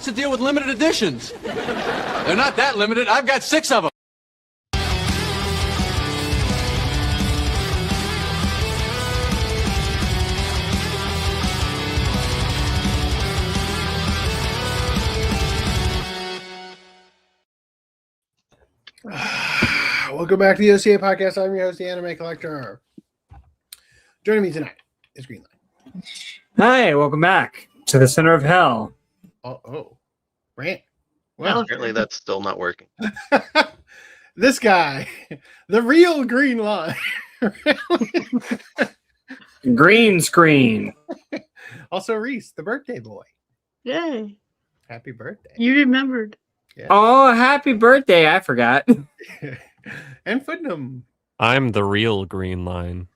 to deal with limited editions? They're not that limited. I've got 6 of them. Welcome back to the OCA podcast. I'm your host, the Anime Collector. Joining me tonight is Greenline. Hi, welcome back to the center of hell. Brant. Well, apparently that's still not working. This guy, the real Green Line. Green screen. Also, Reese, the birthday boy. Yay. Happy birthday. You remembered. Yeah. Oh, happy birthday. I forgot. And Footnum. I'm the real Green Line.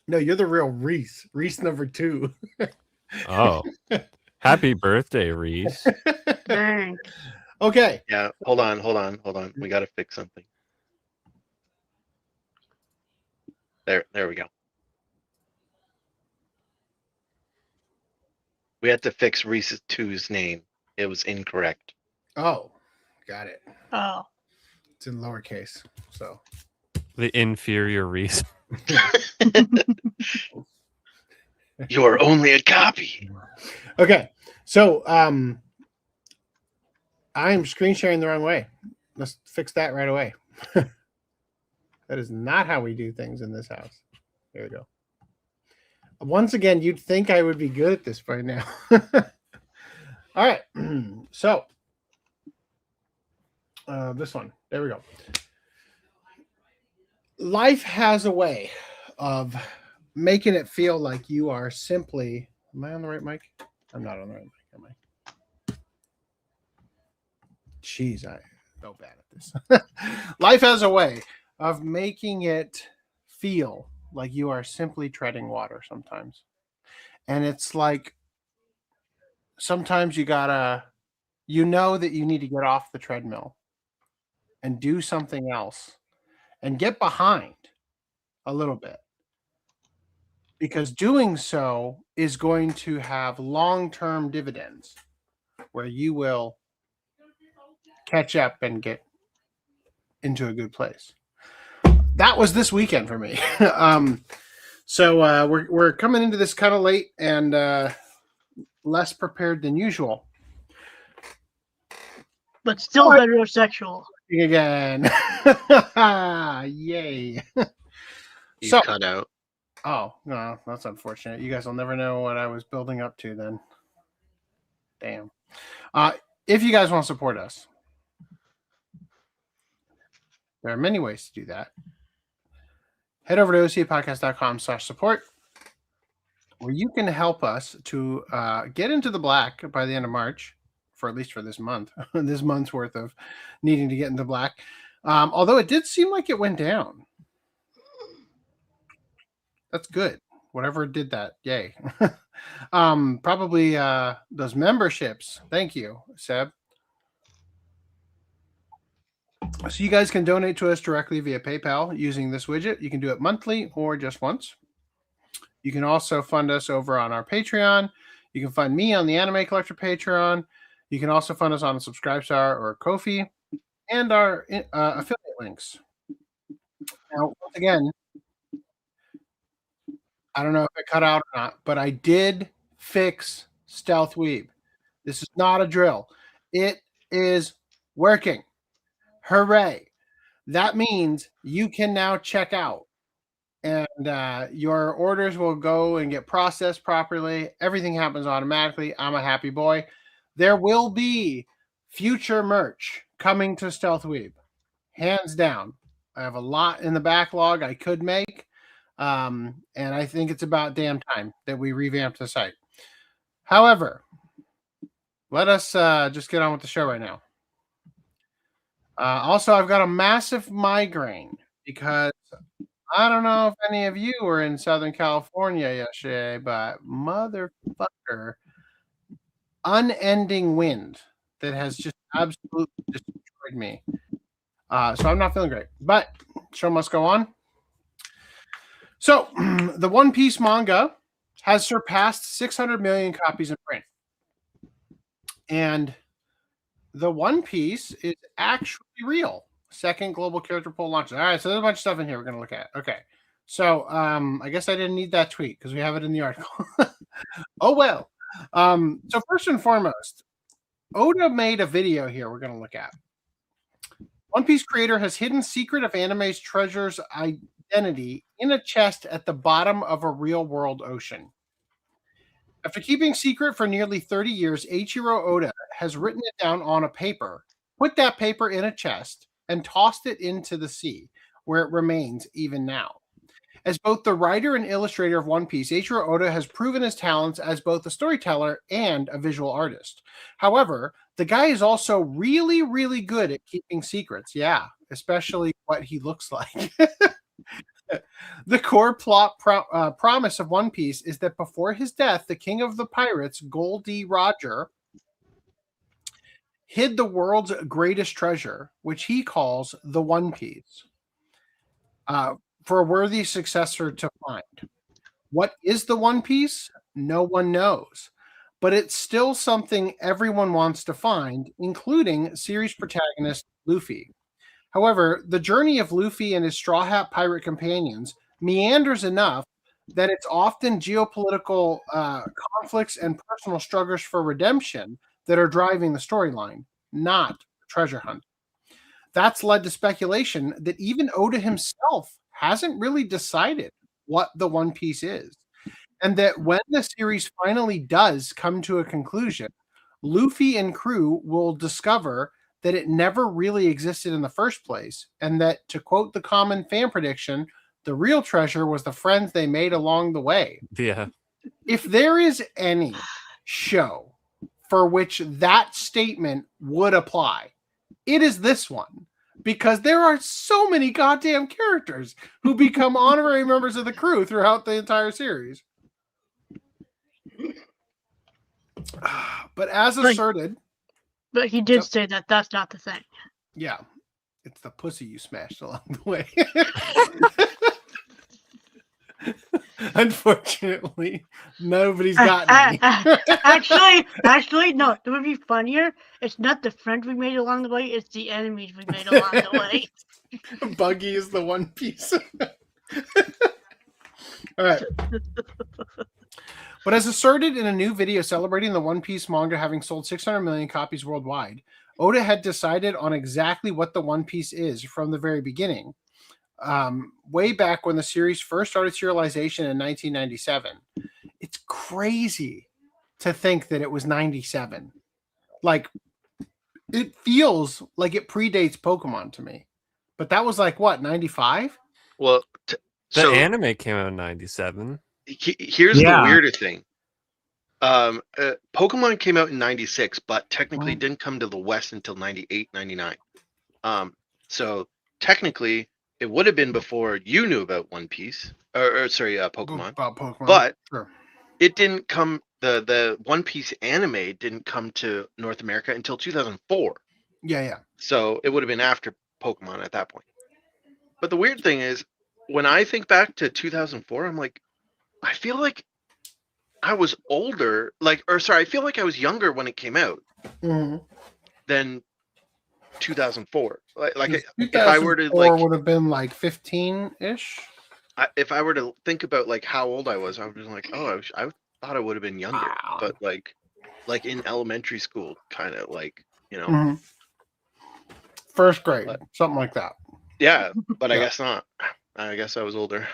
No, you're the real Reese. Reese number 2. Oh. Happy birthday, Reese. Dang. Okay. Yeah, hold on. We got to fix something. There we go. We had to fix Reese's 2's name. It was incorrect. Oh, got it. Oh. It's in lowercase. So The inferior Reese. You are only a copy. okay. So I'm screen sharing the wrong way. Let's fix that right away. That is not how we do things in this house. There we go. Once again, you'd think I would be good at this by now. All right. So this one. There we go. Life has a way of making it feel like you are simply... Am I on the right mic? I'm not on the right mic, am I? Jeez, I'm so bad at this. Life has a way of making it feel like you are simply treading water sometimes. And it's like sometimes you gotta, you know that you need to get off the treadmill and do something else and get behind a little bit. Because doing so is going to have long-term dividends where you will catch up and get into a good place. That was this weekend for me. So we're coming into this kind of late and less prepared than usual. But still heterosexual. Again. Yay. He's So- cut out. Oh, no, that's unfortunate. You guys will never know what I was building up to then. Damn. If you guys want to support us, there are many ways to do that. Head over to ocapodcast.com/support, where you can help us to get into the black by the end of March, for at least for this month, this month's worth of needing to get into black. Although it did seem like it went down. That's good. Whatever did that, yay. Probably those memberships. Thank you, Seb. So you guys can donate to us directly via PayPal using this widget. You can do it monthly or just once. You can also fund us over on our Patreon. You can fund me on the Anime Collector Patreon. You can also fund us on Subscribestar or Ko-fi and our affiliate links. Now, once again, I don't know if it cut out or not, but I did fix Stealth Weeb. This is not a drill. It is working. Hooray. That means you can now check out and your orders will go and get processed properly. Everything happens automatically. I'm a happy boy. There will be future merch coming to Stealth Weeb. Hands down. I have a lot in the backlog I could make. And I think it's about damn time that we revamp the site. However, let us just get on with the show right now. Also, I've got a massive migraine because I don't know if any of you were in Southern California yesterday, but motherfucker, unending wind that has just absolutely destroyed me. So I'm not feeling great, but show must go on. So the One Piece manga has surpassed 600 million copies in print. And the One Piece is actually real. Second global character pool launches. All right, so there's a bunch of stuff in here we're going to look at. Okay. So I guess I didn't need that tweet because we have it in the article. Oh, well. So first and foremost, Oda made a video here we're going to look at. One Piece creator has hidden secret of anime's treasure's identity in a chest at the bottom of a real-world ocean. After keeping secret for nearly 30 years, Eiichiro Oda has written it down on a paper, put that paper in a chest, and tossed it into the sea, where it remains even now. As both the writer and illustrator of One Piece, Eiichiro Oda has proven his talents as both a storyteller and a visual artist. However, the guy is also really, really good at keeping secrets. Yeah, especially what he looks like. The core plot promise of One Piece is that before his death, the king of the pirates, Goldie Roger, hid the world's greatest treasure, which he calls the One Piece, for a worthy successor to find. What is the One Piece? No one knows. But it's still something everyone wants to find, including series protagonist Luffy. However, the journey of Luffy and his Straw Hat pirate companions meanders enough that it's often geopolitical conflicts and personal struggles for redemption that are driving the storyline, not treasure hunt. That's led to speculation that even Oda himself hasn't really decided what the One Piece is, and that when the series finally does come to a conclusion, Luffy and crew will discover that it never really existed in the first place, and that, to quote the common fan prediction, the real treasure was the friends they made along the way. Yeah. If there is any show for which that statement would apply, it is this one. Because there are so many goddamn characters who become honorary members of the crew throughout the entire series. But as asserted... But he did say that that's not the thing. Yeah. It's the pussy you smashed along the way. Unfortunately, nobody's got any. Actually, no. It would be funnier. It's not the friends we made along the way. It's the enemies we made along the way. Buggy is the One Piece. All right. But as asserted in a new video celebrating the One Piece manga having sold 600 million copies worldwide, Oda had decided on exactly what the One Piece is from the very beginning. Way back when the series first started serialization in 1997. It's crazy to think that it was 97. Like, it feels like it predates Pokemon to me. But that was like, what, 95? Well, The anime came out in 97. Here's the weirder thing. Pokemon came out in 96, but technically didn't come to the West until 98, 99. So technically, it would have been before you knew about One Piece, Pokemon. About Pokemon. But sure. It didn't come. The One Piece anime didn't come to North America until 2004. Yeah. So it would have been after Pokemon at that point. But the weird thing is, when I think back to 2004, I'm like, I feel like I was older, I feel like I was younger when it came out than 2004. If I were to would have been like 15-ish. If I were to think about like how old I was like, oh, I thought I would have been younger, but like in elementary school, kind of like, you know, first grade, something like that. Yeah, but I guess not. I guess I was older.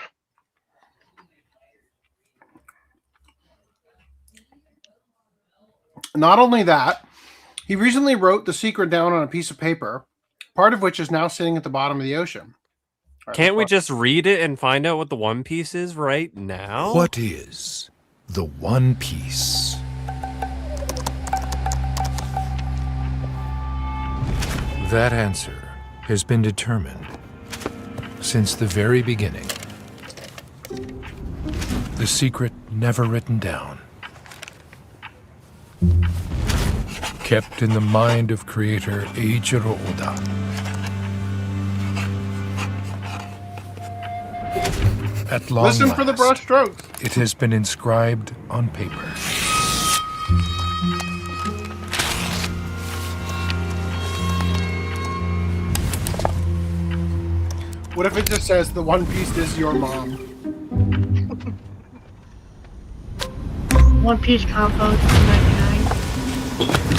Not only that, he recently wrote the secret down on a piece of paper, part of which is now sitting at the bottom of the ocean. Right, Can't we just read it and find out what the One Piece is right now? What is the One Piece? That answer has been determined since the very beginning. The secret never written down. Kept in the mind of creator Eiichiro Oda. At long Listen last, for the brush strokes. it has been inscribed on paper. What if it just says the One Piece is your mom? One Piece compost from 99.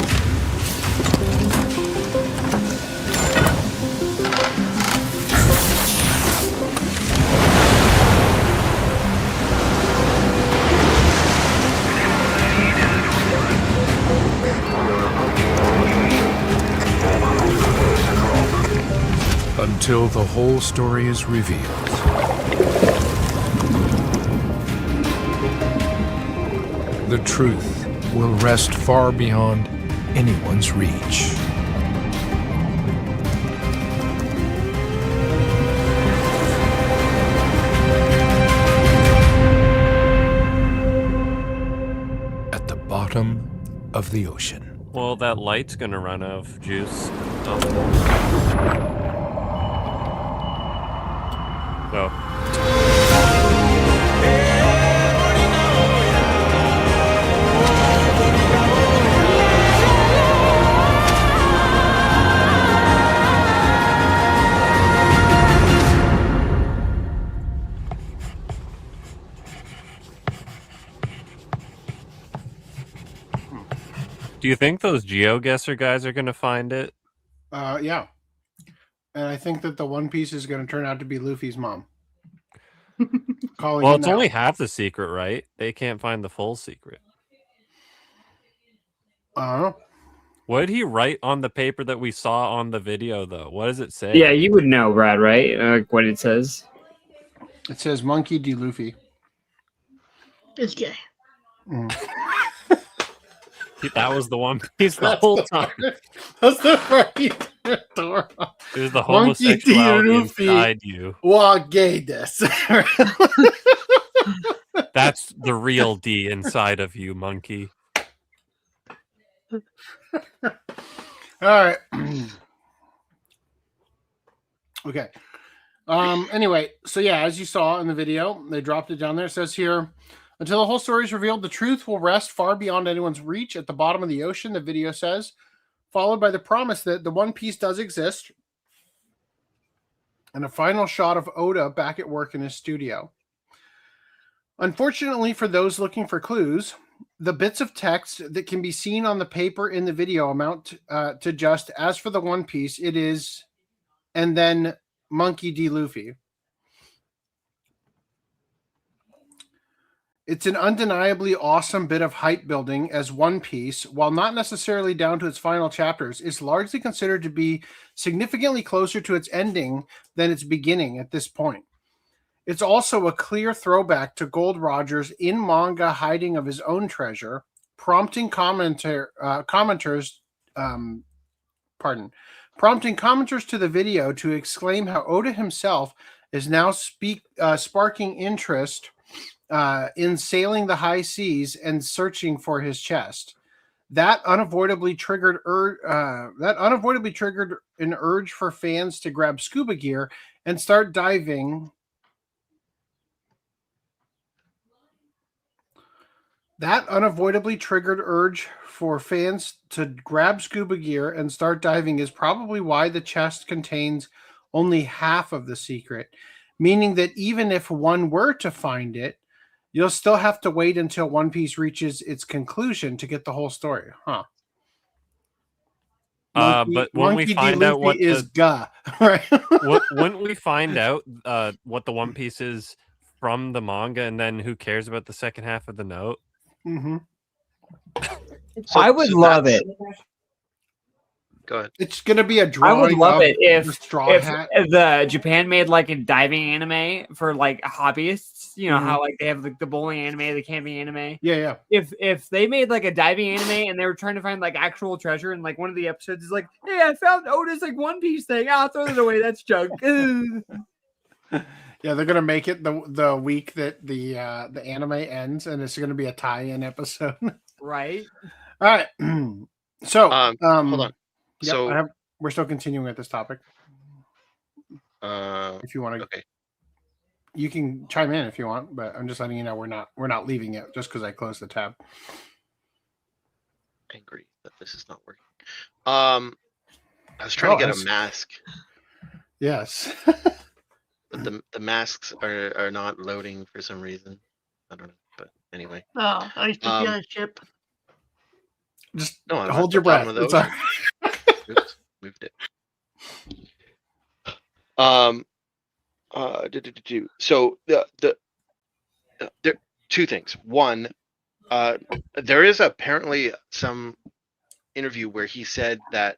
Until the whole story is revealed. The truth will rest far beyond anyone's reach. At the bottom of the ocean. Well, that light's gonna run out of juice. Oh. Do you think those GeoGuessr guys are gonna find it? Yeah. And I think that the One Piece is going to turn out to be Luffy's mom. Calling Well, it it's now. only half the secret, right? They can't find the full secret. I don't know. What did he write on the paper that we saw on the video, though? What does it say? Yeah, you would know, Brad, right? What it says. It says Monkey D. Luffy. It's gay. Mm. That was the One Piece the whole time. That's the right door. It was the Monkey D. homosexuality Luffy. inside you. Wa gay des. That's the real D inside of you, monkey. All right. Okay. Anyway, so yeah, as you saw in the video, they dropped it down there. It says here, until the whole story is revealed, the truth will rest far beyond anyone's reach at the bottom of the ocean, the video says, followed by the promise that the One Piece does exist, and a final shot of Oda back at work in his studio. Unfortunately for those looking for clues, the bits of text that can be seen on the paper in the video amount to just, as for the One Piece, it is, and then Monkey D. Luffy. It's an undeniably awesome bit of hype building, as One Piece, while not necessarily down to its final chapters, is largely considered to be significantly closer to its ending than its beginning at this point. It's also a clear throwback to Gold Roger's in-manga hiding of his own treasure, prompting commenters to the video to exclaim how Oda himself is now sparking interest in sailing the high seas and searching for his chest. That unavoidably triggered an urge for fans to grab scuba gear and start diving. That unavoidably triggered urge for fans to grab scuba gear and start diving is probably why the chest contains only half of the secret, meaning that even if one were to find it, you'll still have to wait until One Piece reaches its conclusion to get the whole story, huh? But when we find out what is Ga, right? Wouldn't we find out what the One Piece is from the manga, and then who cares about the second half of the note? Mm-hmm. I would love it. Go ahead. It's gonna be a I drawing. would love it the if straw hat. the Japan made like a diving anime for like hobbyists. You know how like they have like the bowling anime, the camping anime. Yeah. If they made like a diving anime and they were trying to find like actual treasure, and like one of the episodes is like, hey, I found Oda's like One Piece thing. I'll throw it away. That's junk. Yeah, they're gonna make it the week that the anime ends, and it's gonna be a tie-in episode. Right. All right. So hold on. Yep, So we're still continuing with this topic. uh, If you want to, okay. you can chime in if you want, but I'm just letting you know we're not leaving it just because I closed the tab. Angry that this is not working. I was trying to get a mask. Yes. the masks are not loading for some reason. I don't know, but anyway. Oh, I used to be on a ship. Just No, I'm hold at your the bottom breath. of the It's all ocean. right. Oops, moved it. So there two things. One, there is apparently some interview where he said that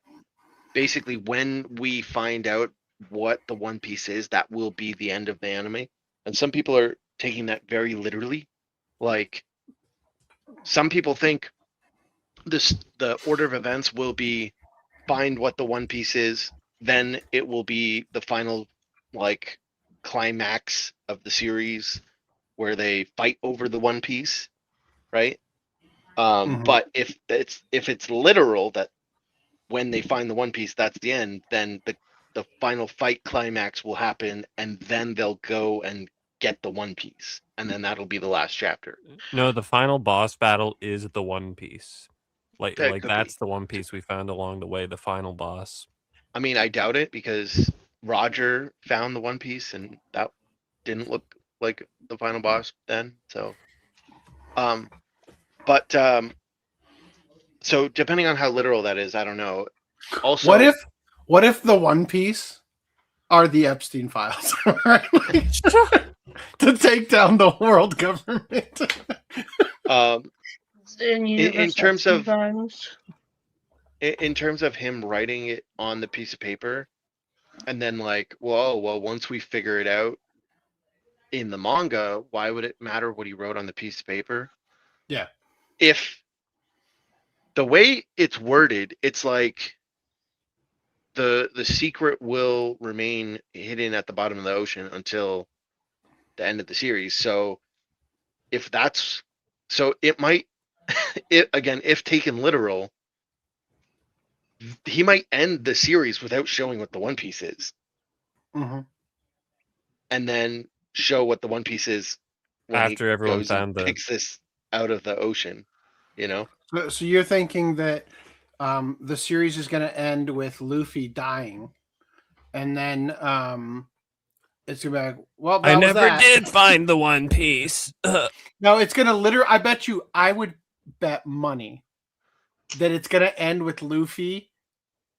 basically when we find out what the One Piece is, that will be the end of the anime. And some people are taking that very literally. Like, some people think the order of events will be find what the One Piece is, then it will be the final like climax of the series where they fight over the One Piece, right? But if it's literal that when they find the One Piece, that's the end, then the final fight climax will happen, and then they'll go and get the One Piece, and then that'll be the last chapter. No, the final boss battle is the One Piece. Like That like could that's be. the One Piece we found along the way, the final boss. I mean, I doubt it because Roger found the One Piece, and that didn't look like the final boss then. So, so depending on how literal that is, I don't know. Also, what if the One Piece are the Epstein files? Right? Like, to take down the world government. in terms of in terms of him writing it on the piece of paper, and then like, well, once we figure it out in the manga, why would it matter what he wrote on the piece of paper? Yeah. If the way it's worded, it's like the secret will remain hidden at the bottom of the ocean until the end of the series. So if that's so, it might again, if taken literal, he might end the series without showing what the One Piece is, and then show what the One Piece is when After he everyone goes found and picks this out of the ocean. You know. So you're thinking that the series is going to end with Luffy dying, and then it's going to be like, well, that I was never that. did find the One Piece. No, it's going to literally. I would bet money that it's going to end with Luffy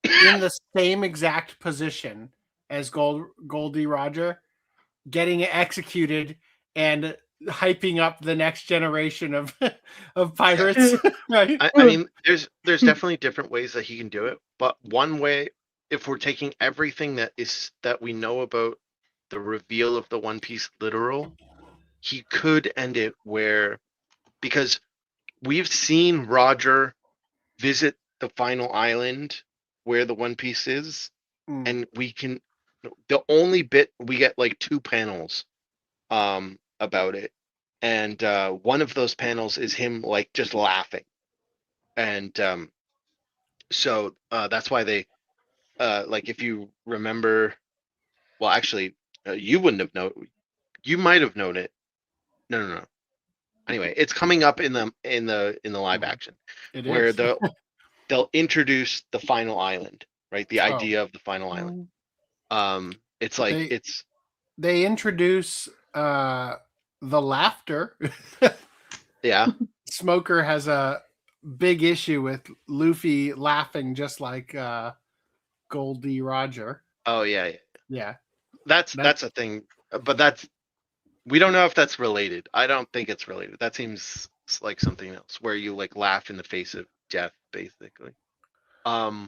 in the same exact position as Goldie Roger, getting executed and hyping up the next generation of pirates. Right? I mean, there's definitely different ways that he can do it, but one way, if we're taking everything that we know about the reveal of the One Piece literal, he could end it where, because we've seen Roger visit the final island where the One Piece is, and the only bit we get like 2 panels about it, and one of those panels is him like just laughing, and so that's why they like, if you remember, well, actually, you wouldn't have known, you might have known it. No. Anyway, it's coming up in the live action, where they'll introduce the final island, right? The idea of the final island. It's like they introduce the laughter. Yeah. Smoker has a big issue with Luffy laughing just like Goldie Roger. Oh yeah. That's a thing, but we don't know if that's related. I don't think it's related. That seems like something else where you like laugh in the face of death, basically. But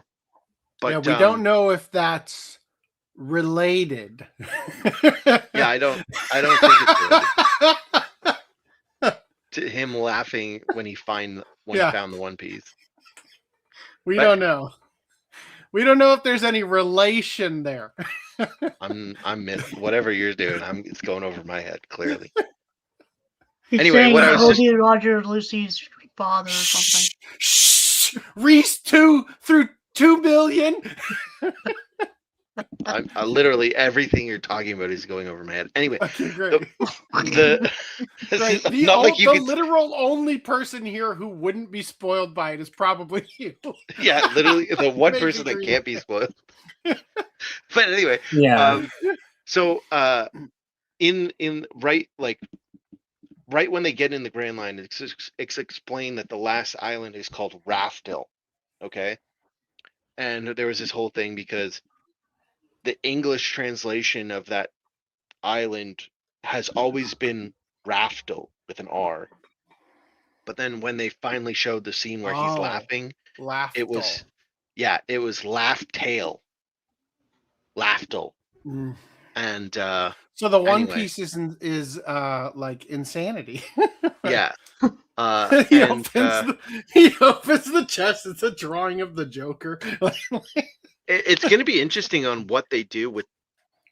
yeah, we don't know if that's related. Yeah, I don't think it's related to him laughing when he found the One Piece. We don't know. We don't know if there's any relation there. I'm whatever you're doing, it's going over my head clearly. He's Anyway, what I was Goldie Roger, Lucy's father or something. Shh. Reese 2 through 2 billion. I literally everything you're talking about is going over my head. Anyway, okay, great. The literal only person here who wouldn't be spoiled by it is probably you. Yeah, literally the one person that can't be spoiled. But anyway, yeah. So in right when they get in the Grand Line, it's explained that the last island is called Raftel. Okay, and there was this whole thing because the English translation of that island has always been Raftel with an R. But then when they finally showed the scene where he's laughing, it was Laugh-Tail. Mm. And so the One anyway. Piece is like insanity. Yeah. he opens the chest. It's a drawing of the Joker. It's going to be interesting on what they do with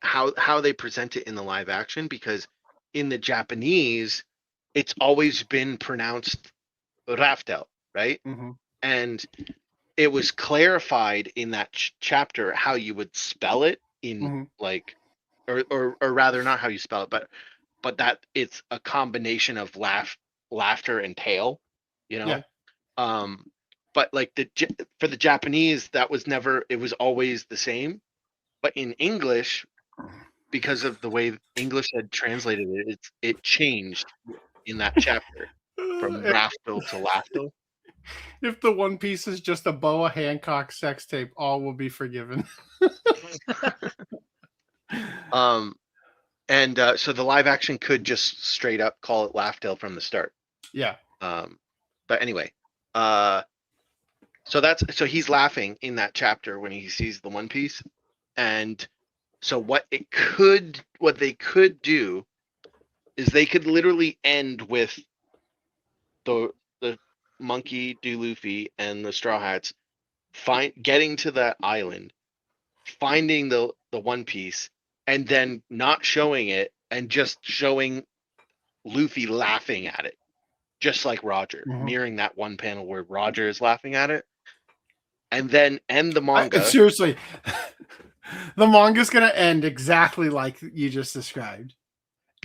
how they present it in the live action, because in the Japanese, it's always been pronounced Raftel, right? Mm-hmm. And it was clarified in that chapter how you would spell it in like, or rather not how you spell it, but that it's a combination of laughter and tail, you know? Yeah. But like for the Japanese, that was never, it was always the same. But in English, because of the way English had translated it, it changed in that chapter from Raftel to Laughtel. If the One Piece is just a Boa Hancock sex tape, all will be forgiven. So the live action could just straight up call it Laughtel from the start. Yeah. But anyway, so he's laughing in that chapter when he sees the One Piece, and so what they could do is they could literally end with the monkey, Luffy, and the Straw Hats getting to that island, finding the One Piece, and then not showing it and just showing Luffy laughing at it, just like Roger, mirroring that one panel where Roger is laughing at it, and then end the manga. Seriously, the manga's going to end exactly like you just described.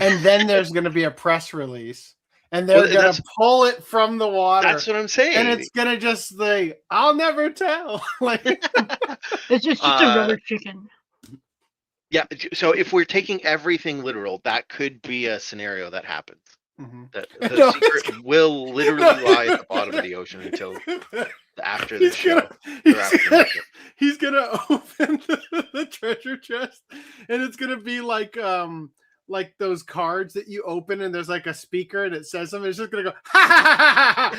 And then there's going to be a press release. And they're going to pull it from the water. That's what I'm saying. And it's going to just like, I'll never tell. Like, it's just a rubber chicken. Yeah. So if we're taking everything literal, that could be a scenario that happens. That the secret will literally lie at the bottom of the ocean until after the show. He's going to open the treasure chest, and it's going to be like those cards that you open and there's like a speaker and it says something. It's just gonna go ha ha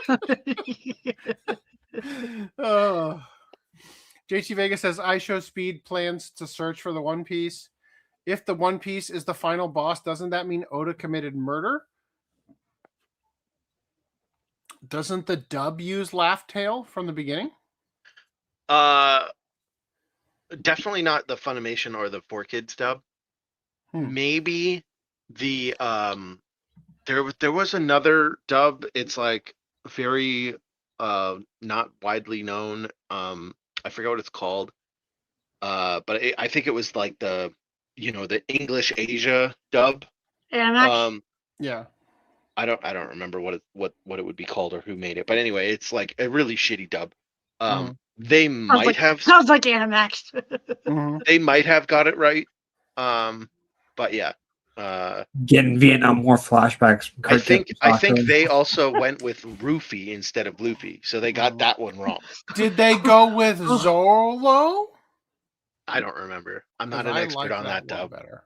ha ha. Oh. JT Vega says I Show Speed plans to search for the One Piece. If the One Piece is the final boss, doesn't that mean Oda committed murder? Doesn't the dub use Laugh Tale from the beginning? Definitely not the Funimation or the 4Kids dub. Maybe the there was another dub. It's like very not widely known. I forget what it's called. But I think it was like the English Asia dub. ANIMEC? Yeah. I don't remember what it would be called or who made it. But anyway, it's like a really shitty dub. They might have sounds like ANIMEC. They might have got it right. But yeah, getting Vietnam War flashbacks. I think they also went with Roofy instead of Luffy, so they got that one wrong. Did they go with Zorlo? I don't remember. I'm not an expert on that dub. Better.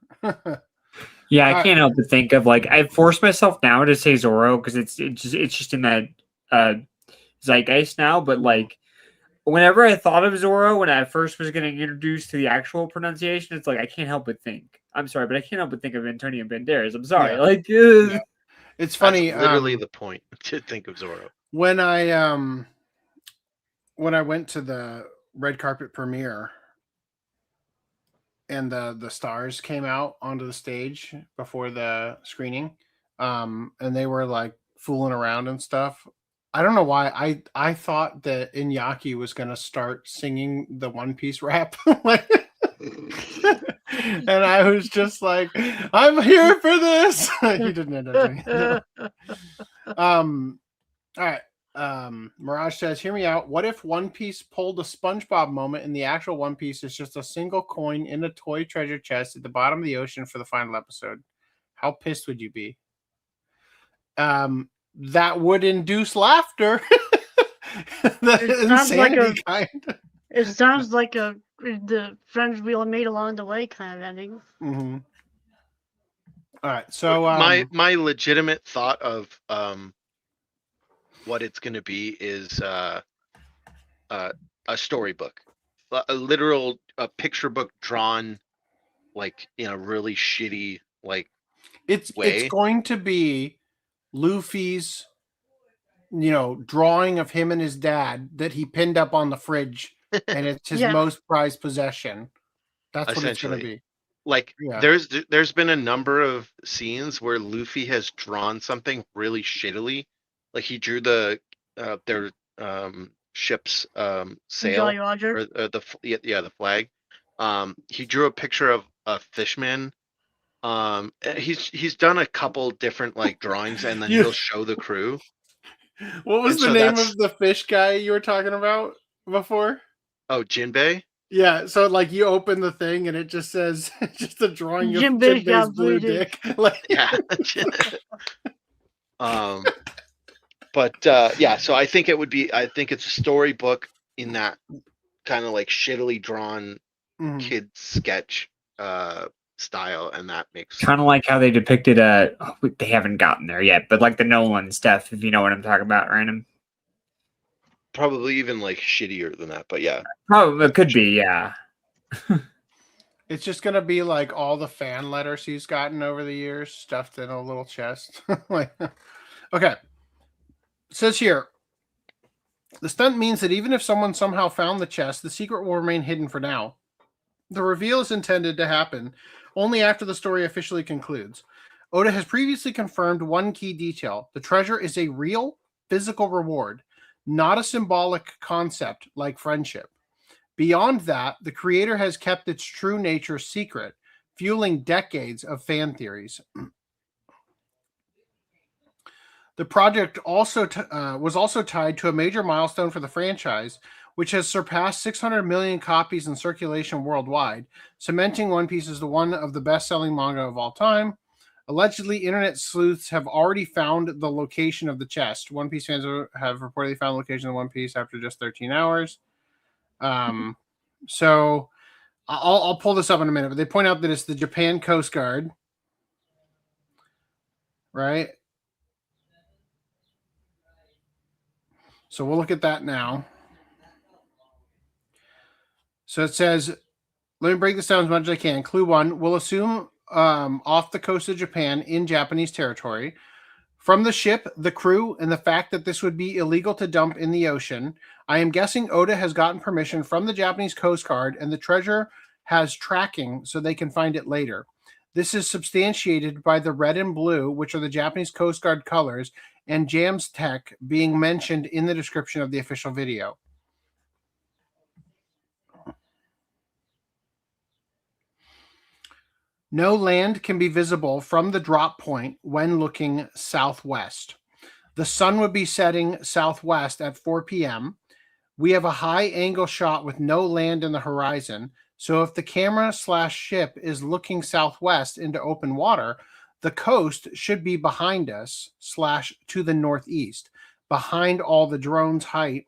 Yeah, I can't help but think of I forced myself now to say Zoro because it's just in that zeitgeist now. But whenever I thought of Zoro when I first was getting introduced to the actual pronunciation, it's I can't help but think. I'm sorry, but I can't help but think of Antonio Banderas. I'm sorry. Yeah. It's funny. That's literally the point to think of Zoro. When I went to the red carpet premiere and the stars came out onto the stage before the screening, and they were fooling around and stuff. I don't know why I thought that Iñaki was going to start singing the One Piece rap. And I was just like, I'm here for this. He didn't end up doing it. All right. Mirage says, hear me out. What if One Piece pulled a SpongeBob moment and the actual One Piece is just a single coin in a toy treasure chest at the bottom of the ocean for the final episode? How pissed would you be? That would induce laughter. The insanity kind. It sounds like the friends we all made along the way kind of ending. Mm-hmm. All right, so my legitimate thought of what it's going to be is a storybook, a literal picture book drawn like in a really shitty way. It's going to be Luffy's, drawing of him and his dad that he pinned up on the fridge, and it's his most prized possession. That's what it's going to be. Like, there's been a number of scenes where Luffy has drawn something really shittily. Like he drew their ship's sail, or the flag. He drew a picture of a fishman. He's done a couple different like drawings, and then he'll show the crew. What was the name of the fish guy you were talking about before? Oh, Jinbei. Yeah, so like you open the thing and it just says just a drawing of Jinbei's blue dick. Like, yeah. So I think it's a storybook in that kind of like shittily drawn kid sketch style, and that makes kind of like how they depicted they haven't gotten there yet, but like the Nolan stuff, if you know what I'm talking about, Random. Probably even like shittier than that, but yeah. Probably it could be, yeah. It's just gonna be like all the fan letters he's gotten over the years stuffed in a little chest. Okay. It says here, the stunt means that even if someone somehow found the chest, the secret will remain hidden for now. The reveal is intended to happen only after the story officially concludes. Oda has previously confirmed one key detail. The treasure is a real, physical reward, not a symbolic concept like friendship. Beyond that, the creator has kept its true nature secret, fueling decades of fan theories. The project also was also tied to a major milestone for the franchise, which has surpassed 600 million copies in circulation worldwide, cementing One Piece as one of the best-selling manga of all time. Allegedly, internet sleuths have already found the location of the chest. One Piece fans have reportedly found the location of One Piece after just 13 hours. So I'll pull this up in a minute, but they point out that it's the Japan Coast Guard, right? So we'll look at that now. So it says, let me break this down as much as I can. Clue 1, we'll assume off the coast of Japan in Japanese territory. From the ship, the crew, and the fact that this would be illegal to dump in the ocean, I am guessing Oda has gotten permission from the Japanese Coast Guard, and the treasure has tracking so they can find it later. This is substantiated by the red and blue, which are the Japanese Coast Guard colors, and Jams Tech being mentioned in the description of the official video. No land can be visible from the drop point when looking southwest. The sun would be setting southwest at 4 p.m. We have a high angle shot with no land in the horizon. So if the camera/ship is looking southwest into open water, the coast should be behind us / to the northeast. Behind all the drone's height,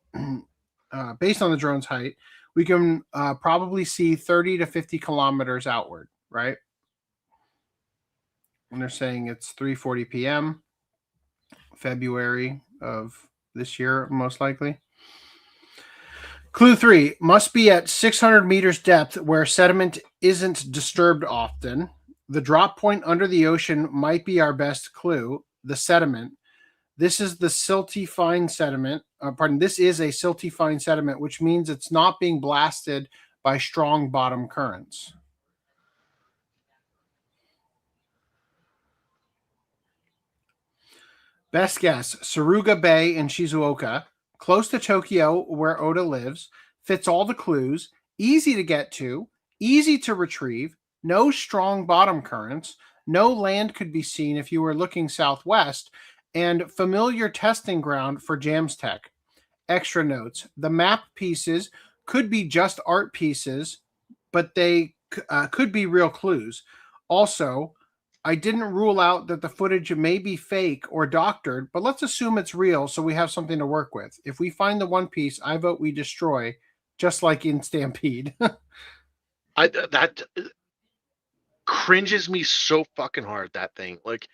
based on the drone's height, we can probably see 30 to 50 kilometers outward, right? And they're saying it's 3:40 p.m. February of this year, most likely. Clue 3, must be at 600 meters depth where sediment isn't disturbed often. The drop point under the ocean might be our best clue, the sediment. This is the silty fine sediment. This is a silty fine sediment, which means it's not being blasted by strong bottom currents. Best guess, Suruga Bay in Shizuoka, close to Tokyo where Oda lives, fits all the clues, easy to get to, easy to retrieve, no strong bottom currents, no land could be seen if you were looking southwest, and familiar testing ground for Jamstech. Extra notes: the map pieces could be just art pieces, but they could be real clues. Also, I didn't rule out that the footage may be fake or doctored, but let's assume it's real so we have something to work with. If we find the One Piece, I vote we destroy, just like in Stampede. That cringes me so fucking hard, that thing. Like,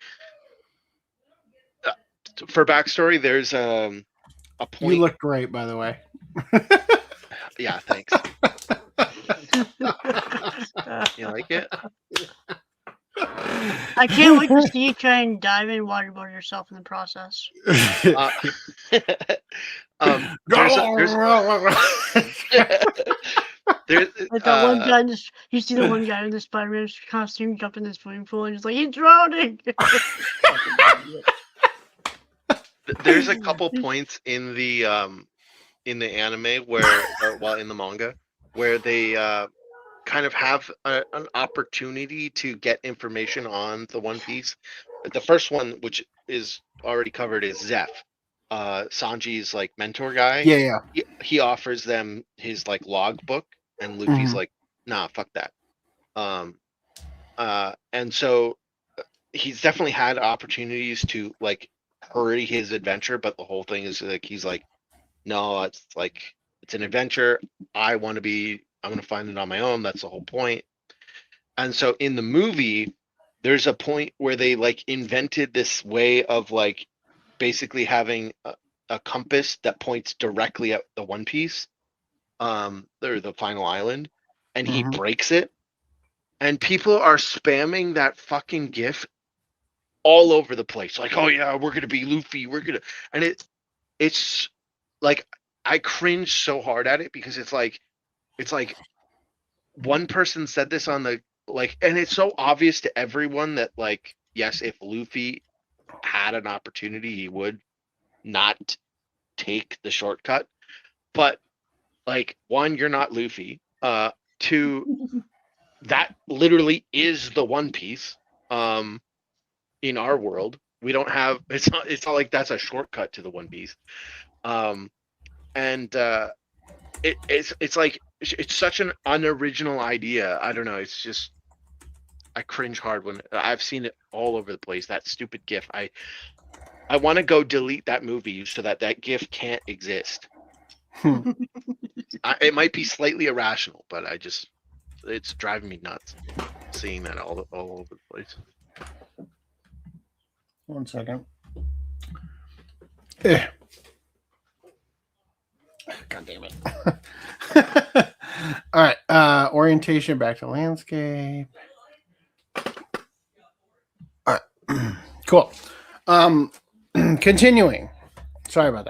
for backstory, there's a point. You look great, by the way. Yeah, thanks. You like it? I can't wait to see you try and dive in waterboard yourself in the process. There's Like that one guy, you see the one guy in the Spider-Man costume jump in the swimming pool and he's like, he's drowning. There's a couple points in the anime where, in the manga, where they kind of have an opportunity to get information on the One Piece. The first one, which is already covered, is Zeph, Sanji's like mentor guy. Yeah. He offers them his like logbook, and Luffy's like, nah, fuck that. And so he's definitely had opportunities to like hurry his adventure, but the whole thing is like, he's like, no, it's an adventure. I'm going to find it on my own. That's the whole point. And so in the movie, there's a point where they like invented this way of like basically having a compass that points directly at the One Piece, or the final island, and he breaks it. And people are spamming that fucking GIF all over the place. Like, oh yeah, we're going to be Luffy. And it's like, I cringe so hard at it because it's like one person said this on the, like, and it's so obvious to everyone that like, yes, if Luffy had an opportunity, he would not take the shortcut. But like, one, you're not Luffy. Two, that literally is the One Piece. In our world, we don't have, it's not like that's a shortcut to the One Piece. It's like, it's such an unoriginal idea. I don't know. It's just, I cringe hard when I've seen it all over the place. That stupid GIF. I want to go delete that movie so that GIF can't exist. It might be slightly irrational, but it's driving me nuts seeing that all over the place. 1 second. God damn it. All right. Orientation back to landscape. All right. Cool. Continuing. Sorry about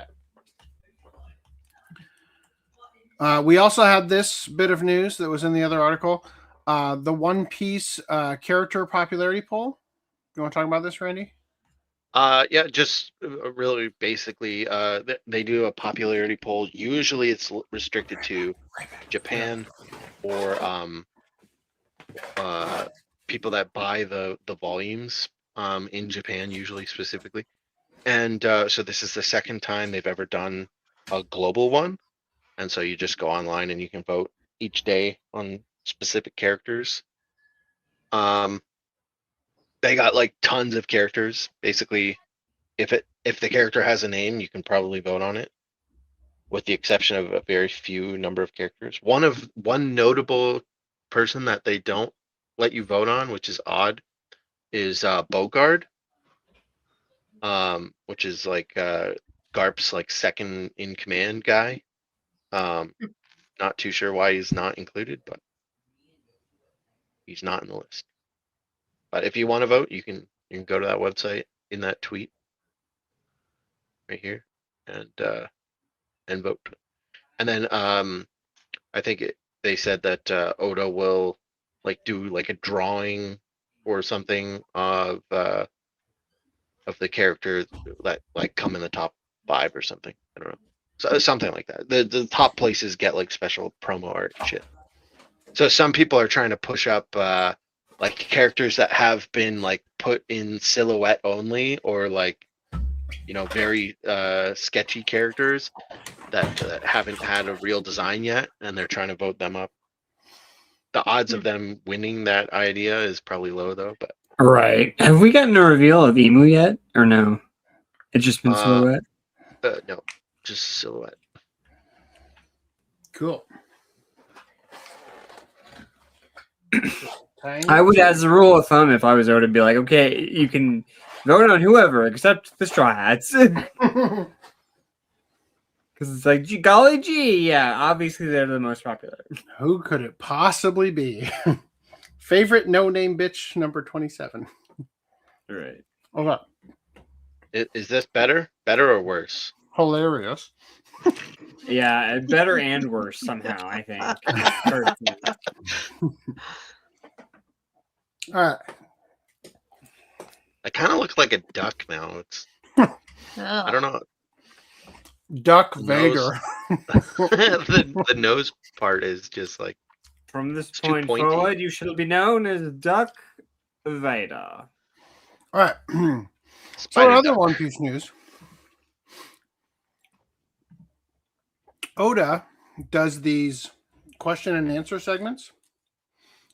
that. We also had this bit of news that was in the other article. The One Piece character popularity poll. You want to talk about this, Randy? Yeah, just really basically, they do a popularity poll. Usually it's restricted to Japan or people that buy the volumes in Japan, usually specifically. And so this is the second time they've ever done a global one. And so you just go online and you can vote each day on specific characters. They got like tons of characters. Basically, if the character has a name, you can probably vote on it, with the exception of a very few number of characters. One notable person that they don't let you vote on, which is odd, is Bogard, which is like Garp's like second in command guy. Not too sure why he's not included, but he's not in the list. But if you want to vote, you can go to that website in that tweet right here and vote. And then I think they said that Oda will like do like a drawing or something of the characters that like come in the top 5 or something. I don't know. So something like that. The top places get like special promo art and shit. So some people are trying to push up like characters that have been like put in silhouette only, or like very sketchy characters that haven't had a real design yet, and they're trying to vote them up. The odds of them winning that idea is probably low, though. But Right. Have we gotten a reveal of Emu yet, or no? It's just been silhouette. no, just silhouette. Cool. I would, as a rule of thumb, if I was Oda, be like, okay, you can vote on whoever except the Straw Hats. Because it's like, golly gee, yeah, obviously they're the most popular. Who could it possibly be? Favorite no-name bitch number 27. Right. Okay. Is this better or worse? Hilarious. Yeah, better and worse somehow, I think. Personally. All right. I kind of look like a duck now. It's I don't know. Duck The Vader. the nose part is just like From this too point pointy. forward, you shall be known as Duck Vader. All right. So spider other duck. One Piece news. Oda does these question and answer segments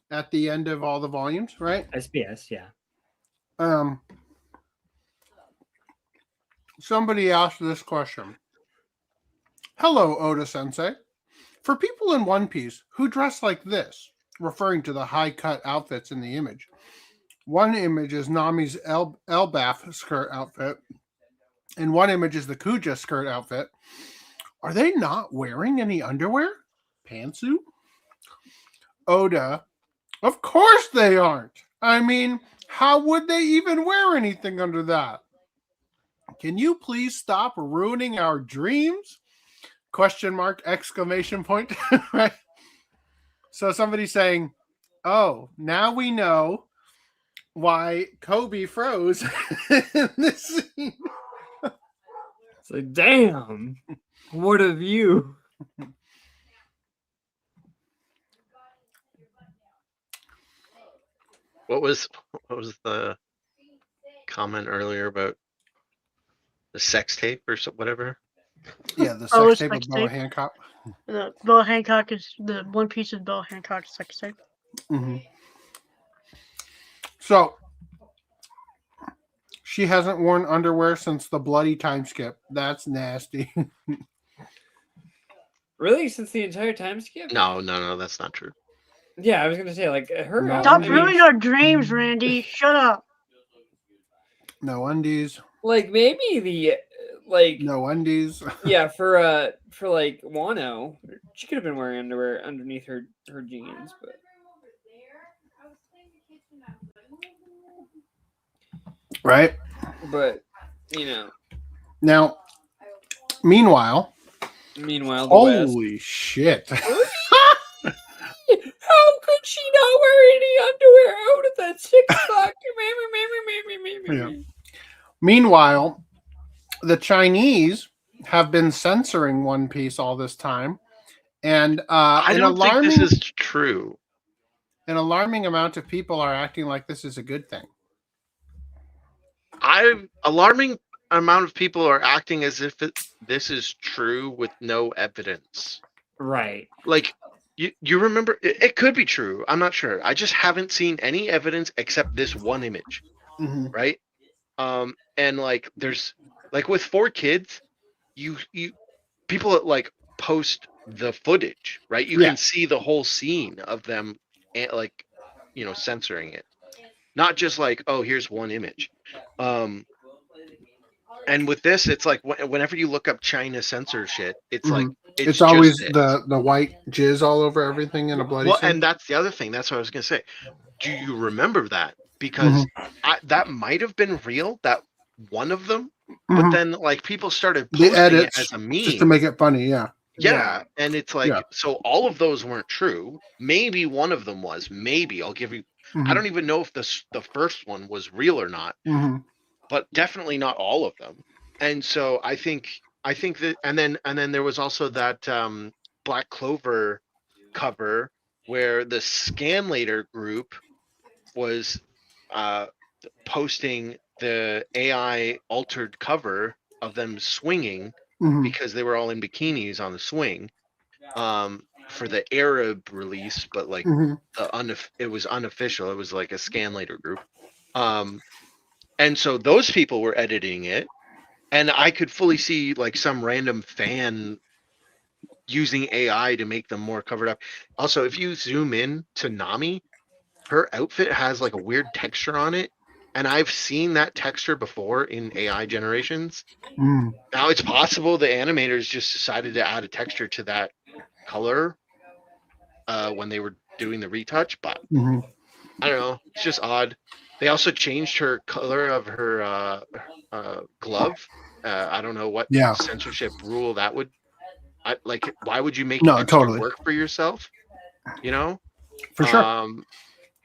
at the end of all the volumes, right? SBS, yeah. Somebody asked this question. Hello, Oda Sensei. For people in One Piece who dress like this, referring to the high-cut outfits in the image, one image is Nami's Elbaf skirt outfit, and one image is the Kuja skirt outfit. Are they not wearing any underwear? Pantsuit? Oda, of course they aren't. I mean, how would they even wear anything under that? Can you please stop ruining our dreams? Question mark, exclamation point. Right? So somebody's saying, oh, now we know why Kobe froze in this scene. It's like, damn. What of you? What was the comment earlier about the sex tape or whatever? Yeah, the Oh, sex it's tape of sex Boa tape. Hancock. The Bella Hancock is the One Piece is Bella Hancock's sex tape. Mm-hmm. So she hasn't worn underwear since the bloody time skip. That's nasty. Really? Since the entire time skip? No, that's not true. Yeah, I was gonna say, like, her. No. Stop I mean- ruining our dreams, Randy. Shut up. No undies. Like, maybe the like No undies. yeah, for like Wano, she could have been wearing underwear underneath her jeans, but Right? you know. Now, meanwhile, Meanwhile, the West. holy shit. How could she not wear any underwear out at that 6 o'clock? Yeah. Meanwhile, the Chinese have been censoring One Piece all this time. And I don't think this is true. an alarming amount of people are acting like this is a good thing. Alarming amount of people are acting as if this is true with no evidence. Right. Like you remember, it could be true. I'm not sure. I just haven't seen any evidence except this one image, Mm-hmm. right? And like there's like with 4 kids, you people that like post the footage, right? You can see the whole scene of them, like censoring it, not just like, oh, here's one image. And with this, it's like whenever you look up China censor shit, it's like it's always the white jizz all over everything in a bloody scene. And that's the other thing. That's what I was gonna say. Do you remember that? Because that might have been real, that one of them, but then like people started posting it as a meme just to make it funny. Yeah, and it's like so all of those weren't true. Maybe one of them was. Maybe I'll give you. I don't even know if the first one was real or not. But definitely not all of them. And so I think that, and then there was also that Black Clover cover where the Scanlator group was posting the AI altered cover of them swinging Mhm. because they were all in bikinis on the swing for the Arab release, but like Mhm. it was unofficial. It was like a scan later group. And so those people were editing it, and I could fully see like some random fan using AI to make them more covered up. Also, if you zoom in to Nami, her outfit has like a weird texture on it, and I've seen that texture before in AI generations. Mm. Now it's possible the animators just decided to add a texture to that color when they were doing the retouch, but Mhm. I don't know. It's just odd. They also changed her color of her glove. I don't know what Yeah. censorship rule that would. Like, why would you make No, extra totally. work for yourself? You know. For sure.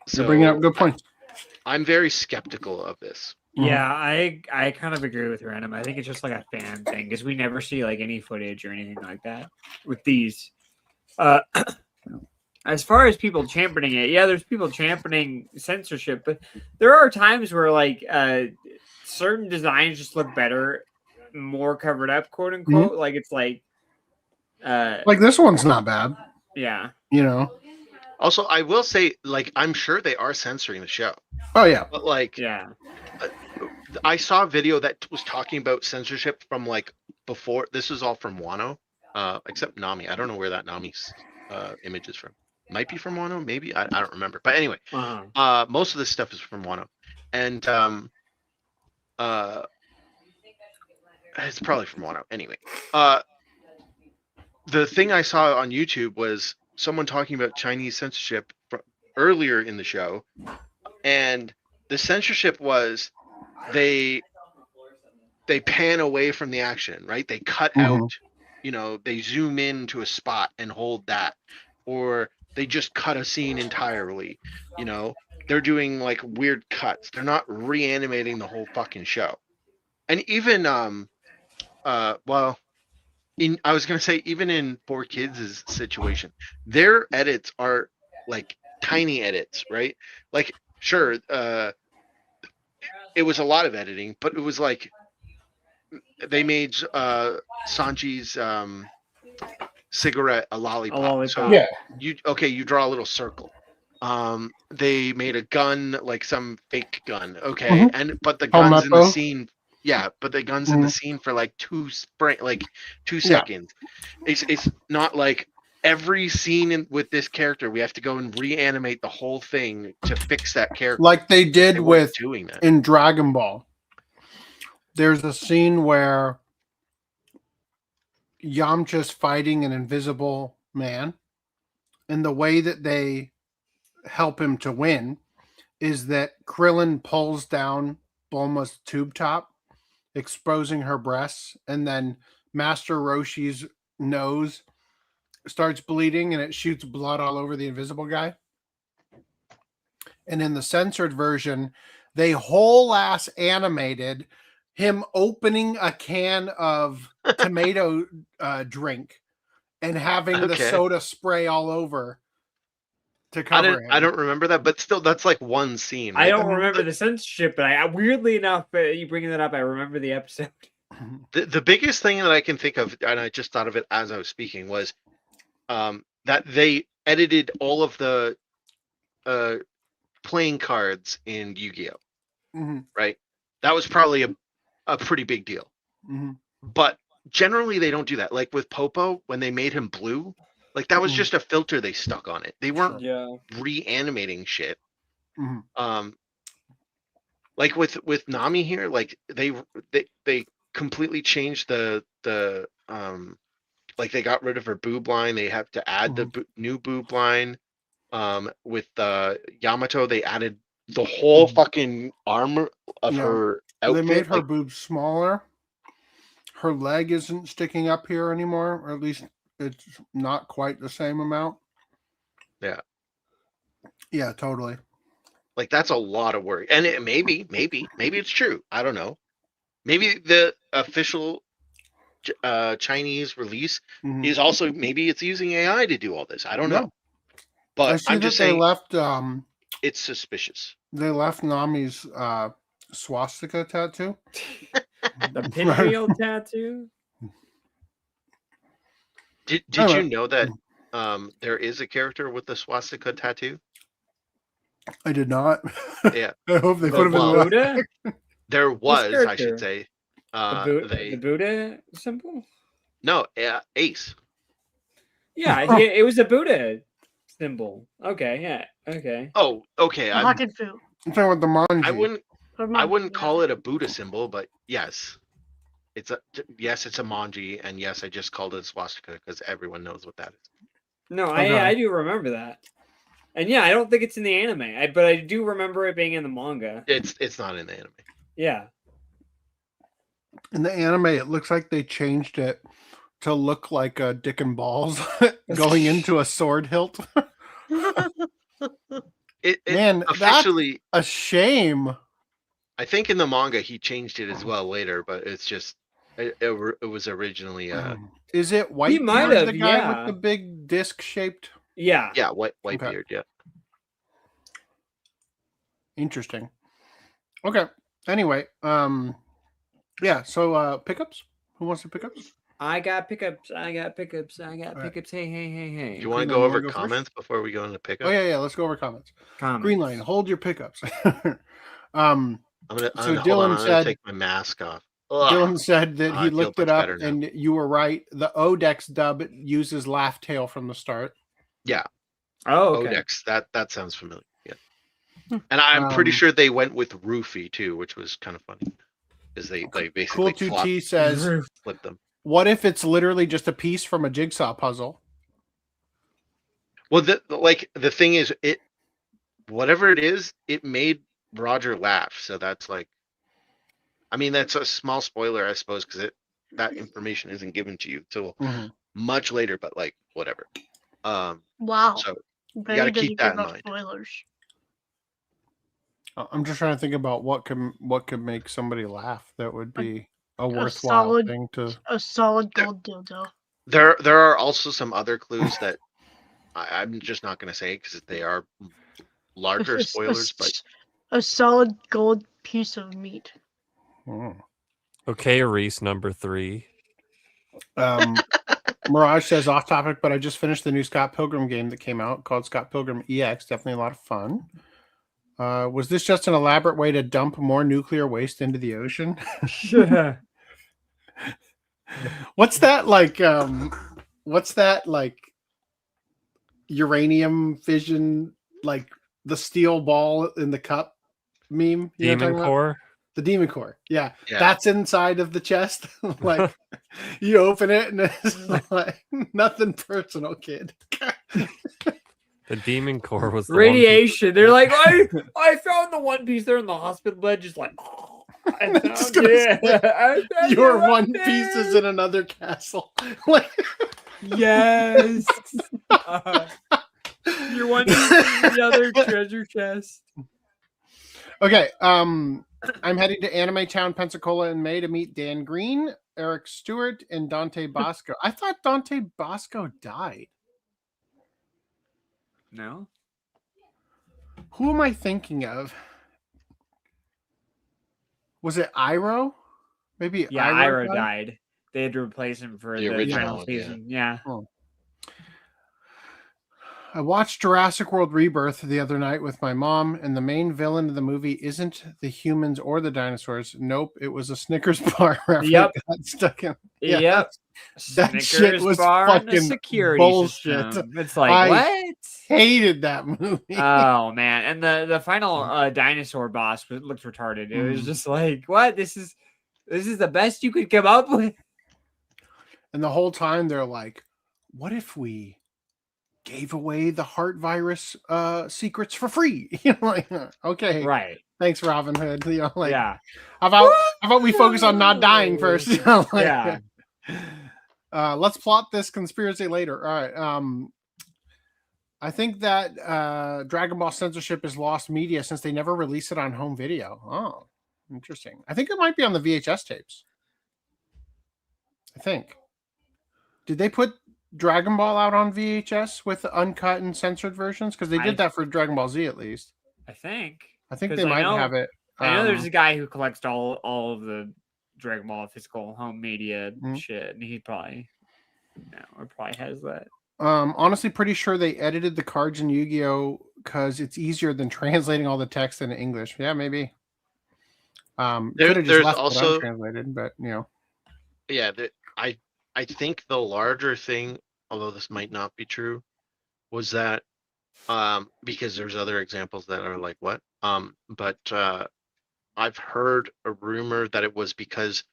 So You're bringing up good points. I'm very skeptical of this. Yeah, I kind of agree with Random. I think it's just like a fan thing because we never see like any footage or anything like that with these. As far as people championing it, yeah, there's people championing censorship, but there are times where like certain designs just look better, more covered up, quote unquote. Like it's like this one's not bad. Yeah. You know. Also, I will say, like, I'm sure they are censoring the show. Oh yeah. But like, yeah, I saw a video that was talking about censorship from like before. This is all from Wano, except Nami. I don't know where that Nami's image is from. Might be from Wano, maybe. I don't remember. But anyway, most of this stuff is from Wano, and it's probably from Wano. Anyway, the thing I saw on YouTube was someone talking about Chinese censorship earlier in the show, and the censorship was they pan away from the action, right? They cut out, they zoom in to a spot and hold that, or they just cut a scene entirely. They're doing like weird cuts. They're not reanimating the whole fucking show. And even I was gonna say, even in 4Kids' situation, their edits are like tiny edits, right? Like, sure, it was a lot of editing, but it was like they made Sanji's cigarette a lollipop. So you draw a little circle. They made a gun, like some fake gun. Okay, but the gun's in the scene. Yeah, but the gun's in the scene for like 2 seconds. It's not like every scene with this character we have to go and reanimate the whole thing to fix that character. Like they did with doing that in Dragon Ball. There's a scene where Yamcha's fighting an invisible man, and the way that they help him to win is that Krillin pulls down Bulma's tube top, exposing her breasts, and then Master Roshi's nose starts bleeding and it shoots blood all over the invisible guy. And in the censored version, they whole ass animated him opening a can of tomato drink and having the soda spray all over to cover him. I don't remember that, but still, that's like one scene. Right? I don't remember the censorship, but I weirdly enough, you bringing that up, I remember the episode. The biggest thing that I can think of, and I just thought of it as I was speaking, was that they edited all of the playing cards in Yu-Gi-Oh! Right? That was probably a pretty big deal. But generally, they don't do that. Like with Popo, when they made him blue, like that was just a filter they stuck on it. They weren't reanimating shit. Like with Nami here, like they completely changed the like they got rid of her boob line. They have to add the new boob line. With Yamato, they added the whole fucking armor of her outfit. They made her boobs smaller. Her leg isn't sticking up here anymore, or at least it's not quite the same amount. Yeah. Yeah, totally. Like that's a lot of work. And it maybe it's true. I don't know. Maybe the official Chinese release is also, maybe it's using AI to do all this. I don't know. But I'm just saying, they left it's suspicious. They left Nami's swastika tattoo. The pinwheel tattoo. Did Oh, you know that there is a character with the swastika tattoo? I did not. Yeah. I hope they The put him in the Buddha? There was, I character? should say. The Buddha symbol? No, Ace. Yeah, it was a Buddha symbol. Okay, yeah, okay. Oh, okay. The Hakenfu. I'm talking about the manji. I wouldn't call it a Buddha symbol, but yes, it's a manji, and yes, I just called it a swastika because everyone knows what that is. No, Okay. I do remember that. And yeah, I don't think it's in the anime, but I do remember it being in the manga. It's not in the anime. Yeah. In the anime, it looks like they changed it to look like a dick and balls going into a sword hilt. Man, officially, that's a shame. I think in the manga he changed it as well later, but it's just it was originally Is it White? He might Beard, have, the guy yeah. with the big disc shaped. Yeah. white Okay. beard, yeah. Interesting. Okay. Anyway, yeah. So pickups. Who wants to pick ups? I got pickups. All right. Hey. Do you want Green to go Line, over go first? comments before we go into pickup? Oh yeah. Let's go over comments. Comments. Green Line, hold your pickups. I'm gonna So hold on, Dylan I'm gonna said- take my mask off. Ugh. Dylan said that I he feel looked it much up, better now. and you were right. The Odex dub uses laugh tail from the start. Yeah, Oh, okay. Odex. That sounds familiar. Yeah, and I'm pretty sure they went with Roofy too, which was kind of funny, because they basically Cool 2T says, flipped them. "What if it's literally just a piece from a jigsaw puzzle?" Well, the thing is, whatever it is, it made Roger laugh. So that's like, I mean, that's a small spoiler, I suppose, because that information isn't given to you till much later. But like, whatever. Wow. So Barry gotta doesn't keep that give in out mind. spoilers. I'm just trying to think about what could make somebody laugh. That would be a worthwhile solid- thing to. A solid gold dildo. there are also some other clues that I'm just not going to say because they are larger spoilers. But A solid gold piece of meat. Okay, Reese, number 3. Mirage says off topic, but I just finished the new Scott Pilgrim game that came out called Scott Pilgrim EX. Definitely a lot of fun. Was this just an elaborate way to dump more nuclear waste into the ocean? What's that like? What's that like? Uranium fission, like the steel ball in the cup meme. You know what I'm Demon talking about? Core. The demon core. Yeah. Yeah. That's inside of the chest. Like you open it and it's like nothing personal, kid. The Demon Core was the Radiation. They're like, I found the One Piece. They're in the hospital bed, just like, oh, I It's found gonna it. say, I found Your the one piece is in another castle. Like Yes. Your One Piece is in the other treasure chest. okay. I'm heading to Anime Town, Pensacola in May to meet Dan Green, Eric Stewart, and Dante Bosco. I thought Dante Bosco died. No. Who am I thinking of? Was it Iroh? Maybe Yeah, Iroh Iroh died. They had to replace him for The the original final one, season. Yeah. I watched Jurassic World Rebirth the other night with my mom, and the main villain of the movie isn't the humans or the dinosaurs. Nope, it was a Snickers bar. Yep. Got stuck in. Yeah, Yep. that Snickers shit was bar and a fucking security bullshit. system. It's like I what? hated that movie. Oh man! And the final dinosaur boss looked retarded. It was just like, what? This is the best you could come up with. And the whole time they're like, "What if we gave away the heart virus secrets for free?" You know, like, okay, Right. thanks, Robin Hood. You know, like, Yeah. how about we focus on not dying first? You know, like, Yeah. Let's plot this conspiracy later. All right. I think that Dragon Ball censorship is lost media since they never release it on home video. Oh, interesting. I think it might be on the VHS tapes. I think. Did they put Dragon Ball out on VHS with the uncut and censored versions? Because they did that for Dragon Ball Z at least. I think. I think 'Cause they I might know- have it I know there's a guy who collects all of the Dragon Ball physical home media Mhm. shit, and he probably has that. Honestly, pretty sure they edited the cards in Yu-Gi-Oh because it's easier than translating all the text into English. Yeah, maybe. Could have just There's left it also untranslated, but yeah. I think the larger thing, although this might not be true, was that because there's other examples that are like what but I've heard a rumor that it was because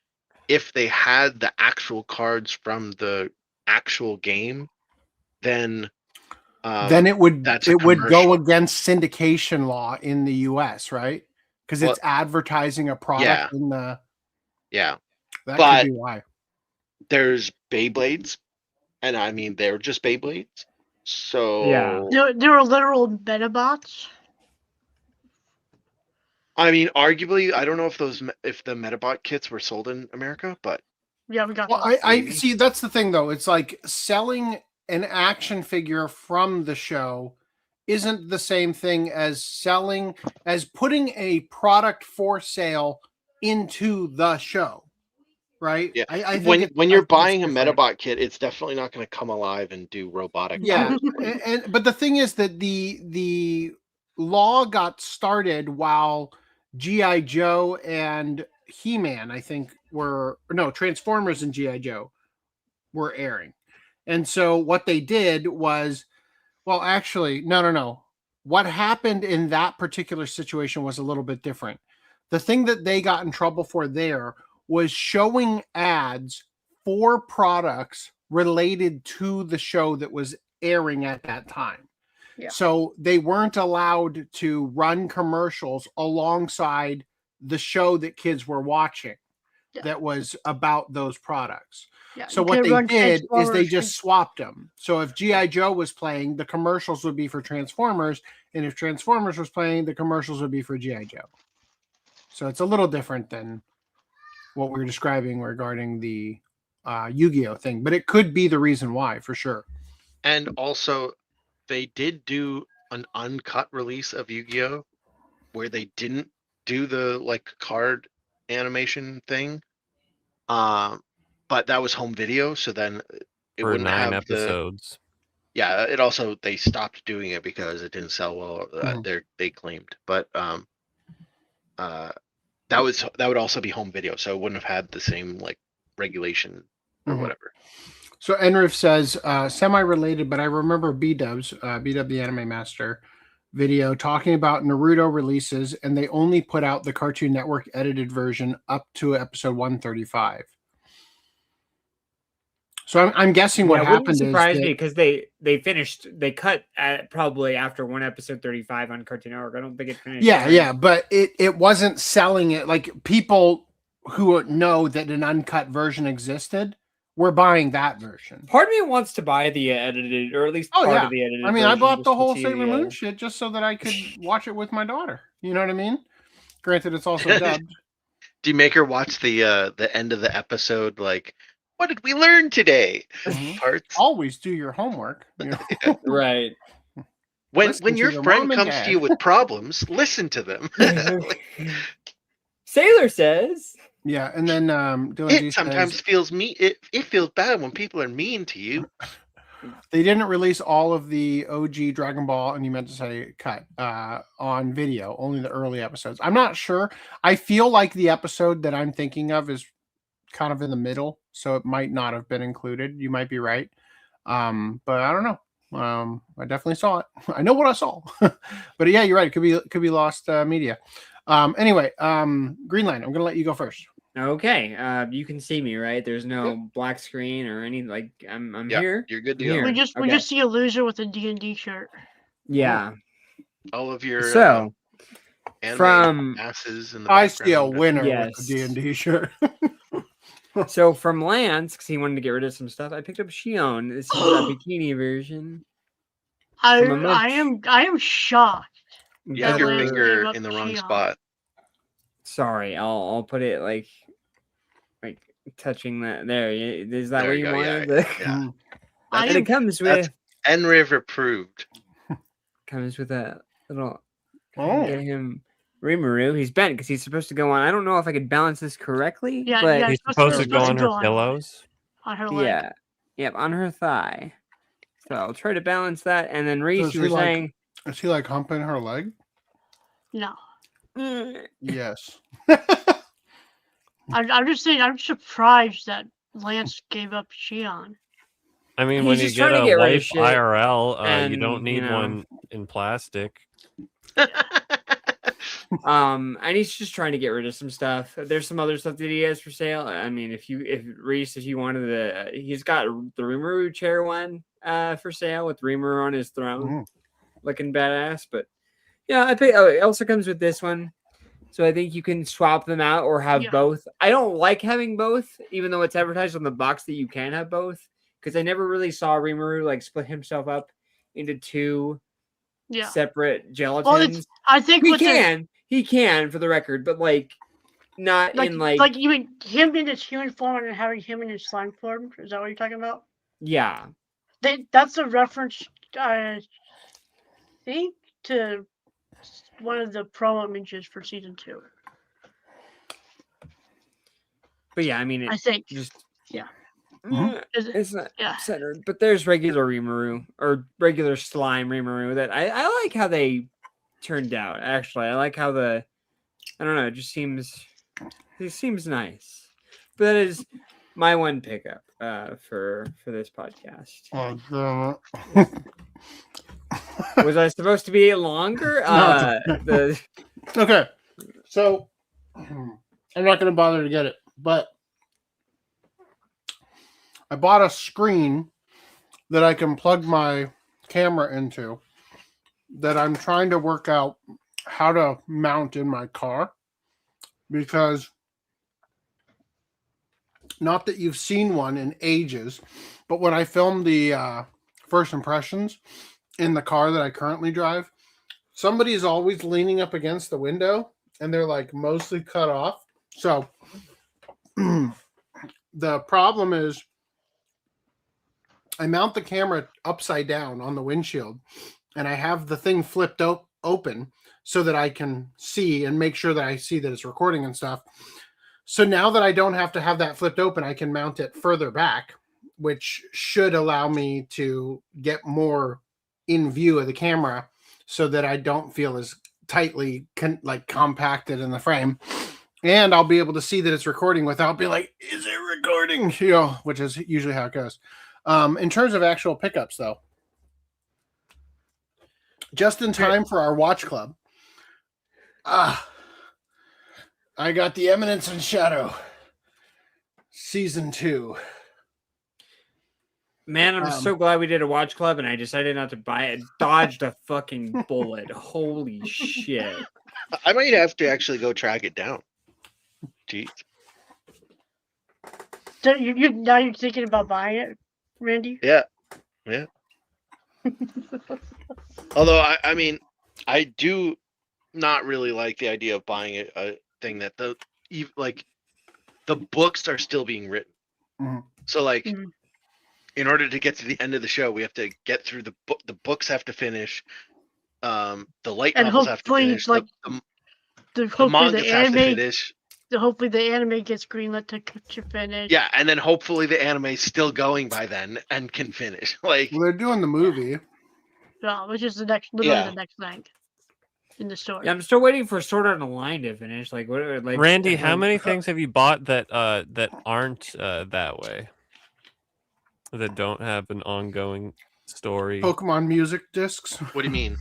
if they had the actual cards from the actual game, then it would that's a go commercial. against syndication law in the U.S., right? Because Well, it's advertising a product in the yeah. that But could be why. there's Beyblades, and I mean they're just Beyblades. So Yeah. There are literal Metabots. I mean, arguably, I don't know if the Metabot kits were sold in America, but Yeah, we got Well, those. I see. That's the thing, though. It's like selling an action figure from the show isn't the same thing as putting a product for sale into the show, right? yeah. I think when I you're think it's buying a different. Metabot kit, it's definitely not going to come alive and do robotic. Yeah, but the thing is that the law got started while G.I. Joe and He-Man, I think, Transformers and G.I. Joe were airing. And so what they did was, well, actually, no. What happened in that particular situation was a little bit different. The thing that they got in trouble for there was showing ads for products related to the show that was airing at that time. Yeah. So they weren't allowed to run commercials alongside the show that kids were watching that was about those products. Yeah, So you what could they run did is they Transformers just swapped them. So if G.I. Joe was playing, the commercials would be for Transformers. And if Transformers was playing, the commercials would be for G.I. Joe. So it's a little different than what we were describing regarding the Yu-Gi-Oh thing. But it could be the reason why, for sure. And also, they did do an uncut release of Yu-Gi-Oh! Where they didn't do the like card animation thing. But that was home video, so then it For wouldn't 9 have episodes. Yeah, it also they stopped doing it because it didn't sell well. They claimed, but that would also be home video, so it wouldn't have had the same like regulation or whatever. So Enrif says semi-related, but I remember B-Dubs, B-Dub the Anime Master video talking about Naruto releases, and they only put out the Cartoon Network edited version up to episode 135. So I'm guessing what happened is surprise me because they cut at probably after one episode 35 on Cartoon Network. I don't think it finished. Yeah, but it wasn't selling it. Like people who know that an uncut version existed were buying that version. Part of me wants to buy the edited, or at least part of the edited. I mean, I bought the whole Sailor Sailor Moon shit just so that I could watch it with my daughter. You know what I mean? Granted, it's also dubbed. Do you make her watch the end of the episode? Like, what did we learn today? Parts. Always do your homework. You know? Right. When your friend comes to you with problems, listen to them. Sailor says. Yeah, and then it sometimes feels it feels bad when people are mean to you. They didn't release all of the OG Dragon Ball, and you meant to say cut on video, only the early episodes. I'm not sure. I feel like the episode that I'm thinking of is kind of in the middle, so it might not have been included. You might be right, but I don't know. I definitely saw it. I know what I saw, but yeah, you're right. It could be lost media. Anyway, Greenland, I'm gonna let you go first. Okay, you can see me, right? There's no black screen or any like I'm here. You're good to go. We just see a loser with a D&D shirt. Yeah. All of your from asses in the I background. see a winner Yes. with a D&D shirt. So from Lance, because he wanted to get rid of some stuff, I picked up Shion. This is a bikini version. I am shocked. You have your finger in the wrong spot. Sorry, I'll put it like touching that there. Is that what you wanted? Yeah. And it comes with NRiv approved. Comes with a little Oh. get him Rimuru. He's bent because he's supposed to go on. I don't know if I could balance this correctly. Yeah, but yeah. He's supposed to go on her on pillows. her leg. yeah, yep, on her thigh. So I'll try to balance that. And then Reese, is you he were like- saying, Is he like humping her leg? No. Yes. I'm just saying, I'm surprised that Lance gave up Shion. I mean, He's when you just get trying a to get rid of wife shit, IRL, you and, don't need you know. one in plastic. And he's just trying to get rid of some stuff. There's some other stuff that he has for sale. I mean, if Reese, if you wanted he's got the Rimuru chair one for sale with Rimuru on his throne, looking badass. But yeah, I think it also comes with this one, so I think you can swap them out or have both. I don't like having both, even though it's advertised on the box that you can have both, because I never really saw Rimuru like split himself up into two separate gelatins. Well, I think he can for the record, but like not in like you mean him in his human form and having him in his slime form. Is that what you're talking about? Yeah, that's a reference, I think, to one of the promo images for season 2. But yeah, I mean, I think just it's not centered. But there's regular Rimuru or regular slime Rimuru that I like how they turned out. Actually, I like how I don't know, it seems nice. But that is my one pickup for this podcast. Oh, damn it. Was I supposed to be longer? Okay, so I'm not going to bother to get it, but I bought a screen that I can plug my camera into that I'm trying to work out how to mount in my car, because not that you've seen one in ages, but when I filmed the first impressions in the car that I currently drive, somebody is always leaning up against the window and they're like mostly cut off. So the problem is I mount the camera upside down on the windshield and I have the thing flipped open so that I can see and make sure that I see that it's recording and stuff. So now that I don't have to have that flipped open, I can mount it further back, which should allow me to get more in view of the camera so that I don't feel as tightly compacted in the frame. And I'll be able to see that it's recording without being like, is it recording? You know, which is usually how it goes. In terms of actual pickups, though, just in time for our watch club, I got the Eminence and Shadow season 2. Man, I'm so glad we did a watch club and I decided not to buy it. Dodged a fucking bullet. Holy shit. I might have to actually go track it down. Jeez. So now you're thinking about buying it, Randy? Yeah. Although I mean, I do not really like the idea of buying a thing that the books are still being written. Mm-hmm. So in order to get to the end of the show, we have to get through the book. The books have to finish. The light novels have to finish. The manga has to finish. Hopefully the anime gets greenlit to finish. Yeah, and then hopefully the anime's still going by then and can finish. Well, they're doing the movie. No, which is the next thing in the story. Yeah, I'm still waiting for Sword Art Online to finish. Randy, how many things have you bought that aren't that way? That don't have an ongoing story? Pokemon music discs. What do you mean?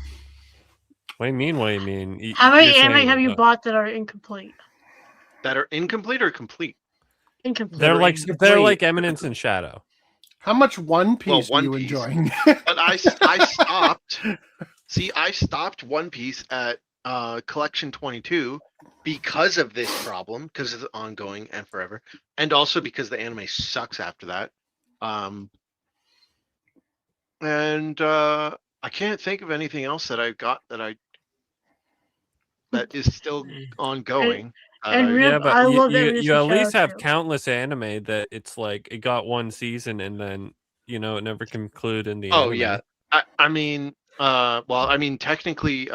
What do you mean? How many anime have you bought that are incomplete? That are incomplete or complete? Incomplete. They're like Eminence and Shadow. How much One Piece are you enjoying? But I stopped. See, I stopped One Piece at Collection 22 because of this problem, because it's ongoing and forever, and also because the anime sucks after that. And I can't think of anything else that I've got that is still ongoing. But you at least have countless anime that it's like it got one season and then it never concluded in the anime. Oh yeah, I mean technically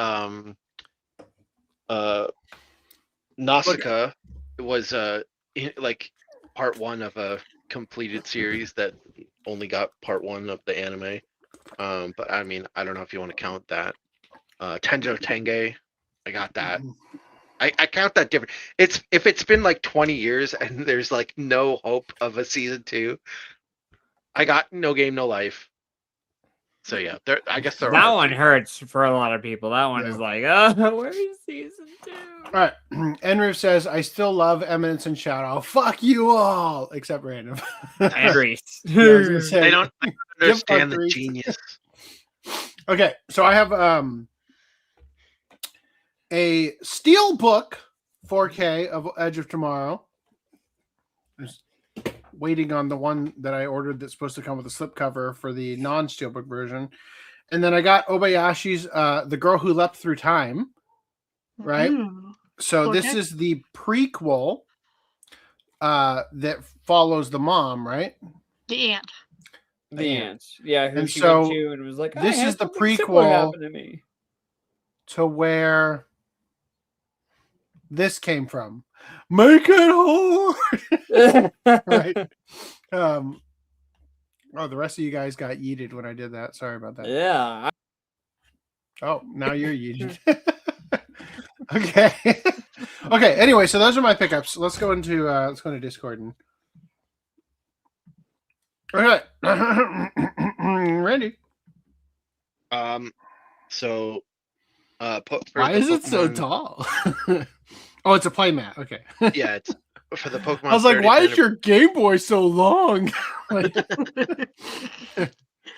Nausicaa was like part 1 of a completed series that only got part 1 of the anime. But I mean, I don't know if you want to count that. Tenjo Tenge, I got that. I count that different. If it's been like 20 years and there's like no hope of a season 2, I got No Game No Life. So yeah, I guess there That are. one hurts for a lot of people. That one Yeah. is like, oh, where's season 2? All right. Enrif says, I still love Eminence and Shadow. Fuck you all, except Random. And Reese. Yeah, I was gonna say, I don't understand the Reese. genius. Okay, so I have a Steelbook 4K of Edge of Tomorrow. Just waiting on the one that I ordered that's supposed to come with a slipcover for the non-Steelbook version. And then I got Obayashi's The Girl Who Leapt Through Time. Right? So this is the prequel that follows the mom, right? The ant. The ants. Yeah, who And she so went to and was like, this I had is the something similar prequel happen to me. to where this came from. Make it hard. Right. Oh, the rest of you guys got yeeted when I did that. Sorry about that. Yeah. Oh, now you're yeeted. Okay. Okay. Anyway, so those are my pickups. Let's go into Discord and. Okay. Randy. So, Why is it so tall? Oh, it's a playmat. Okay. Yeah, it's for the Pokemon. I was like, why is your Game Boy so long? Like,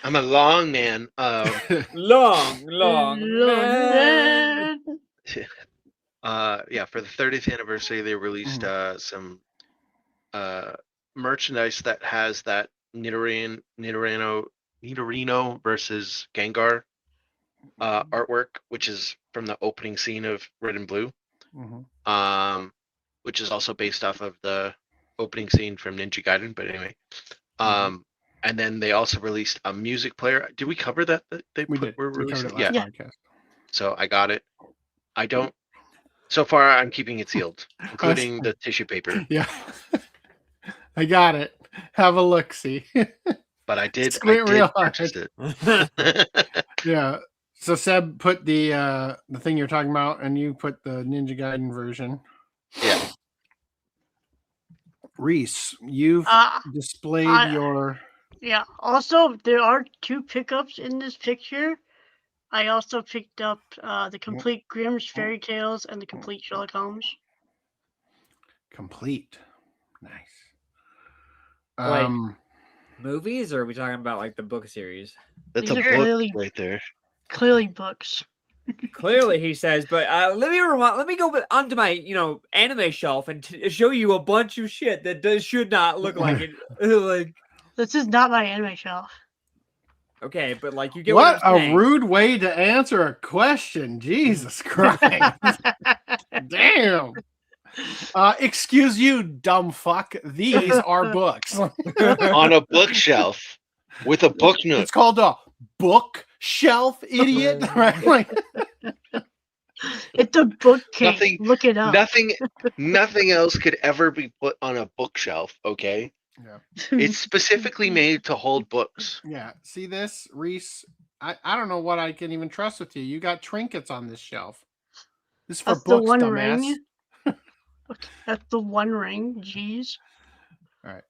I'm a long man. Long man. Yeah, for the 30th anniversary, they released some merchandise that has that Nidorino versus Gengar artwork, which is from the opening scene of Red and Blue. Which is also based off of the opening scene from Ninja Gaiden. But anyway, and then they also released a music player. Did we cover that? we did. Were We covered releasing? it last Yeah. podcast. So I got it. I don't. So far, I'm keeping it sealed, including the tissue paper. Yeah. I got it. Have a look. See. But I did Real hard. purchase it. Yeah. So Seb put the thing you're talking about, and you put the Ninja Gaiden version. Yeah. Reese, you've displayed your. Yeah. Also, there are 2 pickups in this picture. I also picked up the complete Grimm's Fairy Tales and the complete Sherlock Holmes. Complete. Nice. Like movies, or are we talking about like the book series? That's These a are book clearly- right there. Clearly books. Clearly, he says. But let me go onto my anime shelf and show you a bunch of shit that should not look like it. Like, This is not my anime shelf. okay, but like you get what I'm a saying. rude way to answer a question. Jesus Christ. Damn. Excuse you, dumb fuck. These are books. On a bookshelf with a book nook. It's called a bookshelf, idiot. Right? Like, It's a bookcase. Nothing- Look it up. Nothing else could ever be put on a bookshelf, okay? yeah. It's specifically made to hold books. Yeah. See this, Reese? I don't know what I can even trust with you. You got trinkets on this shelf. This is for That's the books, one dumbass. ring. That's the one ring. Jeez. All right.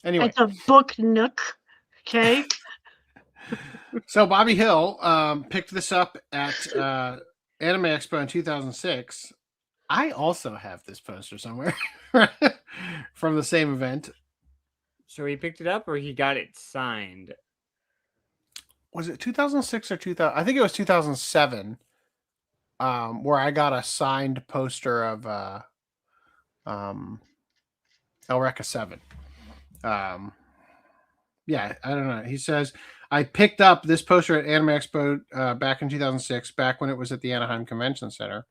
Anyway, It's a book nook. Okay. so Bobby Hill picked this up at Anime Expo in 2006. I also have this poster somewhere from the same event. So he picked it up, or he got it signed. Was it 2006 or 2000? I think it was 2007. Where I got a signed poster of Elreka 7. Yeah, I don't know. He says, I picked up this poster at Anime Expo back in 2006, back when it was at the Anaheim Convention Center.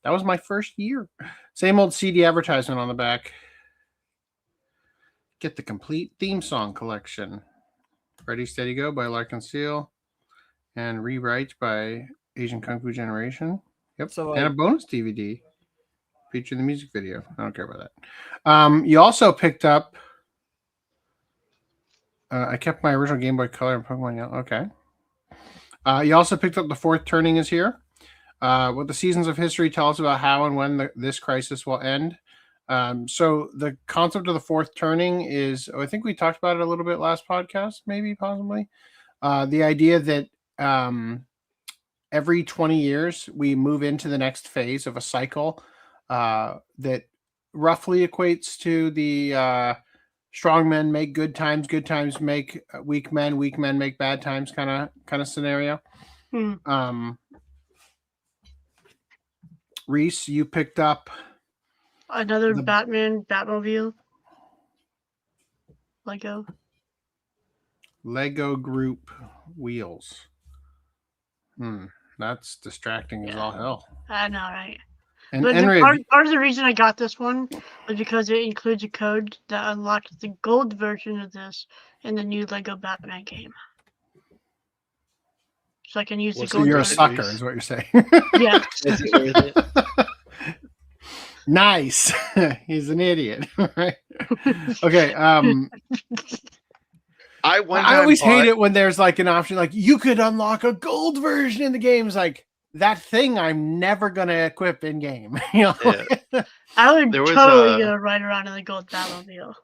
That was my first year. Same old CD advertisement on the back. Get the complete theme song collection. Ready, Steady, Go by Larkin Seal. And Rewrite by Asian Kung Fu Generation. Yep. So, And a like- bonus DVD featuring the music video. I don't care about that. You also picked up. I kept my original Game Boy Color and Pokemon Yellow. Okay. You also picked up The Fourth Turning is here. What the Seasons of History tell us about how and when this crisis will end. So the concept of The Fourth Turning is, I think we talked about it a little bit last podcast, maybe, possibly. The idea that every 20 years we move into the next phase of a cycle that roughly equates to the strong men make good times make weak men make bad times kind of scenario. Reese, you picked up Another Batman Batmobile Lego Group wheels. That's distracting as all hell. I know, right? And But Enriv, part of the reason I got this one was because it includes a code that unlocks the gold version of this in the new Lego Batman game. So I can use the so gold you're a version. sucker, is what you're saying. Yes. Nice. He's an idiot. Right? Okay. I always hate it when there's like an option like you could unlock a gold version in the game. It's like that thing I'm never gonna equip in game. You know? Yeah. I would There was totally gonna ride around in the gold Batmobile.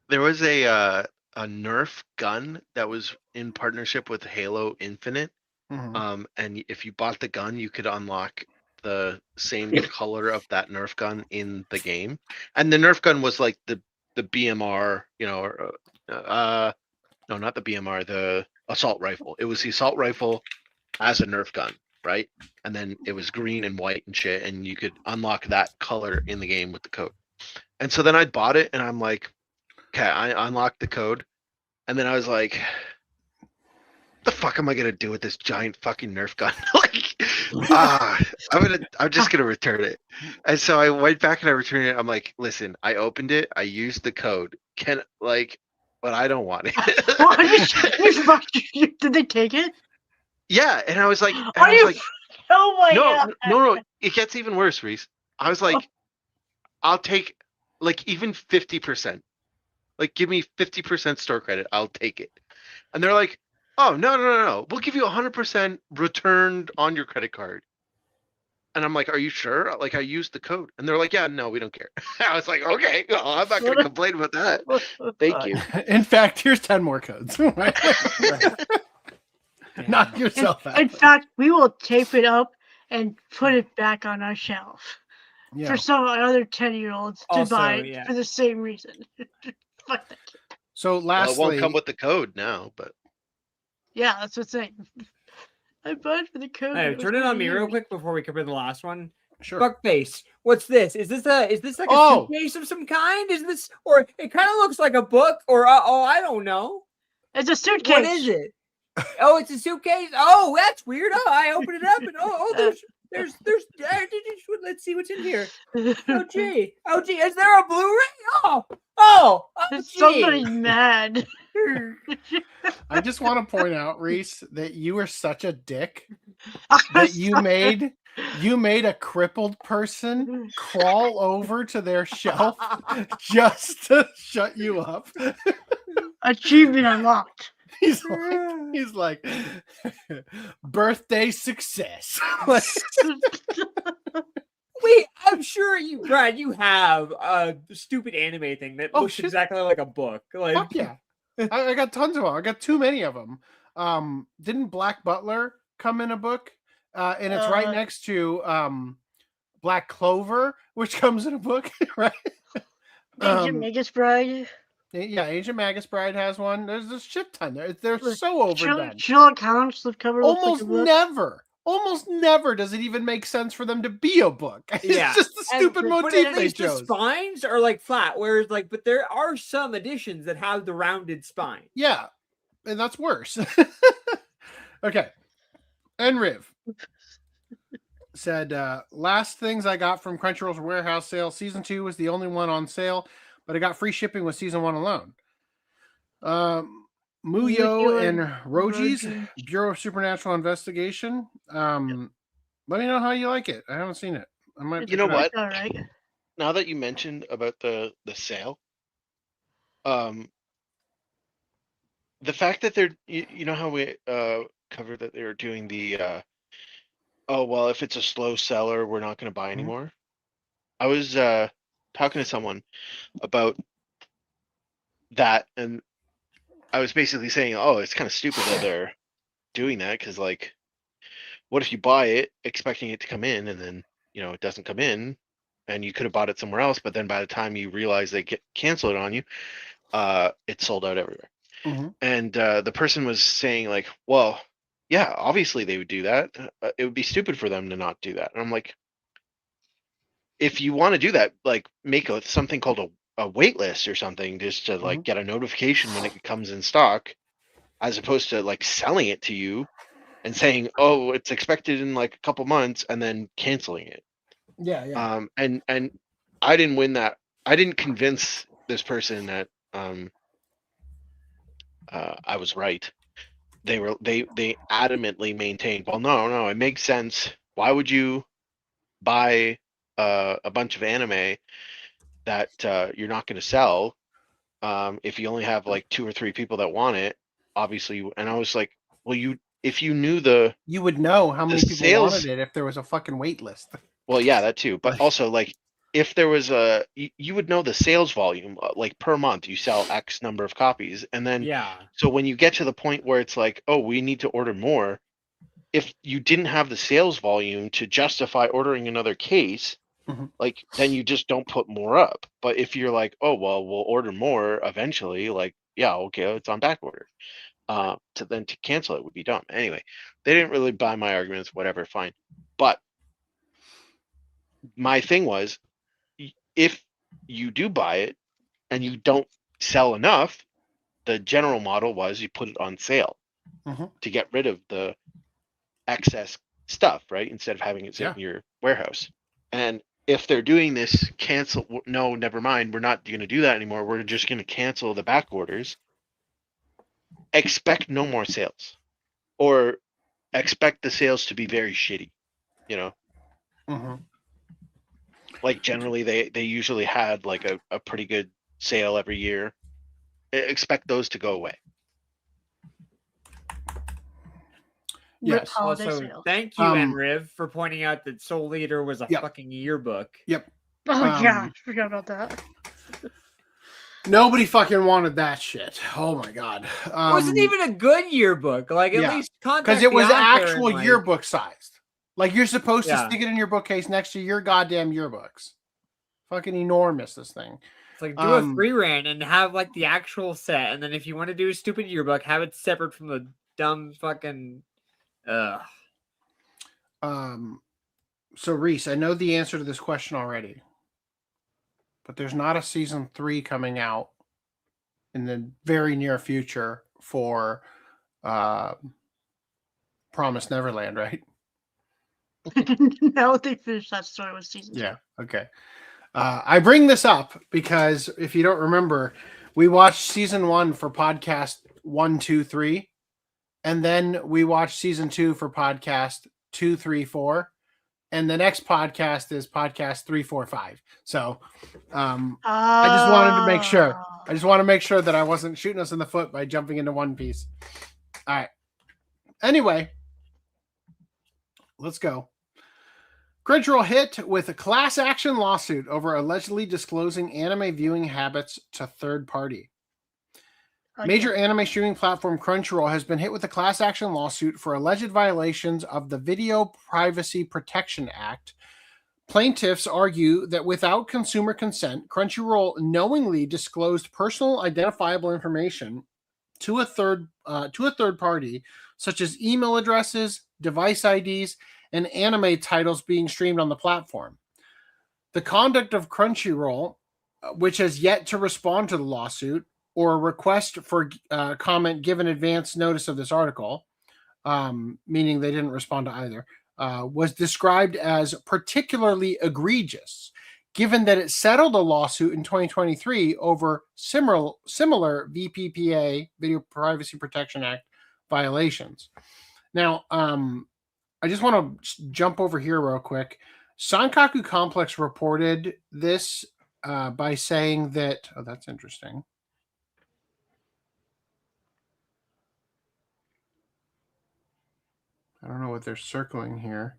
There was a Nerf gun that was in partnership with Halo Infinite. Mhm. And if you bought the gun, you could unlock the same color of that Nerf gun in the game. And the Nerf gun was like the BMR, no, not the BMR, the assault rifle. It was the assault rifle as a Nerf gun, right? And then it was green and white and shit, and you could unlock that color in the game with the code. And so then I bought it, and I'm like, okay, I unlocked the code, and then I was like, the fuck am I gonna do with this giant fucking Nerf gun? I'm just gonna return it. And so I went back and I returned it. I'm like, listen, I opened it, I used the code. But I don't want it. Did they take it? Yeah, and I was like, oh my god. No, it gets even worse, Reese. I was like, I'll take even 50%. Give me 50% store credit. I'll take it. And they're like, oh, no. We'll give you 100% returned on your credit card. And I'm like, are you sure? I used the code. And they're like, yeah, no, we don't care. I was like, okay, well, I'm not going to complain about that. Thank you. In fact, here's 10 more codes. Knock yourself out. In fact, we will tape it up and put it back on our shelf for some other 10-year-olds to buy for the same reason. Fuck that kid. So lastly, it won't come with the code now, but yeah, that's what's saying. I bought for the code. Hey, turn it on me real quick before we cover the last one. Sure. Fuckface. What's this? Is this like a suitcase of some kind? Is this, or it kind of looks like a book, or I don't know. It's a suitcase. What is it? Oh, it's a suitcase. Oh, that's weird. Oh, I opened it up and there's let's see what's in here. Oh gee, is there a Blu-ray? Oh, gee. Somebody's mad. I just want to point out, Reese, that you were such a dick that you made a crippled person crawl over to their shelf just to shut you up. Achievement unlocked. He's like birthday success. Wait, I'm sure Brad, you have a stupid anime thing that looks exactly like a book. Fuck yeah. I got tons of them. I got too many of them. Didn't Black Butler come in a book? And it's right next to Black Clover, which comes in a book, right? Agent Magus Bride. Yeah, Agent Magus Bride has one. There's a shit ton there. They're so overdone. Sherlock Holmes cover. Almost never does it even make sense for them to be a book. Yeah. It's just the stupid motif they chose. The spines are flat, whereas but there are some editions that have the rounded spine. Yeah, and that's worse. Okay. Enriv said, last things I got from Crunchyroll's warehouse sale. Season 2 was the only one on sale, but I got free shipping with Season 1 alone. Muyo and Roji's Bureau of Supernatural Investigation. Let me know how you like it. I haven't seen it. I might. It's You know what? All right. Now that you mentioned about the sale, the fact that they're you know how we covered that they were doing the oh well, if it's a slow seller, we're not going to buy anymore. I was talking to someone about that, and I was basically saying, oh, it's kind of stupid that they're doing that, because like, what if you buy it expecting it to come in, and then it doesn't come in, and you could have bought it somewhere else, but then by the time you realize they cancel it on you, it's sold out everywhere. Mm-hmm. And the person was saying like, well, yeah, obviously they would do that. It would be stupid for them to not do that. And I'm like, if you want to do that, like make something called a wait list or something, just to like get a notification when it comes in stock, as opposed to like selling it to you and saying, oh, it's expected in like a couple months, and then canceling it. Yeah. And I didn't win that. I didn't convince this person that I was right. They adamantly maintained, well, no, it makes sense. Why would you buy a bunch of anime that you're not going to sell if you only have like 2 or 3 people that want it? Obviously. And I was like, well, if you knew you would know how many people sales wanted it if there was a fucking wait list. Well, yeah, that too. But also, like, if there was you would know the sales volume, like per month, you sell X number of copies. And then, so when you get to the point where it's like, oh, we need to order more, if you didn't have the sales volume to justify ordering another case, like, then you just don't put more up. But if you're like, oh, well, we'll order more eventually, like, yeah, okay, it's on back order. To cancel it would be dumb. Anyway, they didn't really buy my arguments, whatever, fine. But my thing was, if you do buy it and you don't sell enough, the general model was you put it on sale to get rid of the excess stuff, right? Instead of having it sit in your warehouse. And if they're doing this, no, never mind, we're not going to do that anymore. We're just going to cancel the back orders. Expect no more sales, or expect the sales to be very shitty, Like generally they usually had like a pretty good sale every year. Expect those to go away. Yes. Also, thank you, NRIV, for pointing out that Soul Eater was a fucking yearbook. Yep. Oh yeah, I forgot about that. Nobody fucking wanted that shit. Oh my god. It wasn't even a good yearbook. Like, at least because it was actual yearbook sized. Like, you're supposed to stick it in your bookcase next to your goddamn yearbooks. Fucking enormous, this thing. It's like, do a free run and have like the actual set, and then if you want to do a stupid yearbook, have it separate from the dumb fucking So Reese, I know the answer to this question already, but there's not a season 3 coming out in the very near future for Promised Neverland, right? No, they finished that story with season 2. Yeah. Okay. I bring this up because if you don't remember, we watched season 1 for podcast 1, 2, 3, and then we watched season 2 for podcast 2, 3, 4, and the next podcast is podcast 3, 4, 5. So I just wanted to make sure. I just want to make sure that I wasn't shooting us in the foot by jumping into One Piece. All right. Anyway, let's go. Crunchyroll hit with a class action lawsuit over allegedly disclosing anime viewing habits to third party. Okay. Major anime streaming platform Crunchyroll has been hit with a class action lawsuit for alleged violations of the Video Privacy Protection Act. Plaintiffs argue that without consumer consent, Crunchyroll knowingly disclosed personal identifiable information to a third party, such as email addresses, device IDs, and anime titles being streamed on the platform. The conduct of Crunchyroll, which has yet to respond to the lawsuit or a request for comment given advance notice of this article, meaning they didn't respond to either, was described as particularly egregious, given that it settled a lawsuit in 2023 over similar VPPA, Video Privacy Protection Act, violations. Now, I just want to jump over here real quick. Sankaku Complex reported this by saying that, oh, that's interesting. I don't know what they're circling here.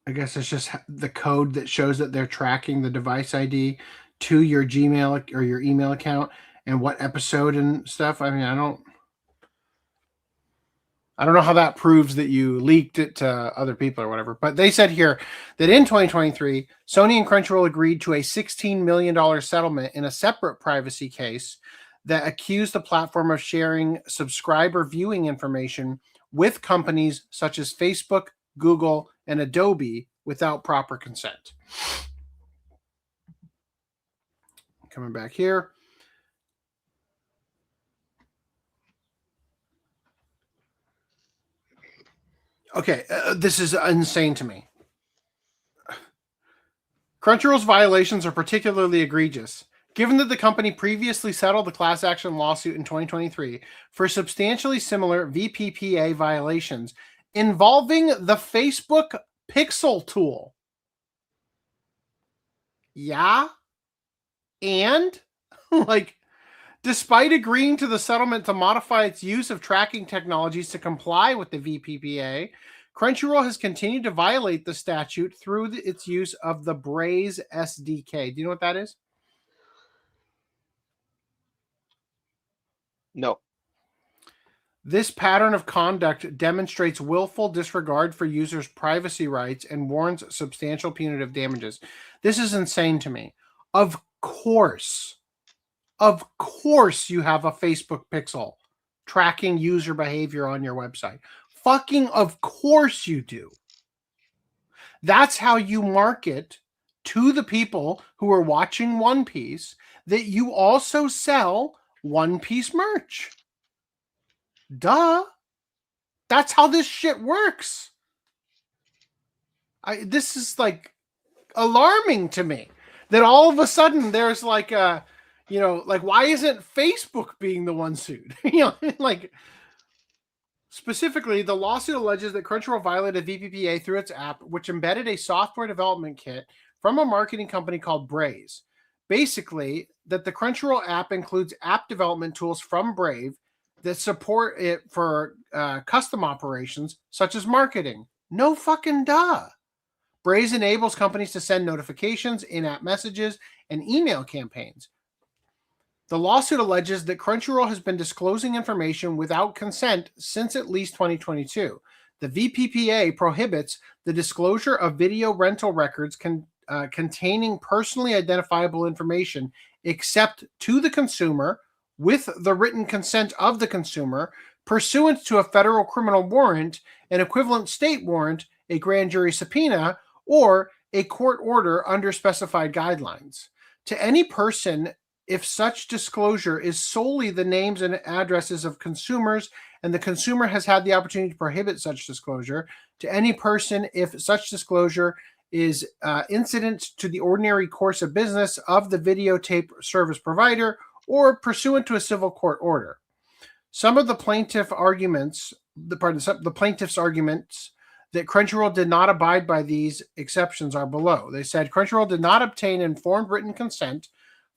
I guess it's just the code that shows that they're tracking the device ID to your Gmail or your email account and what episode and stuff. I mean, I don't know how that proves that you leaked it to other people or whatever. But they said here that in 2023, Sony and Crunchyroll agreed to a $16 million settlement in a separate privacy case that accused the platform of sharing subscriber viewing information with companies such as Facebook, Google, and Adobe without proper consent. Coming back here. Okay, this is insane to me. Crunchyroll's violations are particularly egregious, given that the company previously settled the class action lawsuit in 2023 for substantially similar VPPA violations involving the Facebook Pixel tool. Yeah? And? Like, despite agreeing to the settlement to modify its use of tracking technologies to comply with the VPPA, Crunchyroll has continued to violate the statute through its use of the Braze SDK. Do you know what that is? No. This pattern of conduct demonstrates willful disregard for users' privacy rights and warrants substantial punitive damages. This is insane to me. Of course you have a Facebook pixel tracking user behavior on your website. Fucking of course you do. That's how you market to the people who are watching One Piece that you also sell One Piece merch. Duh. That's how this shit works. This is like alarming to me that all of a sudden there's like a, you know, like why isn't Facebook being the one sued? You know, like specifically the lawsuit alleges that Crunchyroll violated VPPA through its app, which embedded a software development kit from a marketing company called Braze. Basically, that the Crunchyroll app includes app development tools from Brave that support it for custom operations such as marketing. No fucking duh. Braze enables companies to send notifications, in-app messages, and email campaigns. The lawsuit alleges that Crunchyroll has been disclosing information without consent since at least 2022. The VPPA prohibits the disclosure of video rental records containing personally identifiable information except to the consumer with the written consent of the consumer pursuant to a federal criminal warrant, an equivalent state warrant, a grand jury subpoena, or a court order under specified guidelines. To any person, if such disclosure is solely the names and addresses of consumers and the consumer has had the opportunity to prohibit such disclosure, to any person if such disclosure is incident to the ordinary course of business of the videotape service provider or pursuant to a civil court order. Some of the plaintiff's arguments that Crunchyroll did not abide by these exceptions are below. They said Crunchyroll did not obtain informed written consent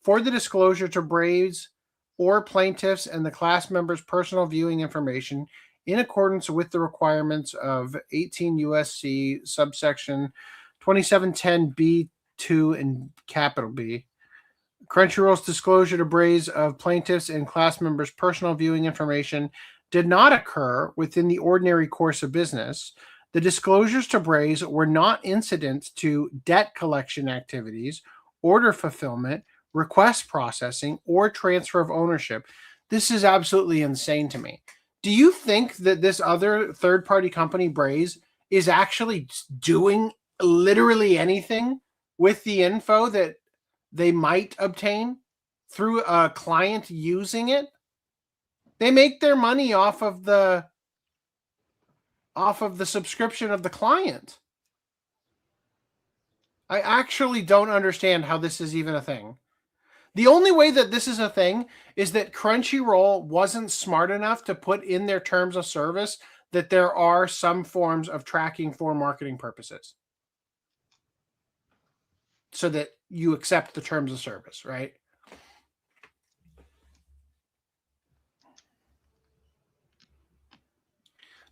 for the disclosure to Braves or plaintiffs and the class members' personal viewing information in accordance with the requirements of 18 U.S.C. subsection 2710B2 and capital B. Crunchyroll's disclosure to Braves of plaintiffs and class members' personal viewing information did not occur within the ordinary course of business. The disclosures to Braves were not incident to debt collection activities, order fulfillment, request processing, or transfer of ownership. This is absolutely insane to me. Do you think that this other third-party company, Braze, is actually doing literally anything with the info that they might obtain through a client using it? They make their money off of the subscription of the client. I actually don't understand how this is even a thing. The only way that this is a thing is that Crunchyroll wasn't smart enough to put in their terms of service that there are some forms of tracking for marketing purposes, so that you accept the terms of service, right?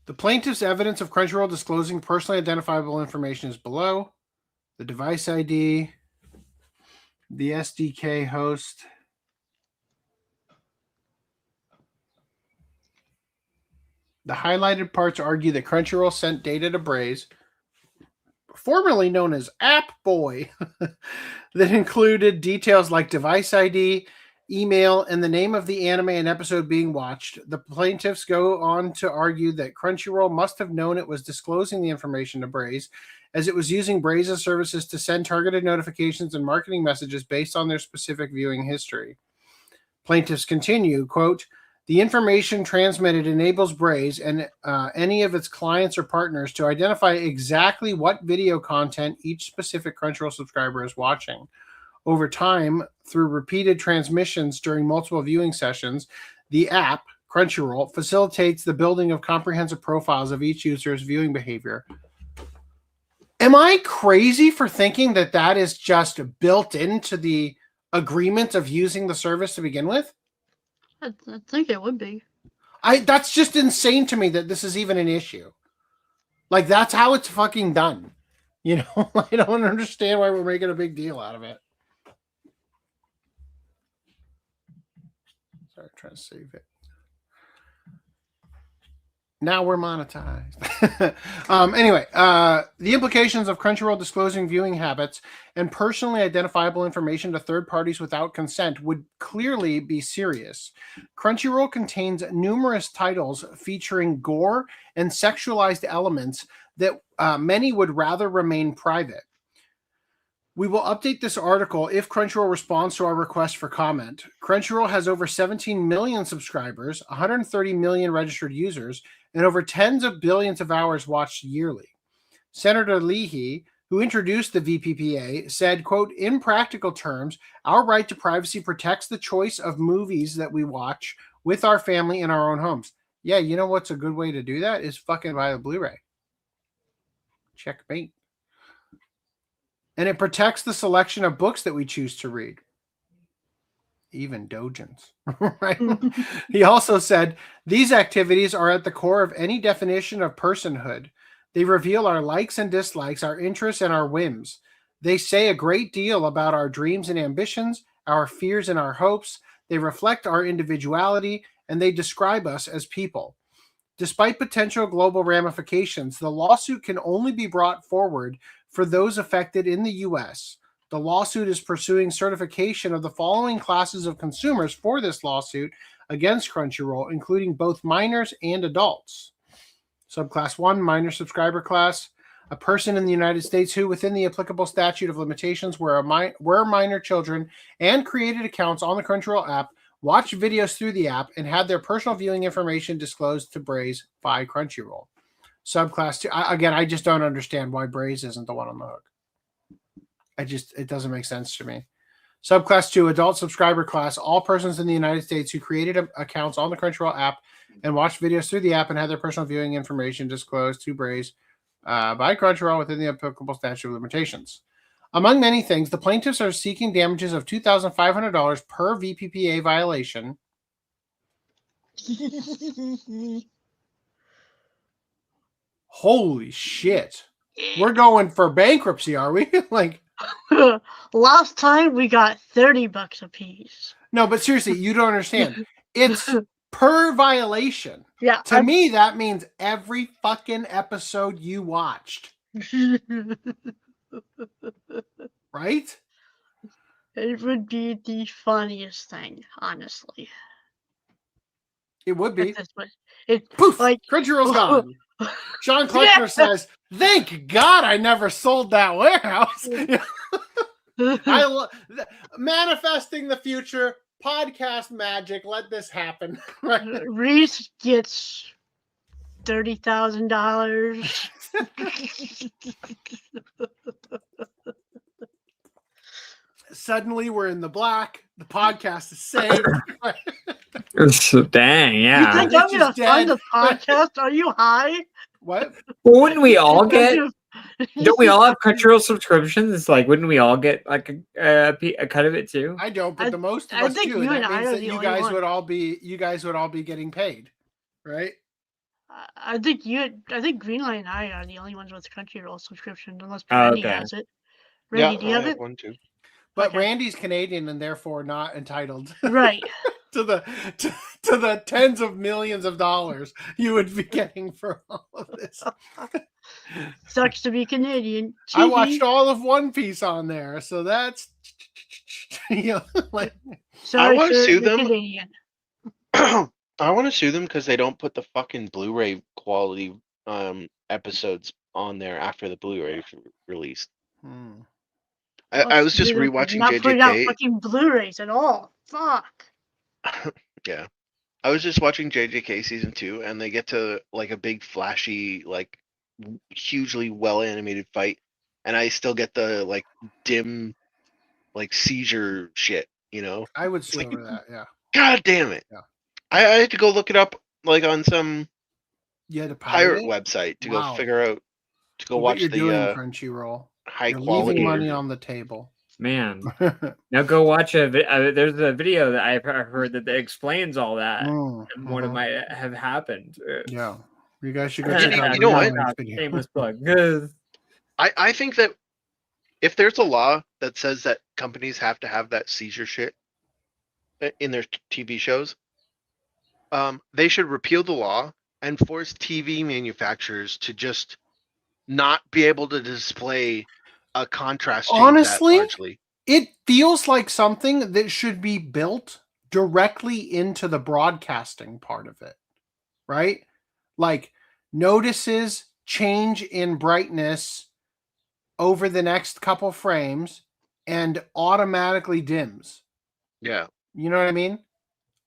The plaintiff's evidence of Crunchyroll disclosing personally identifiable information is below. The device ID, the SDK host. The highlighted parts argue that Crunchyroll sent data to Braze, formerly known as App Boy, that included details like device ID, email, and the name of the anime and episode being watched. The plaintiffs go on to argue that Crunchyroll must have known it was disclosing the information to Braze, as it was using Braze's services to send targeted notifications and marketing messages based on their specific viewing history. Plaintiffs continue, quote, the information transmitted enables Braze and any of its clients or partners to identify exactly what video content each specific Crunchyroll subscriber is watching. Over time, through repeated transmissions during multiple viewing sessions, the app, Crunchyroll, facilitates the building of comprehensive profiles of each user's viewing behavior. Am I crazy for thinking that that is just built into the agreement of using the service to begin with? I think it would be. That's just insane to me that this is even an issue. Like, that's how it's fucking done. You know, I don't understand why we're making a big deal out of it. Sorry, trying to save it. Now we're monetized. Anyway, the implications of Crunchyroll disclosing viewing habits and personally identifiable information to third parties without consent would clearly be serious. Crunchyroll contains numerous titles featuring gore and sexualized elements that many would rather remain private. We will update this article if Crunchyroll responds to our request for comment. Crunchyroll has over 17 million subscribers, 130 million registered users, and over tens of billions of hours watched yearly. Senator Leahy, who introduced the VPPA, said, quote, in practical terms, our right to privacy protects the choice of movies that we watch with our family in our own homes. Yeah, you know what's a good way to do that is fucking buy a Blu-ray. Checkmate. And it protects the selection of books that we choose to read. Even doujins. Right? He also said, these activities are at the core of any definition of personhood. They reveal our likes and dislikes, our interests and our whims. They say a great deal about our dreams and ambitions, our fears and our hopes. They reflect our individuality, and they describe us as people. Despite potential global ramifications, the lawsuit can only be brought forward for those affected in the U.S. The lawsuit is pursuing certification of the following classes of consumers for this lawsuit against Crunchyroll, including both minors and adults. Subclass 1, minor subscriber class, a person in the United States who, within the applicable statute of limitations, were minor children and created accounts on the Crunchyroll app, watched videos through the app, and had their personal viewing information disclosed to Braze by Crunchyroll. Subclass 2, again, I just don't understand why Braze isn't the one on the hook. It doesn't make sense to me. Subclass 2, adult subscriber class, all persons in the United States who created accounts on the Crunchyroll app and watched videos through the app and had their personal viewing information disclosed to Braze by Crunchyroll within the applicable statute of limitations. Among many things, the plaintiffs are seeking damages of $2,500 per VPPA violation. Holy shit. We're going for bankruptcy, are we? Like, last time we got $30 a piece. No, but seriously, you don't understand. It's per violation. Yeah. To me, that means every fucking episode you watched. Right? It would be the funniest thing, honestly. It would be. Poof! Like, Crunchyroll's gone. Sean Kleckner says, thank God I never sold that warehouse. Manifesting the future, podcast magic, let this happen. Reese gets $30,000. Suddenly we're in the black. The podcast is saved. Dang, You yeah. think I'm It's gonna just fund dead. the podcast? Are you high? What? Well, wouldn't we all I'm get? gonna- Don't we all have Crunchyroll subscriptions? Like, wouldn't we all get like a cut of it too? I don't, but the most of I us think do. you That and I means are that the you only guys one. would all be getting paid, right? I think Greenlight and I are the only ones with Crunchyroll subscription, unless Oh, Randy okay. has it. Randy, do you I have it? one too. But Okay. Randy's Canadian and therefore not entitled Right. to the tens of millions of dollars you would be getting for all of this. Sucks to be Canadian. I TV. watched all of One Piece on there, so that's like Sorry, wanna sir, sue you're them. Canadian. I want to sue them because they don't put the fucking Blu-ray quality episodes on there after the Blu-ray released. I was just They're rewatching not putting out JJK. fucking Blu-rays at all. Fuck. Yeah, I was just watching JJK season 2, and they get to like a big flashy, like hugely well animated fight, and I still get the like dim, like seizure shit. You know, I would sue like- over that. Yeah, God damn it! Yeah. I had to go look it up like on some you had to pirate pirate it? website to Wow. go figure out to go Look watch what you're the doing, Crunchyroll. high You're quality. leaving money on the table. Man, now go watch there's a video that I've heard that explains all that. And what might have happened. Yeah, you guys should go You- check you out know what? Greenlight's video. Shameless plug. I think that if there's a law that says that companies have to have that seizure shit in their TV shows, they should repeal the law and force TV manufacturers to just not be able to display a contrast change Honestly, that largely. It feels like something that should be built directly into the broadcasting part of it, right? Like notices change in brightness over the next couple frames and automatically dims. Yeah. You know what I mean?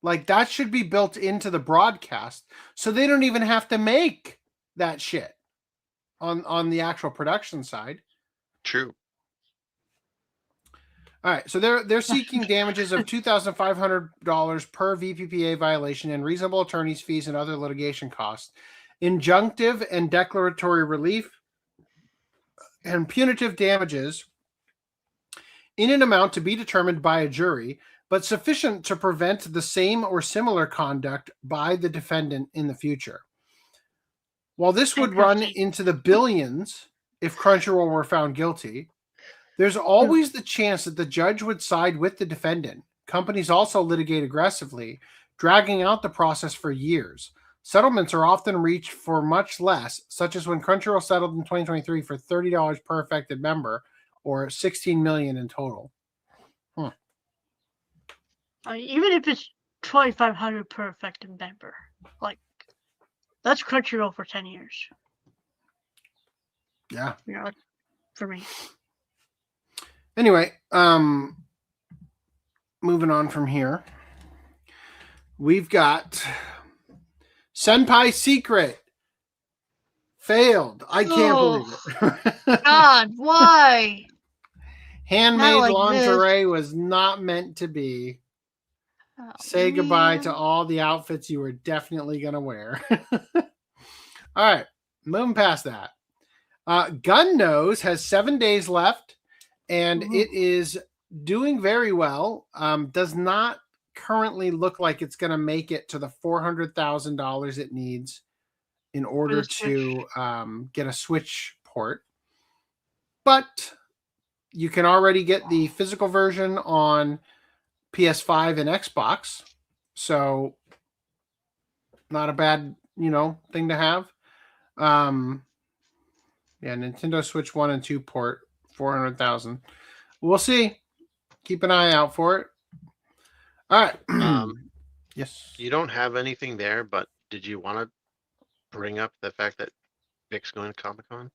Like that should be built into the broadcast so they don't even have to make that shit on the actual production side. True. All right, so they're seeking damages of $2,500 per VPPA violation and reasonable attorney's fees and other litigation costs, injunctive and declaratory relief, and punitive damages in an amount to be determined by a jury, but sufficient to prevent the same or similar conduct by the defendant in the future. While this would run into the billions if Crunchyroll were found guilty, there's always the chance that the judge would side with the defendant. Companies also litigate aggressively, dragging out the process for years. Settlements are often reached for much less, such as when Crunchyroll settled in 2023 for $30 per affected member, or $16 million in total. Even if it's $2,500 per affected member, like that's Crunchyroll for 10 years. Yeah. You know, for me. Anyway, moving on from here, we've got Senpai Secret failed. I can't believe it. God, why? Handmade Not like lingerie was not meant to be. Oh, Say goodbye to man. all the outfits you were definitely going to wear. All right, moving past that. Gun Nose has 7 days left, and it is doing very well. Does not currently look like it's going to make it to the $400,000 it needs in order to get a Switch port. But you can already get the physical version on PS5 and Xbox. So not a bad, thing to have. Yeah, Nintendo Switch 1 and 2 port, 400,000. We'll see. Keep an eye out for it. All right. Yes. You don't have anything there, but did you want to bring up the fact that Vic's going to Comicon?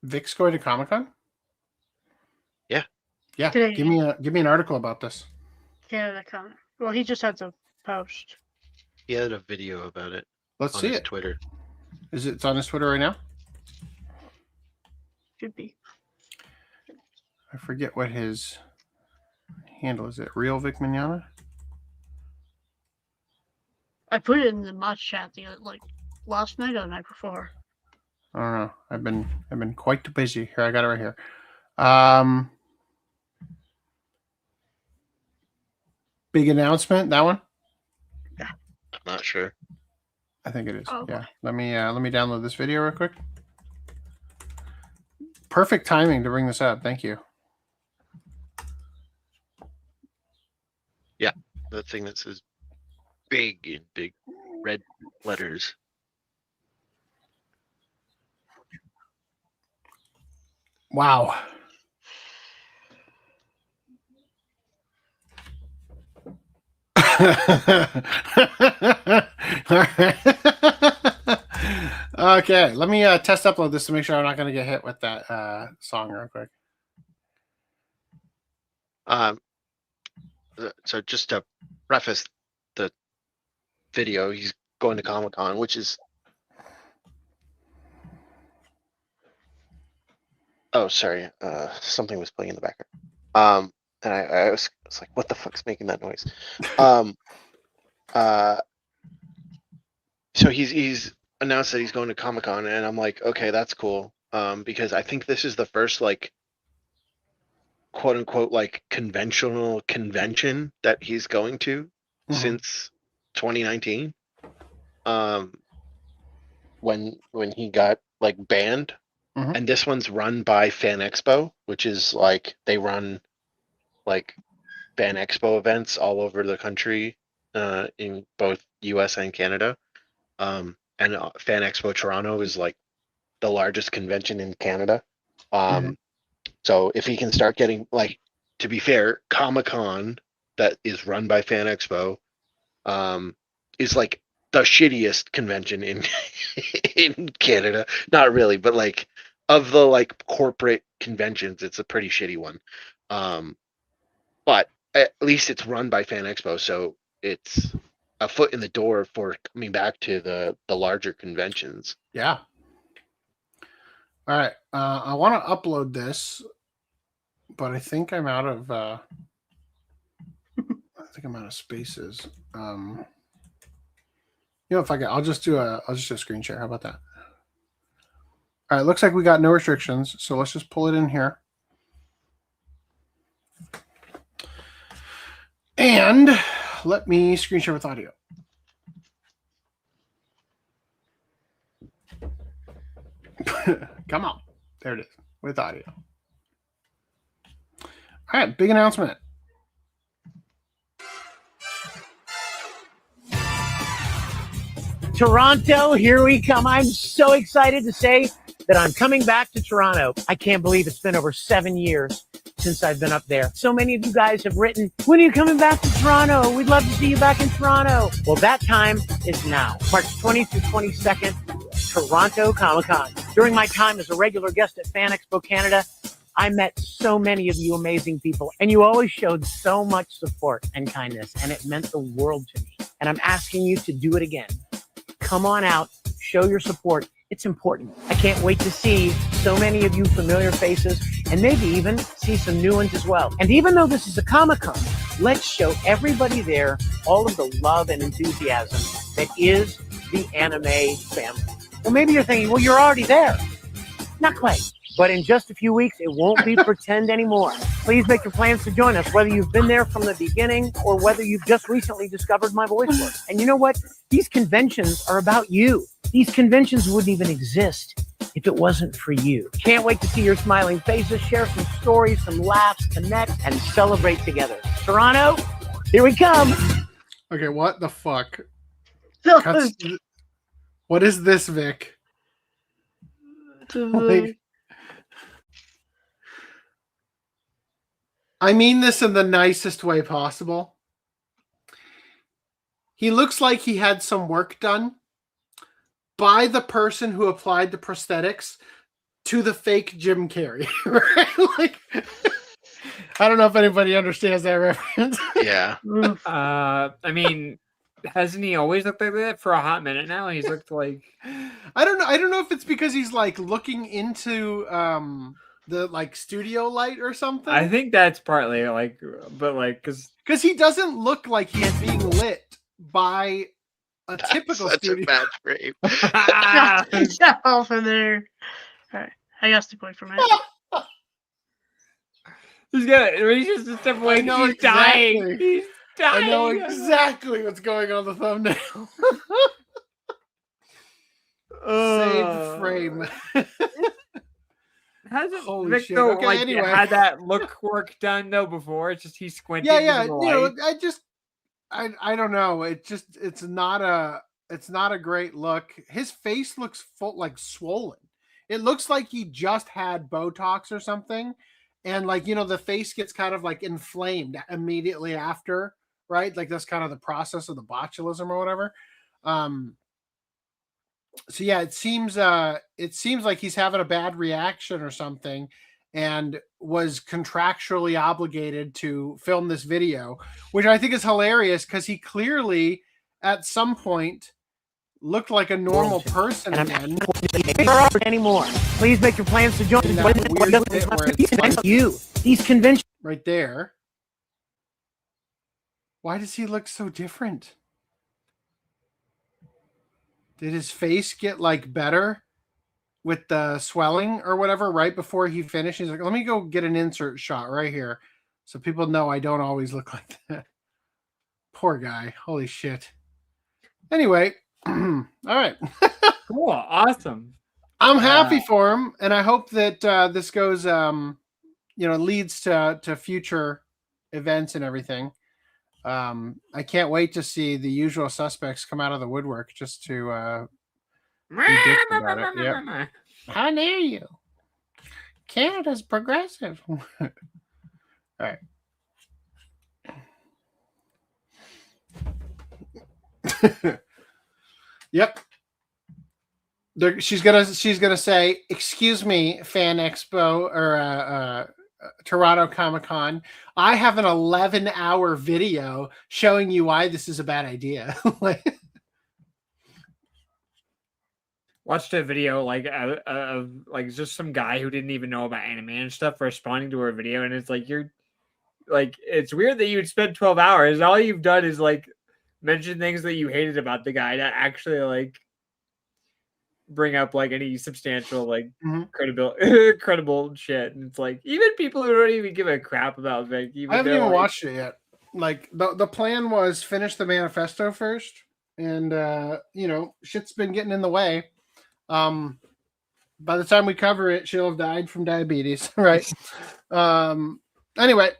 Vic's going to Comicon? Yeah. Yeah. Today, Give me an article about this. Canada comment. Well, he just had to post. He had a video about it Let's on see his it. Twitter. Is it on his Twitter right now? Should be. I forget what his handle is it? Real Vic Mignogna? I put it in the mod chat last night or the night before. I don't know. I've been quite busy. Here, I got it right here. Big announcement. That one? I'm not sure. I think it is. Oh, yeah. Let me download this video real quick. Perfect timing to bring this up. Thank you. Yeah, the thing that says big in big red letters. Wow. Okay, let me test upload this to make sure I'm not going to get hit with that song real quick. So just to preface the video, he's going to Comicon, which is sorry, something was playing in the background. And I was like, what the fuck's making that noise? So he's announced that he's going to Comicon, and I'm like, okay, that's cool. Because I think this is the first like quote unquote like conventional convention that he's going to since 2019. When he got like banned. And this one's run by Fan Expo, which is like they run like Fan Expo events all over the country, in both US and Canada. And Fan Expo Toronto is like the largest convention in Canada. So if he can start getting like, to be fair, Comicon that is run by Fan Expo, is like the shittiest convention in in Canada. Not really, but like of the like corporate conventions, it's a pretty shitty one. But at least it's run by Fan Expo, so it's a foot in the door for coming back to the larger conventions. Yeah. All right. I want to upload this, but I think I'm out of spaces. If I get, I'll just do a screen share. How about that? All right. Looks like we got no restrictions, so let's just pull it in here. And let me screen share with audio. Come on. There it is with audio. All right. Big announcement. Toronto, here we come. I'm so excited to say that I'm coming back to Toronto. I can't believe it's been over 7 years since I've been up there. So many of you guys have written, when are you coming back to Toronto? We'd love to see you back in Toronto. Well, that time is now. March 20th through 22nd, Toronto Comic-Con. During my time as a regular guest at Fan Expo Canada, I met so many of you amazing people, and you always showed so much support and kindness, and it meant the world to me. And I'm asking you to do it again. Come on out, show your support. It's important. I can't wait to see so many of you familiar faces and maybe even see some new ones as well. And even though this is a Comic-Con, let's show everybody there all of the love and enthusiasm that is the anime family. Well, maybe you're thinking, well, you're already there. Not quite. But in just a few weeks, it won't be pretend anymore. Please make your plans to join us, whether you've been there from the beginning or whether you've just recently discovered my voice work. And you know what? These conventions are about you. These conventions wouldn't even exist if it wasn't for you. Can't wait to see your smiling faces, share some stories, some laughs, connect, and celebrate together. Toronto, here we come. Okay, what the fuck? What is this, Vic? Like, I mean this in the nicest way possible. He looks like he had some work done by the person who applied the prosthetics to the fake Jim Carrey. Right? Like, I don't know if anybody understands that reference. Yeah. I mean, hasn't he always looked like that for a hot minute now? He's looked like I don't know if it's because he's like looking into the like studio light or something? I think that's partly like, but like, because he doesn't look like he's being lit by a typical Such studio. a bad frame. Get off of there. All right, I got the point from it. he's just a step away. I know He's dying. exactly. He's dying. I know exactly what's going on the thumbnail. Save frame. Hasn't Holy Vic shit. though, Okay, like anyway. had that look work done though before? It's just he's squinting. Yeah. into the You know, light. I don't know. It's not a great look. His face looks full, like swollen. It looks like he just had Botox or something, and like, you know, the face gets kind of like inflamed immediately after, right? Like that's kind of the process of the botulism or whatever. So yeah, it seems like he's having a bad reaction or something, and was contractually obligated to film this video, which I think is hilarious because he clearly at some point looked like a normal person again. Anymore. Please make your plans to join In that weird bit where it's like you. These conventions. right there. Why does he look so different? Did his face get like better with the swelling or whatever right before he finished? He's like, let me go get an insert shot right here so people know I don't always look like that. Poor guy. Holy shit. Anyway, all right. Cool, awesome. I'm happy for him, and I hope that this goes, leads to future events and everything. I can't wait to see the usual suspects come out of the woodwork just to be dicks about it. Yep. How dare you? Canada's progressive. All right. Yep. She's gonna say, "Excuse me, Fan Expo or Toronto Comicon. I have an 11-hour video showing you why this is a bad idea." Watched a video of like just some guy who didn't even know about anime and stuff responding to her video, and it's like it's weird that you would spend 12 hours. All you've done is like mention things that you hated about the guy to actually like bring up like any substantial like credible shit. And it's like even people who don't even give a crap about Vic. I haven't even watched it yet. Like the plan was finish the manifesto first, and shit's been getting in the way. By the time we cover it, she'll have died from diabetes, right? Anyway,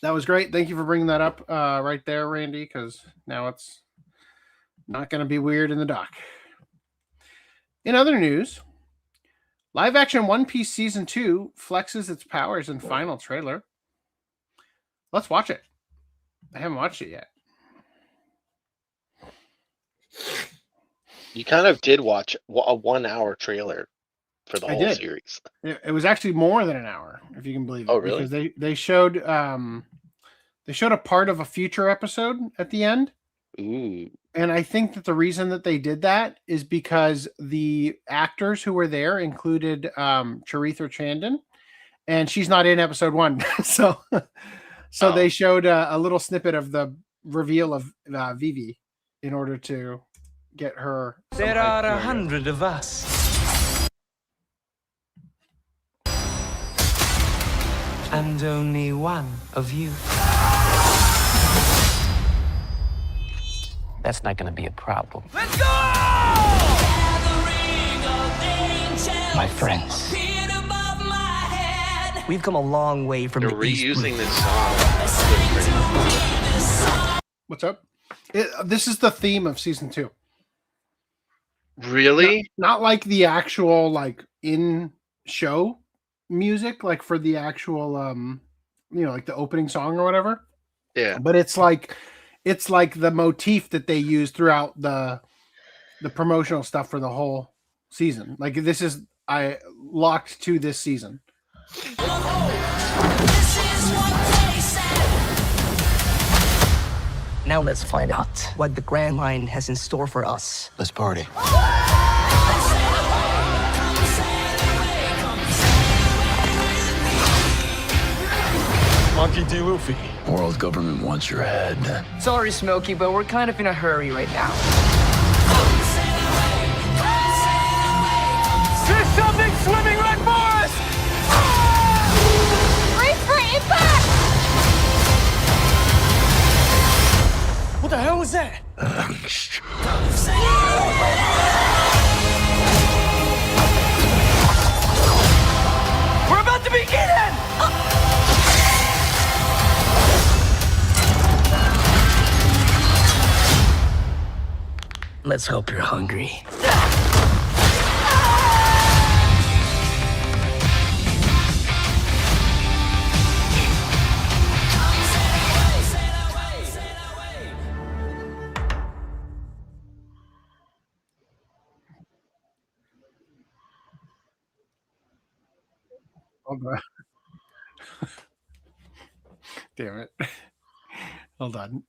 that was great. Thank you for bringing that up right there, Randy, because now it's not going to be weird in the doc. In other news, live action One Piece Season 2 flexes its powers in final trailer. Let's watch it. I haven't watched it yet. You kind of did watch a 1 hour trailer for the whole series. It was actually more than an hour, if you can believe it. Oh, really? Because they showed a part of a future episode at the end. Ooh. And I think that the reason that they did that is because the actors who were there included Charitha Chandon, and she's not in episode 1. so they showed a little snippet of the reveal of Vivi in order to get her. There are 100 of us. And only one of you. That's not going to be a problem. Let's go! My friends, we've come a long way from They're the East reusing this song. What's up? This is the theme of season 2. Really? Not like the actual like in show music, like for the actual like the opening song or whatever. Yeah. But it's like the motif that they use throughout the promotional stuff for the whole season. Like this is locked to this season. Now let's find out what the Grand Line has in store for us. Let's party. Monkey D. Luffy. World government wants your head. Sorry, Smokey, but we're kind of in a hurry right now. There's something swimming right for us! Brace for impact! What the hell was that? We're about to begin! Let's hope you're hungry. Hold on. Damn it. Hold on.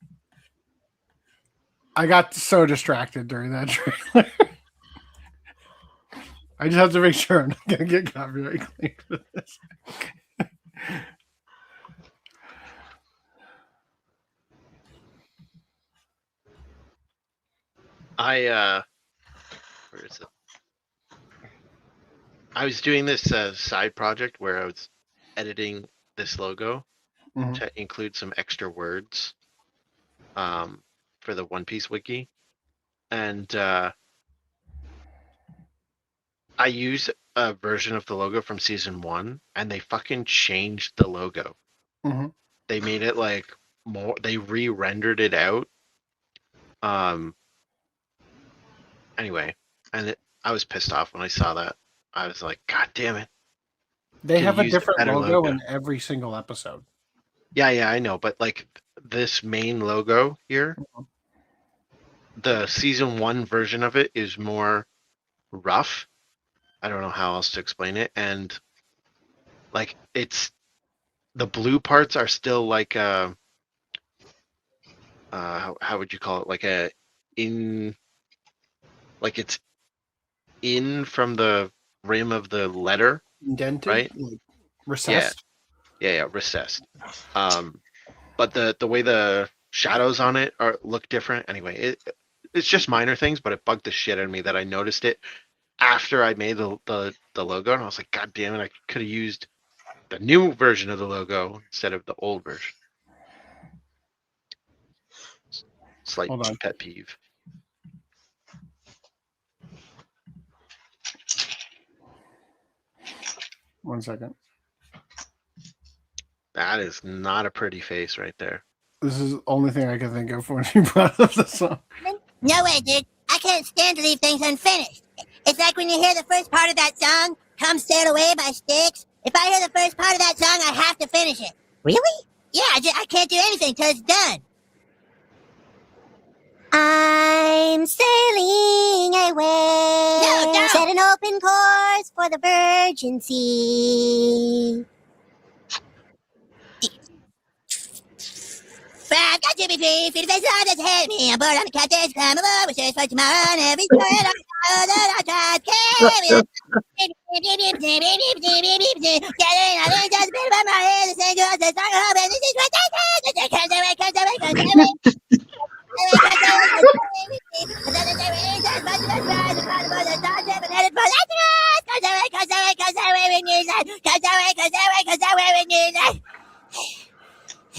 I got so distracted during that trailer. I just have to make sure I'm not going to get copyright claimed for this. Where is it? I was doing this side project where I was editing this logo to include some extra words for the One Piece wiki. And I used a version of the logo from season 1 and they fucking changed the logo. They made it like more, they re-rendered it out. Anyway, and I was pissed off when I saw that. I was like, God damn it. They have a different logo in every single episode. Yeah, I know. But like this main logo here, the season 1 version of it is more rough. I don't know how else to explain it. And like it's, the blue parts are still like how would you call it? Like like it's in from the rim of the letter, indented, right? Like recessed. Yeah, recessed. But the way the shadows on it look different. Anyway, it's just minor things, but it bugged the shit out of me that I noticed it after I made the logo, and I was like, God damn it, I could have used the new version of the logo instead of the old version. Slight pet peeve. One second. That is not a pretty face right there. This is the only thing I can think of when you brought up the song. No way, dude. I can't stand to leave things unfinished. It's like when you hear the first part of that song, Come Sail Away by Styx. If I hear the first part of that song, I have to finish it. Really? Yeah, I can't do anything till it's done. I'm sailing away. No, don't. Set an open course for the virgin sea. I've got to be free, free to face all that's ahead of me. I'm bored on the couches, climb aboard, wishes for tomorrow, and every story I know that I tried carry on. Gathering all these just a bit about my head, the same girls, the song of hope, and this is what they say. Comes away, comes away, comes away.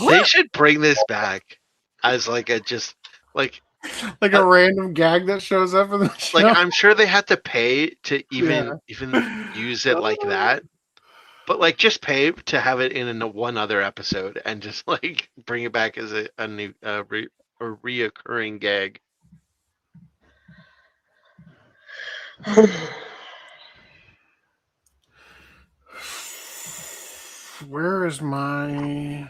They should bring this back as like a just like a random gag that shows up in the show. Like I'm sure they had to pay to even use it like that, but like just pay to have it in one other episode and just like bring it back as a new reoccurring gag. Where is my...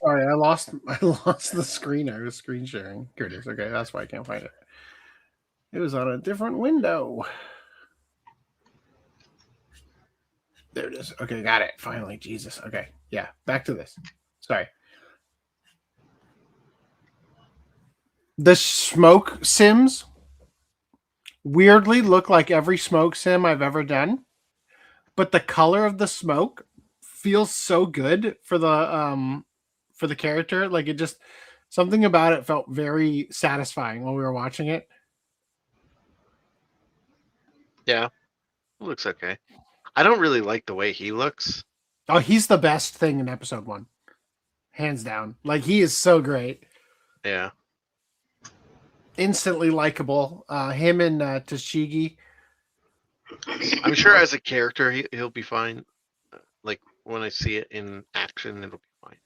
Sorry, I lost the screen. I was screen sharing. Here it is. Okay, that's why I can't find it. It was on a different window. There it is. Okay, got it. Finally, Jesus. Okay, yeah, back to this. Sorry. The smoke sims weirdly look like every smoke sim I've ever done, but the color of the smoke feels so good for the character. Like it just something about it felt very satisfying while we were watching it. Yeah, it looks okay. I don't really like the way he looks. Oh, he's the best thing in episode 1. Hands down. Like he is so great. Yeah. Instantly likable. Him and Tashigi. I'm sure as a character he'll be fine. Like when I see it in action, it'll be fine.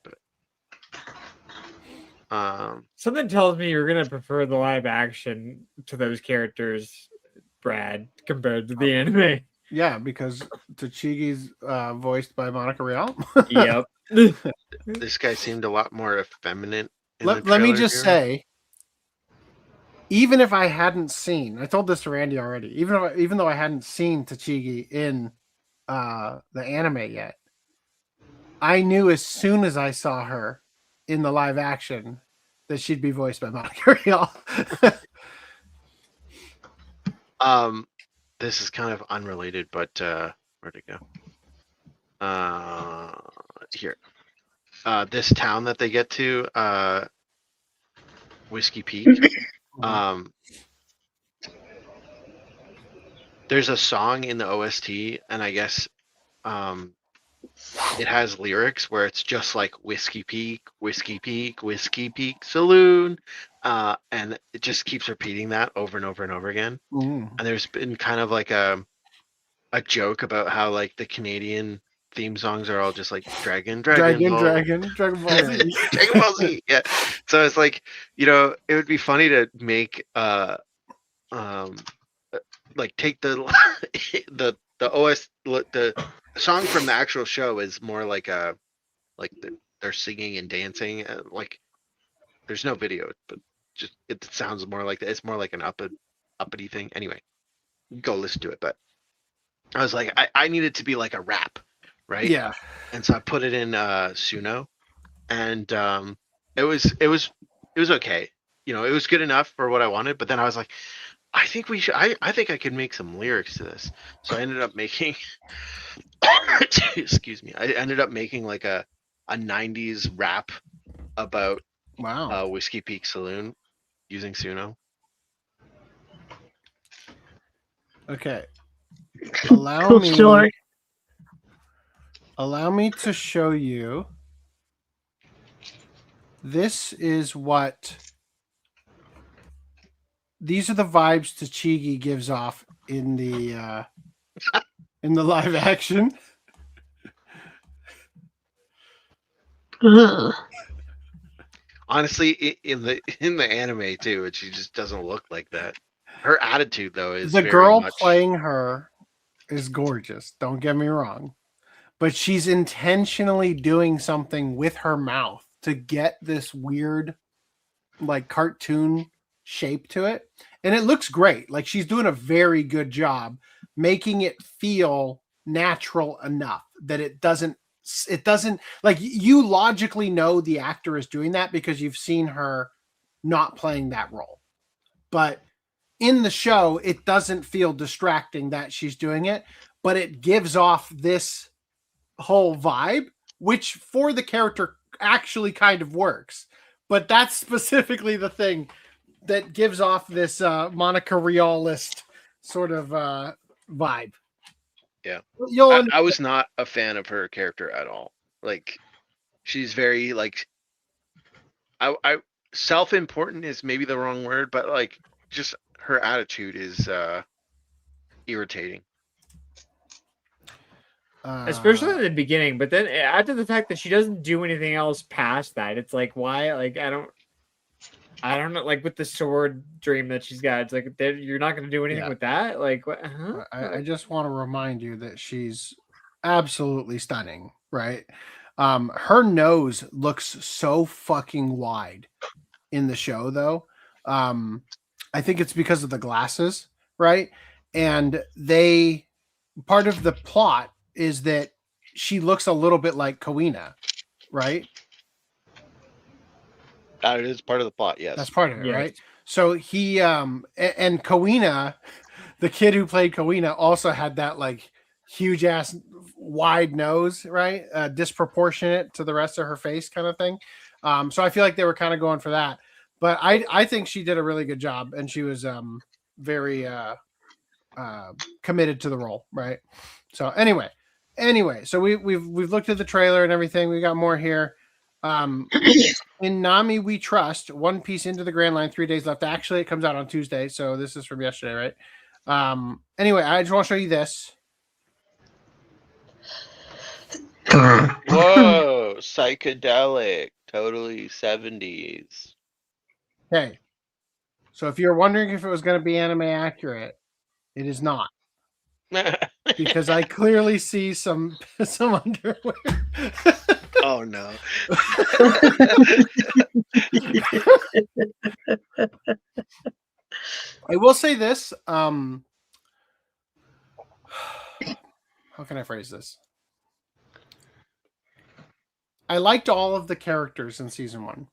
But something tells me you're gonna prefer the live action to those characters, Brad, compared to the anime. Yeah, because Tachigi's voiced by Monica Rial. Yep. This guy seemed a lot more effeminate. Let me just say, even if I hadn't seen, I told this to Randy already. Even though I hadn't seen Tachigi in the anime yet, I knew as soon as I saw her in the live action that she'd be voiced by Monica Rial. This is kind of unrelated, but where'd it go? Here. This town that they get to, Whiskey Peak. There's a song in the OST, and I guess it has lyrics where it's just like Whiskey Peak, Whiskey Peak, Whiskey Peak Saloon, and it just keeps repeating that over and over and over again. And there's been kind of like a joke about how like the Canadian theme songs are all just like Dragon Ball Z. Dragon Ball Z. Yeah. So it's like, you know, it would be funny to make like take the song from the actual show is more like they're singing and dancing, like there's no video, but just it sounds more like it's more like an uppity thing. Anyway, go listen to it. But I was like, I need it to be like a rap, right? Yeah. And so I put it in Suno, and it was okay. You know, it was good enough for what I wanted. But then I was like, I think we should. I think I could make some lyrics to this. So I ended up making. Excuse me. I ended up making like a 90s rap about Whiskey Peak Saloon using Suno. Okay. Cool story. Allow me to show you. This is what. These are the vibes Tachigi gives off in the live action. Honestly, in the anime too, she just doesn't look like that. Her attitude though is the very girl much... playing her is gorgeous. Don't get me wrong, but she's intentionally doing something with her mouth to get this weird, like cartoon shape to it, and it looks great. Like she's doing a very good job making it feel natural enough that it doesn't like you logically know the actor is doing that because you've seen her not playing that role, but in the show it doesn't feel distracting that she's doing it, but it gives off this whole vibe which for the character actually kind of works. But that's specifically the thing that gives off this Monica Realist sort of vibe. Yeah, I was not a fan of her character at all. Like, she's very like, I self-important is maybe the wrong word, but like, just her attitude is irritating. Especially in the beginning, but then after the fact that she doesn't do anything else past that, it's like, why? Like, I don't know. Like with the sword dream that she's got, it's like you're not going to do anything with that. Like, what? Huh? I just want to remind you that she's absolutely stunning, right? Her nose looks so fucking wide in the show, though. I think it's because of the glasses, right? And part of the plot is that she looks a little bit like Kawina, right? That is part of the plot, yes. That's part of it, right? So he and Kawina the kid who played Kawina also had that like huge ass wide nose, right? Disproportionate to the rest of her face kind of thing. So I feel like they were kind of going for that. But I think she did a really good job, and she was very committed to the role, right? So anyway, so we've looked at the trailer and everything. We got more here. In Nami We Trust, One Piece Into the Grand Line, 3 days left. Actually, it comes out on Tuesday, so this is from yesterday, right? Anyway, I just want to show you this. Whoa, psychedelic, totally 70s. Okay, so if you're wondering if it was going to be anime accurate, it is not, because I clearly see some underwear. Oh no. I will say this. How can I phrase this? I liked all of the characters in season 1.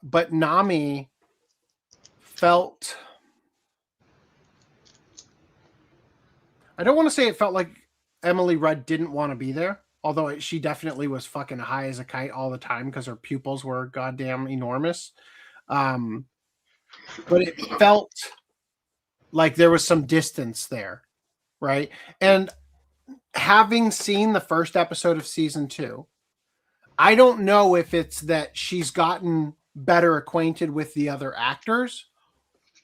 But Nami felt... I don't want to say it felt like Emily Rudd didn't want to be there, although she definitely was fucking high as a kite all the time because her pupils were goddamn enormous. But it felt like there was some distance there, right? And having seen the first episode of season 2, I don't know if it's that she's gotten better acquainted with the other actors,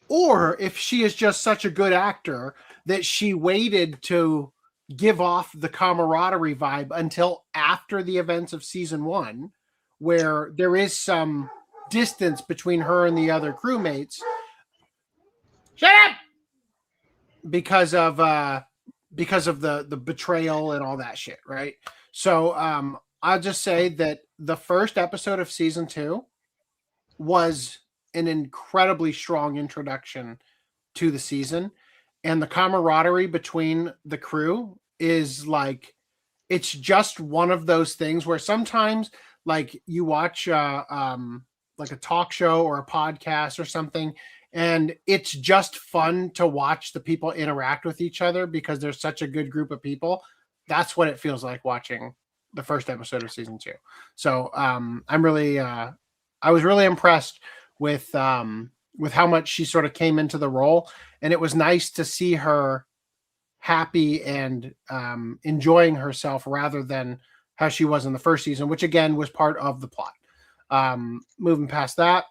or if she is just such a good actor that she waited to give off the camaraderie vibe until after the events of season 1, where there is some distance between her and the other crewmates. Shut up! Because of the betrayal and all that shit, right? So I'll just say that the first episode of season 2 was an incredibly strong introduction to the season, and the camaraderie between the crew is like, it's just one of those things where sometimes like you watch like a talk show or a podcast or something, and it's just fun to watch the people interact with each other because there's such a good group of people. That's what it feels like watching the first episode of season 2. So I'm really I was really impressed with how much she sort of came into the role, and it was nice to see her happy and enjoying herself rather than how she was in the first season, which again was part of the plot. Moving past that,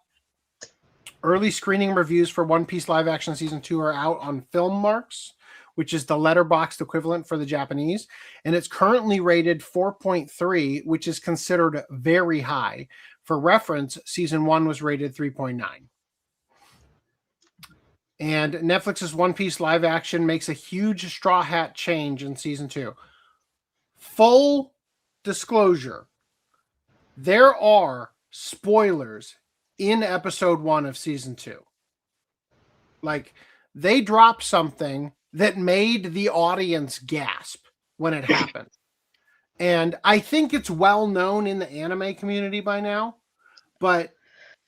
early screening reviews for One Piece live action season 2 are out on Film Marks, which is the letterboxd equivalent for the Japanese, and it's currently rated 4.3, which is considered very high. For reference, season 1 was rated 3.9. And Netflix's One Piece live action makes a huge straw hat change in season 2. Full disclosure, there are spoilers in episode 1 of season 2. Like, they dropped something that made the audience gasp when it happened. And I think it's well known in the anime community by now, but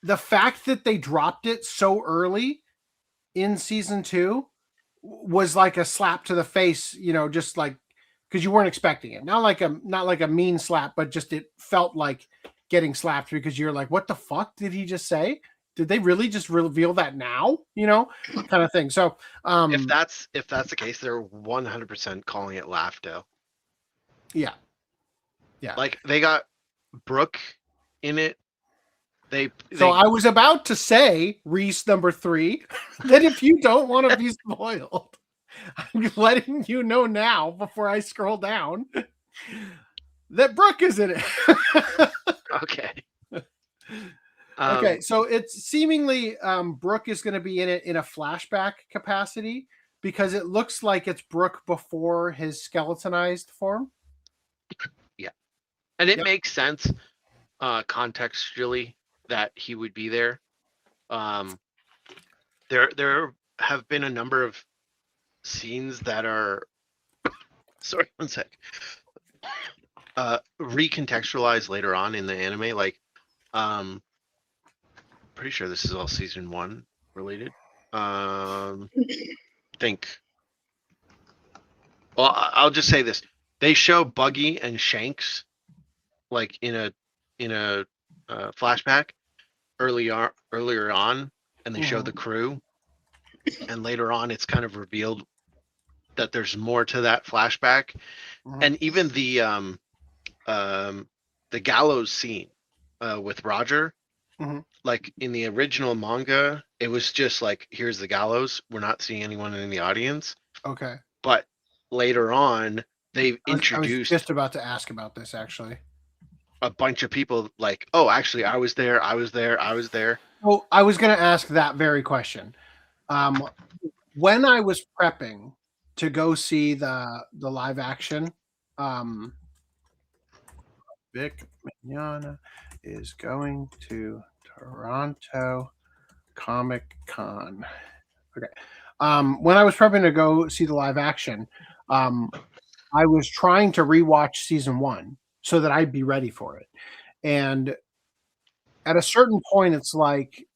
the fact that they dropped it so early in season 2 was like a slap to the face, you know, just like, because you weren't expecting it. Not like a mean slap, but just it felt like getting slapped because you're like, what the fuck did he just say? Did they really just reveal that now? You know, kind of thing. So if that's the case, they're 100% calling it Laughdo. Yeah. Like they got Brooke in it. So I was about to say, Reese number 3, that if you don't want to be spoiled, I'm letting you know now before I scroll down that Brooke is in it. Okay. Okay, so it's seemingly Brooke is going to be in it in a flashback capacity because it looks like it's Brooke before his skeletonized form. Yeah, and it makes sense contextually that he would be there. There have been a number of scenes that are sorry, one sec. Recontextualized later on in the anime, like pretty sure this is all season 1 related. think. Well, I'll just say this: they show Buggy and Shanks like in a flashback earlier on, and they show the crew, and later on, it's kind of revealed that there's more to that flashback, and even the gallows scene with Roger. Like in the original manga, it was just like, here's the gallows. We're not seeing anyone in the audience. Okay. But later on, they've introduced. I was just about to ask about this, actually. A bunch of people like, oh, actually, I was there. I was there. I was there. Oh, I was going to ask that very question. When I was prepping to go see the live action, Vic Mignogna is going to Toronto Comicon. Okay. When I was prepping to go see the live action, I was trying to rewatch season 1 so that I'd be ready for it. And at a certain point, it's like,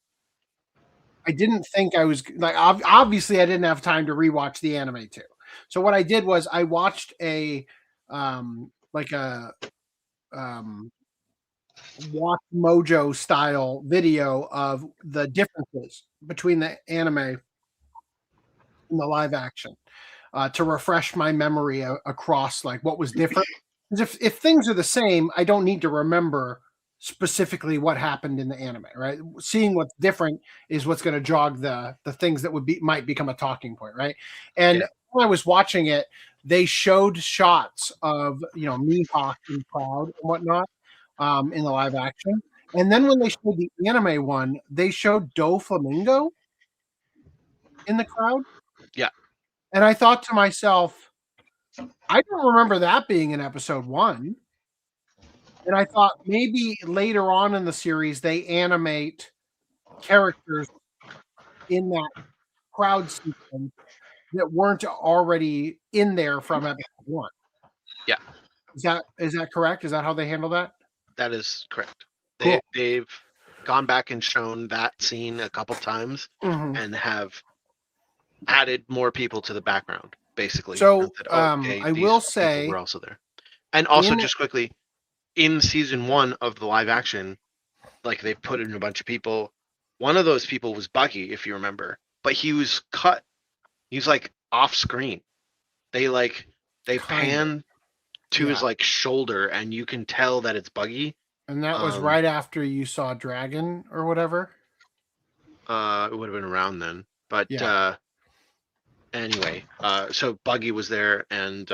I didn't think I was like, obviously I didn't have time to rewatch the anime too. So what I did was I watched a Watch Mojo style video of the differences between the anime and the live action to refresh my memory across like what was different. Because if things are the same, I don't need to remember specifically what happened in the anime, right? Seeing what's different is what's going to jog the things that might become a talking point, right? And when I was watching it, they showed shots of Mihawk in the crowd and whatnot in the live action, and then when they showed the anime one, they showed Doflamingo in the crowd. Yeah, and I thought to myself, I don't remember that being in episode 1. And I thought maybe later on in the series they animate characters in that crowd sequence that weren't already in there from episode 1. Yeah. Is that correct? Is that how they handle that? That is correct. Cool. They've gone back and shown that scene a couple times and have added more people to the background, basically. So I will say we're also there. And also just quickly, in season 1 of the live action, like they put in a bunch of people. One of those people was Buggy, if you remember, but he was cut. He's like off screen. They pan to his like shoulder, and you can tell that it's Buggy. And that was right after you saw Dragon or whatever. It would have been around then, but anyway, so Buggy was there, and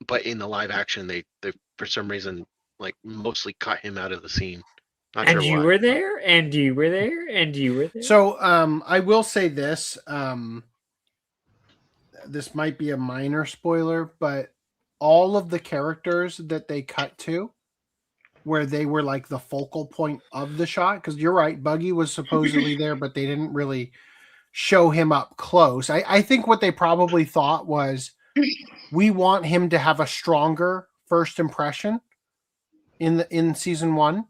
but in the live action, they for some reason like mostly cut him out of the scene. Not and sure you why. were there, and you were there, and you were there. So I will say this. This might be a minor spoiler, but all of the characters that they cut to, where they were like the focal point of the shot, because you're right, Buggy was supposedly there, but they didn't really show him up close. I think what they probably thought was, we want him to have a stronger first impression in season 1.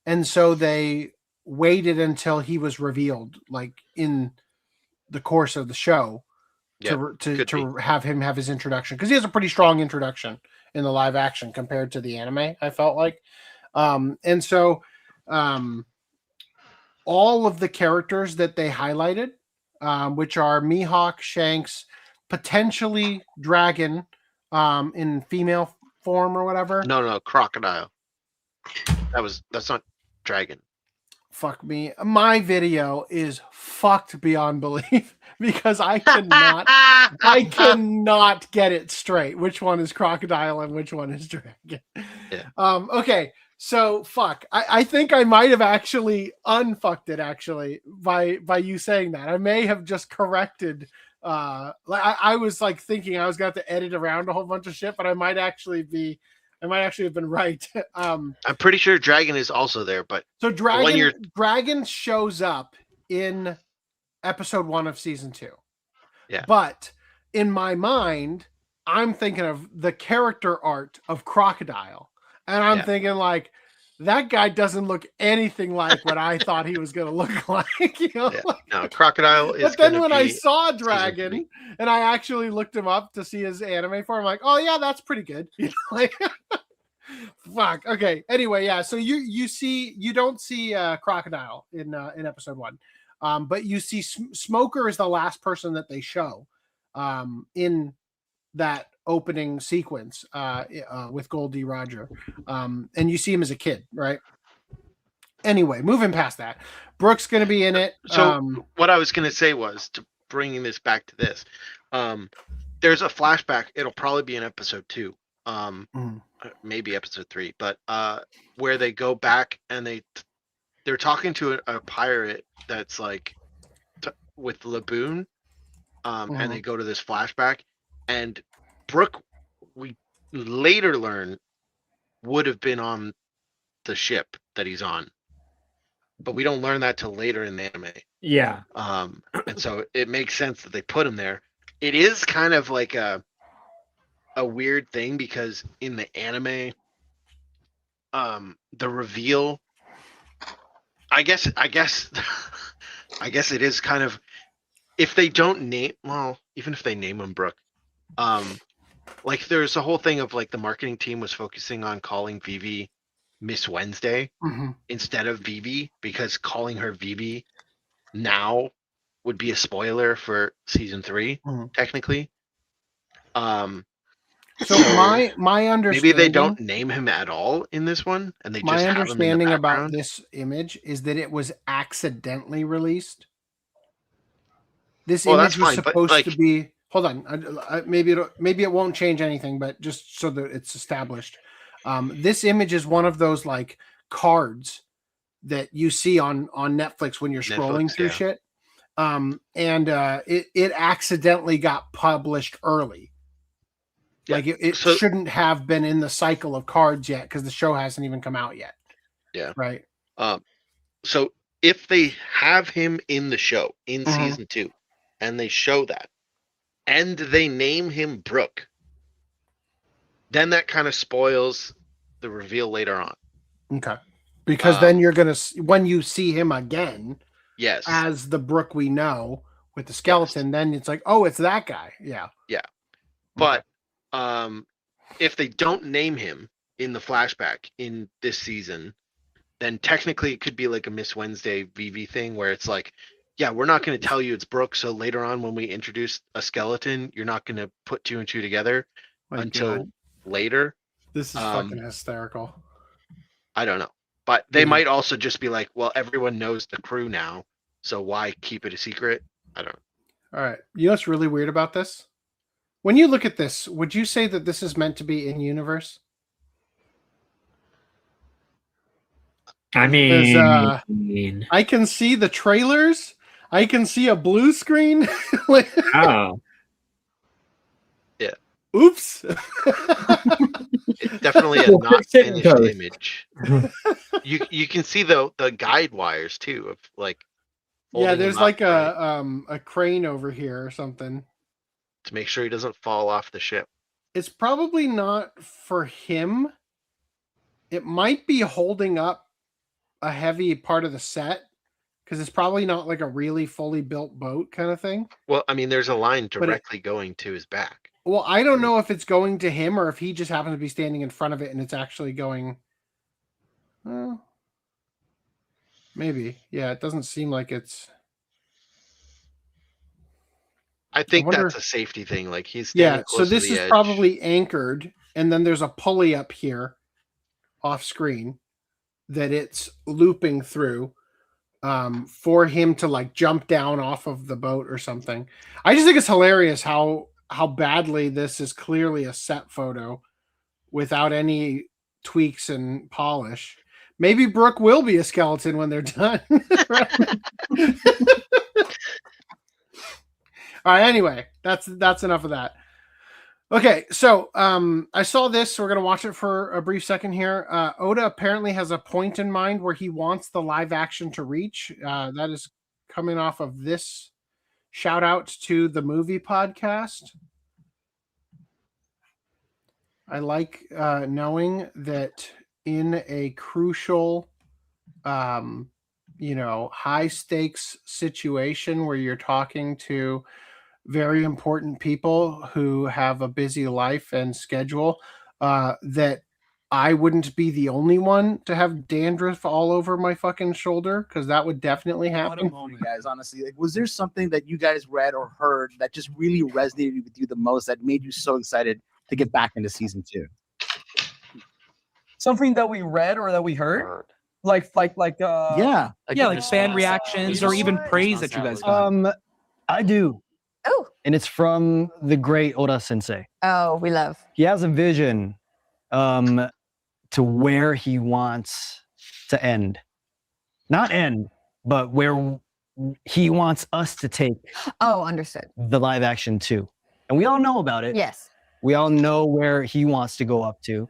And so they waited until he was revealed, like in the course of the show, to have him have his introduction, because he has a pretty strong introduction in the live action compared to the anime, I felt like. And so all of the characters that they highlighted, which are Mihawk, Shanks, potentially Dragon in female form or whatever. No, Crocodile. That's not Dragon. Fuck me. My video is fucked beyond belief because I cannot get it straight. Which one is Crocodile and which one is Dragon? Yeah. Okay. So fuck. I think I might have actually unfucked it actually by you saying that. I may have just corrected. I was like thinking I was going to have to edit around a whole bunch of shit, but I might actually have been right. I'm pretty sure Dragon is also there, but so Dragon shows up in episode 1 of season 2. Yeah. But in my mind, I'm thinking of the character art of Crocodile. And I'm thinking like, that guy doesn't look anything like what I thought he was going to look like. You know? Yeah. No, Crocodile is. But then gonna when I be saw season 3. Dragon and I actually looked him up to see his anime for, I'm like, oh yeah, that's pretty good. You know, like, fuck. Okay. Anyway, yeah. So you don't see Crocodile in episode 1, but you see Smoker is the last person that they show in that opening sequence with Goldie Roger, and you see him as a kid, right? Anyway, moving past that, Brooke's going to be in it. So what I was going to say was, to bringing this back to this, there's a flashback. It'll probably be in episode 2, maybe episode 3, but where they go back and they're talking to a pirate that's like with Lupin, and they go to this flashback, and Brooke, we later learn, would have been on the ship that he's on, but we don't learn that till later in the anime. Yeah. And so it makes sense that they put him there. It is kind of like a weird thing, because in the anime, the reveal, I guess it is kind of, if they don't name, well, even if they name him Brooke, like there's a whole thing of like the marketing team was focusing on calling Vivi Miss Wednesday instead of Vivi, because calling her Vivi now would be a spoiler for season 3, technically. So my understanding, maybe they don't name him at all in this one, and they just my have understanding him in the about background. this image is that it was accidentally released. This Well, image that's was fine, but, supposed like- to be. Hold on, maybe it won't change anything, but just so that it's established, this image is one of those like cards that you see on Netflix when you're scrolling through shit, and it accidentally got published early. Yeah. Like it shouldn't have been in the cycle of cards yet, because the show hasn't even come out yet. Yeah. Right. So if they have him in the show in season 2, and they show that, and they name him Brooke, then that kind of spoils the reveal later on. Okay. Because then you're gonna, when you see him again, Yes. as the Brooke we know with the skeleton, then it's like, oh, it's that guy. Yeah. Yeah. But if they don't name him in the flashback in this season, then technically it could be like a Miss Wednesday Vivi thing, where it's like, yeah, we're not going to tell you it's Brooke, so later on when we introduce a skeleton, you're not going to put 2 and 2 together until later. This is fucking hysterical. I don't know. But they might also just be like, well, everyone knows the crew now, so why keep it a secret? I don't know. All right. You know what's really weird about this? When you look at this, would you say that this is meant to be in universe? I mean, I can see the trailers. I can see a blue screen. Oh. Yeah. Oops. It's definitely a not finished image. You can see the guide wires too, of like. Yeah, there's like a crane over here or something to make sure he doesn't fall off the ship. It's probably not for him. It might be holding up a heavy part of the set, because it's probably not like a really fully built boat kind of thing. Well, I mean, there's a line directly going to his back. Well, I don't know if it's going to him or if he just happens to be standing in front of it and it's actually going. Maybe. Yeah, it doesn't seem like it's. I think that's a safety thing. Like he's so this is probably anchored, and then there's a pulley up here off screen that it's looping through for him to like jump down off of the boat or something. I just think it's hilarious how badly this is clearly a set photo without any tweaks and polish. Maybe Brooke will be a skeleton when they're done. All right, anyway, that's enough of that. Okay, so I saw this, so we're going to watch it for a brief second here. Oda apparently has a point in mind where he wants the live action to reach. That is coming off of this shout out to the movie podcast. I like knowing that in a crucial, high stakes situation where you're talking to very important people who have a busy life and schedule, that I wouldn't be the only one to have dandruff all over my fucking shoulder, because that would definitely What a happen. moment, guys. Honestly, like, was there something that you guys read or heard that just really resonated with you the most, that made you so excited to get back into season 2? Something that we read or that we heard, like Yeah, like fan reactions or even praise that you guys got. I do. Oh. And it's from the great Oda Sensei. Oh, we love. He has a vision to where he wants to end. Not end, but where he wants us to take Oh, understood. the live action too. And we all know about it. Yes. We all know where he wants to go up to.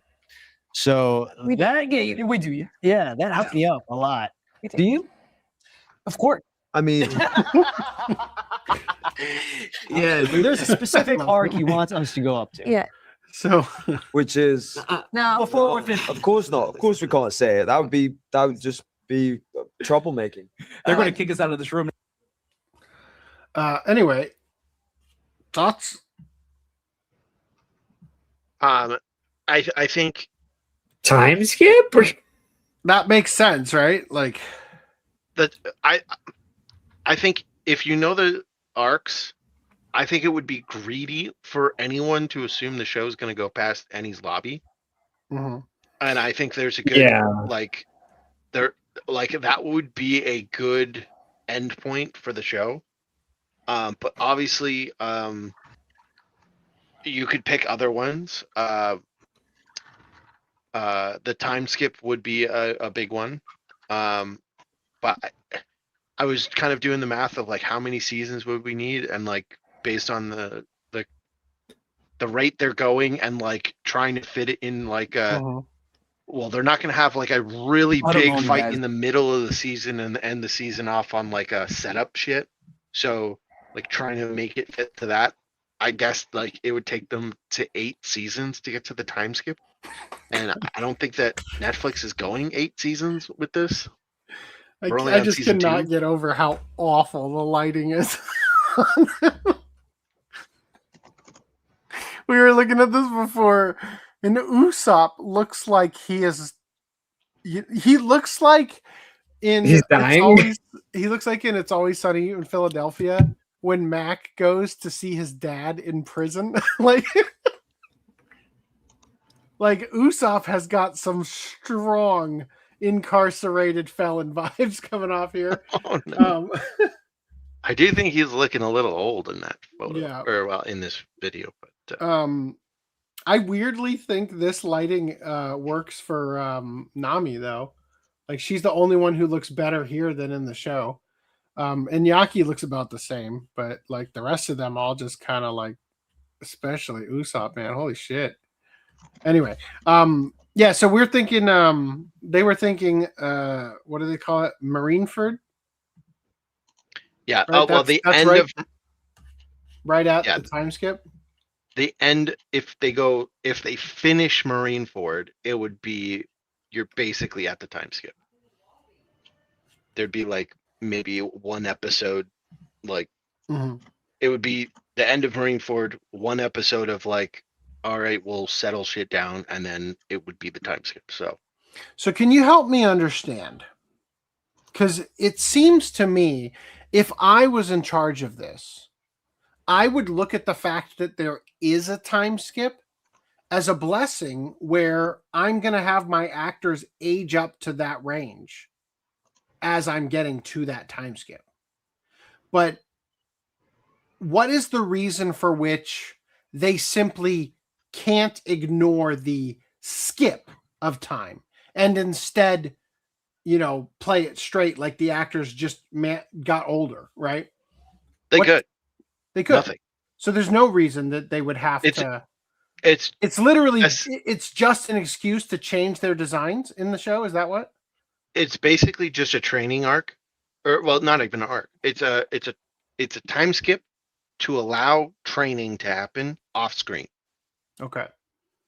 So we do, yeah, that hyped me up a lot. Do you? Of course. I mean, yeah, there's a specific arc he wants us to go up to. Yeah. So, which is no, of course not. Of course we can't say it. That would just be troublemaking. They're going to kick us out of this room. Anyway, thoughts? I think time skip. That makes sense, right? Like that. I think if you know the arcs, I think it would be greedy for anyone to assume the show is going to go past Eni's lobby. Mm-hmm. And I think there's a good that would be a good end point for the show. But obviously, you could pick other ones. The time skip would be a big one. But I was kind of doing the math of like how many seasons would we need, and like based on the rate they're going, and like trying to fit it in like a well, they're not going to have like a really big fight in the middle of the season and end the season off on like a setup shit. So like trying to make it fit to that, I guess like it would take them to 8 seasons to get to the time skip. And I don't think that Netflix is going 8 seasons with this. I just cannot get over how awful the lighting is. We were looking at this before, and Usopp looks like he looks like in He's dying. He looks like in It's Always Sunny in Philadelphia when Mac goes to see his dad in prison. like Usopp has got some strong incarcerated felon vibes coming off here. Oh, no. I do think he's looking a little old in that photo, in this video. But I weirdly think this lighting works for Nami though. Like she's the only one who looks better here than in the show. And Yaki looks about the same, but like the rest of them all just kind of like, especially Usopp, man, holy shit. Anyway, yeah, so we're thinking they were thinking what do they call it? Marineford? Yeah. Right? Well, the end right, of right at the time skip. The end, if they finish Marineford, it would be you're basically at the time skip. There'd be like maybe one episode, like it would be the end of Marineford, one episode of like, all right, we'll settle shit down, and then it would be the time skip. So can you help me understand? Because it seems to me, if I was in charge of this, I would look at the fact that there is a time skip as a blessing, where I'm going to have my actors age up to that range as I'm getting to that time skip. But what is the reason for which they simply can't ignore the skip of time and instead, play it straight like the actors just got older, right? They could. Nothing. So there's no reason that they would have to. It's literally it's just an excuse to change their designs in the show. Is that what? It's basically just a training arc, or well, not even an arc. It's a time skip to allow training to happen off screen. Okay.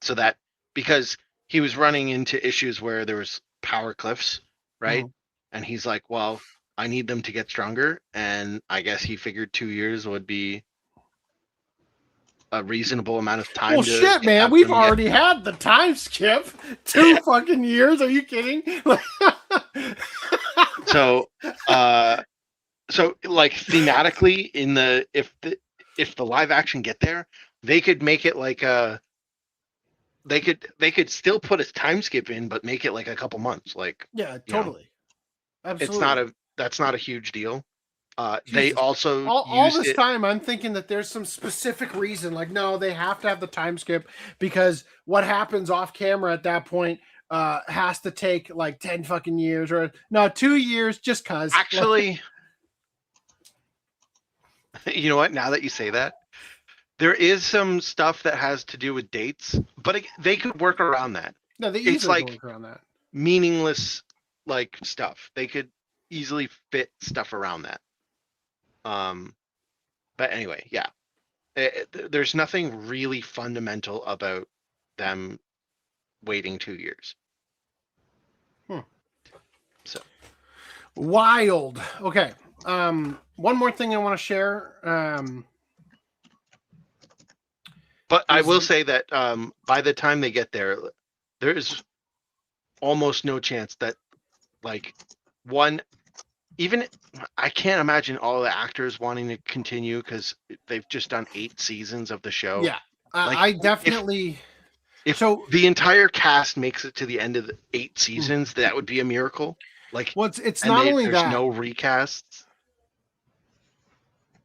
So that because he was running into issues where there was power cliffs, right? And he's like, well, I need them to get stronger, and I guess he figured 2 years would be a reasonable amount of time. Well, shit, man, we've already had the time skip 2 fucking years. Are you kidding? So like thematically, if the live action get there, they could make it like they could still put a time skip in, but make it like a couple months. Like, yeah, totally. Absolutely. That's not a huge deal. They also all this time I'm thinking that there's some specific reason, like, no, they have to have the time skip because what happens off camera at that point has to take like 10 fucking years, or no, 2 years, just cause. Actually, you know what? Now that you say that, there is some stuff that has to do with dates, but they could work around that. No, they it's easily like work around that. Meaningless like stuff. They could easily fit stuff around that. But anyway, yeah, there's nothing really fundamental about them waiting 2 years. So wild. Okay. One more thing I want to share. But I will say that by the time they get there, there's almost no chance that like I can't imagine all the actors wanting to continue because they've just done 8 seasons of the show. Yeah, like, I definitely. If the entire cast makes it to the end of the 8 seasons, that would be a miracle. Like, well, it's not only there's that. no recasts.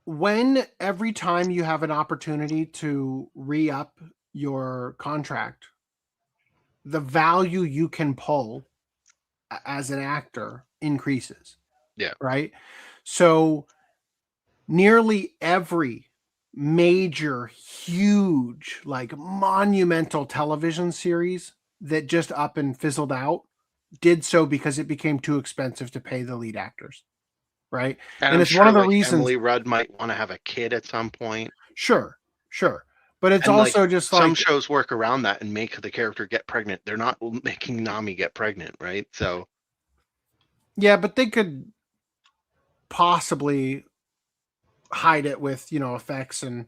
When every time you have an opportunity to re-up your contract, the value you can pull as an actor increases. Yeah. Right. So nearly every major, huge, like monumental television series that just up and fizzled out did so because it became too expensive to pay the lead actors. Right. And it's sure, one of the like, reasons Emily Rudd might want to have a kid at some point. Sure. But it's also just like some shows work around that and make the character get pregnant. They're not making Nami get pregnant, right? So yeah, but they could possibly hide it with, effects and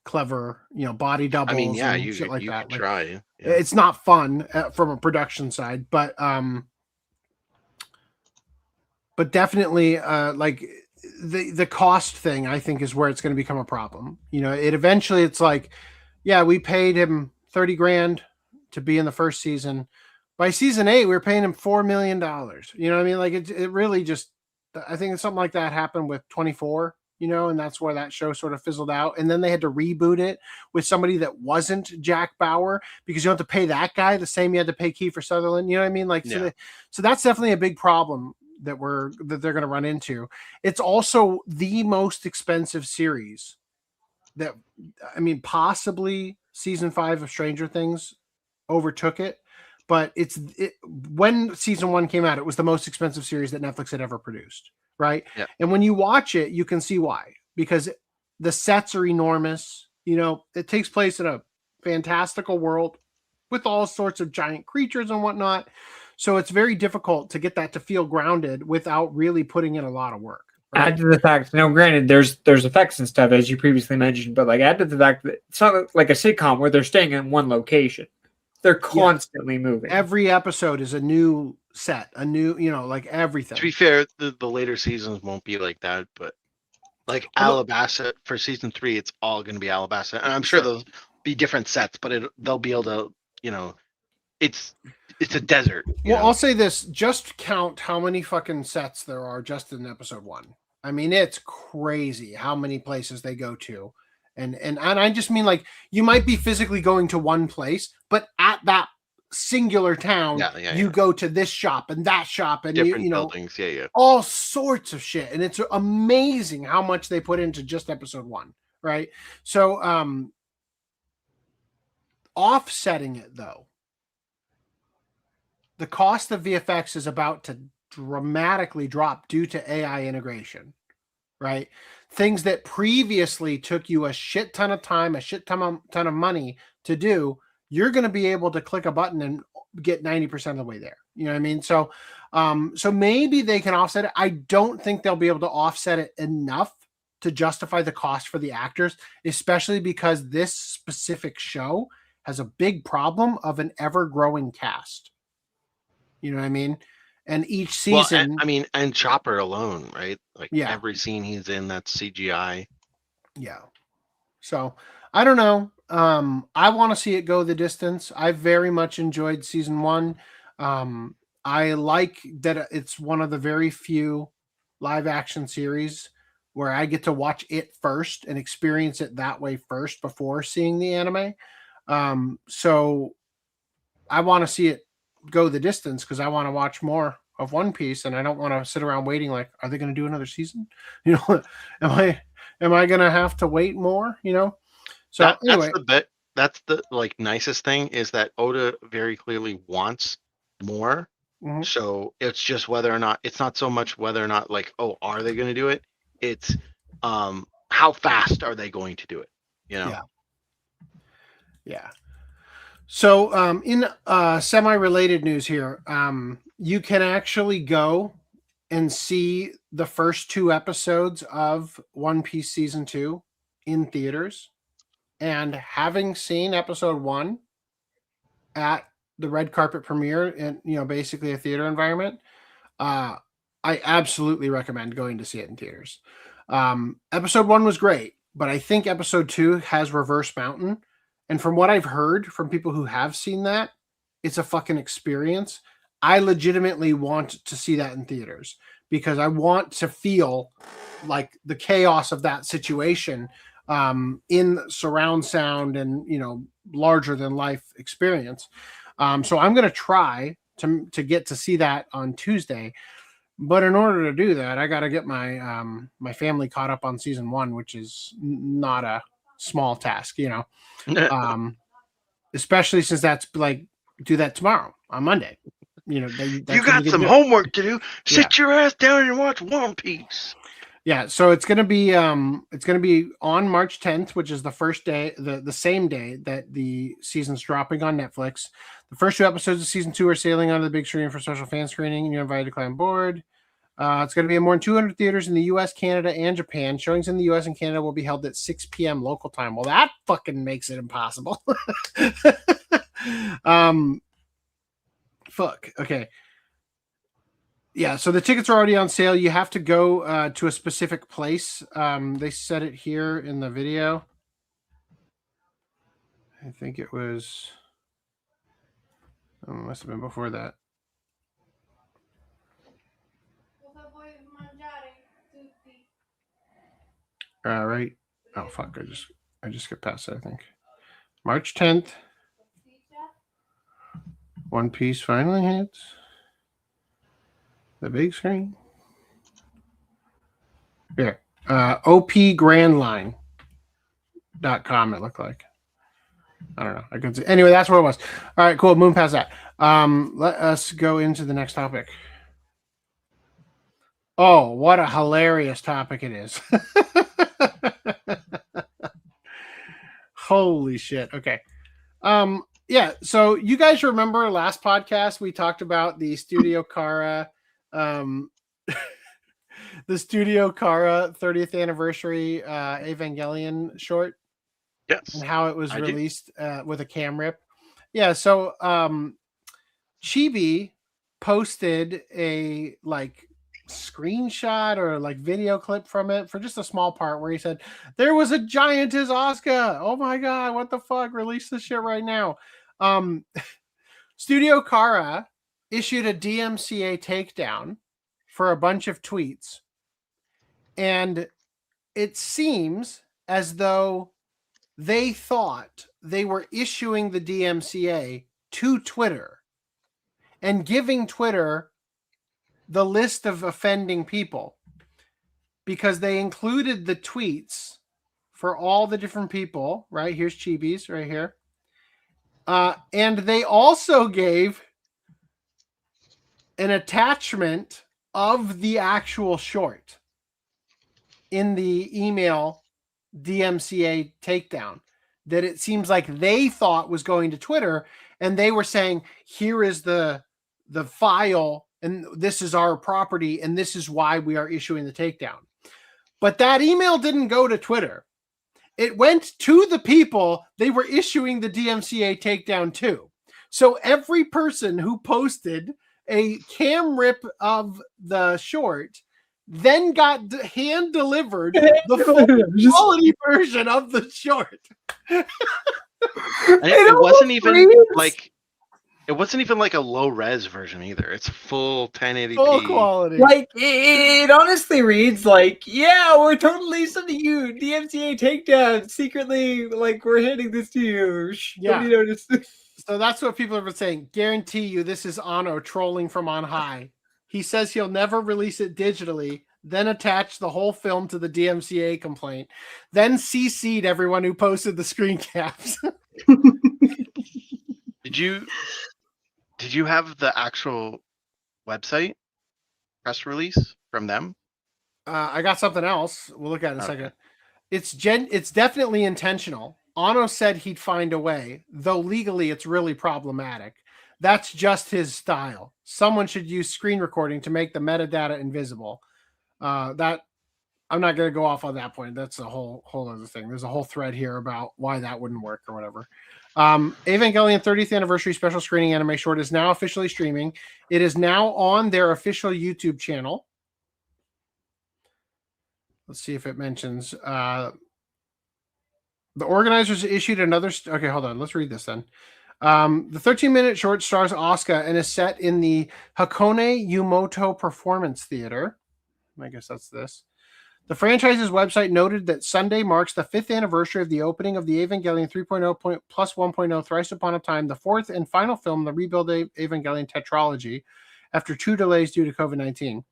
clever, body doubles. I mean, yeah, and you shit like you that. could try. Yeah. It's not fun from a production side, but definitely like the cost thing, I think, is where it's going to become a problem. It's like, yeah, we paid him $30,000 to be in the first season. By season 8, we were paying him $4 million. You know what I mean? Like it really just, I think something like that happened with 24, and that's where that show sort of fizzled out. And then they had to reboot it with somebody that wasn't Jack Bauer because you don't have to pay that guy the same you had to pay Kiefer Sutherland. You know what I mean? Like, yeah. So that's definitely a big problem that they're going to run into. It's also the most expensive series that, I mean, possibly season 5 of Stranger Things overtook it, but when season 1 came out, it was the most expensive series that Netflix had ever produced. Right. Yeah. And when you watch it, you can see why, because the sets are enormous. It takes place in a fantastical world with all sorts of giant creatures and whatnot. So it's very difficult to get that to feel grounded without really putting in a lot of work. Right? Add to the fact, granted, there's effects and stuff, as you previously mentioned, but like add to the fact that it's not like a sitcom where they're staying in one location. They're constantly moving. Every episode is a new set, a new, like everything. To be fair, the later seasons won't be like that, but like Alabasta for season 3, it's all going to be Alabasta, and I'm sure there'll be different sets, but they'll be able to, it's a desert. Well, I'll say this: just count how many fucking sets there are just in episode 1. I mean, it's crazy how many places they go to. And I just mean, like, you might be physically going to one place, but at that singular town, you go to this shop and that shop and different buildings, all sorts of shit. And it's amazing how much they put into just episode 1, right? So, offsetting it though, the cost of VFX is about to dramatically drop due to AI integration, right? Things that previously took you a shit ton of time, a shit ton of money to do, you're going to be able to click a button and get 90% of the way there. You know what I mean? So, so maybe they can offset it. I don't think they'll be able to offset it enough to justify the cost for the actors, especially because this specific show has a big problem of an ever-growing cast. You know what I mean? And each season, and Chopper alone, right? Like Yeah. every scene he's in, that's CGI. Yeah. So I don't know. I want to see it go the distance. I very much enjoyed season 1. I like that it's one of the very few live action series where I get to watch it first and experience it that way first before seeing the anime. So I want to see it go the distance because I want to watch more of One Piece, and I don't want to sit around waiting like, are they going to do another season? You know, am I going to have to wait more? You know, so anyway, that's the like nicest thing is that Oda very clearly wants more. Mhm. So it's just whether or not, it's not so much whether or not like, oh, are they going to do it? It's how fast are they going to do it? You know? Yeah. So in semi-related news here, you can actually go and see the first 2 episodes of One Piece season 2 in theaters. And having seen episode 1 at the red carpet premiere in, you know, basically a theater environment, I absolutely recommend going to see it in theaters. Episode 1 was great, but I think episode 2 has Reverse Mountain. And from what I've heard from people who have seen that, it's a fucking experience. I legitimately want to see that in theaters because I want to feel like the chaos of that situation in surround sound and, you know, larger than life experience. So I'm going to try to get to see that on Tuesday. But in order to do that, I got to get my my family caught up on season 1, which is not a small task, you know. Especially since that's like do that tomorrow on Monday. You know, that's you got some homework to do. Sit your ass down and watch One Piece. Yeah, so it's gonna be on March 10th, which is the first day, the same day that the season's dropping on Netflix. The first 2 episodes of season 2 are sailing onto the big screen for social fan screening, and you're invited to climb board. It's going to be in more than 200 theaters in the U.S., Canada, and Japan. Showings in the U.S. and Canada will be held at 6 p.m. local time. Well, that fucking makes it impossible. Fuck. Okay. Yeah, so the tickets are already on sale. You have to go to a specific place. They said it here in the video. I think it was... Oh, it must have been before that. Right. Oh fuck! I just got past it. I think March 10th. One Piece finally hits the big screen. Here, opgrandline.com. It looked like. I don't know. I could see. Anyway, that's where it was. All right, cool. Moon past that. Let us go into the next topic. Oh, what a hilarious topic it is. Holy shit. Okay. Yeah, so you guys remember last podcast we talked about the Studio Khara the Studio Khara 30th anniversary Evangelion short? Yes. And how it was released with a cam rip. Yeah, so Chibi posted a like screenshot or like video clip from it for just a small part where he said there was a giantess Asuka. Oh my god, what the fuck? Release this shit right now. Studio Khara issued a DMCA takedown for a bunch of tweets, and it seems as though they thought they were issuing the DMCA to Twitter and giving Twitter the list of offending people because they included the tweets for all the different people, right? Here's Chibi's right here. And they also gave an attachment of the actual short in the email DMCA takedown that it seems like they thought was going to Twitter. and they were saying, here is the file, and this is our property, and this is why we are issuing the takedown. But that email didn't go to Twitter. It went to the people they were issuing the DMCA takedown to. So every person who posted a cam rip of the short then got hand delivered the full quality version of the short. And it wasn't even like a low res version either. It's full 1080p. Full quality. Like it honestly reads like, yeah, we're totally sending you DMCA takedown secretly. Like we're handing this to you. Nobody noticed. So that's what people have been saying. Guarantee you, this is Anno trolling from on high. He says he'll never release it digitally, then attach the whole film to the DMCA complaint, then CC'd everyone who posted the screen caps. Did you have the actual website press release from them? I got something else. We'll look at it in a second. It's definitely intentional. Anno said he'd find a way, though legally it's really problematic. That's just his style. Someone should use screen recording to make the metadata invisible. That I'm not going to go off on that point. That's a whole other thing. There's a whole thread here about why that wouldn't work or whatever. Evangelion 30th Anniversary Special Screening Anime Short is now officially streaming. It is now on their official YouTube channel. Let's see if it mentions. The organizers issued another. Okay, hold on. Let's read this then. The 13-minute short stars Asuka and is set in the Hakone Yumoto Performance Theater. I guess that's this. The franchise's website noted that Sunday marks the 5th anniversary of the opening of the Evangelion 3.0 plus 1.0 Thrice Upon a Time, the 4th and final film, the Rebuild Evangelion tetralogy, after 2 delays due to COVID-19.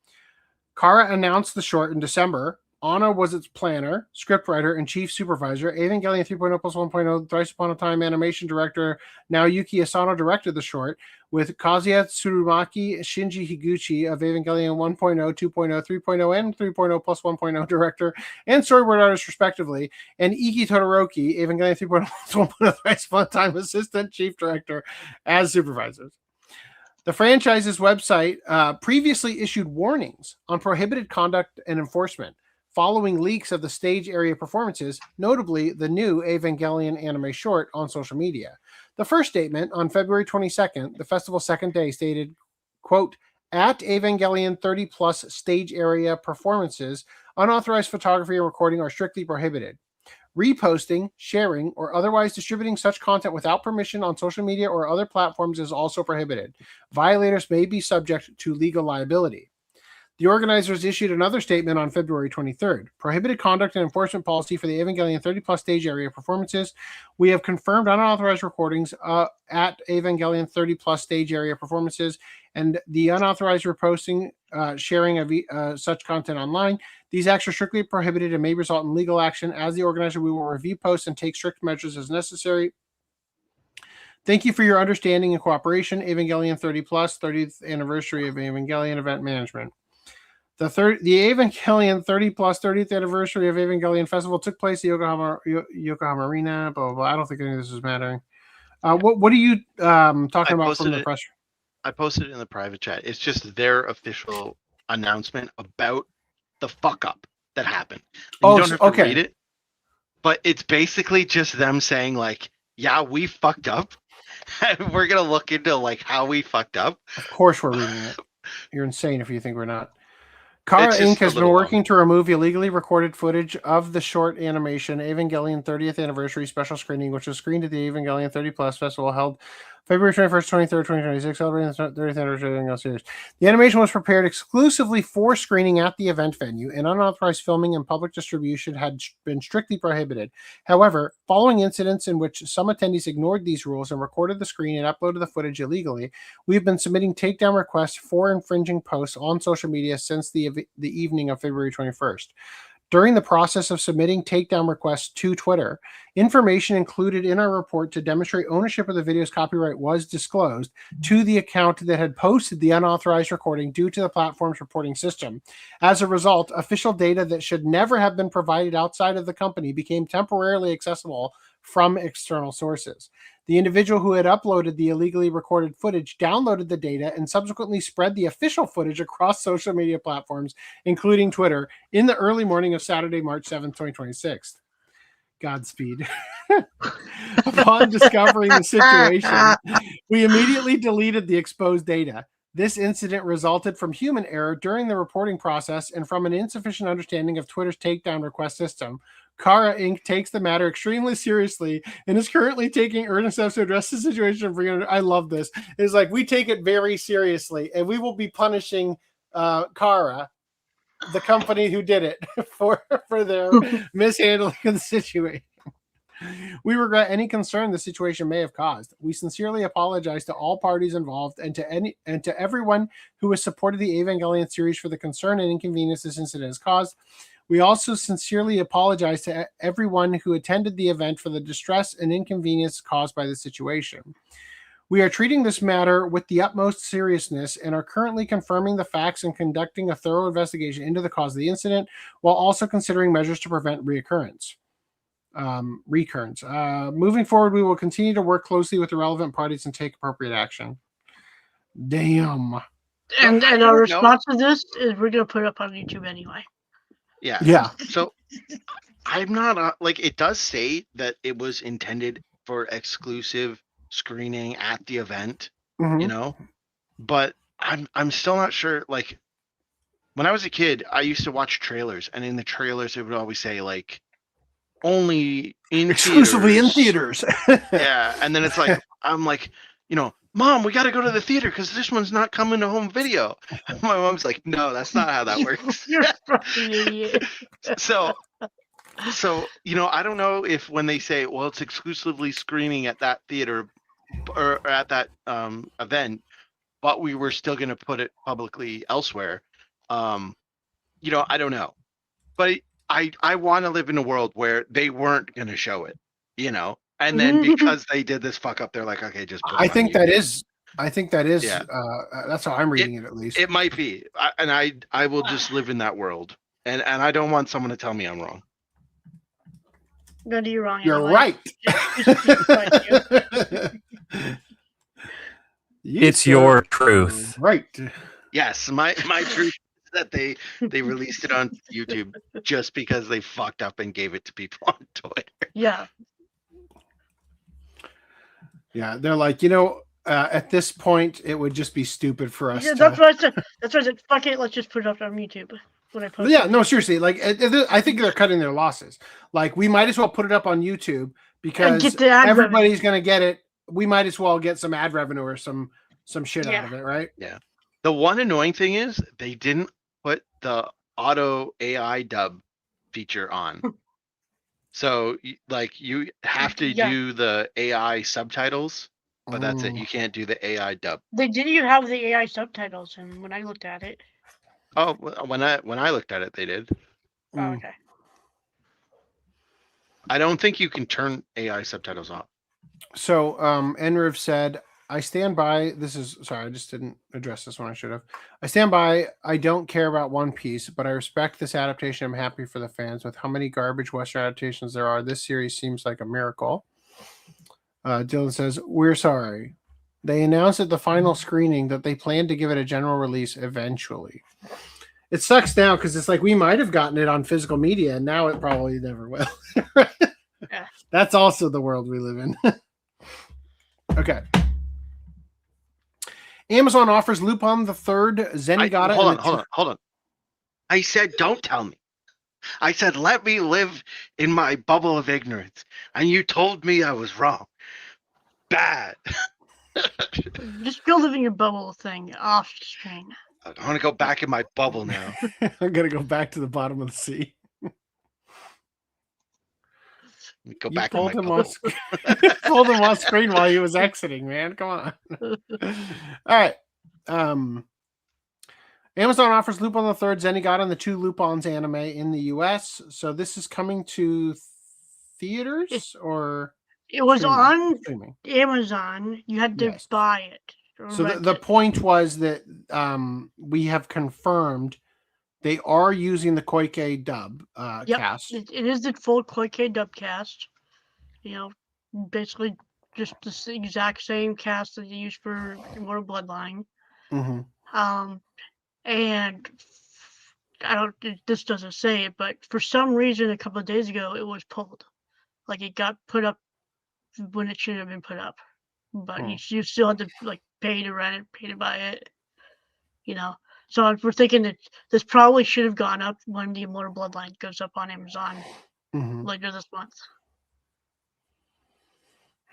Khara announced the short in December. Anna was its planner, scriptwriter, and chief supervisor. Evangelion 3.0 plus 1.0 Thrice Upon a Time animation director Naoyuki Asano directed the short, with Kazuya Tsurumaki, Shinji Higuchi of Evangelion 1.0, 2.0, 3.0, and 3.0 plus 1.0 director and storyboard artist respectively, and Iki Todoroki, Evangelion 3.0 plus 1.0 Thrice Upon a Time assistant chief director as supervisors. The franchise's website previously issued warnings on prohibited conduct and enforcement following leaks of the stage area performances, notably the new Evangelion anime short, on social media. The first statement on February 22nd, the festival's second day, stated, quote, "At Evangelion 30 plus stage area performances, unauthorized photography and recording are strictly prohibited. Reposting, sharing, or otherwise distributing such content without permission on social media or other platforms is also prohibited. Violators may be subject to legal liability." The organizers issued another statement on February 23rd. Prohibited conduct and enforcement policy for the Evangelion 30 plus stage area performances. We have confirmed unauthorized recordings at Evangelion 30 plus stage area performances and the unauthorized reposting, sharing of such content online. These acts are strictly prohibited and may result in legal action. As the organizer, we will review posts and take strict measures as necessary. Thank you for your understanding and cooperation. Evangelion 30 plus 30th anniversary of Evangelion event management. The Evangelion 30 plus 30th anniversary of Evangelion Festival took place at Yokohama Arena. Blah, blah, blah. I don't think any of this is mattering. What are you talking about from the press? I posted it in the private chat. It's just their official announcement about the fuck up that happened. You don't have to read it, but it's basically just them saying like, "Yeah, we fucked up. And we're gonna look into like how we fucked up." Of course, we're reading it. You're insane if you think we're not. Khara Inc. has been working to remove illegally recorded footage of the short animation Evangelion 30th Anniversary Special Screening, which was screened at the Evangelion 30 Plus Festival held February 21st, 23rd, 2026, celebrating the 30th anniversary of the series. The animation was prepared exclusively for screening at the event venue, and unauthorized filming and public distribution had been strictly prohibited. However, following incidents in which some attendees ignored these rules and recorded the screen and uploaded the footage illegally, we've been submitting takedown requests for infringing posts on social media since the evening of February 21st. During the process of submitting takedown requests to Twitter, information included in our report to demonstrate ownership of the video's copyright was disclosed to the account that had posted the unauthorized recording due to the platform's reporting system. As a result, official data that should never have been provided outside of the company became temporarily accessible from external sources. The individual who had uploaded the illegally recorded footage downloaded the data and subsequently spread the official footage across social media platforms, including Twitter, in the early morning of Saturday, March 7th, 2026. Godspeed. Upon discovering the situation, we immediately deleted the exposed data. This incident resulted from human error during the reporting process and from an insufficient understanding of Twitter's takedown request system. Khara Inc. takes the matter extremely seriously and is currently taking urgent steps to address the situation. I love this. It's like, we take it very seriously, and we will be punishing Khara, the company who did it, for their mishandling of the situation. We regret any concern the situation may have caused. We sincerely apologize to all parties involved and to everyone who has supported the Evangelion series for the concern and inconvenience this incident has caused. We also sincerely apologize to everyone who attended the event for the distress and inconvenience caused by the situation. We are treating this matter with the utmost seriousness and are currently confirming the facts and conducting a thorough investigation into the cause of the incident, while also considering measures to prevent recurrence. Moving forward, we will continue to work closely with the relevant parties and take appropriate action. Damn. And our response to this is we're going to put it up on YouTube anyway. Yeah. So I'm not like, it does say that it was intended for exclusive screening at the event, you know, but I'm still not sure. Like, when I was a kid, I used to watch trailers, and in the trailers it would always say like only in exclusively theaters. in theaters. Yeah, and then it's like, I'm like, you know, Mom, we got to go to the theater because this one's not coming to home video. My mom's like, no, that's not how that works. You're a fucking idiot. So, you know, I don't know if when they say, well, it's exclusively screening at that theater or at that event, but we were still going to put it publicly elsewhere. You know, I don't know. But I want to live in a world where they weren't going to show it, you know? And then because they did this fuck up, they're like, okay, just put it I on think YouTube. that is, Yeah. That's how I'm reading it, at least. It might be. I will just live in that world. And I don't want someone to tell me I'm wrong. No, you're wrong. You're Alex. right. It's your truth. Right. Yes, my truth is that they released it on YouTube just because they fucked up and gave it to people on Twitter. Yeah. Yeah, they're like, you know, at this point, it would just be stupid for us. Yeah, that's what I said. That's why I said, fuck it, let's just put it up on YouTube. When I post Yeah, no, seriously. Like, I think they're cutting their losses. Like, we might as well put it up on YouTube because get the ad everybody's going to get it. We might as well get some ad revenue or some shit out of it, right? Yeah. The one annoying thing is they didn't put the auto AI dub feature on. So, like, you have to do the AI subtitles, but that's it. You can't do the AI dub. They didn't even have the AI subtitles, and when I looked at it. Oh, when I looked at it, they did. Oh, okay. I don't think you can turn AI subtitles off. So, Enriv said, I stand by. Sorry, I just didn't address this one. I should have. I stand by. I don't care about One Piece, but I respect this adaptation. I'm happy for the fans. With how many garbage Western adaptations there are, this series seems like a miracle. Dylan says, we're sorry. They announced at the final screening that they plan to give it a general release eventually. It sucks now because it's like we might have gotten it on physical media, and now it probably never will. Yeah. That's also the world we live in. Okay. Amazon offers Lupin the Third, Zenigata. Hold on. I said, don't tell me. I said, let me live in my bubble of ignorance. And you told me I was wrong. Bad. Just go live in your bubble thing off screen. I want to go back in my bubble now. I'm going to go back to the bottom of the sea. Go back pulled him off screen while he was exiting, man. Come on. All right. Amazon offers Lupin the Third, Zenigata, and the two Lupins anime in the US. So this is coming to theaters, or it was on streaming? Amazon. You had to buy it. So the point was that we have confirmed they are using the Koike dub cast. It is the full Koike dub cast. You know, basically just the exact same cast that they used for Immortal Bloodline. Mm-hmm. And I don't. This doesn't say it, but for some reason, a couple of days ago, it was pulled. Like it got put up when it shouldn't have been put up. But you still had to like pay to rent it, pay to buy it. You know. So we're thinking that this probably should have gone up when the Immortal Bloodline goes up on Amazon later this month.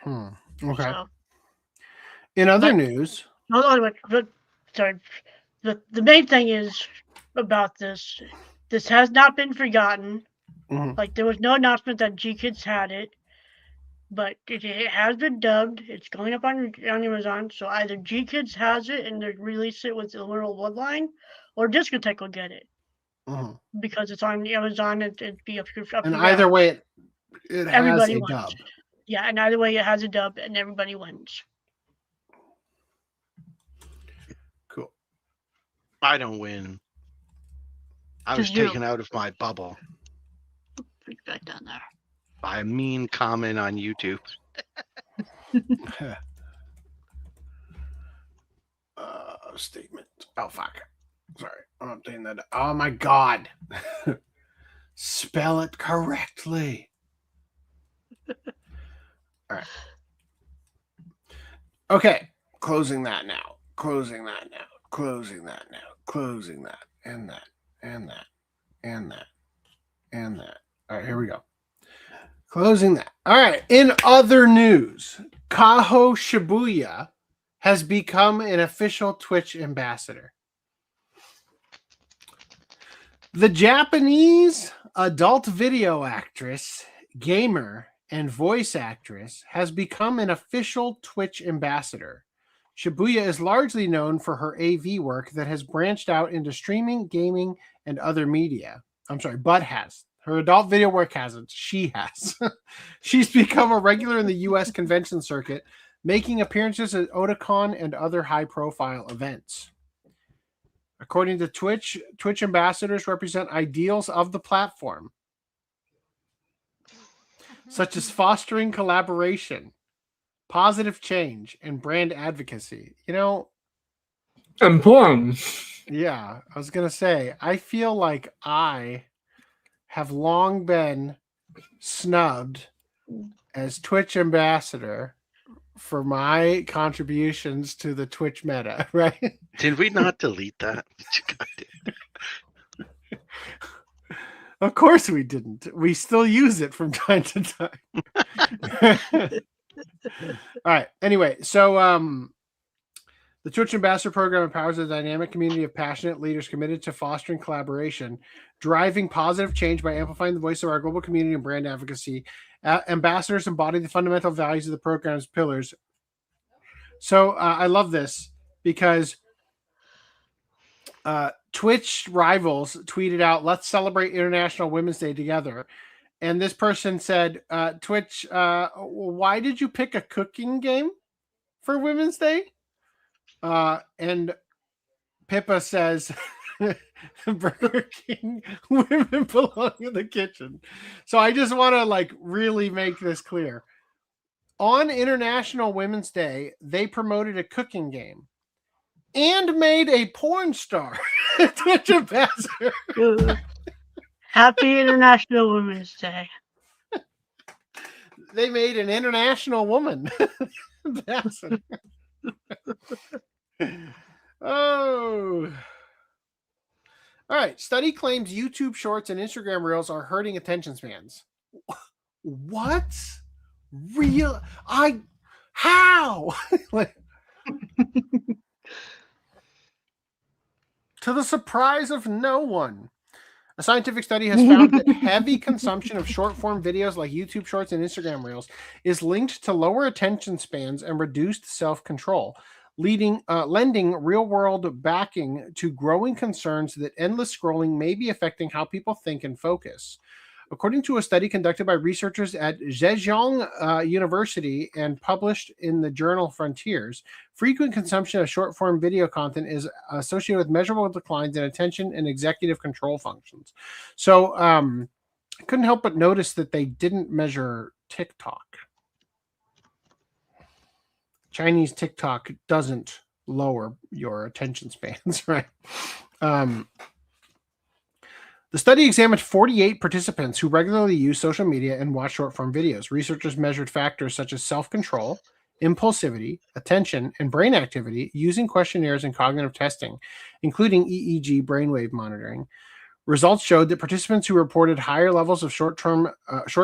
Okay. So, in other news, sorry. The main thing is about this. This has not been forgotten. Like there was no announcement that G Kids had it, but it has been dubbed. It's going up on Amazon. So either G Kids has it and they release it with the Immortal Bloodline, or Discotheque will get it because it's on Amazon. It'd be up and either way, it has a wins. dub. Yeah, and either way, it has a dub, and everybody wins. Cool. I don't win. I was taken out of my bubble. Put it back down there. By a mean comment on YouTube. Statement. Oh, fuck. Sorry. I'm updating that. Oh, my God. Spell it correctly. All right. Okay. Closing that now. Closing that now. Closing that now. Closing that. And that. And that. And that. And that. All right. Here we go. Closing that. All right. In other news, Kaho Shibuya has become an official Twitch ambassador. The Japanese adult video actress, gamer, and voice actress has become an official Twitch ambassador. Shibuya is largely known for her AV work that has branched out into streaming, gaming, and other media. I'm sorry, but has. Her adult video work hasn't. She has. She's become a regular in the US convention circuit, making appearances at Otakon and other high-profile events. According to Twitch, Twitch ambassadors represent ideals of the platform, such as fostering collaboration, positive change, and brand advocacy. You know, important. Yeah, I was going to say, I feel like I have long been snubbed as Twitch ambassador for my contributions to the Twitch meta, right? Did we not delete that? Of course we didn't. We still use it from time to time. All right. Anyway, so the Twitch Ambassador Program empowers a dynamic community of passionate leaders committed to fostering collaboration, driving positive change by amplifying the voice of our global community and brand advocacy. Ambassadors embody the fundamental values of the program's pillars. So I love this because Twitch rivals tweeted out, "Let's celebrate International Women's Day together." And this person said, Twitch, why did you pick a cooking game for Women's Day? And Pippa says, Burger King, women belong in the kitchen. So I just want to really make this clear. On International Women's Day, they promoted a cooking game and made a porn star Twitch ambassador. Happy International Women's Day. They made an international woman ambassador. Oh. All right. Study claims YouTube Shorts and Instagram Reels are hurting attention spans. What? Real? How? To the surprise of no one. A scientific study has found that heavy consumption of short-form videos like YouTube Shorts and Instagram Reels is linked to lower attention spans and reduced self-control, lending real-world backing to growing concerns that endless scrolling may be affecting how people think and focus. According to a study conducted by researchers at Zhejiang University and published in the journal Frontiers, frequent consumption of short-form video content is associated with measurable declines in attention and executive control functions. So I couldn't help but notice that they didn't measure TikTok. Chinese TikTok doesn't lower your attention spans, right? The study examined 48 participants who regularly use social media and watch short-form videos. Researchers measured factors such as self-control, impulsivity, attention, and brain activity using questionnaires and cognitive testing, including EEG brainwave monitoring. Results showed that participants who reported higher levels of short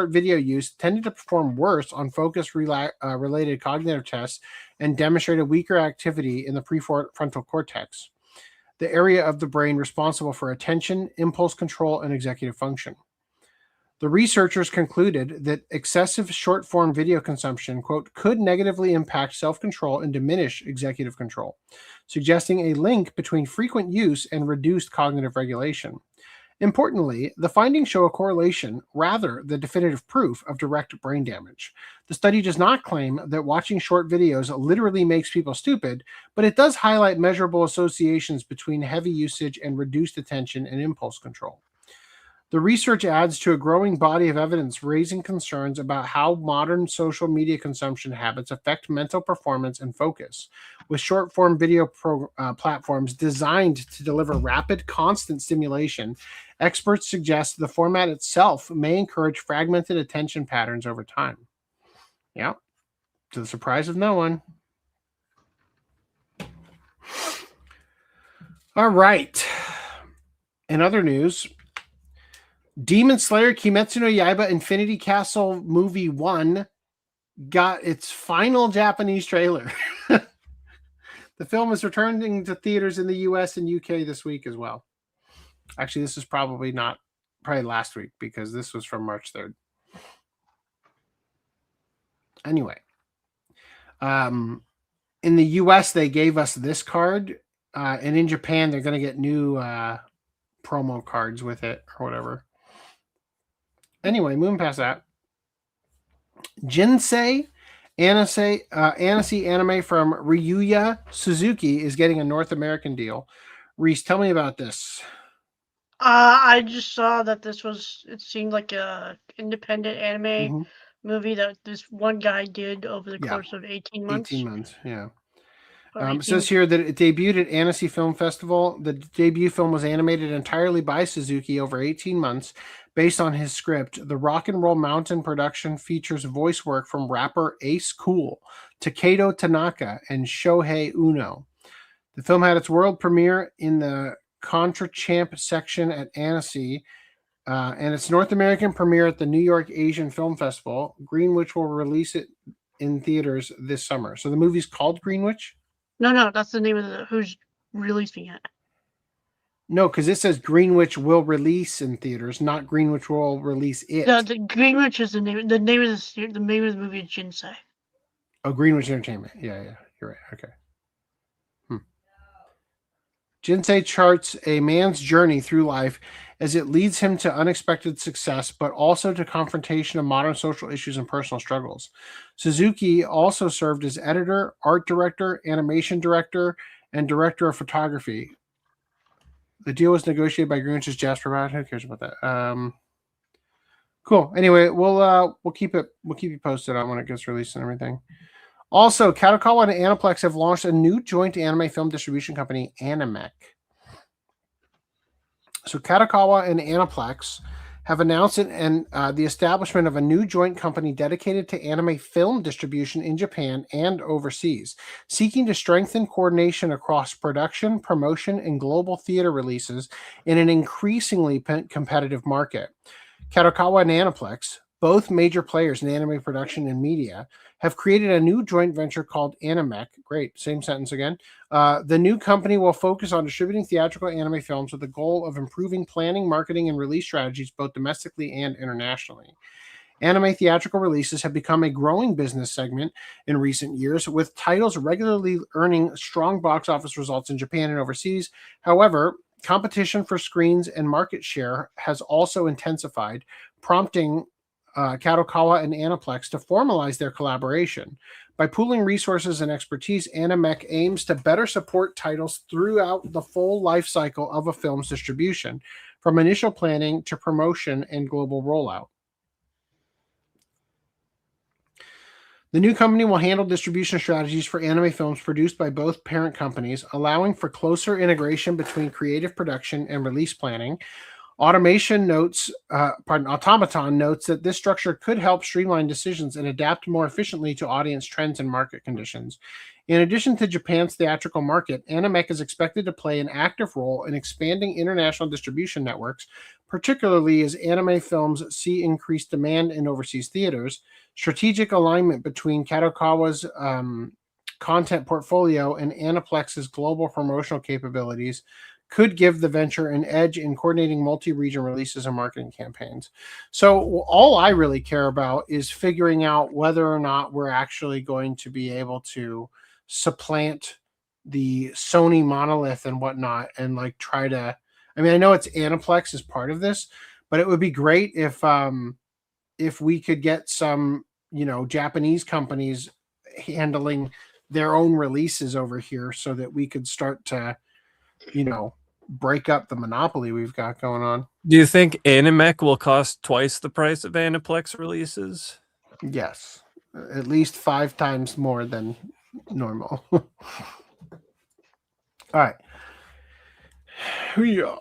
video use tended to perform worse on focus-related cognitive tests and demonstrated weaker activity in the prefrontal cortex, the area of the brain responsible for attention, impulse control, and executive function. The researchers concluded that excessive short-form video consumption, quote, could negatively impact self-control and diminish executive control, suggesting a link between frequent use and reduced cognitive regulation. Importantly, the findings show a correlation rather than definitive proof of direct brain damage. The study does not claim that watching short videos literally makes people stupid, but it does highlight measurable associations between heavy usage and reduced attention and impulse control. The research adds to a growing body of evidence raising concerns about how modern social media consumption habits affect mental performance and focus. With short-form video platforms designed to deliver rapid, constant stimulation, experts suggest the format itself may encourage fragmented attention patterns over time. Yeah, to the surprise of no one. All right. In other news, Demon Slayer Kimetsu no Yaiba Infinity Castle Movie 1 got its final Japanese trailer. The film is returning to theaters in the US and UK this week as well. Actually, this is probably last week because this was from March 3rd. Anyway, in the US, they gave us this card, and in Japan, they're going to get new promo cards with it or whatever. Anyway, moving past that. Jinsei Anime from Ryuya Suzuki is getting a North American deal. Reese, tell me about this. I just saw that it seemed like a independent anime movie that this one guy did over the course of 18 months. 18 months, yeah. It says here that it debuted at Annecy Film Festival. The debut film was animated entirely by Suzuki over 18 months based on his script. The Rock and Roll Mountain production features voice work from rapper Ace Cool, Takedo Tanaka, and Shohei Uno. The film had its world premiere in the Contra Champ section at Annecy, and its North American premiere at the New York Asian Film Festival. Greenwich will release it in theaters this summer. So the movie's called Greenwich? No, that's the name of who's releasing it. No, because it says Greenwich will release in theaters, not Greenwich will release it. No, the Greenwich is the name of the movie is Jinsei. Oh, Greenwich Entertainment. Yeah, you're right. Okay. Jinsei charts a man's journey through life as it leads him to unexpected success, but also to confrontation of modern social issues and personal struggles. Suzuki also served as editor, art director, animation director, and director of photography. The deal was negotiated by Greenwich's Jasper Rod. Who cares about that? Cool. Anyway, we'll keep you posted on when it gets released and everything. Also, Kadokawa and Aniplex have launched a new joint anime film distribution company, ANIMEC. So Kadokawa and Aniplex have announced the establishment of a new joint company dedicated to anime film distribution in Japan and overseas, seeking to strengthen coordination across production, promotion, and global theater releases in an increasingly competitive market. Kadokawa and Aniplex, both major players in anime production and media, have created a new joint venture called ANIMEC. Great, same sentence again. The new company will focus on distributing theatrical anime films with the goal of improving planning, marketing, and release strategies both domestically and internationally. Anime theatrical releases have become a growing business segment in recent years, with titles regularly earning strong box office results in Japan and overseas. However, competition for screens and market share has also intensified, prompting Kadokawa and Aniplex to formalize their collaboration. By pooling resources and expertise, ANIMEC aims to better support titles throughout the full life cycle of a film's distribution, from initial planning to promotion and global rollout. The new company will handle distribution strategies for anime films produced by both parent companies, allowing for closer integration between creative production and release planning. Automaton notes that this structure could help streamline decisions and adapt more efficiently to audience trends and market conditions. In addition to Japan's theatrical market, ANIMEC is expected to play an active role in expanding international distribution networks, particularly as anime films see increased demand in overseas theaters. Strategic alignment between Kadokawa's content portfolio and Aniplex's global promotional capabilities could give the venture an edge in coordinating multi-region releases and marketing campaigns. So all I really care about is figuring out whether or not we're actually going to be able to supplant the Sony monolith and whatnot, and like try to, I mean, I know it's Aniplex is part of this, but it would be great if we could get some, Japanese companies handling their own releases over here so that we could start to, break up the monopoly we've got going on. Do you think ANIMEC will cost twice the price of Aniplex releases? Yes, at least 5 times more than normal. All right. Yeah.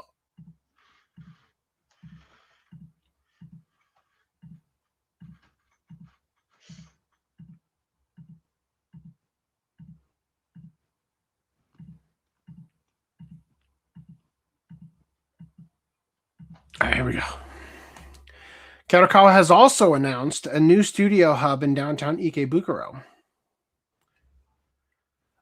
All right, here we go. Kadokawa has also announced a new studio hub in downtown Ikebukuro.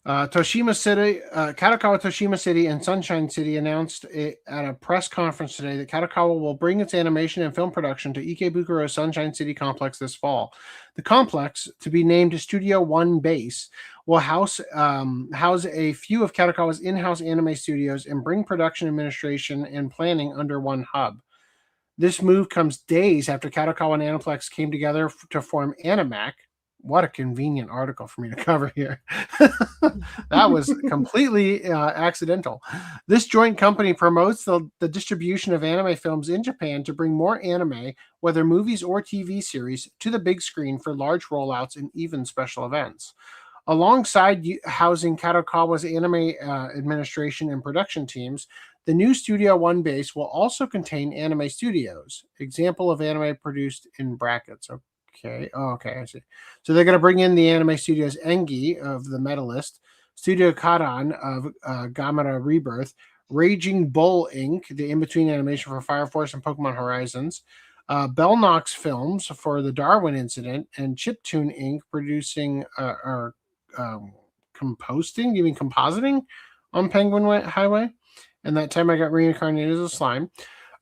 Kadokawa Toshima City and Sunshine City announced at a press conference today that Kadokawa will bring its animation and film production to Ikebukuro Sunshine City complex this fall. The complex, to be named Studio One Base, will house a few of Kadokawa's in-house anime studios and bring production administration and planning under one hub. This move comes days after Kadokawa and Aniplex came together to form ANIMEC. What a convenient article for me to cover here. That was completely accidental. This joint company promotes the distribution of anime films in Japan to bring more anime, whether movies or TV series, to the big screen for large rollouts and even special events. Alongside housing Kadokawa's anime administration and production teams, the new Studio One base will also contain anime studios. Example of anime produced in brackets. Okay. Oh, okay, I see. So they're going to bring in the anime studios Engi of The Medalist, Studio Karan of Gamera Rebirth, Raging Bull Inc., the in-between animation for Fire Force and Pokemon Horizons, Bellnox Films for the Darwin Incident, and Chiptune Inc. producing composting? You mean compositing on Penguin Highway? And that time I got reincarnated as a slime.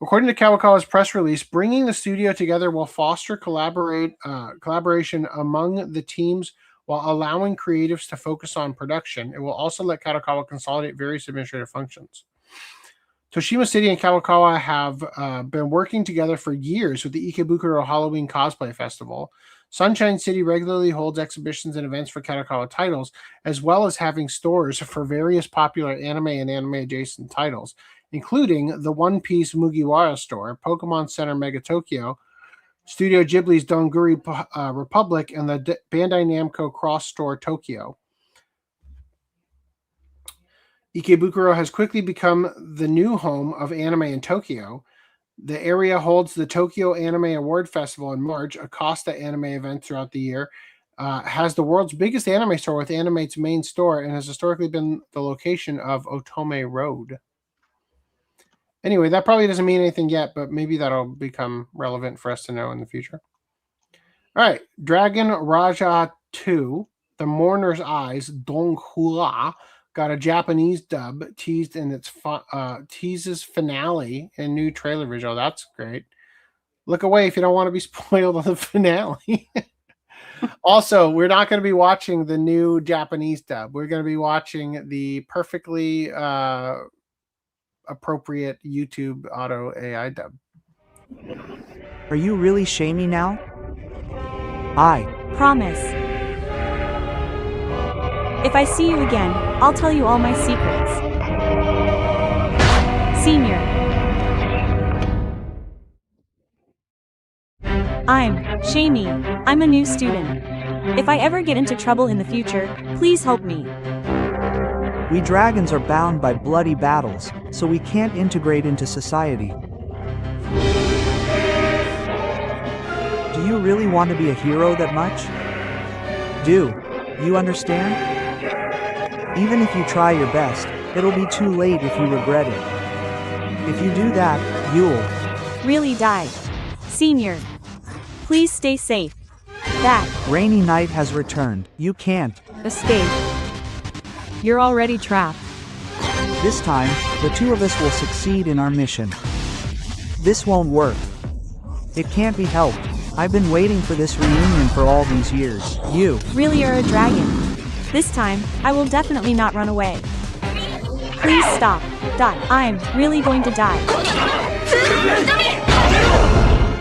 According to Kadokawa's press release, bringing the studio together will foster collaboration among the teams while allowing creatives to focus on production. It will also let Kadokawa consolidate various administrative functions. Toshima City and Kadokawa have been working together for years with the Ikebukuro Halloween Cosplay Festival. Sunshine City regularly holds exhibitions and events for Kadokawa titles, as well as having stores for various popular anime and anime-adjacent titles, including the One Piece Mugiwara store, Pokemon Center Mega Tokyo, Studio Ghibli's Donguri Republic, and the Bandai Namco Cross Store Tokyo. Ikebukuro has quickly become the new home of anime in Tokyo. The area holds the Tokyo Anime Award Festival in March, a Costa anime event throughout the year, has the world's biggest anime store with Animate's main store, and has historically been the location of Otome Road. Anyway, that probably doesn't mean anything yet, but maybe that'll become relevant for us to know in the future. All right, Dragon Raja 2, The Mourner's Eyes, Dong Hua, got a Japanese dub teased in its teases finale and new trailer visual. That's great. Look away if you don't want to be spoiled on the finale. Also, we're not going to be watching the new Japanese dub. We're going to be watching the perfectly appropriate YouTube auto AI dub. Are you really shamey now? I promise. If I see you again, I'll tell you all my secrets. Senior. I'm Shamey. I'm a new student. If I ever get into trouble in the future, please help me. We dragons are bound by bloody battles, so we can't integrate into society. Do you really want to be a hero that much? Do you understand? Even if you try your best, it'll be too late if you regret it. If you do that, you'll really die. Senior, please stay safe. That rainy night has returned. You can't escape. You're already trapped. This time, the two of us will succeed in our mission. This won't work. It can't be helped. I've been waiting for this reunion for all these years. You really are a dragon. This time, I will definitely not run away. Please stop. I'm really going to die.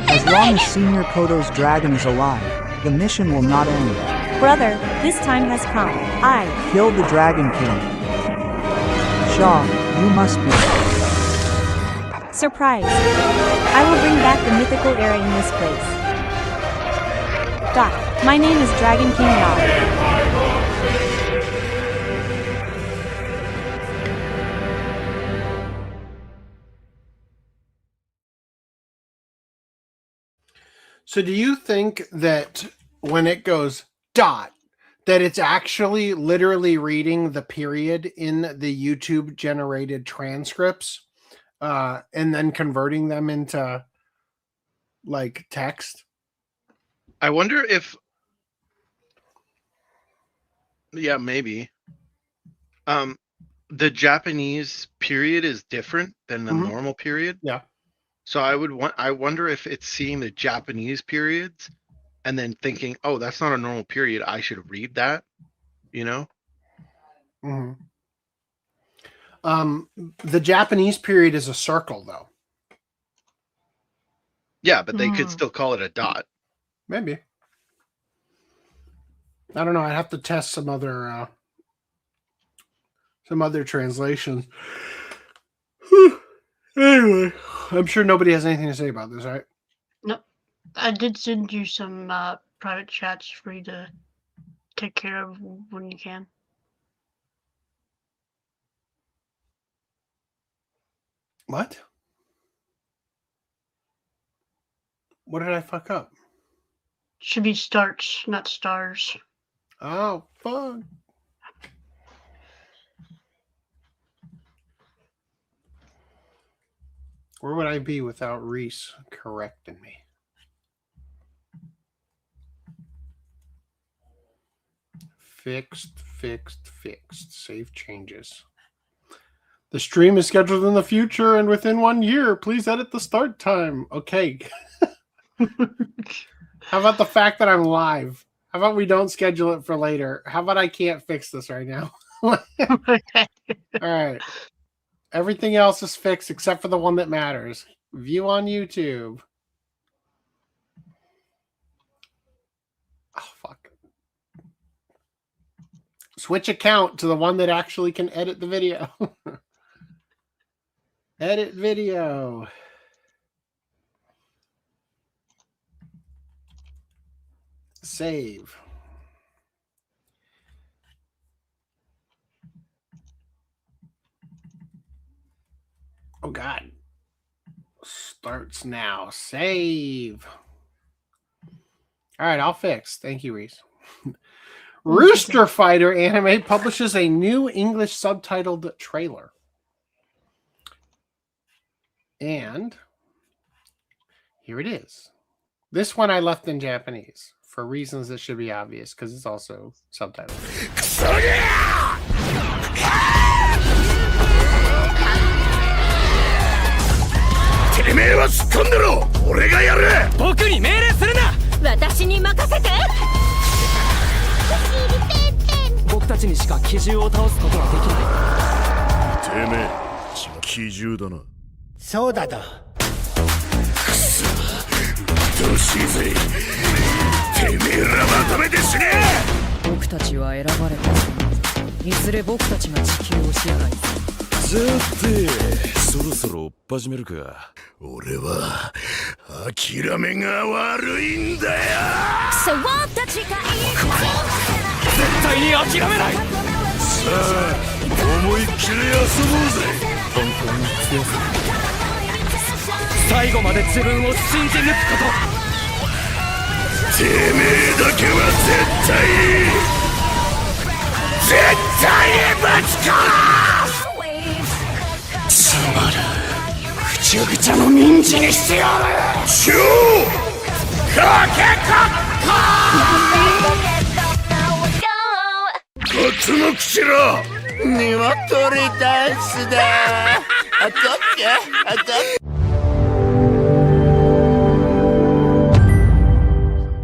As long as Senior Koto's dragon is alive, the mission will not end. Brother, this time has come. I killed the Dragon King. Shaw, you must be. Surprise. I will bring back the mythical era in this place. My name is Dragon King Yaw. So do you think that when it goes ... that it's actually literally reading the period in the YouTube generated transcripts and then converting them into like text? I wonder if, yeah, maybe. The Japanese period is different than the normal period. Yeah. So I wonder if it's seeing the Japanese periods and then thinking, oh, that's not a normal period. I should read that, you know? The Japanese period is a circle, though. Yeah, but they could still call it a dot. Maybe. I don't know. I'd have to test some other translations. Anyway, I'm sure nobody has anything to say about this, right? No, I did send you some private chats for you to take care of when you can. What? What did I fuck up? Should be starts, not stars. Oh, fuck. Where would I be without Reese correcting me? Fixed. Save changes. The stream is scheduled in the future and within 1 year. Please edit the start time. Okay. How about the fact that I'm live? How about we don't schedule it for later? How about I can't fix this right now? All right. Everything else is fixed except for the one that matters. View on YouTube. Oh, fuck. Switch account to the one that actually can edit the video. Edit video. Save. Oh, God. Starts now. Save. All right, I'll fix. Thank you, Reese. Rooster Fighter Anime publishes a new English subtitled trailer. And here it is. This one I left in Japanese for reasons that should be obvious because it's also subtitled. 諦めが悪いんだよ。クソった誓い。絶対に諦めない。さあ、思いっきり遊ぼうぜ。本当に強さ。最後まで自分を信じ抜くこと。てめえだけは絶対にぶち殺す。つまるぐちゃぐちゃの民事にしてやる。超かけかっここっちの口ら鶏ダンスだ。あとっけあとっけ。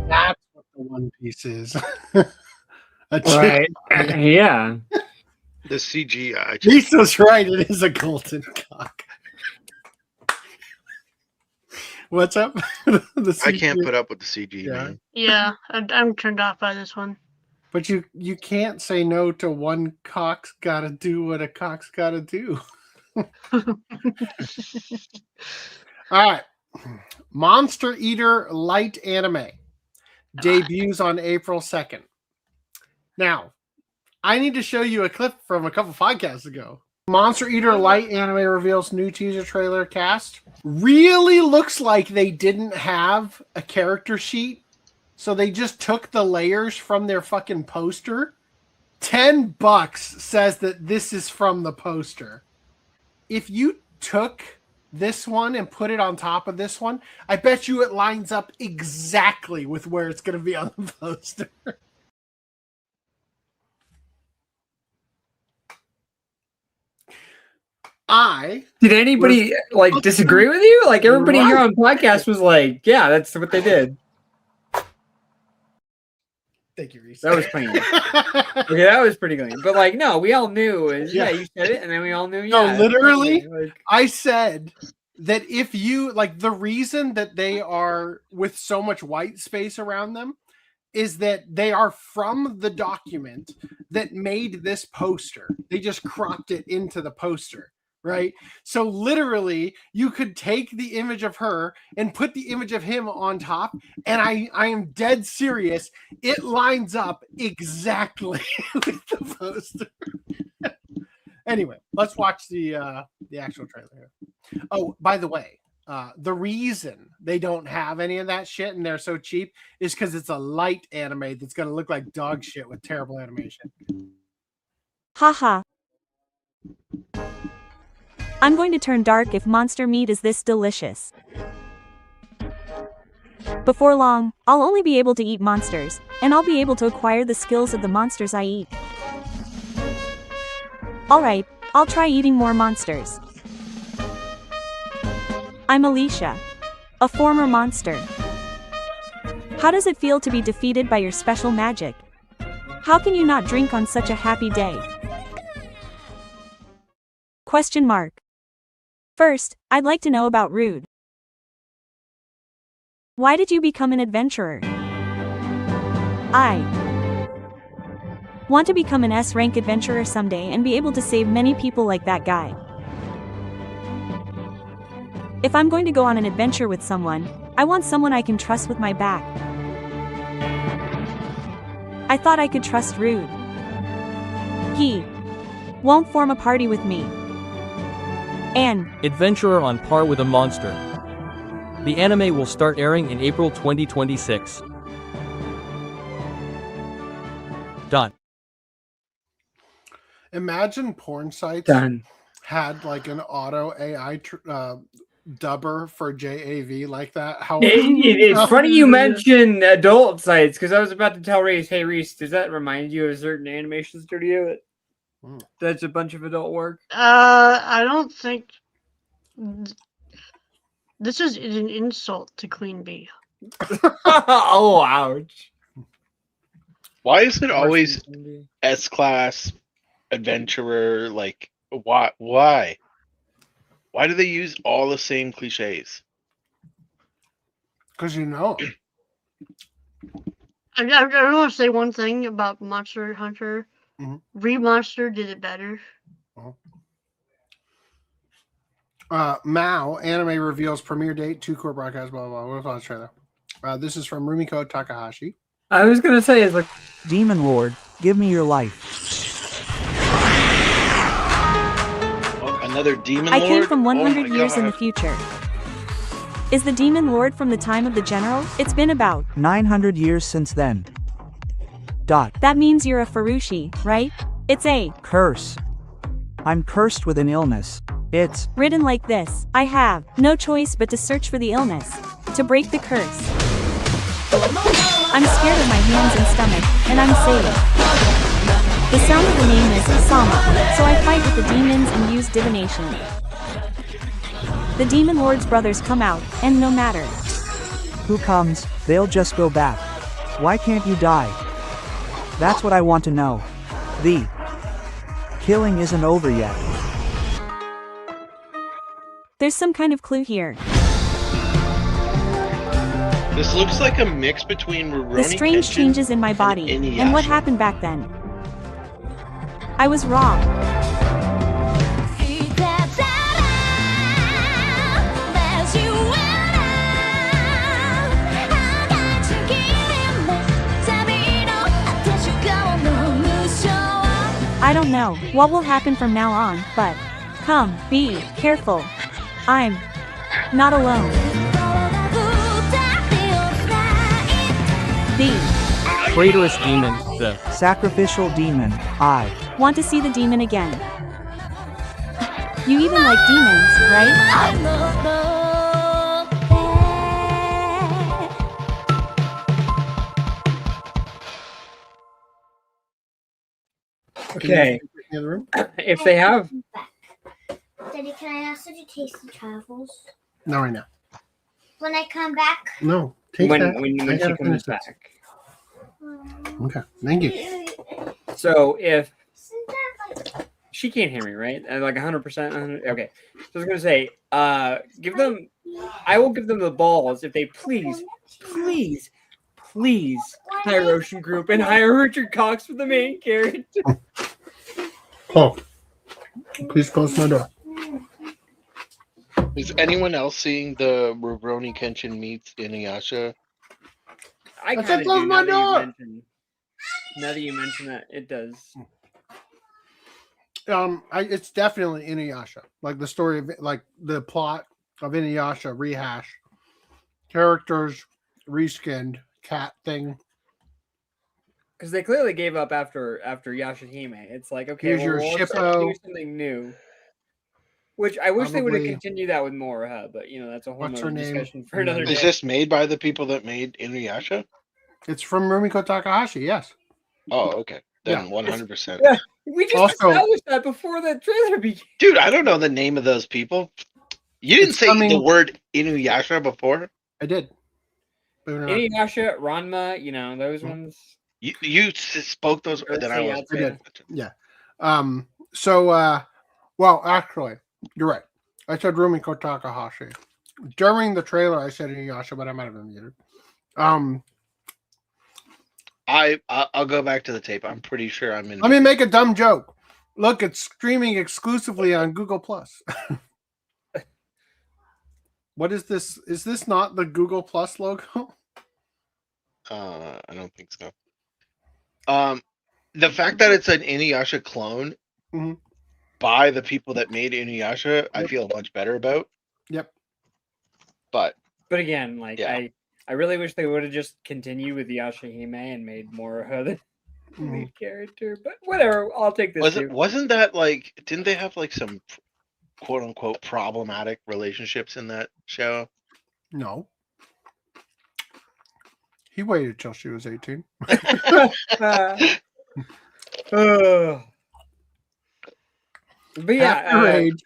That's what the One Piece is. Right. Yeah. The CGI. Lisa's right. It is a golden cock. What's up? I can't put up with the CG. Man. Yeah, I'm turned off by this one. But you can't say no to one cock's gotta do what a cock's gotta do. All right. Monster Eater Light Anime debuts on April 2nd. Now, I need to show you a clip from a couple podcasts ago. Monster Eater Light Anime reveals new teaser trailer cast. Really looks like they didn't have a character sheet, so they just took the layers from their fucking poster. $10 says that this is from the poster. If you took this one and put it on top of this one, I bet you it lines up exactly with where it's going to be on the poster. Did anybody disagree with you? Like everybody here on podcast was like, yeah, that's what they did. Thank you, Reese. That was clean. Okay, that was pretty clean. But like, no, we all knew. Yeah, you said it, and then we all knew. No, Yeah, literally, I said that if you like the reason that they are with so much white space around them is that they are from the document that made this poster. They just cropped it into the poster. Right. So literally you could take the image of her and put the image of him on top. And I am dead serious. It lines up exactly with the poster. Anyway, let's watch the actual trailer here. Oh, by the way, the reason they don't have any of that shit and they're so cheap is because it's a light anime that's going to look like dog shit with terrible animation. Haha. I'm going to turn dark if monster meat is this delicious. Before long, I'll only be able to eat monsters, and I'll be able to acquire the skills of the monsters I eat. Alright, I'll try eating more monsters. I'm Alicia, a former monster. How does it feel to be defeated by your special magic? How can you not drink on such a happy day? Question mark. First, I'd like to know about Rude. Why did you become an adventurer? I want to become an S-rank adventurer someday and be able to save many people like that guy. If I'm going to go on an adventure with someone, I want someone I can trust with my back. I thought I could trust Rude. He won't form a party with me. And Adventurer on par with a monster. The anime will start airing in April 2026. Done. Imagine porn sites had like an auto AI dubber for JAV like that. How it's funny you mention adult sites because I was about to tell Reese, hey Reese, does that remind you of a certain animation studio that's a bunch of adult work? I don't think this is an insult to Queen Bee. Oh, ouch. Why is it always S-class adventurer? Like, why? Why do they use all the same cliches? Because you know. I want to say one thing about Monster Hunter. Remonster did it better. MAO Anime reveals premiere date, 2 core broadcasts, blah, blah, blah. What's on the trailer? This is from Rumiko Takahashi. I was going to say, it's like... Demon Lord, give me your life. Another Demon I Lord? came from 100 Oh my years in the God. future. Is the Demon Lord from the time of the general? It's been about 900 years since then. Dot. That means you're a Furushi, right? It's a Curse. I'm cursed with an illness. It's written like this. I have no choice but to search for the illness, to break the curse. I'm scared of my hands and stomach, and I'm safe. The sound of the name is Sama, so I fight with the demons and use divination. The Demon Lord's brothers come out, and no matter who comes, they'll just go back. Why can't you die? That's what I want to know. The killing isn't over yet. There's some kind of clue here. This looks like a mix between Rurouni The strange Kenshin changes in my body, and what happened back then. I was wrong. I don't know what will happen from now on, but come, be careful. I'm not alone. The Traitorous demon, the sacrificial demon, I want to see the demon again. You even like demons, right? Okay. If they have... Daddy, can I ask you to taste the travels? No, right now. When I come back? No. Take when that. when I she gotta comes finish this. back. Okay. Thank you. So if she can't hear me, right? Like 100%. Okay. So I was gonna say, give them. I will give them the balls if they please hire Ocean Group and hire Richard Cox for the main character. Oh, please close my door. Is anyone else seeing the Rurouni Kenshin meets Inuyasha? I said kind of close do. my door. Now that you mention that, it does. It's definitely Inuyasha. Like the story of, like the plot of Inuyasha rehash, characters reskinned, cat thing. Because they clearly gave up after Yashahime. It's like, okay, Here's your we'll shippo. do something new. Which I wish they would have Probably- continued that with more, but that's a whole What's nother her name? discussion for another day. Is this made by the people that made Inuyasha? It's from Rumiko Takahashi. Yes. Oh, okay. Then Yeah. 100%. Yeah, we just Also- established that before the trailer began. Dude, I don't know the name of those people. You didn't It's say coming- the word Inuyasha before? I did. Believe it or not. Inuyasha, Ranma, those ones. You spoke those, or then I was. I did. Yeah. Well, actually, you're right. I said Rumiko Takahashi. During the trailer, I said Inuyasha, but I might have been muted. I'll go back to the tape. I'm pretty sure I'm in. Let me make a dumb joke. Look, it's streaming exclusively on Google Plus. What is this? Is this not the Google Plus logo? I don't think so. The fact that it's an Inuyasha clone Mhm. by the people that made Inuyasha, I feel much better about. Yep. But again, Yeah. I really wish they would have just continued with Yashahime and made more of the lead character. But whatever, I'll take this. wasn't that like? Didn't they have like some quote unquote problematic relationships in that show? No. He waited till she was 18. But yeah, Half her age,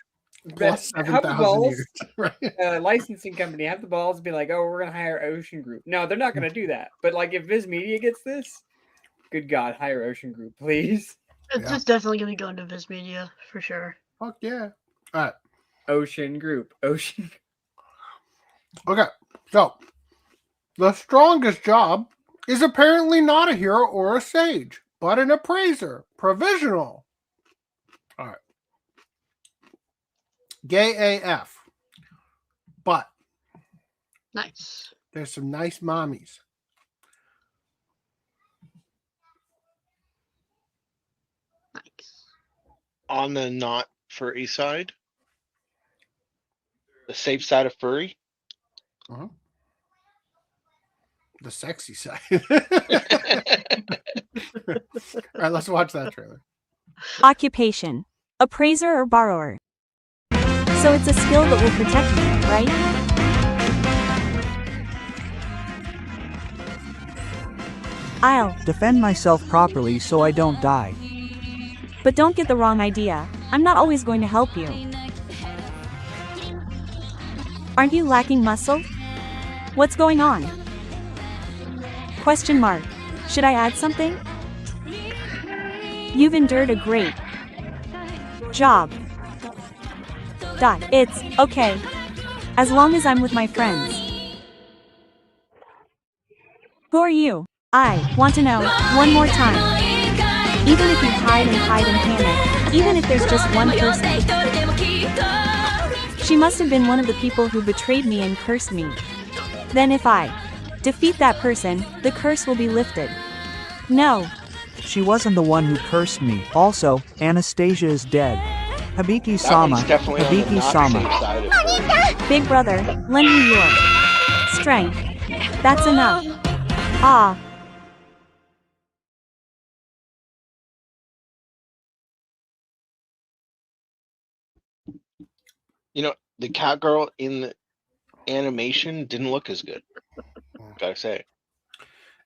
plus have the 7,000 balls, years. Right. licensing company have the balls to be like, oh, we're gonna hire Ocean Group. No, they're not gonna do that. But like, if Viz Media gets this, good God, hire Ocean Group, please. It's definitely going to go into Viz Media for sure. Fuck yeah. All right. Ocean Group. Okay. So, the strongest job is apparently not a hero or a sage, but an appraiser. Provisional. All right. Gay AF. but Nice. there's some nice mommies. On the not furry side, the safe side of furry. Uh-huh. The sexy side. All right, let's watch that trailer. Occupation. Appraiser or borrower. So it's a skill that will protect me, right? I'll defend myself properly so I don't die. But don't get the wrong idea. I'm not always going to help you. Aren't you lacking muscle? What's going on? Question mark. Should I add something? You've endured a great job. It's okay. As long as I'm with my friends. Who are you? I want to know one more time. Even if you hide and panic, even if there's just one person. She must have been one of the people who betrayed me and cursed me. Then if I defeat that person, the curse will be lifted. No. She wasn't the one who cursed me. Also, Anastasia is dead. Hibiki-sama. Hibiki-sama. Big brother, lend me your strength. That's enough. Ah. You know, the cat girl in the animation didn't look as good. Gotta say.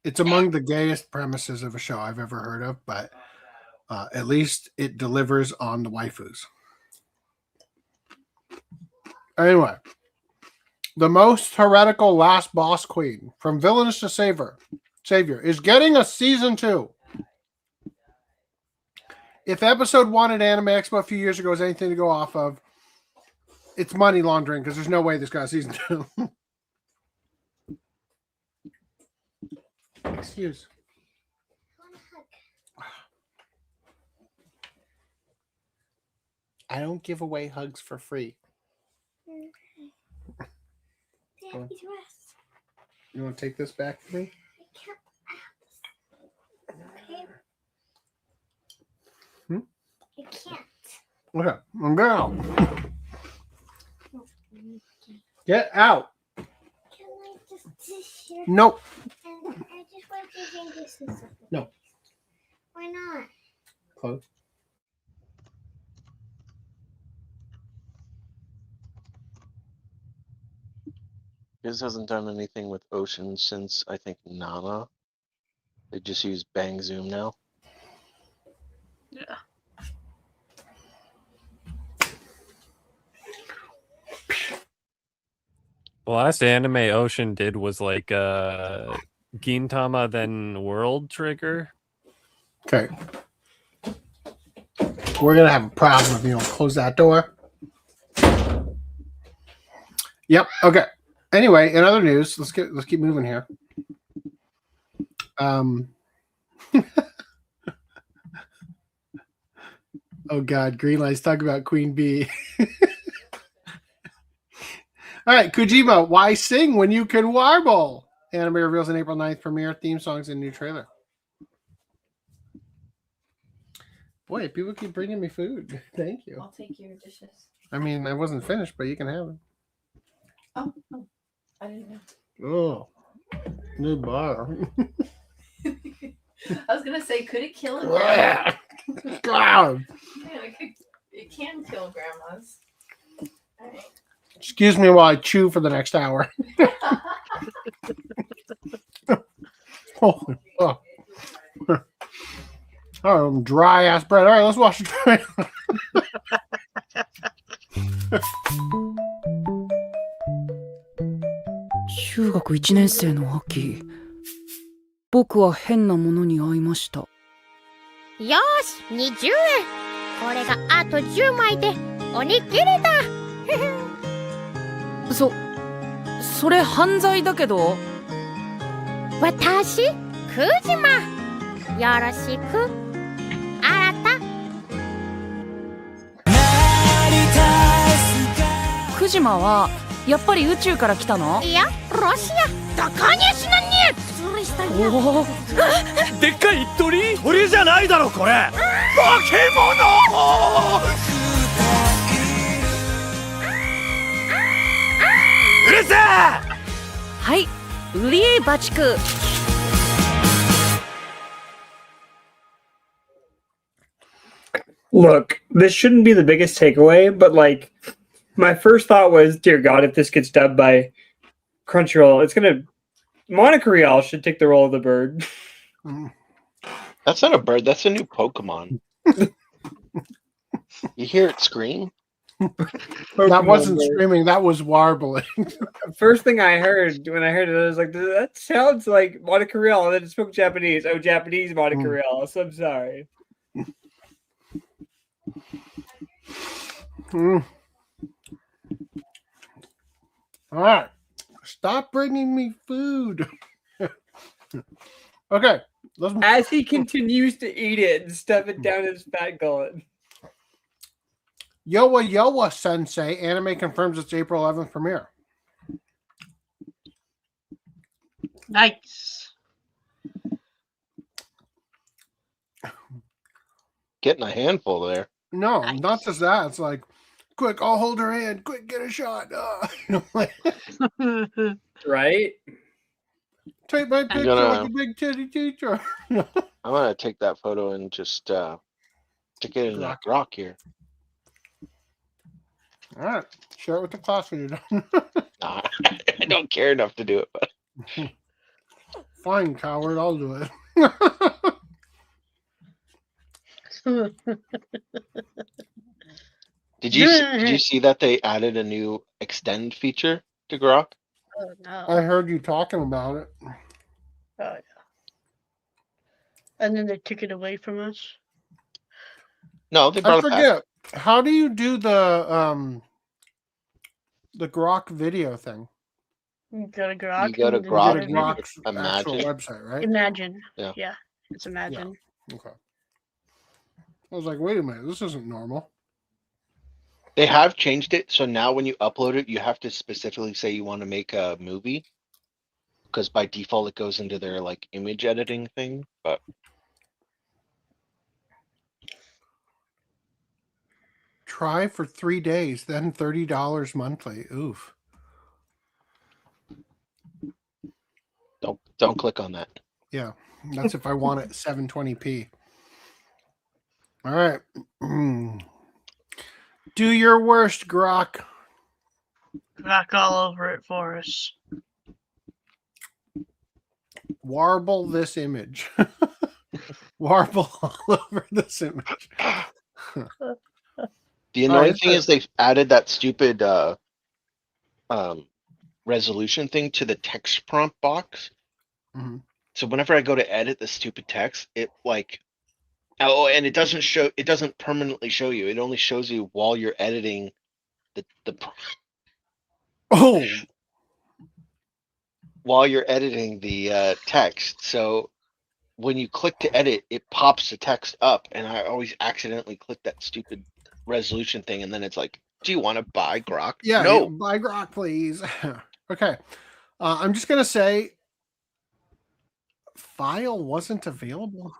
It's among the gayest premises of a show I've ever heard of, but at least it delivers on the waifus. Anyway, the most heretical last boss queen, from villainous to savior, is getting a season 2. If episode 1 at Anime Expo a few years ago is anything to go off of, it's money laundering because there's no way this got a season 2. Excuse. I don't give away hugs for free. You want to take this back to me? I can't. Okay, I'm going. Get out. Can I just sit here? Nope. And I just want to drink this and stuff. No. Why not? Close. This hasn't done anything with Ocean since, I think, Nana. They just use Bang Zoom now. Yeah. The last anime Ocean did was like Gintama, then World Trigger. Okay. We're going to have a problem if you don't close that door. Yep. Okay. Anyway, in other news, let's keep moving here. Oh God, Greenlight's talking about Queen Bee. All right, Kujima, why sing when you can warble? Anime reveals an April 9th premiere, theme songs, and new trailer. Boy, people keep bringing me food. Thank you. I'll take your dishes. I mean, I wasn't finished, but you can have them. Oh, I didn't know. Oh, new bar. I was gonna say, could it kill a God. grandma? Yeah, it can kill grandmas. All right. Excuse me while I chew for the next hour. Oh, dry ass bread. All right, let's wash the trailer.中学1年生の秋、僕は変なものに会いました。よーし、20円。これがあと10枚で鬼切れだ。それ犯罪だけど。私、クジマ。よろしく。あなた。クジマはやっぱり宇宙から来たの？いや、ロシア。どこにしなに釣りしたんや。おーでっかい鳥？鳥じゃないだろこれ。化け物！うるせえ！はい、ウリエバチク。Look, this shouldn't be the biggest takeaway, but like, my first thought was, dear God, if this gets dubbed by Crunchyroll, it's gonna Monica Rial should take the role of the bird. That's not a bird. That's a new Pokemon. You hear it scream? That wasn't screaming. That was warbling. First thing I heard when I heard it, I was like, that sounds like Monica Rial, and then it spoke Japanese. Oh, Japanese Monica Rial. So I'm sorry. All right, stop bringing me food. Okay, as he continues to eat it and stuff it down his fat gullet. Yowayowa Sensei anime confirms its April 11th premiere. Nice. Getting a handful there. No, not just that. It's like, quick, I'll hold her hand. Quick, get a shot. Right? Take my picture like a big titty teacher. I'm gonna take that photo and just stick it in that rock here. All right, share it with the class when you're done. Nah, I don't care enough to do it, but fine, coward, I'll do it. Did you see that they added a new extend feature to Grok? Oh no! I heard you talking about it. Oh yeah. And then they took it away from us. No, they brought I forget. How do you do the Grok video thing? You go to Grok. You go to Grok. Grok's Imagine actual website, right? Imagine. Yeah. Yeah. It's Imagine. Yeah. Okay. I was like, wait a minute, this isn't normal. They have changed it, so now when you upload it, you have to specifically say you want to make a movie, because by default it goes into their like image editing thing. But try for 3 days, then $30 monthly. Oof. Don't click on that. Yeah, that's if I want it 720p. All right. Do your worst, Grok. Grok all over it for us. Warble this image. Warble all over this image. The annoying thing is they've added that stupid resolution thing to the text prompt box. Mm-hmm. So whenever I go to edit the stupid text, it like, and it doesn't permanently show you. It only shows you while you're editing while you're editing the text. So when you click to edit, it pops the text up, and I always accidentally click that stupid resolution thing, and then it's like, do you want to buy Grok? Yeah, no, buy Grok, please. Okay, I'm just gonna say, file wasn't available.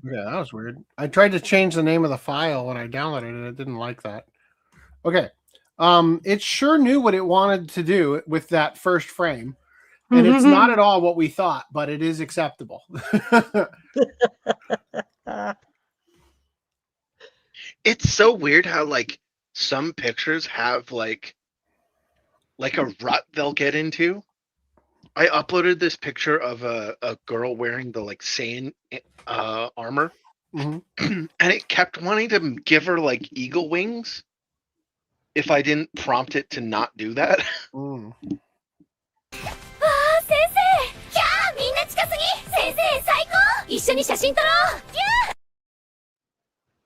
Yeah, that was weird. I tried to change the name of the file when I downloaded it. It didn't like that. Okay. It sure knew what it wanted to do with that first frame. And it's not at all what we thought, but it is acceptable. It's so weird how like some pictures have like a rut they'll get into. I uploaded this picture of a girl wearing the like Saiyan armor, and it kept wanting to give her like eagle wings if I didn't prompt it to not do that.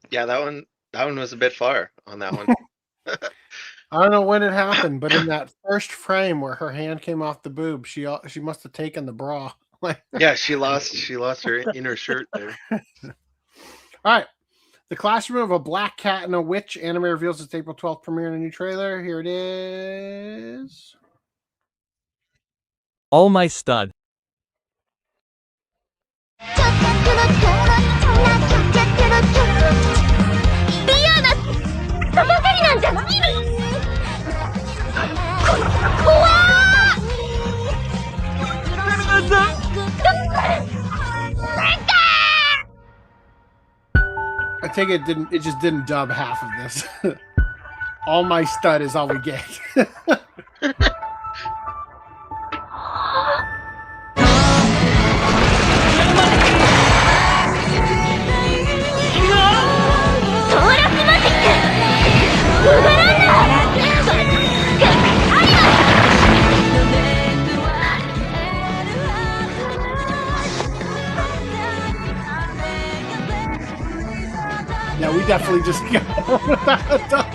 Yeah, that one was a bit far on that one. I don't know when it happened, but in that first frame where her hand came off the boob, she must have taken the bra. Yeah, she lost her inner shirt there. All right. The Classroom of a Black Cat and a Witch anime reveals its April 12th premiere in a new trailer. Here it is. All my stud. I take it just didn't dub half of this. All my stud is all we get. Yeah, we definitely just go without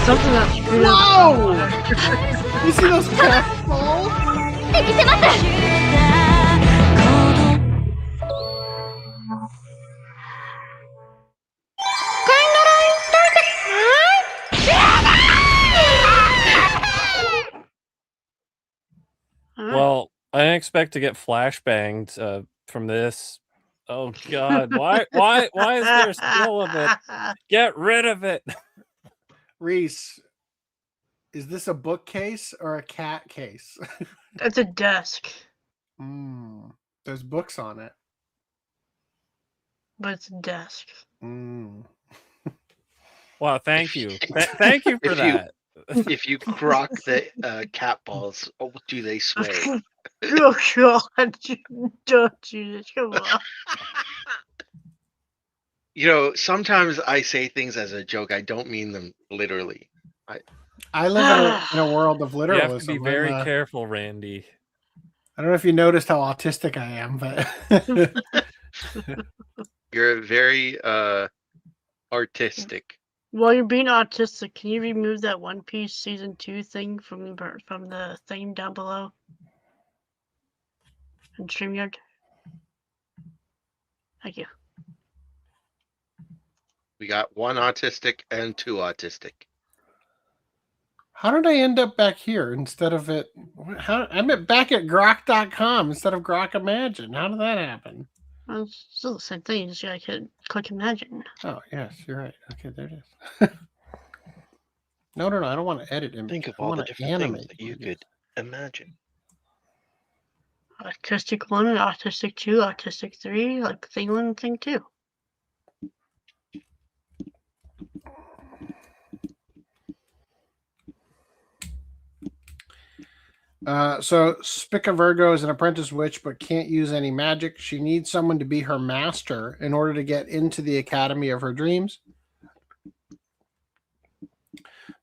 something that's screwed up. Whoa! You see those cats fall? Well, I didn't expect to get flashbanged from this. Oh God! Why is there still of it? Get rid of it. Reese, is this a bookcase or a cat case? It's a desk. There's books on it. But it's a desk. Wow! Thank you. Thank you for that. If you crock the cat balls, do they sway? Oh God! Don't do this. Come on. You know, sometimes I say things as a joke. I don't mean them literally. I live in a world of You literalism. have to be very careful, Randy. I don't know if you noticed how autistic I am, but You're very artistic. While you're being autistic, can you remove that One Piece season 2 thing from the thing down below? In StreamYard? Thank you. We got one autistic and two autistic. how did I end up back here instead of it? I'm back at grok.com instead of Grok Imagine. How did that happen? Well, it's still the same thing. You just gotta click Imagine. Oh, yes, you're right. Okay, there it is. No, I don't want to edit him. Think of all the different things that you could imagine. Autistic 1 and Autistic 2, Autistic 3, like thing 1 and thing 2. So Spica Virgo is an apprentice witch but can't use any magic. She needs someone to be her master in order to get into the academy of her dreams.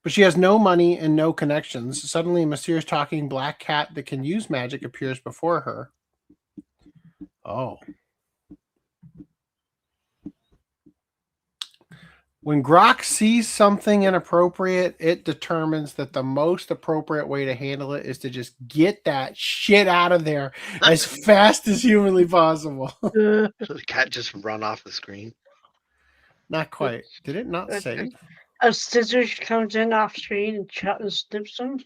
But she has no money and no connections. Suddenly, a mysterious talking black cat that can use magic appears before her. Oh. When Grok sees something inappropriate, it determines that the most appropriate way to handle it is to just get that shit out of there as fast as humanly possible. So the cat just run off the screen? Not quite. Did it not save? A scissors comes in off screen and snips them.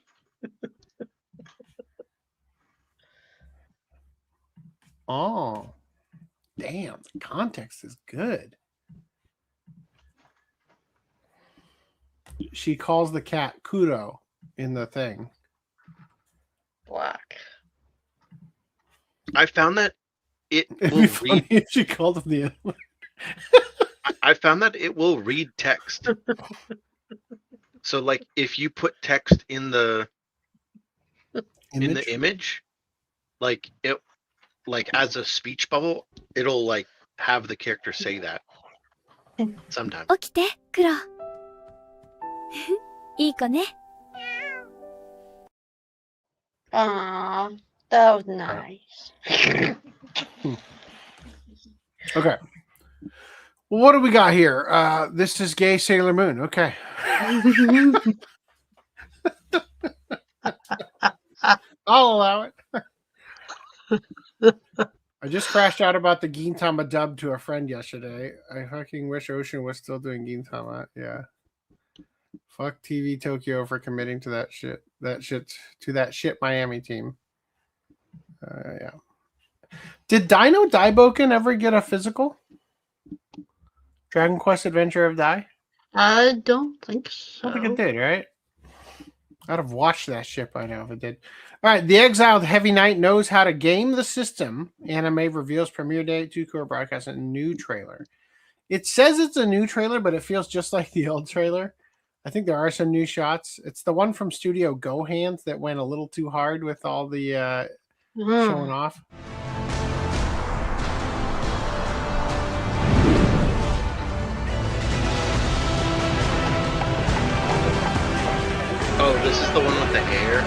Oh. Damn, the context is good. She calls the cat Kudo in the thing. Black. I found that it It'd will be funny read. if she called him the other one. I found that it will read text. So, like, if you put text in the image, like it, like as a speech bubble, it'll like have the character say that. Sometimes. 起きて、クロ。いい子ね。 Aw, that was nice. Okay. Well, what do we got here? This is Gay Sailor Moon. Okay. I'll allow it. I just crashed out about the Gintama dub to a friend yesterday. I fucking wish Ocean was still doing Gintama. Yeah. Fuck TV Tokyo for committing to that shit. To that shit Miami team. Yeah. Did Dino Daiboken ever get a physical? Dragon Quest Adventure of Dai? I don't think so. I don't think it did, right? I'd have watched that shit by now if it did. All right, the Exiled Heavy Knight knows how to game the system. Anime reveals premiere date, 2-core broadcast, and a new trailer. It says it's a new trailer, but it feels just like the old trailer. I think there are some new shots. It's the one from Studio Gohans that went a little too hard with all the showing off. Oh, this is the one with the hair?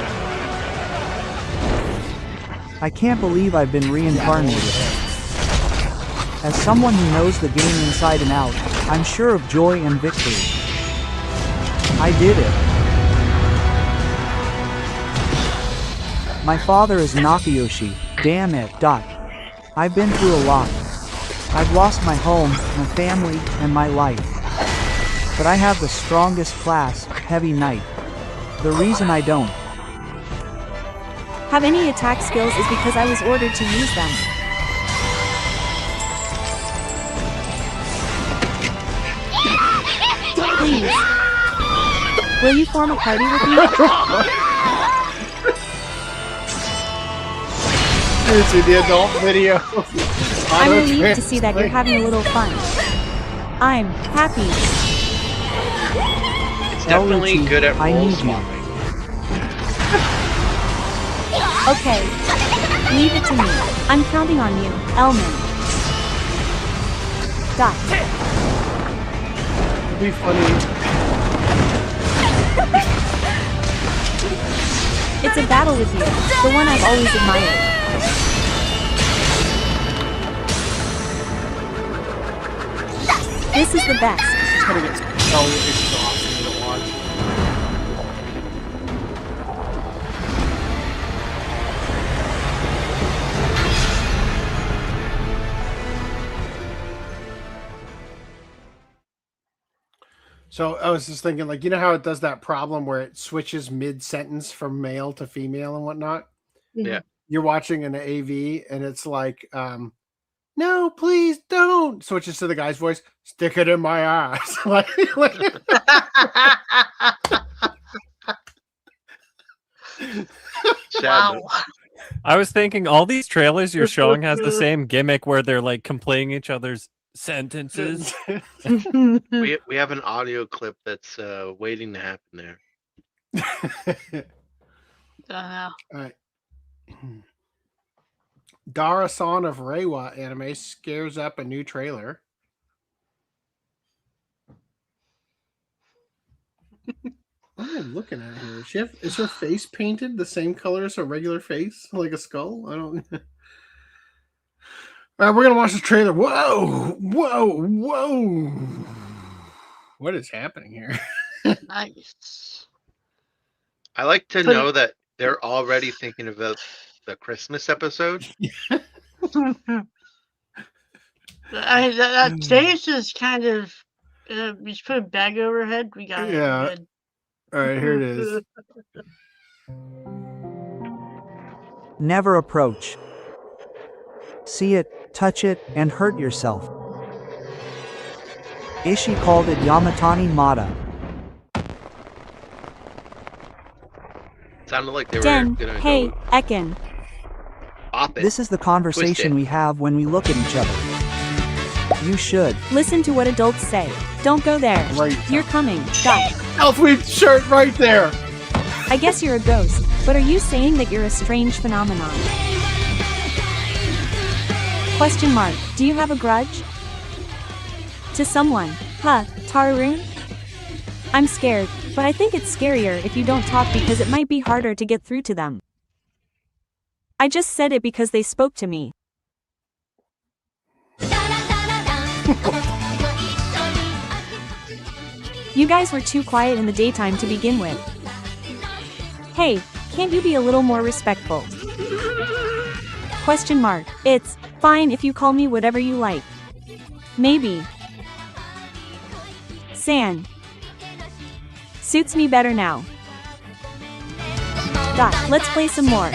I can't believe I've been reincarnated. As someone who knows the game inside and out, I'm sure of joy and victory. I did it. My father is Nakayoshi, damn it. I've been through a lot. I've lost my home, my family, and my life. But I have the strongest class, Heavy Knight. The reason I don't have any attack skills is because I was ordered to use them. Please. Will you form a party with me? Here's the adult video. I'm relieved to see that you're having a little fun. I'm happy. It's definitely good at role swapping. Okay. Leave it to me. I'm counting on you, Elman. It'd be funny. It's a battle with you, the one I've always admired. This is the best. It's gonna get so exhausting to watch. So I was just thinking, like, you know how it does that problem where it switches mid-sentence from male to female and whatnot? Yeah. You're watching an AV and it's like, no, please don't. Switches to the guy's voice, stick it in my ass. Wow. I was thinking all these trailers you're showing has the same gimmick where they're like completing each other's sentences. we have an audio clip that's waiting to happen there. All right. Dara-san of RE1 Anime scares up a new trailer. What am I looking at here? Is her face painted the same color as her regular face, like a skull? I don't. All right, we're gonna watch the trailer. Whoa, whoa, whoa! What is happening here? Nice. I like to know that they're already thinking about the Christmas episode. That face is kind of. We just put a bag over her head. We got Yeah. it. All right, here it is. never approach. See it, touch it, and hurt yourself. Ishii called it Yamatani Mata. Sounded like they were Den, gonna hey, go Ekin. op it. This is the conversation we have when we look at each other. You should. Listen to what adults say. Don't go there. Right. You're coming. Stop. Elfweed shirt right there. I guess you're a ghost, but are you saying that you're a strange phenomenon? Question mark. Do you have a grudge? To someone. Huh, Tarun? I'm scared, but I think it's scarier if you don't talk because it might be harder to get through to them. I just said it because they spoke to me. You guys were too quiet in the daytime to begin with. Hey, can't you be a little more respectful? Question mark. It's fine if you call me whatever you like. Maybe. San. Suits me better now. Dot. Let's play some more.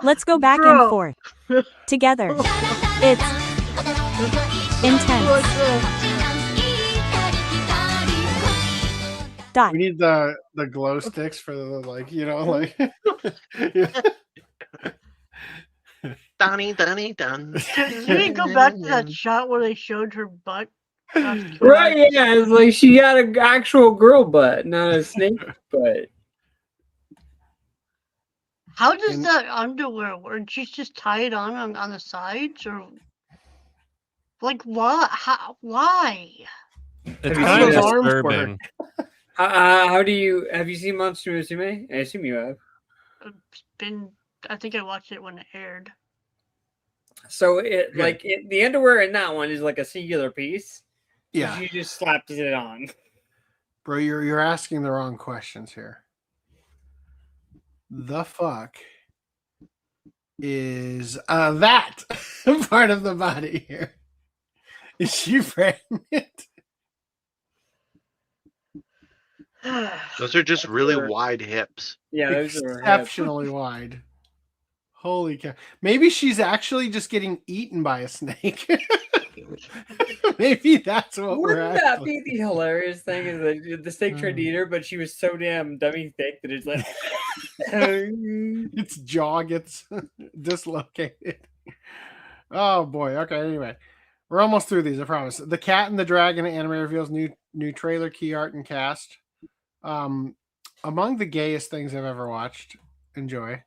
Let's go back and forth. Together. It's intense. Dot. We need the glow sticks for the like, you know, like. Donnie, done. Can we go back to that shot where they showed her butt? Right, yeah, it's like she got an actual girl butt, not a snake butt. How does that underwear work? She's just tie it on the sides, or like what? Why? It's kind of disturbing. How do you have you seen Monster Musume? I assume you have. I think I watched it when it aired. So the underwear in that one is like a singular piece. Yeah. You just slapped it on. Bro, you're asking the wrong questions here. The fuck is that part of the body here? Is she pregnant? Those are just really wide hips. Yeah, those are exceptionally wide. Holy cow. Maybe she's actually just getting eaten by a snake. Maybe that's what Wouldn't that be the hilarious thing? Is that the snake tried to eat her, but she was so damn dummy thick that it's like its jaw gets dislocated. Oh boy. Okay, anyway. We're almost through these, I promise. The Cat and the Dragon anime reveals new trailer, key art, and cast. Among the gayest things I've ever watched. Enjoy.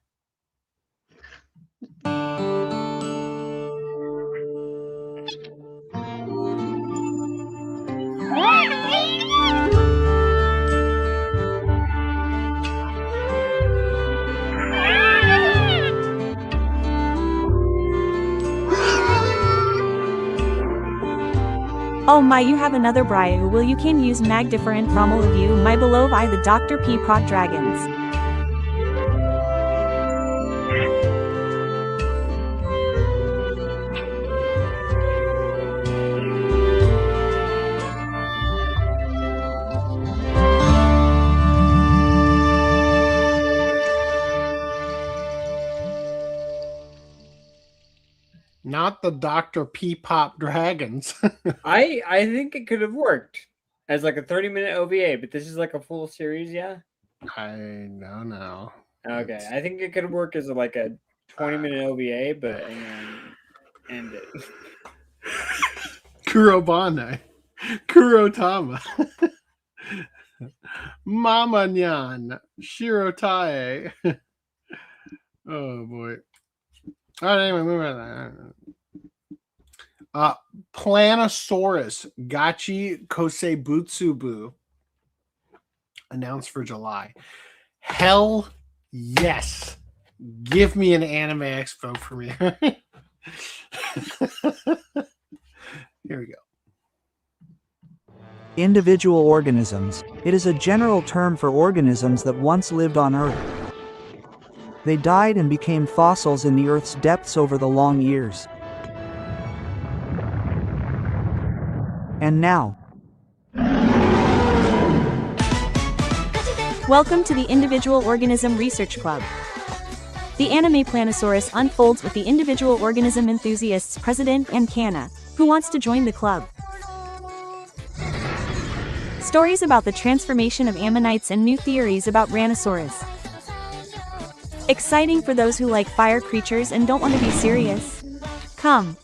Oh my, you have another Bryu. Will you can use mag different from all of you, my beloved I the Dr. P. Prod Dragons. Not the Dr. P-Pop Dragons. I think it could have worked as like a 30-minute OVA, but this is like a full series, yeah? I don't know. Okay, I think it could work as like a 20-minute OVA, but end it. Kurobane. Kurotama. Mama Nyan. Shirotae. Oh boy. All right, anyway, move on. Planosaurus Gachi Kosebutsubu announced for July. Hell yes. Give me an anime expo premiere. Here we go. Individual organisms. It is a general term for organisms that once lived on Earth. They died and became fossils in the Earth's depths over the long years. And now. Welcome to the Individual Organism Research Club. The anime Planosaurus unfolds with the individual organism enthusiasts President and Kana, who wants to join the club. Stories about the transformation of ammonites and new theories about Rhinosaurus. Exciting for those who like fire creatures and don't want to be serious. Come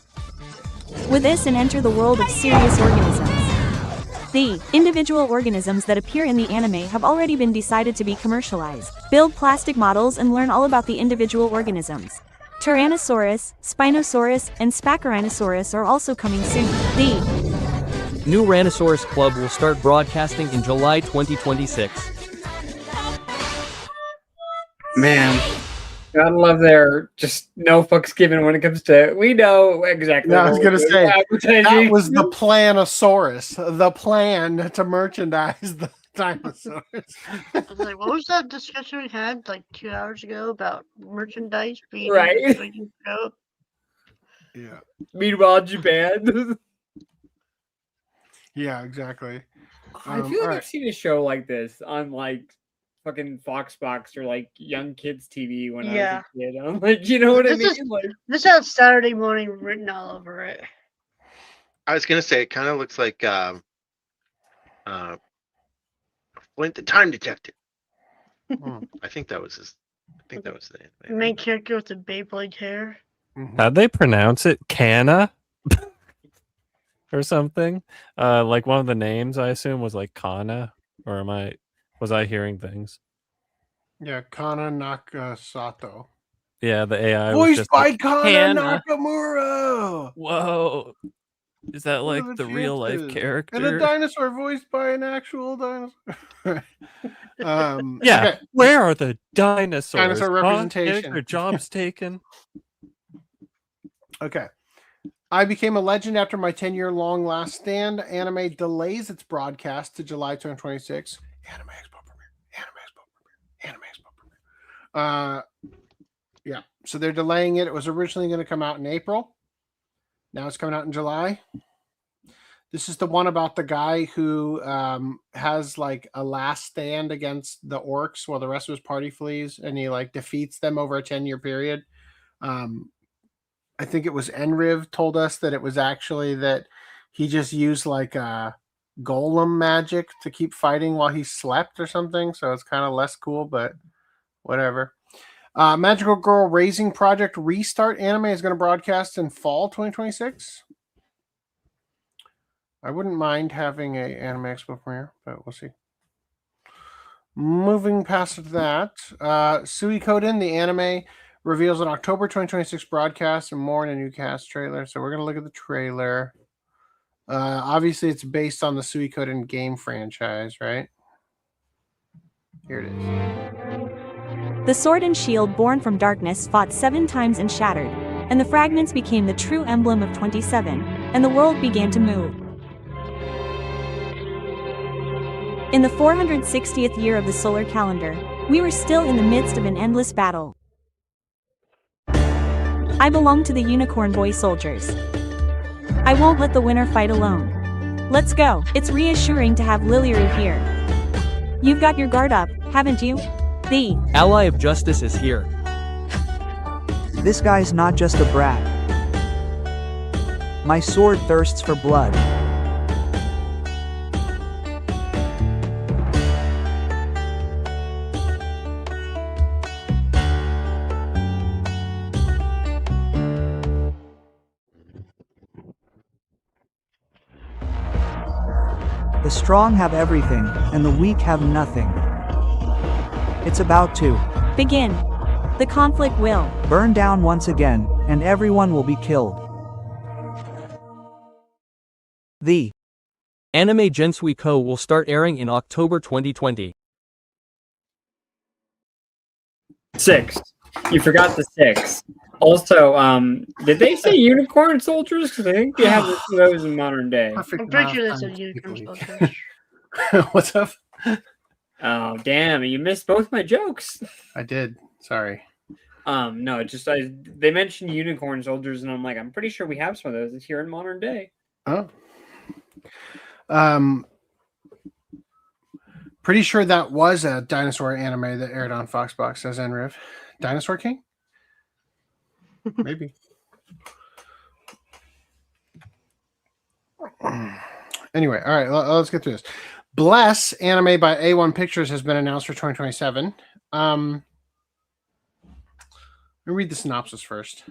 with this and enter the world of serious organisms. The individual organisms that appear in the anime have already been decided to be commercialized. Build plastic models and learn all about the individual organisms. Tyrannosaurus, Spinosaurus, and Sphacerinosaurus are also coming soon. The new Rhinosaurus Club will start broadcasting in July 2026. Man, gotta love their just no fucks given when it comes to. We know exactly. Yeah, I was gonna say advertising. that was the Planosaurus, the plan to merchandise dinosaurs. I was like, what was that discussion we had like 2 hours ago about merchandise being Right. in the freaking show? Yeah. Meanwhile, Japan. Yeah, exactly. I feel like all I've seen a show like this on like fucking Foxbox or like Young Kids TV when I was a kid. I'm like, you know what I mean? This has Saturday morning written all over it. I was gonna say it kind of looks like Flint the Time Detective. I think that was his. I think that was the The main character with the Beyblade hair. How'd they pronounce it? Kana? Or something? Like one of the names I assume was like Kana, or was I hearing things? Yeah, Kana Nakasato. Yeah, the AI was Voiced just by like, Kana "Kana." Nakamura. Whoa. Is that What like are the real life chances? character? And a dinosaur voiced by an actual dinosaur. Yeah. Okay. Where are the dinosaurs? Dinosaur Huh? representation. Getting their jobs taken. Okay. I became a legend after my 10-year-long last stand. Anime delays its broadcast to July 2026. Anime Expo premiere. Yeah. So they're delaying it. It was originally going to come out in April. Now it's coming out in July. This is the one about the guy who has like a last stand against the orcs while the rest of his party flees, and he like defeats them over a 10-year period. I think it was Enriv told us that it was actually that he just used like a golem magic to keep fighting while he slept or something. So it's kind of less cool, but whatever. Magical Girl Raising Project Restart Anime is going to broadcast in fall 2026. I wouldn't mind having a Anime Expo premiere, but we'll see. Moving past that, Suikoden, the anime, reveals an October 2026 broadcast and more in a new cast trailer. So we're going to look at the trailer. Obviously, it's based on the Suikoden game franchise, right? Here it is. The sword and shield born from darkness fought 7 times and shattered, and the fragments became the true emblem of 27, and the world began to move. In the 460th year of the solar calendar, we were still in the midst of an endless battle. I belong to the Unicorn Boy Soldiers. I won't let the winner fight alone. Let's go. It's reassuring to have Liliru here. You've got your guard up, haven't you? The Ally of Justice is here. This guy's not just a brat. My sword thirsts for blood. The strong have everything, and the weak have nothing. It's about to begin. The conflict will burn down once again, and everyone will be killed. The Anime Gensuiko will start airing in October 2020. 6. You forgot the 6. Also, did they say unicorn soldiers? Because I think they have those in modern day. I'm pretty sure they said unicorn soldiers. What's up? Oh, damn. You missed both my jokes. I did. Sorry. No, just they mentioned unicorn soldiers, and I'm like, I'm pretty sure we have some of those here in modern day. Oh. Pretty sure that was a dinosaur anime that aired on Foxbox, says Enriv. Dinosaur King? Maybe. Anyway, all right, let's get through this. Bless, anime by A1 Pictures, has been announced for 2027. Let me read the synopsis first.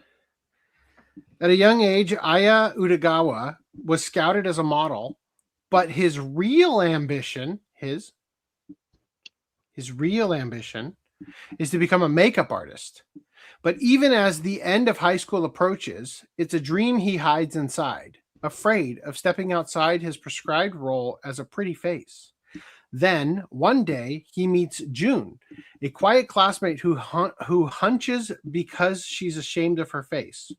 At a young age, Aya Utagawa was scouted as a model, but his real ambition is to become a makeup artist. But even as the end of high school approaches, it's a dream he hides inside, afraid of stepping outside his prescribed role as a pretty face. Then, one day, he meets June, a quiet classmate who hunches because she's ashamed of her face,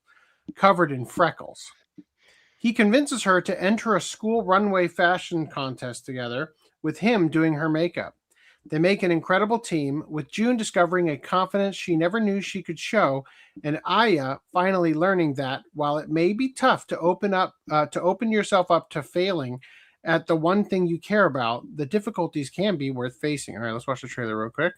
covered in freckles. He convinces her to enter a school runway fashion contest together, with him doing her makeup. They make an incredible team, with June discovering a confidence she never knew she could show, and Aya finally learning that while it may be tough to open yourself up to failing at the one thing you care about, the difficulties can be worth facing. All right, let's watch the trailer real quick.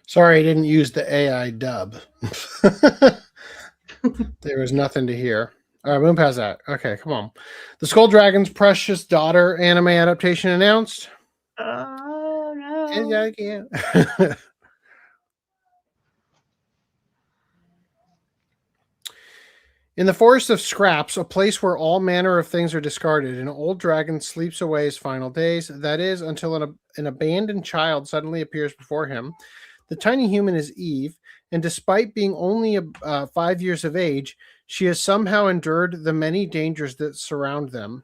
Sorry, I didn't use the AI dub. There was nothing to hear. All right, move past that. Okay, come on. The Skull Dragon's Precious Daughter anime adaptation announced. Oh, no. In the Forest of Scraps, a place where all manner of things are discarded, an old dragon sleeps away his final days. That is, until an abandoned child suddenly appears before him. The tiny human is Eve, and despite being only 5 years of age, she has somehow endured the many dangers that surround them.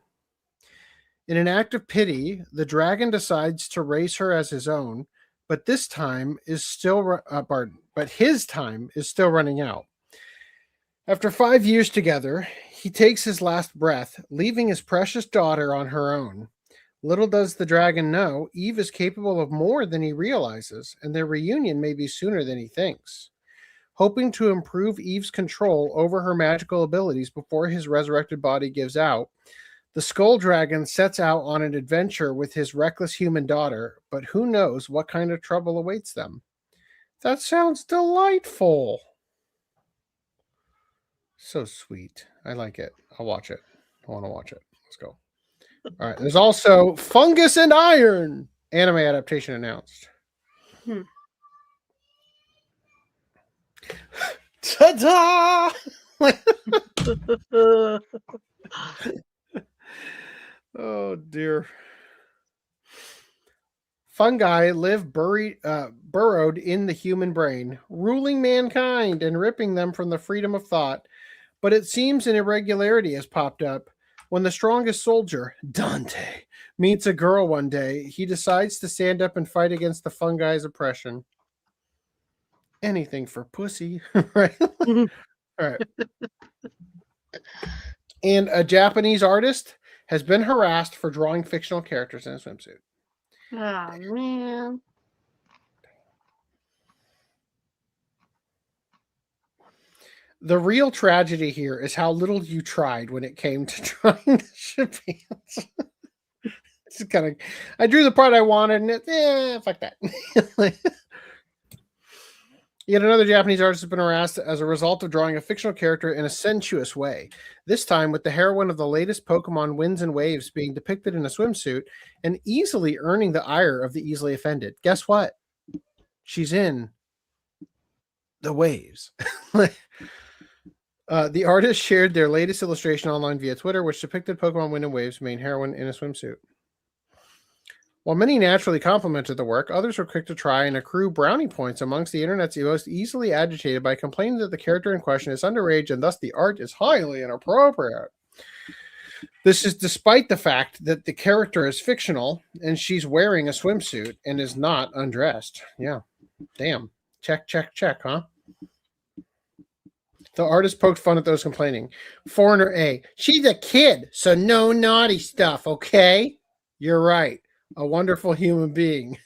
In an act of pity, the dragon decides to raise her as his own, but his time is still running out. After 5 years together, he takes his last breath, leaving his precious daughter on her own. Little does the dragon know, Eve is capable of more than he realizes, and their reunion may be sooner than he thinks. Hoping to improve Eve's control over her magical abilities before his resurrected body gives out, the Skull Dragon sets out on an adventure with his reckless human daughter, but who knows what kind of trouble awaits them. That sounds delightful. So sweet. I like it. I'll watch it. I want to watch it. Let's go. All right. There's also Fungus and Iron anime adaptation announced. Ta-da! Oh dear. Fungi live burrowed in the human brain, ruling mankind and ripping them from the freedom of thought. But it seems an irregularity has popped up. When the strongest soldier, Dante, meets a girl one day, he decides to stand up and fight against the fungi's oppression. Anything for pussy, right? All right. And a Japanese artist has been harassed for drawing fictional characters in a swimsuit. Oh, man. The real tragedy here is how little you tried when it came to drawing the Shippians. It's kind of, I drew the part I wanted, and fuck that. Yet another Japanese artist has been harassed as a result of drawing a fictional character in a sensuous way. This time with the heroine of the latest Pokemon Winds and Waves being depicted in a swimsuit and easily earning the ire of the easily offended. Guess what? She's in the waves. The artist shared their latest illustration online via Twitter, which depicted Pokemon Wind and Waves' main heroine in a swimsuit. While many naturally complimented the work, others were quick to try and accrue brownie points amongst the internet's most easily agitated by complaining that the character in question is underage and thus the art is highly inappropriate. This is despite the fact that the character is fictional and she's wearing a swimsuit and is not undressed. Yeah. Damn. Check, huh? The artist poked fun at those complaining. Foreigner A. She's a kid, so no naughty stuff, okay? You're right. A wonderful human being.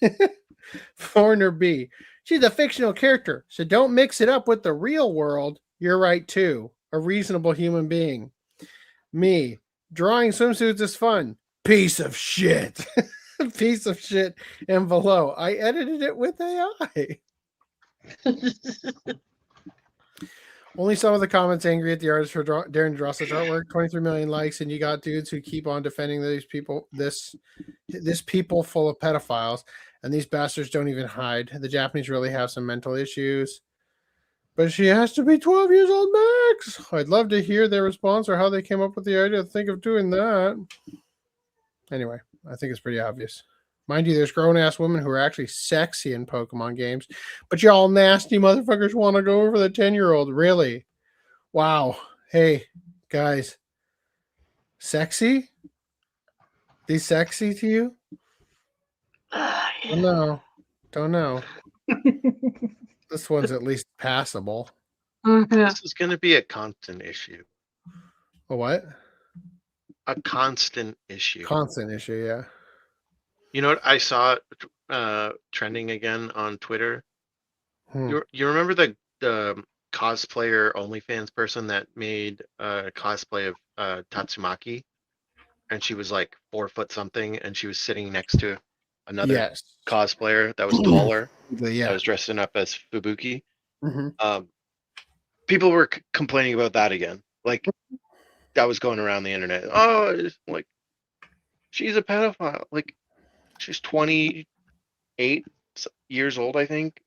Foreigner B. She's a fictional character, so don't mix it up with the real world. You're right, too. A reasonable human being. Me. Drawing swimsuits is fun. Piece of shit. piece of shit and below. I edited it with AI. Only some of the comments angry at the artist for daring to draw such artwork. 23 million likes, and you got dudes who keep on defending these people. This people full of pedophiles, and these bastards don't even hide. The Japanese really have some mental issues. But she has to be 12 years old max. I'd love to hear their response or how they came up with the idea to think of doing that. Anyway, I think it's pretty obvious. Mind you, there's grown-ass women who are actually sexy in Pokemon games, but y'all nasty motherfuckers want to go over the 10-year-old. Really? Wow. Hey, guys. Sexy? These sexy to you? No. Don't know. This one's at least passable. This is going to be a constant issue. A what? A constant issue. Constant issue, yeah. You know what? I saw it trending again on Twitter. You remember the cosplayer OnlyFans person that made a cosplay of Tatsumaki? And she was like 4 foot something, and she was sitting next to another cosplayer that was taller. That was dressing up as Fubuki. People were complaining about that again. Like, that was going around the internet. Oh, it's like, she's a pedophile. Like, she's 28 years old, I think,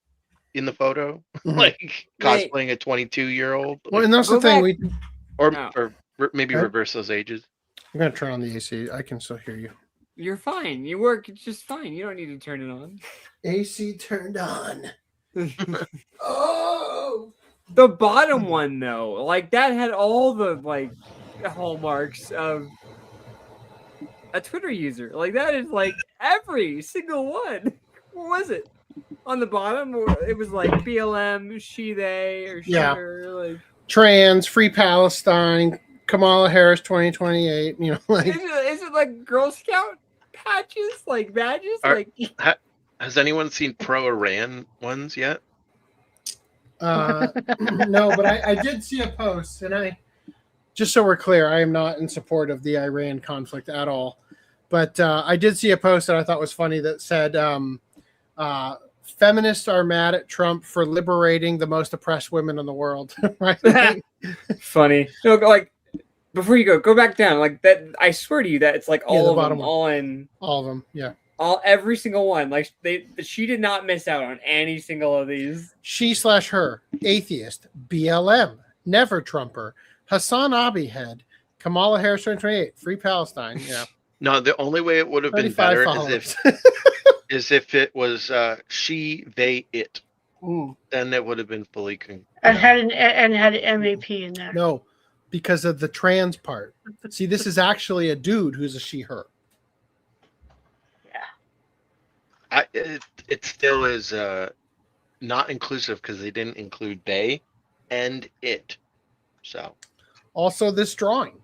in the photo. Like, cosplaying a 22-year-old. Well, and that's the thing. Or maybe reverse those ages. I'm going to turn on the AC. I can still hear you. You're fine. You work just fine. You don't need to turn it on. AC turned on. Oh! The bottom one, though, like, that had all the, like, hallmarks of a Twitter user. Like, that is, like, every single one. What was it? On the bottom, it was, like, BLM, she, they, or she, her, like... Trans, Free Palestine, Kamala Harris 2028, you know, like... Is it like Girl Scout patches? Like, badges? Has anyone seen pro-Iran ones yet? No, but I did see a post, and just so we're clear, I am not in support of the Iran conflict at all. But I did see a post that I thought was funny that said, feminists are mad at Trump for liberating the most oppressed women in the world. Right? Funny. No, like, before you go back down. Like, that, I swear to you that it's like all of them on. All of them, yeah. Every single one. Like, she did not miss out on any single of these. She/her, atheist, BLM, never Trumper, Hassan Abihed, Kamala Harris 2028, Free Palestine. Yeah. No, the only way it would have been better is if it was she, they, it. Then it would have been fully and had an MAP in there. No, because of the trans part. See, this is actually a dude who's a she/her. It still is not inclusive because they didn't include they and it. So also this drawing.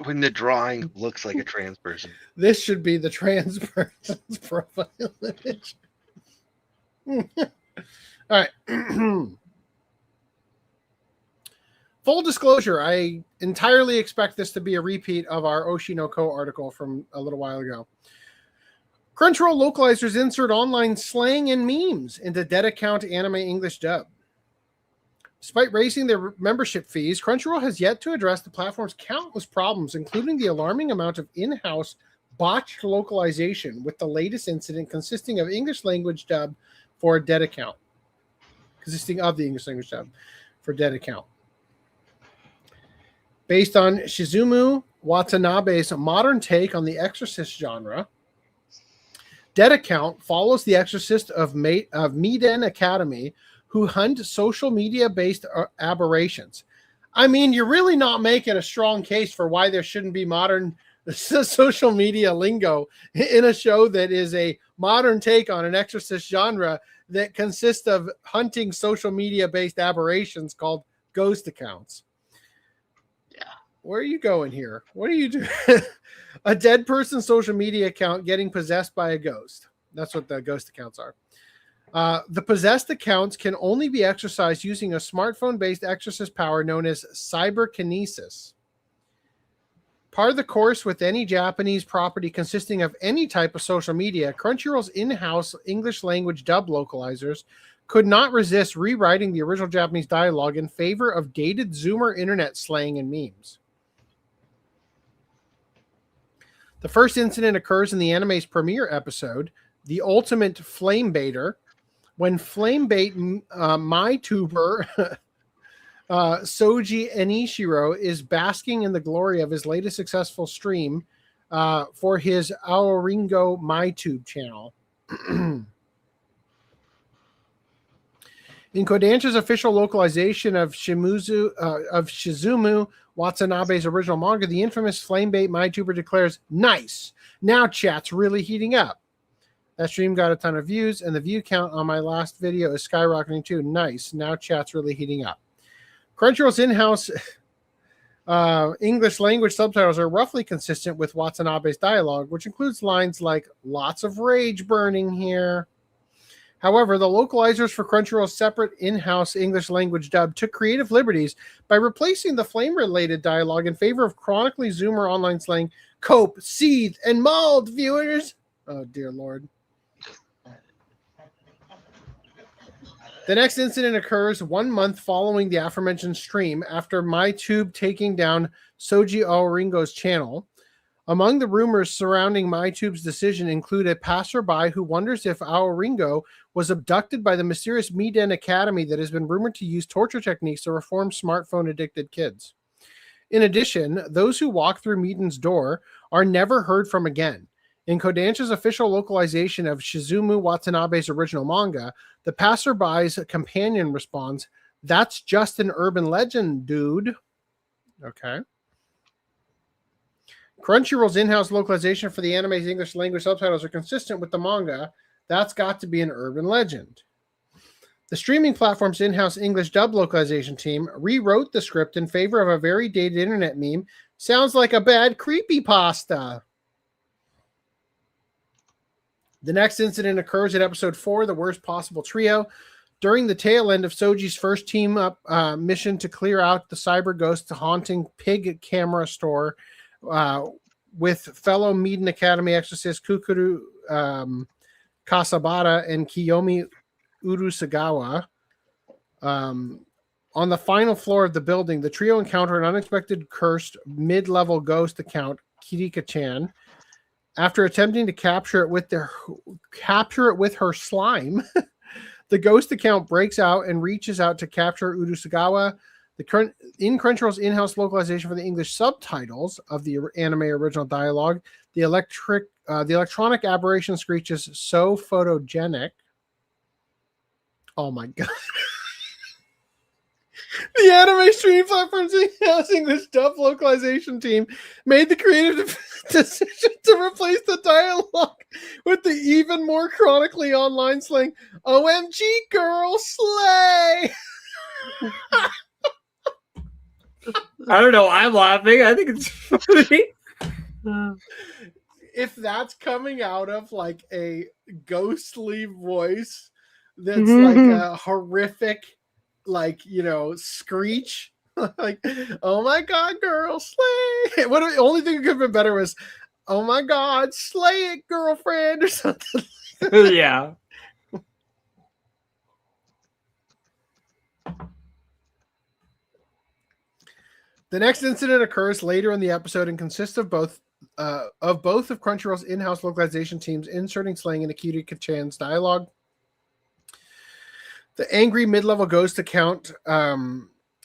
When the drawing looks like a trans person. This should be the trans person's profile image. All right. Full disclosure, I entirely expect this to be a repeat of our Oshinoko article from a little while ago. Crunchyroll localizers insert online slang and memes into dead account anime English dub. Despite raising their membership fees, Crunchyroll has yet to address the platform's countless problems, including the alarming amount of in-house botched localization, with the latest incident consisting of English language dub for a dead account. Consisting of the English language dub for dead account. Based on Shizumu Watanabe's modern take on the Exorcist genre, Dead Account follows the Exorcist of Miden Academy, who hunt social media-based aberrations. I mean, you're really not making a strong case for why there shouldn't be modern social media lingo in a show that is a modern take on an Exorcist genre that consists of hunting social media-based aberrations called ghost accounts. Where are you going here? What are you doing? A dead person's social media account getting possessed by a ghost. That's what the ghost accounts are. The possessed accounts can only be exercised using a smartphone-based exorcist power known as cyberkinesis. Part of the course with any Japanese property consisting of any type of social media, Crunchyroll's in-house English language dub localizers could not resist rewriting the original Japanese dialogue in favor of dated Zoomer internet slang and memes. The first incident occurs in the anime's premiere episode, The Ultimate Flame Baiter, when Flamebait MyTuber Soji Enishiro is basking in the glory of his latest successful stream for his Aoringo MyTube channel. In Kodansha's official localization of Shizumu Watanabe's original manga, the infamous Flamebait MyTuber declares, "Nice! Now chat's really heating up." That stream got a ton of views, and the view count on my last video is skyrocketing too. Nice. Now chat's really heating up. Crunchyroll's in-house English language subtitles are roughly consistent with Watanabe's dialogue, which includes lines like, "Lots of rage burning here." However, the localizers for Crunchyroll's separate in-house English language dub took creative liberties by replacing the flame-related dialogue in favor of chronically Zoomer online slang, "Cope, seethe, and mauled," viewers. Oh, dear Lord. The next incident occurs 1 month following the aforementioned stream after MyTube taking down Soji Aoringo's channel. Among the rumors surrounding MyTube's decision include a passerby who wonders if Aoringo was abducted by the mysterious Miden Academy that has been rumored to use torture techniques to reform smartphone-addicted kids. In addition, those who walk through Miden's door are never heard from again. In Kodansha's official localization of Shizumu Watanabe's original manga, the passerby's companion responds, "That's just an urban legend, dude." Okay. Crunchyroll's in-house localization for the anime's English language subtitles are consistent with the manga. That's got to be an urban legend. The streaming platform's in-house English dub localization team rewrote the script in favor of a very dated internet meme. Sounds like a bad creepypasta. The next incident occurs at episode 4, The Worst Possible Trio. During the tail end of Soji's first team-up mission to clear out the cyber ghost haunting Pig Camera Store with fellow Miden Academy exorcist Kukuru Kasabata and Kiyomi Urusagawa. On the final floor of the building, the trio encounter an unexpected cursed mid-level ghost account, Kirika-chan. After attempting to capture it with her slime, the ghost account breaks out and reaches out to capture Urusagawa. In Crunchyroll's in-house localization for the English subtitles of the anime original dialogue, the electronic aberration screeches "so photogenic." Oh my god. The anime streaming platform's in-house English dub localization team made the creative decision to replace the dialogue with the even more chronically online slang, "OMG girl, slay!" I don't know. I'm laughing. I think it's funny. If that's coming out of like a ghostly voice that's like a horrific, like, you know, screech, like, "Oh my god, girl, slay!" The only thing that could have been better was, "Oh my god, slay it, girlfriend," or something. Yeah. The next incident occurs later in the episode and consists of both of Crunchyroll's in-house localization teams inserting slang into Kirika-chan's dialogue. The angry mid-level ghost account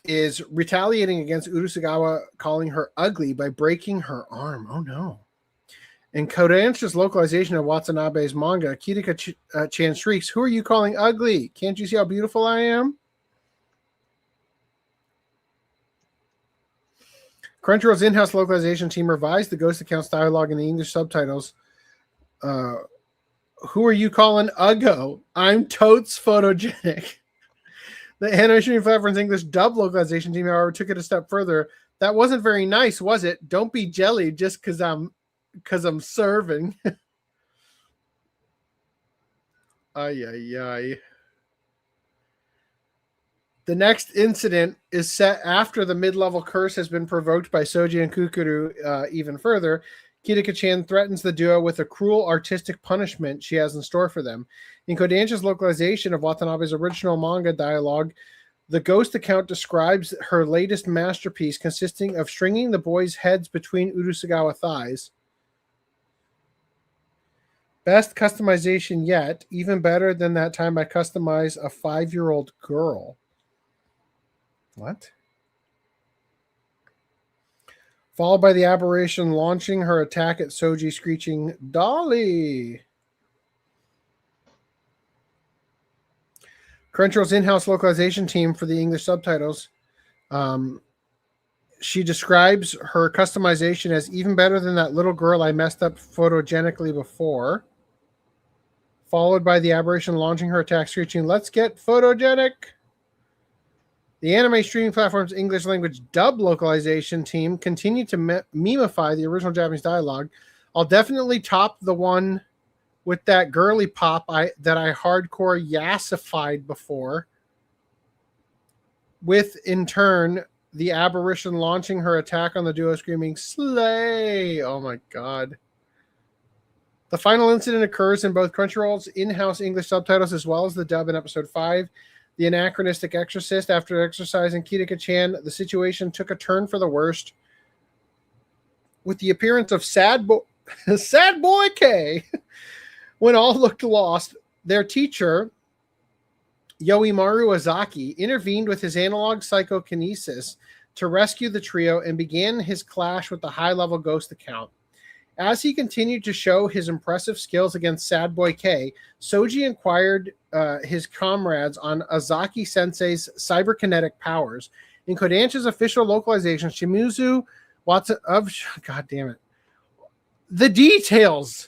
is retaliating against Urusagawa, calling her ugly by breaking her arm. Oh no. In Kodansha's localization of Watanabe's manga, Kirika-chan shrieks, "Who are you calling ugly? Can't you see how beautiful I am?" Crunchyroll's in-house localization team revised the ghost account's dialogue in the English subtitles. "Who are you calling Uggo? I'm totes photogenic." The animation platform's English dub localization team, however, took it a step further. "That wasn't very nice, was it? Don't be jelly just because I'm serving." Ay, ay, ay. The next incident is set after the mid-level curse has been provoked by Soji and Kukuru even further. Kidaka-chan threatens the duo with a cruel artistic punishment she has in store for them. In Kodansha's localization of Watanabe's original manga dialogue, the ghost account describes her latest masterpiece consisting of stringing the boys' heads between Urusagawa thighs. Best customization yet, even better than that time I customized a 5-year-old girl. What? Followed by the aberration launching her attack at Soji, screeching, "Dolly!" Crunchyroll's in-house localization team for the English subtitles. She describes her customization as even better than that little girl I messed up photogenically before. Followed by the aberration launching her attack, screeching, "Let's get photogenic!" The anime streaming platform's English language dub localization team continued to memify the original Japanese dialogue. I'll definitely top the one with that girly pop that I hardcore yassified before. With, in turn, the aberration launching her attack on the duo, screaming, "Slay!" Oh my god. The final incident occurs in both Crunchyroll's in-house English subtitles as well as the dub in episode 5. The anachronistic exorcist, after exorcising Kidaka-chan, the situation took a turn for the worst. With the appearance of Sad Boy K, when all looked lost, their teacher, Yoimaru Ozaki, intervened with his analog psychokinesis to rescue the trio and began his clash with the high-level ghost account. As he continued to show his impressive skills against Sad Boy K, Soji inquired his comrades on Ozaki Sensei's cyberkinetic powers. In Kodansha's official localization, Shimizu God damn it. The details.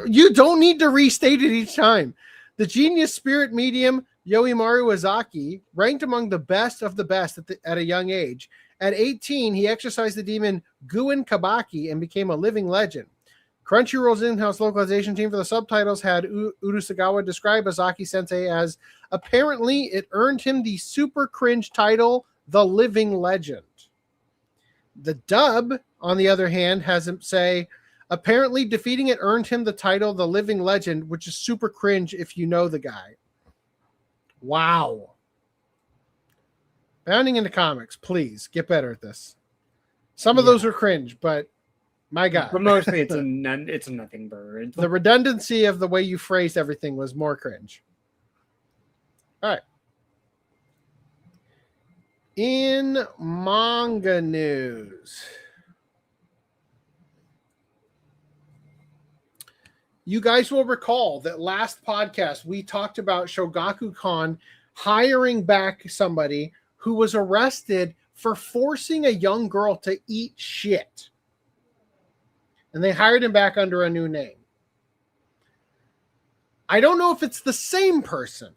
You don't need to restate it each time. The genius spirit medium Yoimaru Ozaki ranked among the best of the best at a young age. At 18, he exercised the demon Guin Kabaki and became a living legend. Crunchyroll's in-house localization team for the subtitles had Urusagawa describe Ozaki Sensei as, apparently it earned him the super cringe title, The Living Legend. The dub, on the other hand, has him say, apparently defeating it earned him the title, The Living Legend, which is super cringe if you know the guy. Wow. Bounding into comics, please get better at this. Some of those are cringe, but my God. But mostly it's a nothing bird. The redundancy of the way you phrased everything was more cringe. All right. In manga news, you guys will recall that last podcast we talked about Shogakukan hiring back somebody who was arrested for forcing a young girl to eat shit. And they hired him back under a new name. I don't know if it's the same person,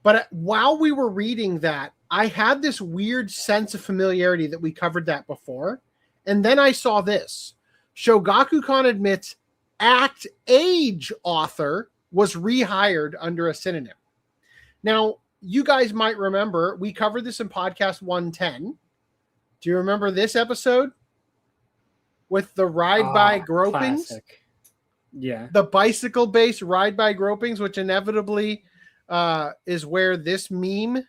but while we were reading that, I had this weird sense of familiarity that we covered that before. And then I saw this. Shogakukan admits Act Age author was rehired under a synonym. Now, you guys might remember, we covered this in podcast 110. Do you remember this episode? With the ride-by gropings? Classic. Yeah. The bicycle-based ride-by gropings, which inevitably is where this meme,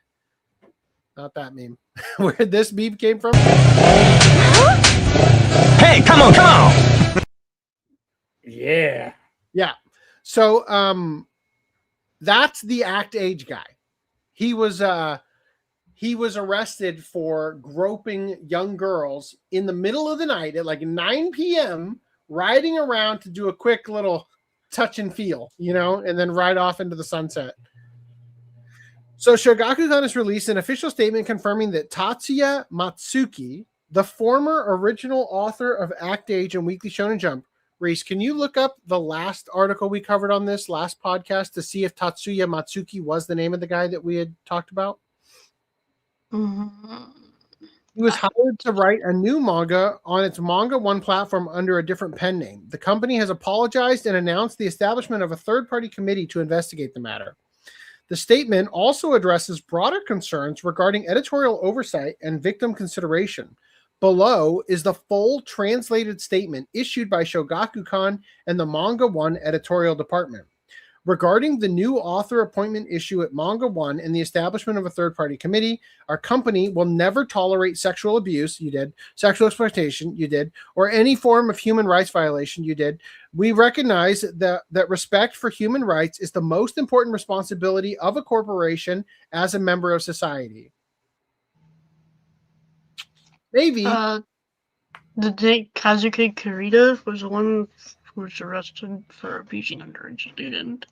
not that meme, where this meme came from. Hey, come on! Yeah. Yeah. So that's the Act Age guy. He was arrested for groping young girls in the middle of the night at like 9 p.m., riding around to do a quick little touch and feel, and then ride off into the sunset. So Shogakukan has released an official statement confirming that Tatsuya Matsuki, the former original author of Act Age and Weekly Shonen Jump, Reese, can you look up the last article we covered on this last podcast to see if Tatsuya Matsuki was the name of the guy that we had talked about? Mm-hmm. He was hired to write a new manga on its Manga One platform under a different pen name. The company has apologized and announced the establishment of a third-party committee to investigate the matter. The statement also addresses broader concerns regarding editorial oversight and victim consideration. Below is the full translated statement issued by Shogakukan and the Manga 1 editorial department. Regarding the new author appointment issue at Manga 1 and the establishment of a third-party committee, our company will never tolerate sexual abuse, you did, sexual exploitation, you did, or any form of human rights violation, you did. We recognize that respect for human rights is the most important responsibility of a corporation as a member of society. Maybe. The day Kazuki Kurita was the one who was arrested for abusing an underage student.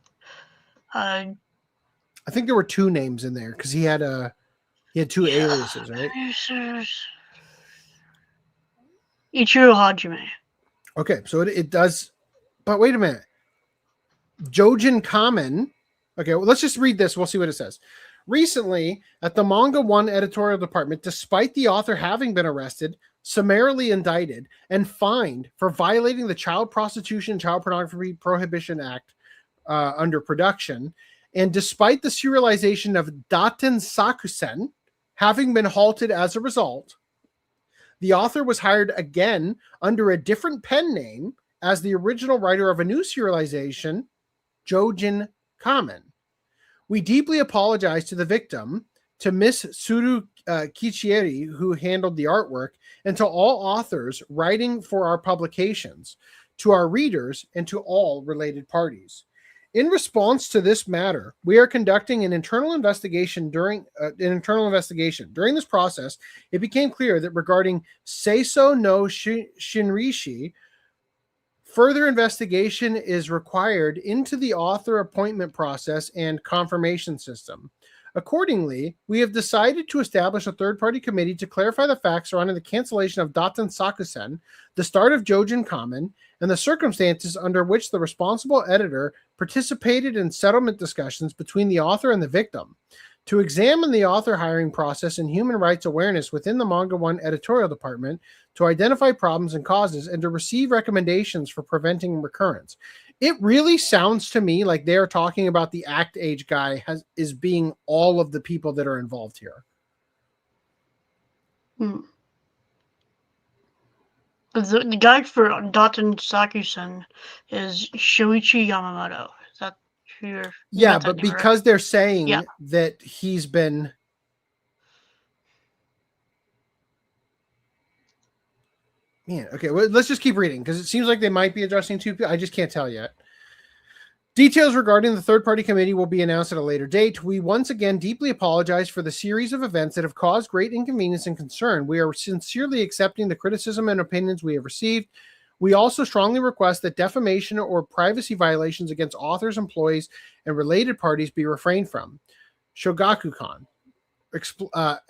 I think there were two names in there because he had two aliases, right? Ichiro Hajime. Okay, so it does, but wait a minute. Jojin Kamen. Okay, well, let's just read this. We'll see what it says. Recently, at the Manga 1 editorial department, despite the author having been arrested, summarily indicted, and fined for violating the Child Prostitution and Child Pornography Prohibition Act under production, and despite the serialization of Daten Sakusen having been halted as a result, the author was hired again under a different pen name as the original writer of a new serialization, Jojin Kamen. We deeply apologize to the victim, to Miss Suru Kichieri, who handled the artwork, and to all authors writing for our publications, to our readers, and to all related parties. In response to this matter, we are conducting an internal investigation. During this process, it became clear that regarding Seiso no Shinrishi, further investigation is required into the author appointment process and confirmation system. Accordingly, we have decided to establish a third-party committee to clarify the facts surrounding the cancellation of Daten Sakusen, the start of Jojin Kamen, and the circumstances under which the responsible editor participated in settlement discussions between the author and the victim. To examine the author hiring process and human rights awareness within the Manga 1 editorial department, to identify problems and causes, and to receive recommendations for preventing recurrence. It really sounds to me like they're talking about the act age guy is being all of the people that are involved here. The guy for Daten Sakusen is Shoichi Yamamoto. Is that who you're... Yeah, but because they're saying that he's been... Man, okay, well, let's just keep reading because it seems like they might be addressing two people. I just can't tell yet. Details regarding the third-party committee will be announced at a later date. We once again deeply apologize for the series of events that have caused great inconvenience and concern. We are sincerely accepting the criticism and opinions we have received. We also strongly request that defamation or privacy violations against authors, employees, and related parties be refrained from. Shogakukan.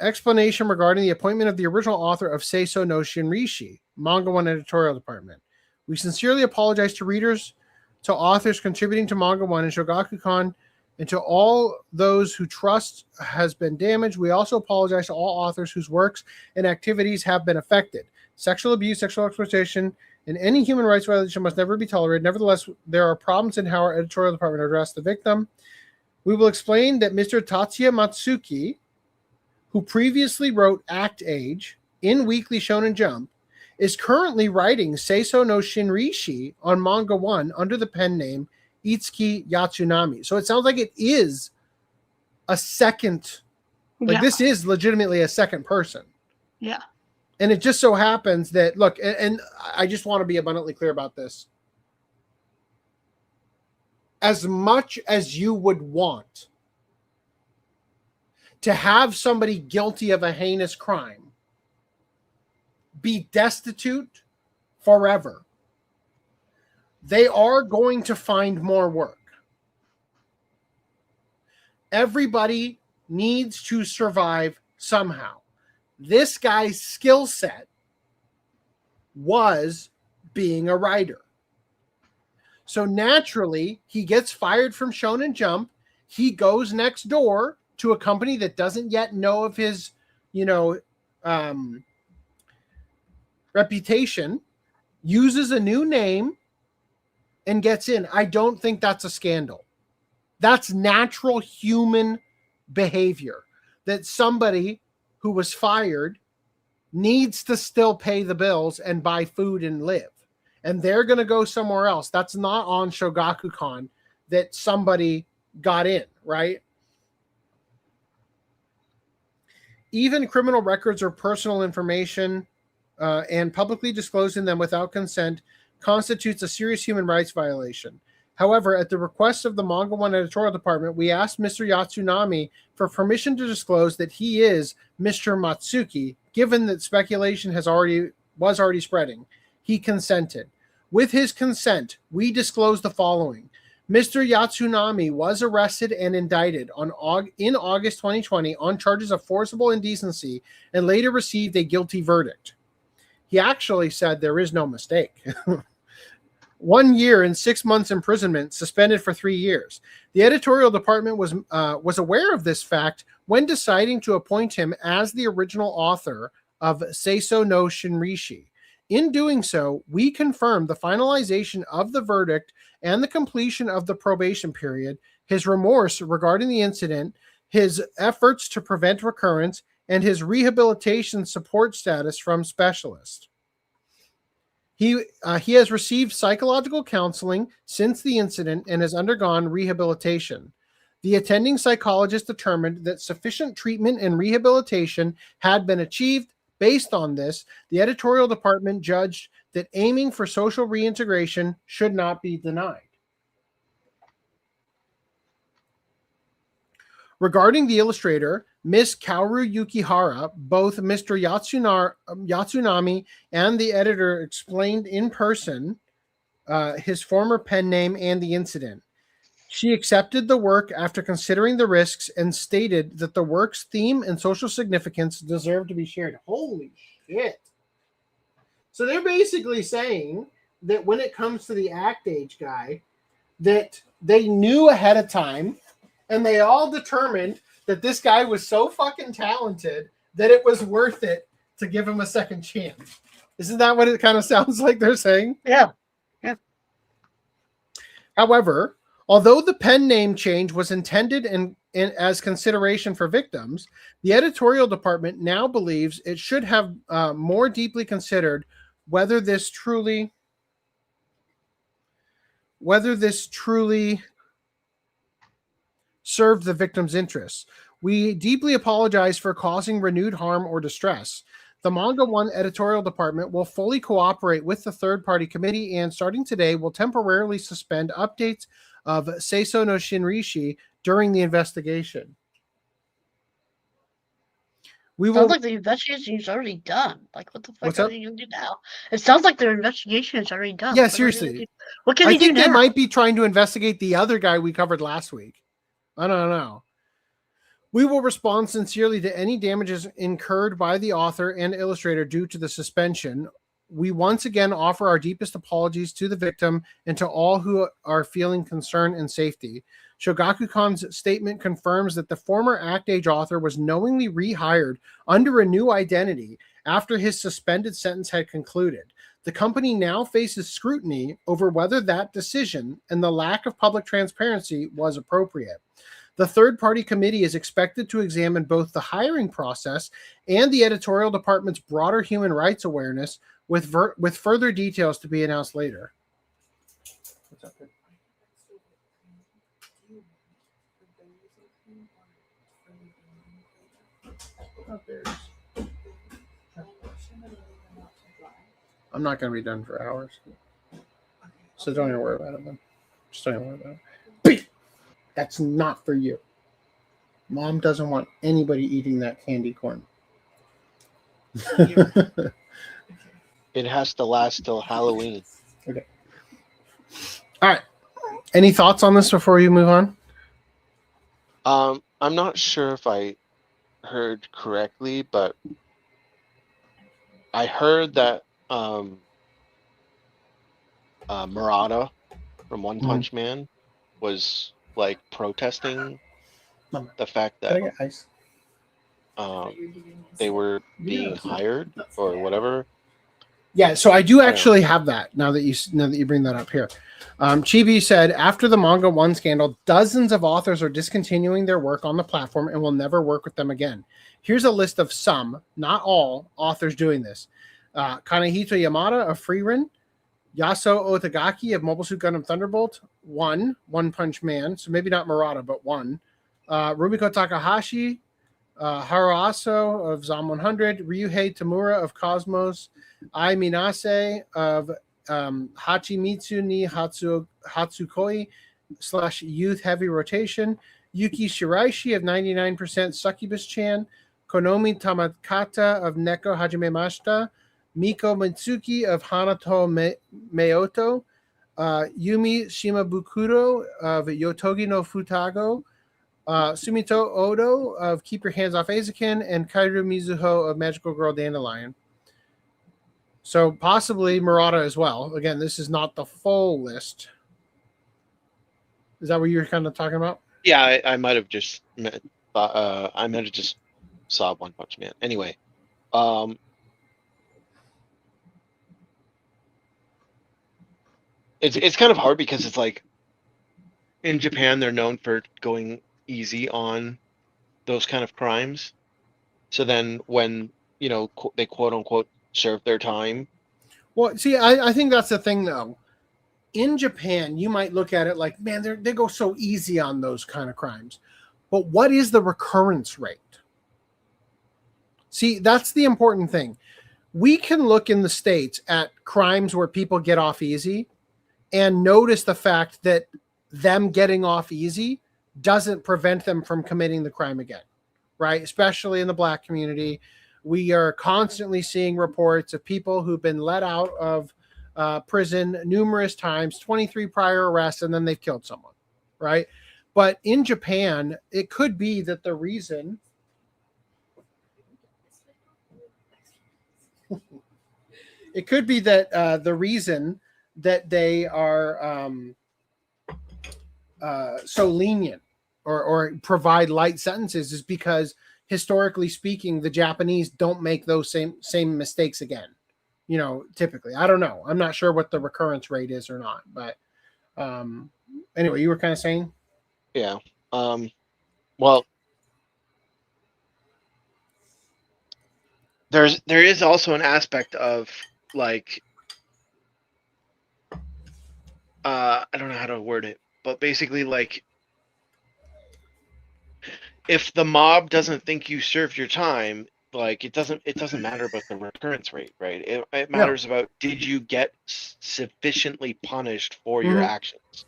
Explanation regarding the appointment of the original author of Seiso no Shinrishi, Manga 1 editorial department. We sincerely apologize to readers, to authors contributing to Manga 1 and Shogakukan, and to all those whose trust has been damaged. We also apologize to all authors whose works and activities have been affected. Sexual abuse, sexual exploitation, and any human rights violation must never be tolerated. Nevertheless, there are problems in how our editorial department address the victim. We will explain that Mr. Tatsuya Matsuki, who previously wrote Act Age in Weekly Shonen Jump, is currently writing Seiso no Shinrishi on Manga 1 under the pen name Itsuki Yatsunami. So it sounds like it is a second, this is legitimately a second person. Yeah. And it just so happens that, look, and I just want to be abundantly clear about this. As much as you would want to have somebody guilty of a heinous crime be destitute forever, they are going to find more work. Everybody needs to survive somehow. This guy's skill set was being a writer. So naturally, he gets fired from Shonen Jump. He goes next door to a company that doesn't yet know of his, reputation, uses a new name, and gets in. I don't think that's a scandal. That's natural human behavior, that somebody who was fired needs to still pay the bills and buy food and live. And they're going to go somewhere else. That's not on Shogakukan that somebody got in, right? Even criminal records or personal information and publicly disclosing them without consent constitutes a serious human rights violation. However, at the request of the Manga 1 editorial department, we asked Mr. Yatsunami for permission to disclose that he is Mr. Matsuki, given that speculation was already spreading. He consented. With his consent, we disclosed the following. Mr. Yatsunami was arrested and indicted in August 2020 on charges of forcible indecency and later received a guilty verdict. He actually said there is no mistake. 1 year and 6 months imprisonment, suspended for 3 years. The editorial department was aware of this fact when deciding to appoint him as the original author of Seiso no Shinrishi. In doing so, we confirmed the finalization of the verdict and the completion of the probation period, his remorse regarding the incident, his efforts to prevent recurrence, and his rehabilitation support status from specialists. He has received psychological counseling since the incident and has undergone rehabilitation. The attending psychologist determined that sufficient treatment and rehabilitation had been achieved. Based on this, the editorial department judged that aiming for social reintegration should not be denied. Regarding the illustrator, Miss Kaoru Yukihara, both Mr. Yatsunami and the editor explained in person his former pen name and the incident. She accepted the work after considering the risks and stated that the work's theme and social significance deserve to be shared. Holy shit. So they're basically saying that when it comes to the Act Age guy, that they knew ahead of time and they all determined that this guy was so fucking talented that it was worth it to give him a second chance. Isn't that what it kind of sounds like they're saying? Yeah. However, although the pen name change was intended as consideration for victims, the editorial department now believes it should have more deeply considered whether this truly served the victim's interests. We deeply apologize for causing renewed harm or distress. The Manga 1 editorial department will fully cooperate with the third-party committee and starting today will temporarily suspend updates of Seiso no Shinrishi during the investigation. Sounds like the investigation is already done. Like, what the fuck What's are up? they going to do now? It sounds like their investigation is already done. Yeah, Like, seriously. What can I they do think they now? might be trying to investigate the other guy we covered last week. I don't know. We will respond sincerely to any damages incurred by the author and illustrator due to the suspension. We once again offer our deepest apologies to the victim and to all who are feeling concern and safety. Shogakukan's statement confirms that the former Act Age author was knowingly rehired under a new identity after his suspended sentence had concluded. The company now faces scrutiny over whether that decision and the lack of public transparency was appropriate. The third-party committee is expected to examine both the hiring process and the editorial department's broader human rights awareness, with further details to be announced later. What's up, I'm not going to be done for hours. So don't even worry about it, then. Just don't even worry about it. That's not for you. Mom doesn't want anybody eating that candy corn. It has to last till Halloween. Okay. All right. Any thoughts on this before you move on? I'm not sure if I heard correctly, but I heard that Murata from One Punch Man was like protesting the fact that they were being hired or whatever. Yeah, so I do actually have that now that you bring that up here. Chibi said, after the Manga 1 scandal, dozens of authors are discontinuing their work on the platform and will never work with them again. Here's a list of some, not all, authors doing this. Kanehito Yamada of Freerun, Yasuo Otagaki of Mobile Suit Gundam Thunderbolt, One Punch Man, so maybe not Murata, but One. Rumiko Takahashi, Haru Aso of Zom 100, Ryuhei Tamura of Cosmos, Ai Minase of Hachimitsu ni Hatsukoi / Youth Heavy Rotation, Yuki Shiraishi of 99% Succubus-chan, Konomi Tamakata of Neko Hajime Mashita, Miko Mitsuki of Hanato Meoto, Yumi Shimabukuro of Yotogi no Futago, Sumito Odo of Keep Your Hands Off Aizukin, and Kairu Mizuho of Magical Girl Dandelion. So possibly Murata as well. Again, this is not the full list. Is that what you were kind of talking about? Yeah, I might have just I might have just saw One Punch Man. Anyway, it's kind of hard because it's like in Japan they're known for going easy on those kind of crimes. So then when they quote unquote serve their time. Well, see, I think that's the thing though. In Japan, you might look at it like, man, they go so easy on those kind of crimes. But what is the recurrence rate? See, that's the important thing. We can look in the States at crimes where people get off easy and notice the fact that them getting off easy doesn't prevent them from committing the crime again, right? Especially in the Black community. We are constantly seeing reports of people who've been let out of prison numerous times, 23 prior arrests, and then they've killed someone, right? But in Japan, it could be that the reason the reason that they are so lenient or provide light sentences is because historically speaking, the Japanese don't make those same mistakes again. Typically, I don't know. I'm not sure what the recurrence rate is or not, but anyway, you were kind of saying. Yeah. Well, there is also an aspect of like I don't know how to word it, but basically like if the mob doesn't think you served your time, like it doesn't matter about the recurrence rate, right? It matters about did you get sufficiently punished for your actions.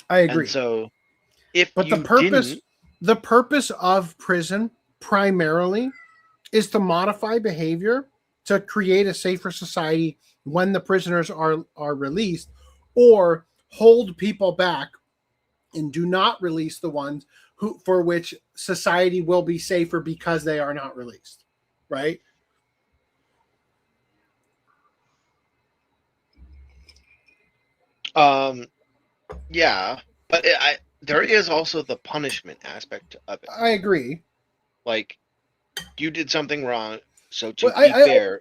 I agree. And so if the purpose of prison primarily is to modify behavior to create a safer society when the prisoners are released, or hold people back and do not release the ones for which society will be safer because they are not released, right? Yeah, but there is also the punishment aspect of it. I agree. Like, you did something wrong, so to be fair,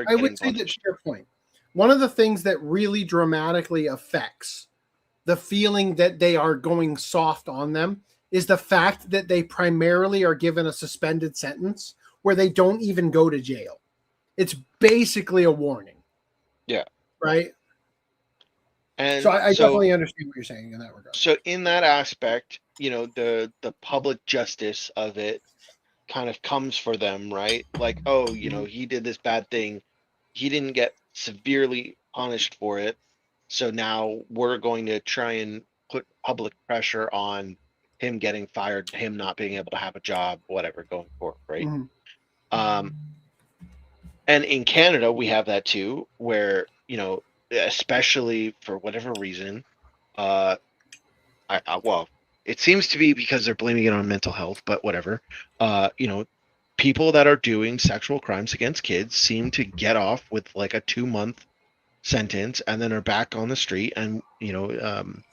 I would say that to your point, one of the things that really dramatically affects the feeling that they are going soft on them is the fact that they primarily are given a suspended sentence where they don't even go to jail. It's basically a warning. Yeah. Right? And so I definitely understand what you're saying in that regard. So in that aspect, the public justice of it kind of comes for them, right? Like, oh, he did this bad thing. He didn't get severely punished for it. So now we're going to try and put public pressure on him getting fired, him not being able to have a job, whatever, going forward, right? And in Canada, we have that too, where, especially for whatever reason, well, it seems to be because they're blaming it on mental health, but whatever. People that are doing sexual crimes against kids seem to get off with like a 2-month sentence and then are back on the street. And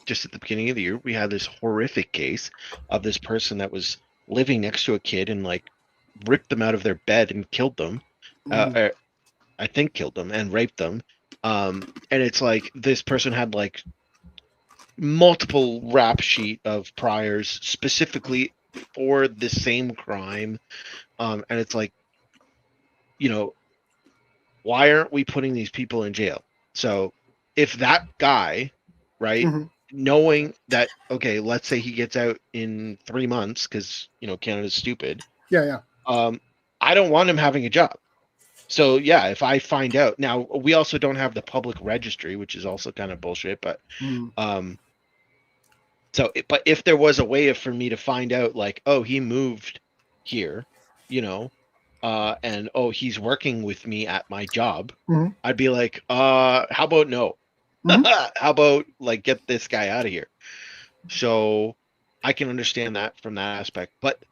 just at the beginning of the year, we had this horrific case of this person that was living next to a kid and like ripped them out of their bed and killed them. I think killed them and raped them. And it's like this person had like multiple rap sheet of priors specifically for the same crime. And it's like, you know, why aren't we putting these people in jail? So if that guy, right, knowing that, okay, let's say he gets out in 3 months because, you know, Canada's stupid. Yeah. I don't want him having a job. So yeah, if I find out now, we also don't have the public registry, which is also kind of bullshit. But but if there was a way for me to find out, like, oh, he moved here, you know, and oh, he's working with me at my job, I'd be like, how about no? How about like get this guy out of here? So I can understand that from that aspect, but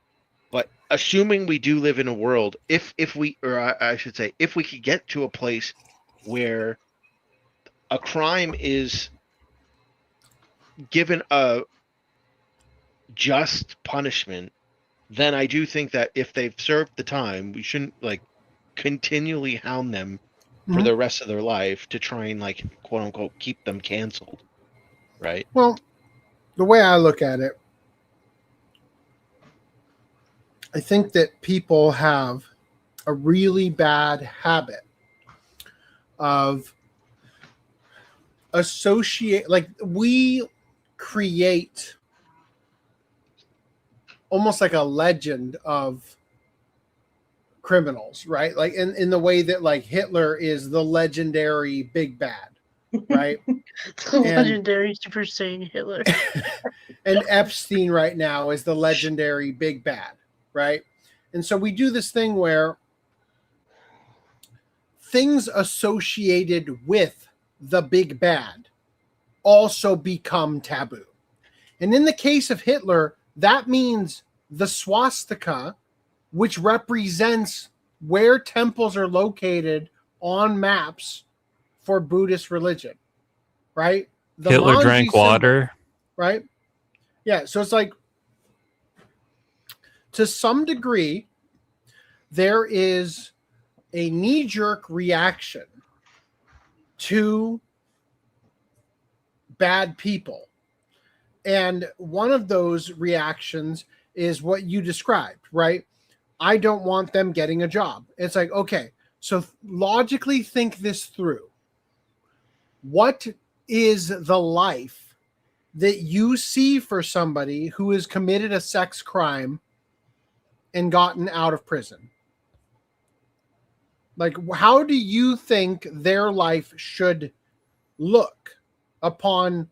assuming we do live in a world, if we, or I should say, if we could get to a place where a crime is given a just punishment, then I do think that if they've served the time, we shouldn't like continually hound them for the rest of their life to try and like quote unquote keep them canceled, right? Well, the way I look at it, I think that people have a really bad habit of we create almost like a legend of criminals, right? Like in the way that like Hitler is the legendary big bad, right? Legendary Super Saiyan Hitler. And Epstein right now is the legendary big bad, right? And so we do this thing where things associated with the big bad also become taboo. And in the case of Hitler, that means the swastika, which represents where temples are located on maps for Buddhist religion, right? The Hitler Manji drank symbol, water. right? Yeah, so it's like, to some degree, there is a knee-jerk reaction to bad people. And one of those reactions is what you described, right? I don't want them getting a job. It's like, okay, so logically think this through. What is the life that you see for somebody who has committed a sex crime and gotten out of prison? Like, how do you think their life should look upon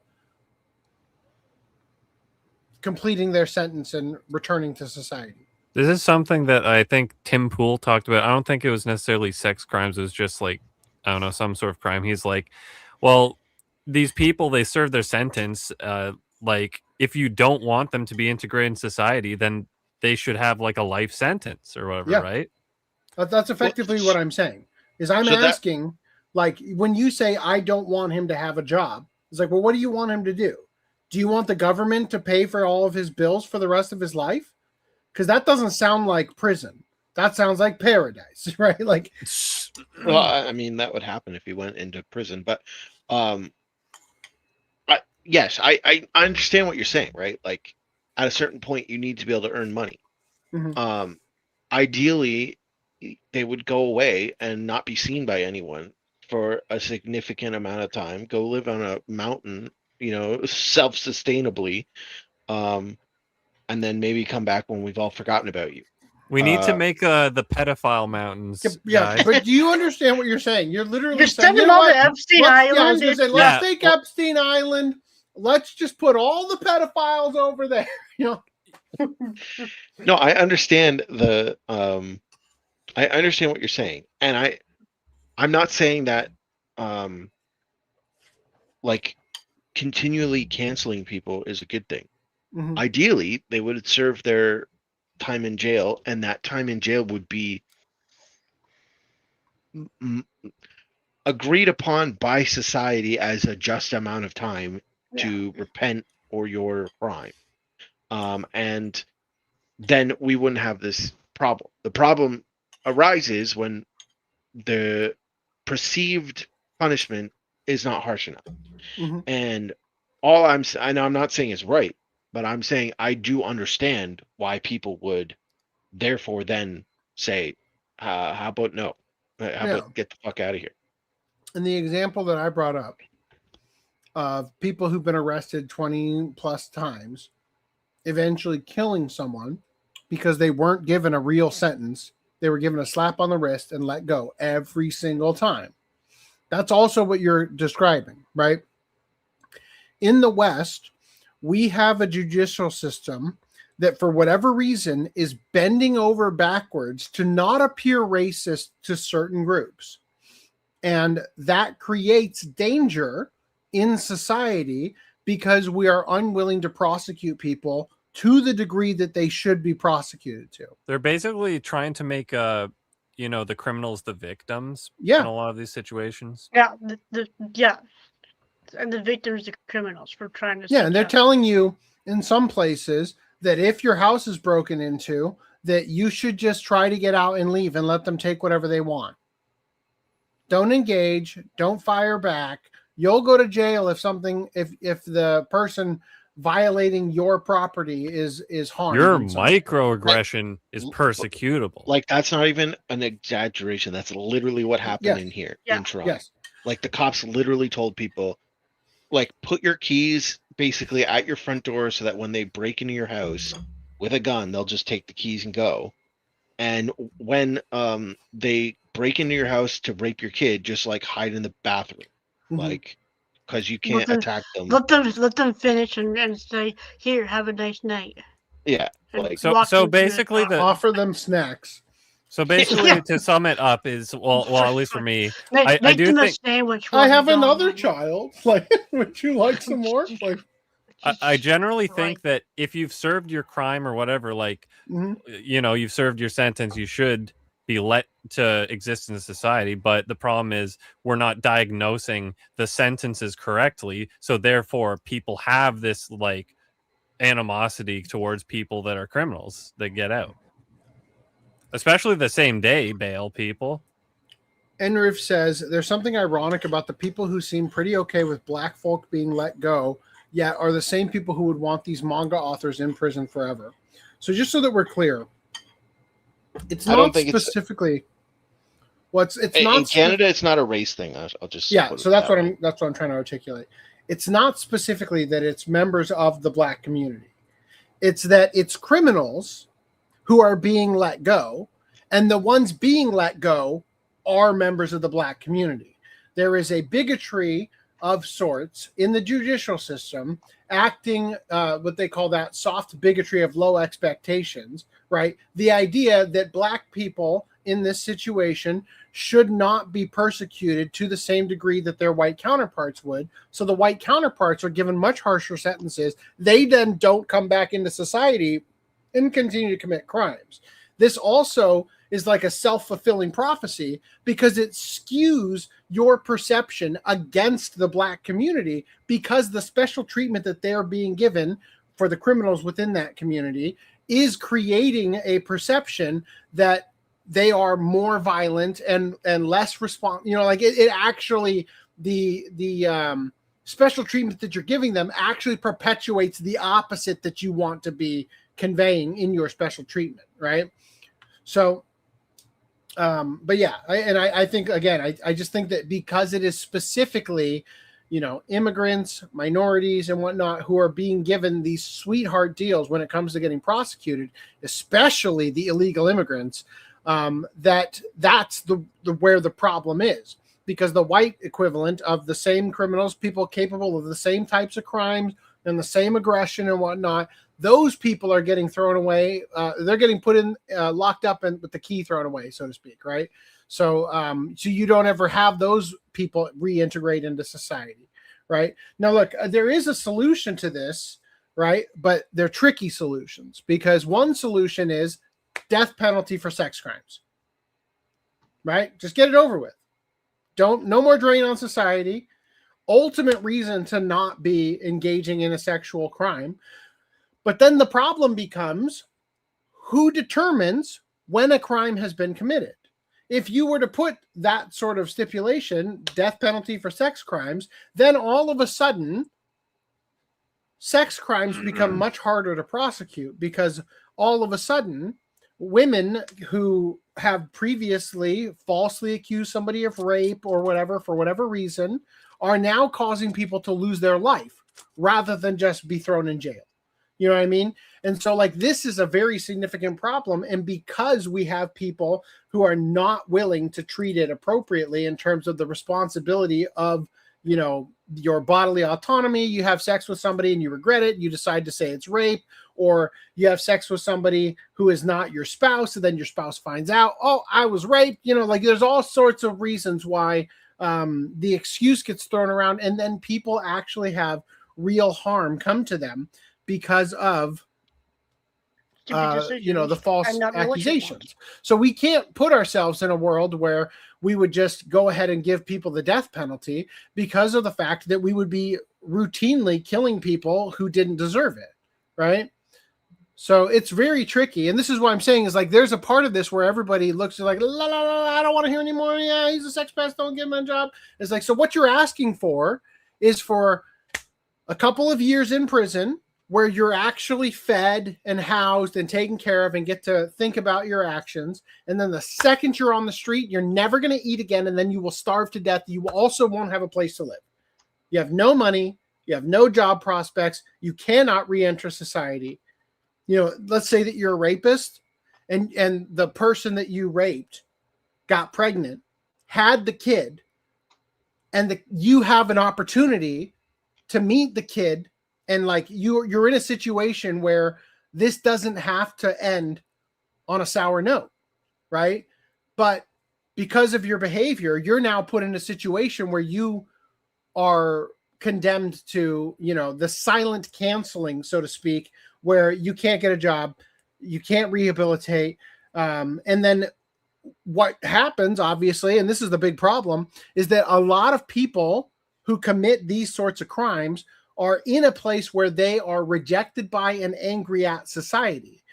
completing their sentence and returning to society? This is something that I think Tim Pool talked about. I don't think it was necessarily sex crimes. It was just like, I don't know, some sort of crime. He's like, well, these people, they serve their sentence. Like, if you don't want them to be integrated in society, then they should have like a life sentence or whatever, right? That's effectively what I'm saying. Is I'm asking, like, when you say I don't want him to have a job, it's like, well, what do you want him to do? Do you want the government to pay for all of his bills for the rest of his life? Because that doesn't sound like prison. That sounds like paradise, right? Like, well, I mean, that would happen if he went into prison. But yes, I understand what you're saying, right? Like, at a certain point, you need to be able to earn money. Ideally, they would go away and not be seen by anyone for a significant amount of time. Go live on a mountain, you know, self-sustainably, and then maybe come back when we've all forgotten about you. We need to make the pedophile mountains. Yeah, but do you understand what you're saying? You're literally Just saying, send them all to Epstein Island. Let's take Epstein Island. Let's just put all the pedophiles over there. You know. No, I understand the. I understand what you're saying, and I'm not saying that, like, continually canceling people is a good thing. Ideally, they would serve their time in jail, and that time in jail would be agreed upon by society as a just amount of time to repent for your crime. And then we wouldn't have this problem. The problem arises when the perceived punishment is not harsh enough. Mhm. And all I'm not saying is right, but I'm saying I do understand why people would therefore then say, how about no? How about get the fuck out of here? And the example that I brought up of people who've been arrested 20 plus times, eventually killing someone because they weren't given a real sentence. They were given a slap on the wrist and let go every single time. That's also what you're describing, right? In the West, we have a judicial system that for whatever reason is bending over backwards to not appear racist to certain groups. And that creates danger in society because we are unwilling to prosecute people to the degree that they should be prosecuted to. They're basically trying to make the criminals the victims in a lot of these situations. Yeah, and the victims, the criminals, for trying to. Yeah, and they're telling you in some places that if your house is broken into, that you should just try to get out and leave and let them take whatever they want. Don't engage. Don't fire back. You'll go to jail if the person violating your property is harmed. Your microaggression is persecutable. Like, that's not even an exaggeration. That's literally what happened in here in Toronto. Yes. Like, the cops literally told people, like, put your keys basically at your front door so that when they break into your house with a gun, they'll just take the keys and go. And when they break into your house to rape your kid, just like hide in the bathroom, like, because you can't attack them. Let them finish and say, "Here, have a nice night." Yeah, like so basically, offer them snacks. So basically, to sum it up, is well, at least for me, Make I do them a think sandwich. I have another child. Like, would you like some more? Like, I generally think that if you've served your crime or whatever, like, you've served your sentence, you should be let to exist in society. But the problem is we're not diagnosing the sentences correctly. So therefore, people have this, like, animosity towards people that are criminals that get out. Especially the same day bail people. Enriv says, there's something ironic about the people who seem pretty okay with black folk being let go, yet are the same people who would want these manga authors in prison forever. So just so that we're clear, it's not specifically what's it's not in Canada. It's not a race thing. I'll just so that's what I'm trying to articulate. It's not specifically that it's members of the black community. It's that it's criminals who are being let go, and the ones being let go are members of the black community. There is a bigotry of sorts in the judicial system, acting what they call that soft bigotry of low expectations, right? The idea that black people in this situation should not be persecuted to the same degree that their white counterparts would. So the white counterparts are given much harsher sentences. They then don't come back into society and continue to commit crimes. This also is like a self-fulfilling prophecy because it skews your perception against the black community because the special treatment that they're being given for the criminals within that community is creating a perception that they are more violent and less like it actually the special treatment that you're giving them actually perpetuates the opposite that you want to be conveying in your special treatment, right? So but yeah, I think again, I just think that because it is specifically, immigrants, minorities, and whatnot who are being given these sweetheart deals when it comes to getting prosecuted, especially the illegal immigrants, that's the where the problem is, because the white equivalent of the same criminals, people capable of the same types of crimes and the same aggression and whatnot, those people are getting thrown away. They're getting put in, locked up, and with the key thrown away, so to speak, right? So, so you don't ever have those people reintegrate into society, right? Now, look, there is a solution to this, right? But they're tricky solutions, because one solution is death penalty for sex crimes, right? Just get it over with. No more drain on society. Ultimate reason to not be engaging in a sexual crime. But then the problem becomes, who determines when a crime has been committed? if you were to put that sort of stipulation, death penalty for sex crimes, then all of a sudden, sex crimes become much harder to prosecute, because all of a sudden, women who have previously falsely accused somebody of rape or whatever, for whatever reason, are now causing people to lose their life rather than just be thrown in jail. You know what I mean? And so, like, this is a very significant problem. And because we have people who are not willing to treat it appropriately in terms of the responsibility of, you know, your bodily autonomy, you have sex with somebody and you regret it, you decide to say it's rape, or you have sex with somebody who is not your spouse, and then your spouse finds out, oh, I was raped. You know, like, there's all sorts of reasons why the excuse gets thrown around, and then people actually have real harm come to them because of you know, the false accusations. So we can't put ourselves in a world where we would just go ahead and give people the death penalty, because of the fact that we would be routinely killing people who didn't deserve it, right? So it's very tricky. And this is what I'm saying is, like, there's a part of this where everybody looks like, la, la, la, I don't want to hear anymore. Yeah, he's a sex pest. Don't give him a job. It's like, so what you're asking for is for a couple of years in prison where you're actually fed and housed and taken care of and get to think about your actions. And then the second you're on the street, you're never going to eat again. And then you will starve to death. You also won't have a place to live. You have no money. You have no job prospects. You cannot re-enter society. You know, let's say that you're a rapist and the person that you raped got pregnant, had the kid, and you have an opportunity to meet the kid, and like you're in a situation where this doesn't have to end on a sour note, right? But because of your behavior, you're now put in a situation where you are condemned to, you know, the silent canceling, so to speak, where you can't get a job, you can't rehabilitate. And then what happens, obviously, and this is the big problem, is that a lot of people who commit these sorts of crimes are in a place where they are rejected by and angry at society.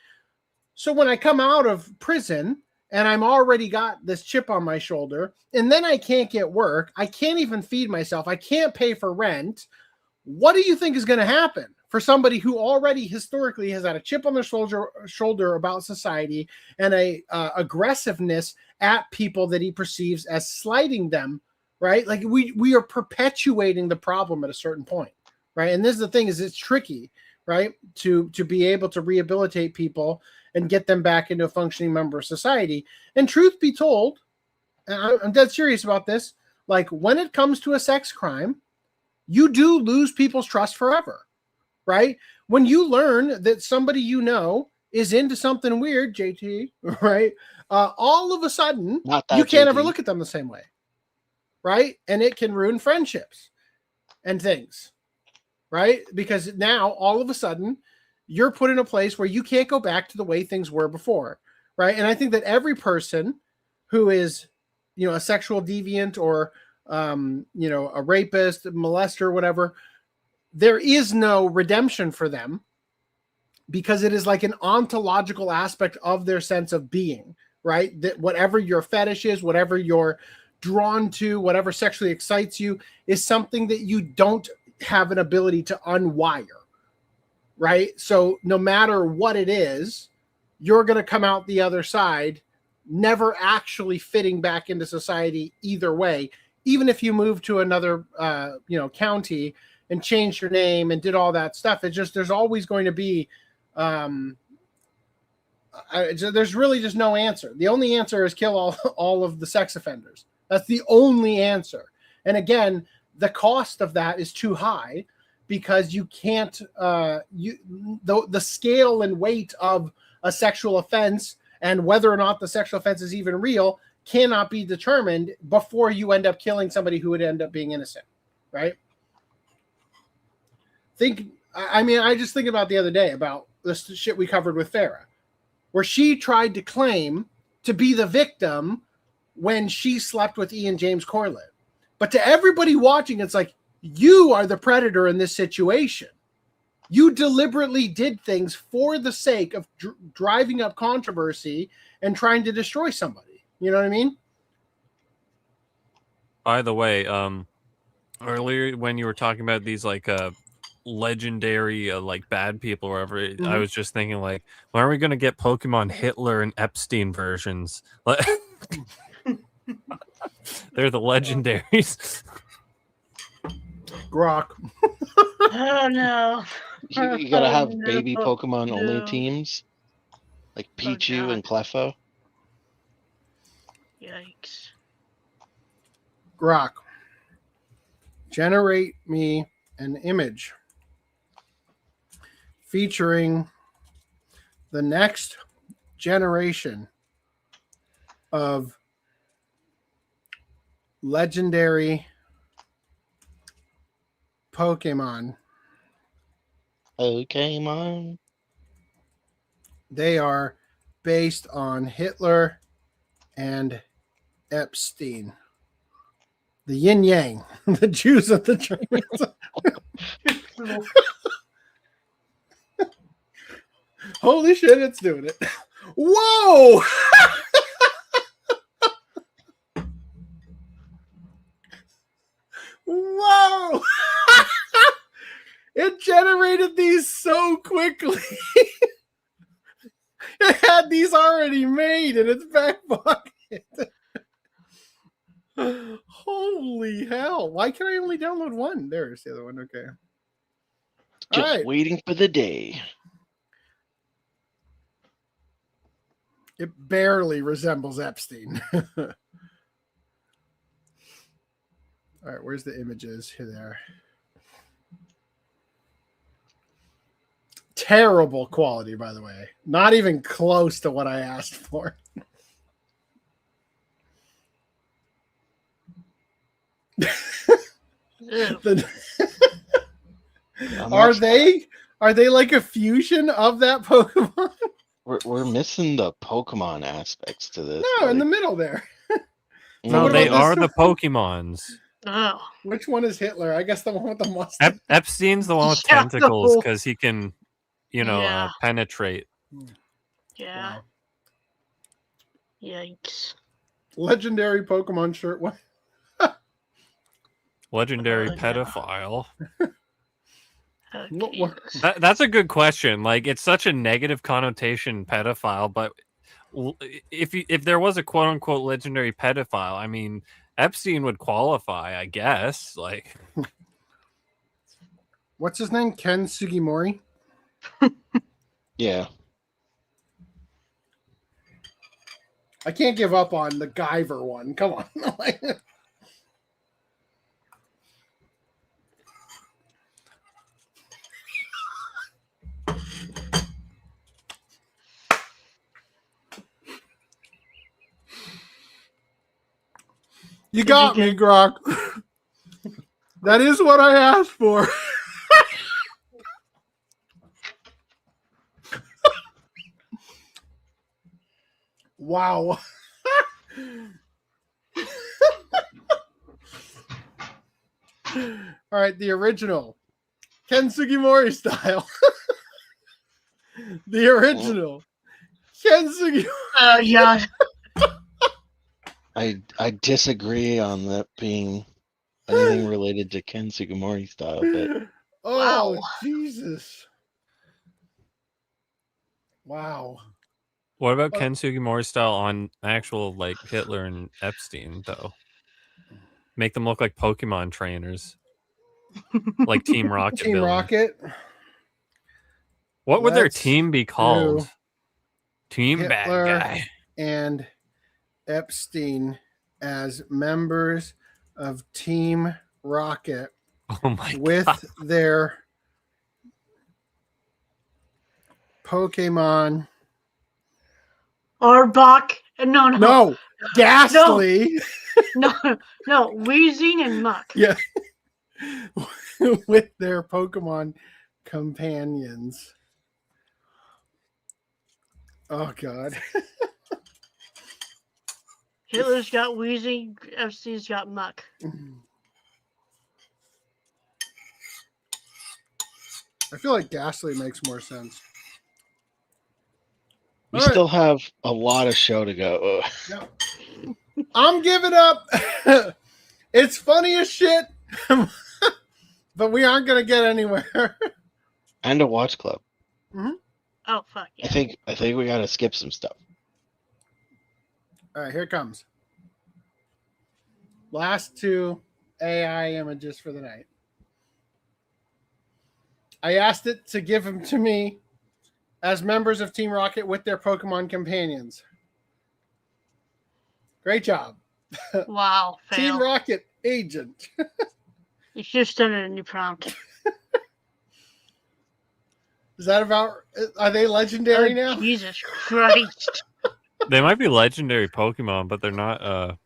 So when I come out of prison and I'm already got this chip on my shoulder, and then I can't get work, I can't even feed myself, I can't pay for rent, what do you think is going to happen for somebody who already historically has had a chip on their shoulder about society and a aggressiveness at people that he perceives as slighting them, right? Like we are perpetuating the problem at a certain point, right? And this is the thing, is it's tricky, right? To be able to rehabilitate people and get them back into a functioning member of society. And truth be told, and I'm dead serious about this, like when it comes to a sex crime, you do lose people's trust forever, right? When you learn that somebody you know is into something weird, JT, right? All of a sudden, you can't ever look at them the same way, right? And it can ruin friendships and things, right? Because now, all of a sudden, you're put in a place where you can't go back to the way things were before, right? And I think that every person who is, you know, a sexual deviant or, you know, a rapist, a molester, whatever, there is no redemption for them, because it is like an ontological aspect of their sense of being, right? That whatever your fetish is, whatever you're drawn to, whatever sexually excites you, is something that you don't have an ability to unwire, right? So no matter what it is, you're going to come out the other side never actually fitting back into society either way. Even if you move to another, you know, county and changed your name and did all that stuff, it's just, there's always going to be, there's really just no answer. The only answer is kill all of the sex offenders. That's the only answer. And again, the cost of that is too high, because you can't, the scale and weight of a sexual offense and whether or not the sexual offense is even real cannot be determined before you end up killing somebody who would end up being innocent, right? I just think about the other day about this shit we covered with Farrah, where she tried to claim to be the victim when she slept with Ian James Corlett. But to everybody watching, it's like, you are the predator in this situation. You deliberately did things for the sake of driving up controversy and trying to destroy somebody. You know what I mean? By the way, earlier when you were talking about these like legendary like bad people or whatever, I was just thinking like, when are we gonna get Pokemon Hitler and Epstein versions? They're the legendaries. Grok. Oh no. You gotta have Oh, baby no. Pokemon only No. teams, like Pichu God. and Clefo. Yikes. Grok. Generate me an image featuring the next generation of legendary Pokemon. Pokemon. They are based on Hitler and Epstein. The yin yang, the Jews of the Germans. Holy shit, it's doing it. Whoa! Whoa! It generated these so quickly. It had these already made in its back pocket. Holy hell. Why can I only download one? There's the other one. Okay. Just All right. waiting for the day. It barely resembles Epstein. All right, where's the images? Here they are. Terrible quality, by the way. Not even close to what I asked for. Are they like a fusion of that Pokemon? We're missing the Pokemon aspects to this. No, in the middle there. No, they are the Pokemons. Oh. Which one is Hitler? I guess the one with the mustache. Epstein's the one with tentacles because he can, penetrate. Yeah. Wow. Yikes. Legendary Pokemon shirt. What? Legendary pedophile. Okay. That's a good question. Like, it's such a negative connotation, pedophile. But if there was a quote unquote legendary pedophile, I mean, Epstein would qualify, I guess. Like, what's his name? Ken Sugimori. Yeah. I can't give up on the Guyver one. Come on. You got me, Grok. That is what I asked for. Wow. All right, the original Ken Sugimori style. The original Ken Sugimori. Oh, yeah. I disagree on that being anything related to Ken Sugimori style, but oh, wow. Jesus. Wow. What about Ken Sugimori style on actual like Hitler and Epstein though? Make them look like Pokemon trainers, like Team Rocket. Team Rocket. What would their team be called? Team Hitler Bad Guy and Epstein as members of Team Rocket. Oh my with God. Their Pokemon. Arbok. No. Ghastly. No. Wheezing and Muck. Yeah. With their Pokemon companions. Oh, God. Hitler's got Wheezing. Epstein's got Muck. I feel like Ghastly makes more sense. we still have a lot of show to go. Yep. I'm giving up. It's funny as shit, but we aren't gonna get anywhere. And a watch club. Oh fuck yeah. I think we gotta skip some stuff. All right, here it comes. Last two AI images for the night. I asked it to give them to me as members of Team Rocket with their Pokemon companions. Great job. Wow. Team Fail. Rocket agent. You should have done a new prompt. Is that about? Are they legendary now? Jesus Christ. They might be legendary Pokemon, but they're not.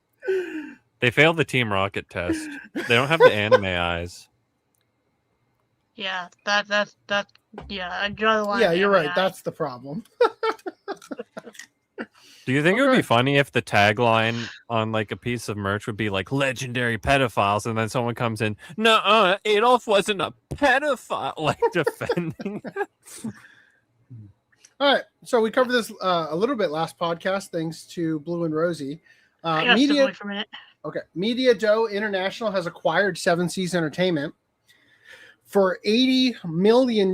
They failed the Team Rocket test. They don't have the anime eyes. Yeah, that. Yeah, I draw the line. Yeah, you're anime right. eye. That's the problem. Do you think it would be funny if the tagline on like a piece of merch would be like legendary pedophiles, and then someone comes in, no, Adolf wasn't a pedophile, like defending? All right, so we covered this a little bit last podcast, thanks to Blue and Rosie. I gotta step away for a minute. Okay, Media Doe International has acquired 7 Seas Entertainment for $80 million.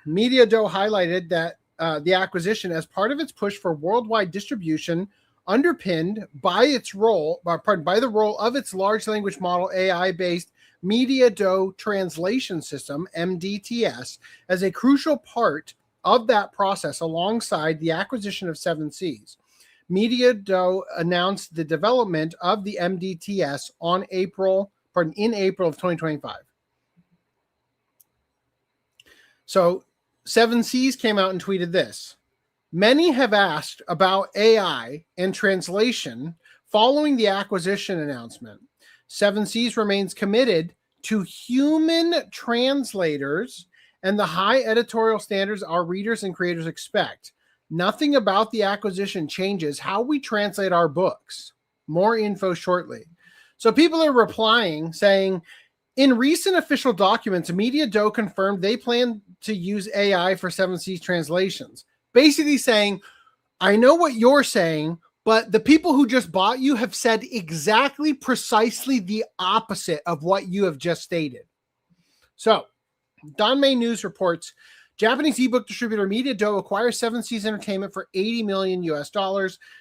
Media Doe highlighted that the acquisition as part of its push for worldwide distribution, underpinned by its role, by the role of its large language model AI-based Media Doe Translation System (MDTS) as a crucial part of that process, alongside the acquisition of 7 Seas. Media Doe announced the development of the MDTS in April of 2025. So 7 Seas came out and tweeted this. Many have asked about AI and translation following the acquisition announcement. 7 Seas remains committed to human translators and the high editorial standards our readers and creators expect. Nothing about the acquisition changes how we translate our books. More info shortly. So people are replying saying, in recent official documents, Media Doe confirmed they plan to use AI for 7 Seas translations. Basically saying, I know what you're saying, but the people who just bought you have said exactly, precisely the opposite of what you have just stated. So, Danmei News reports, Japanese ebook distributor Media Doe acquires 7 Seas Entertainment for $80 million.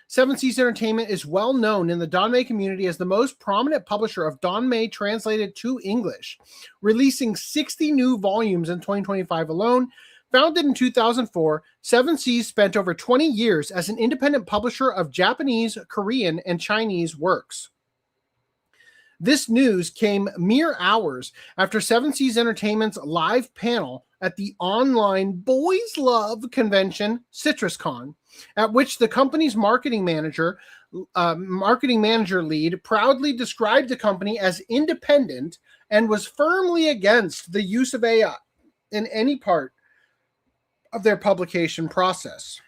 7 Seas Entertainment is well known in the Danmei community as the most prominent publisher of Danmei translated to English, releasing 60 new volumes in 2025 alone. Founded in 2004, 7 Seas spent over 20 years as an independent publisher of Japanese, Korean, and Chinese works. This news came mere hours after 7 Seas Entertainment's live panel at the online Boys Love convention, CitrusCon, at which the company's marketing manager lead proudly described the company as independent and was firmly against the use of AI in any part of their publication process.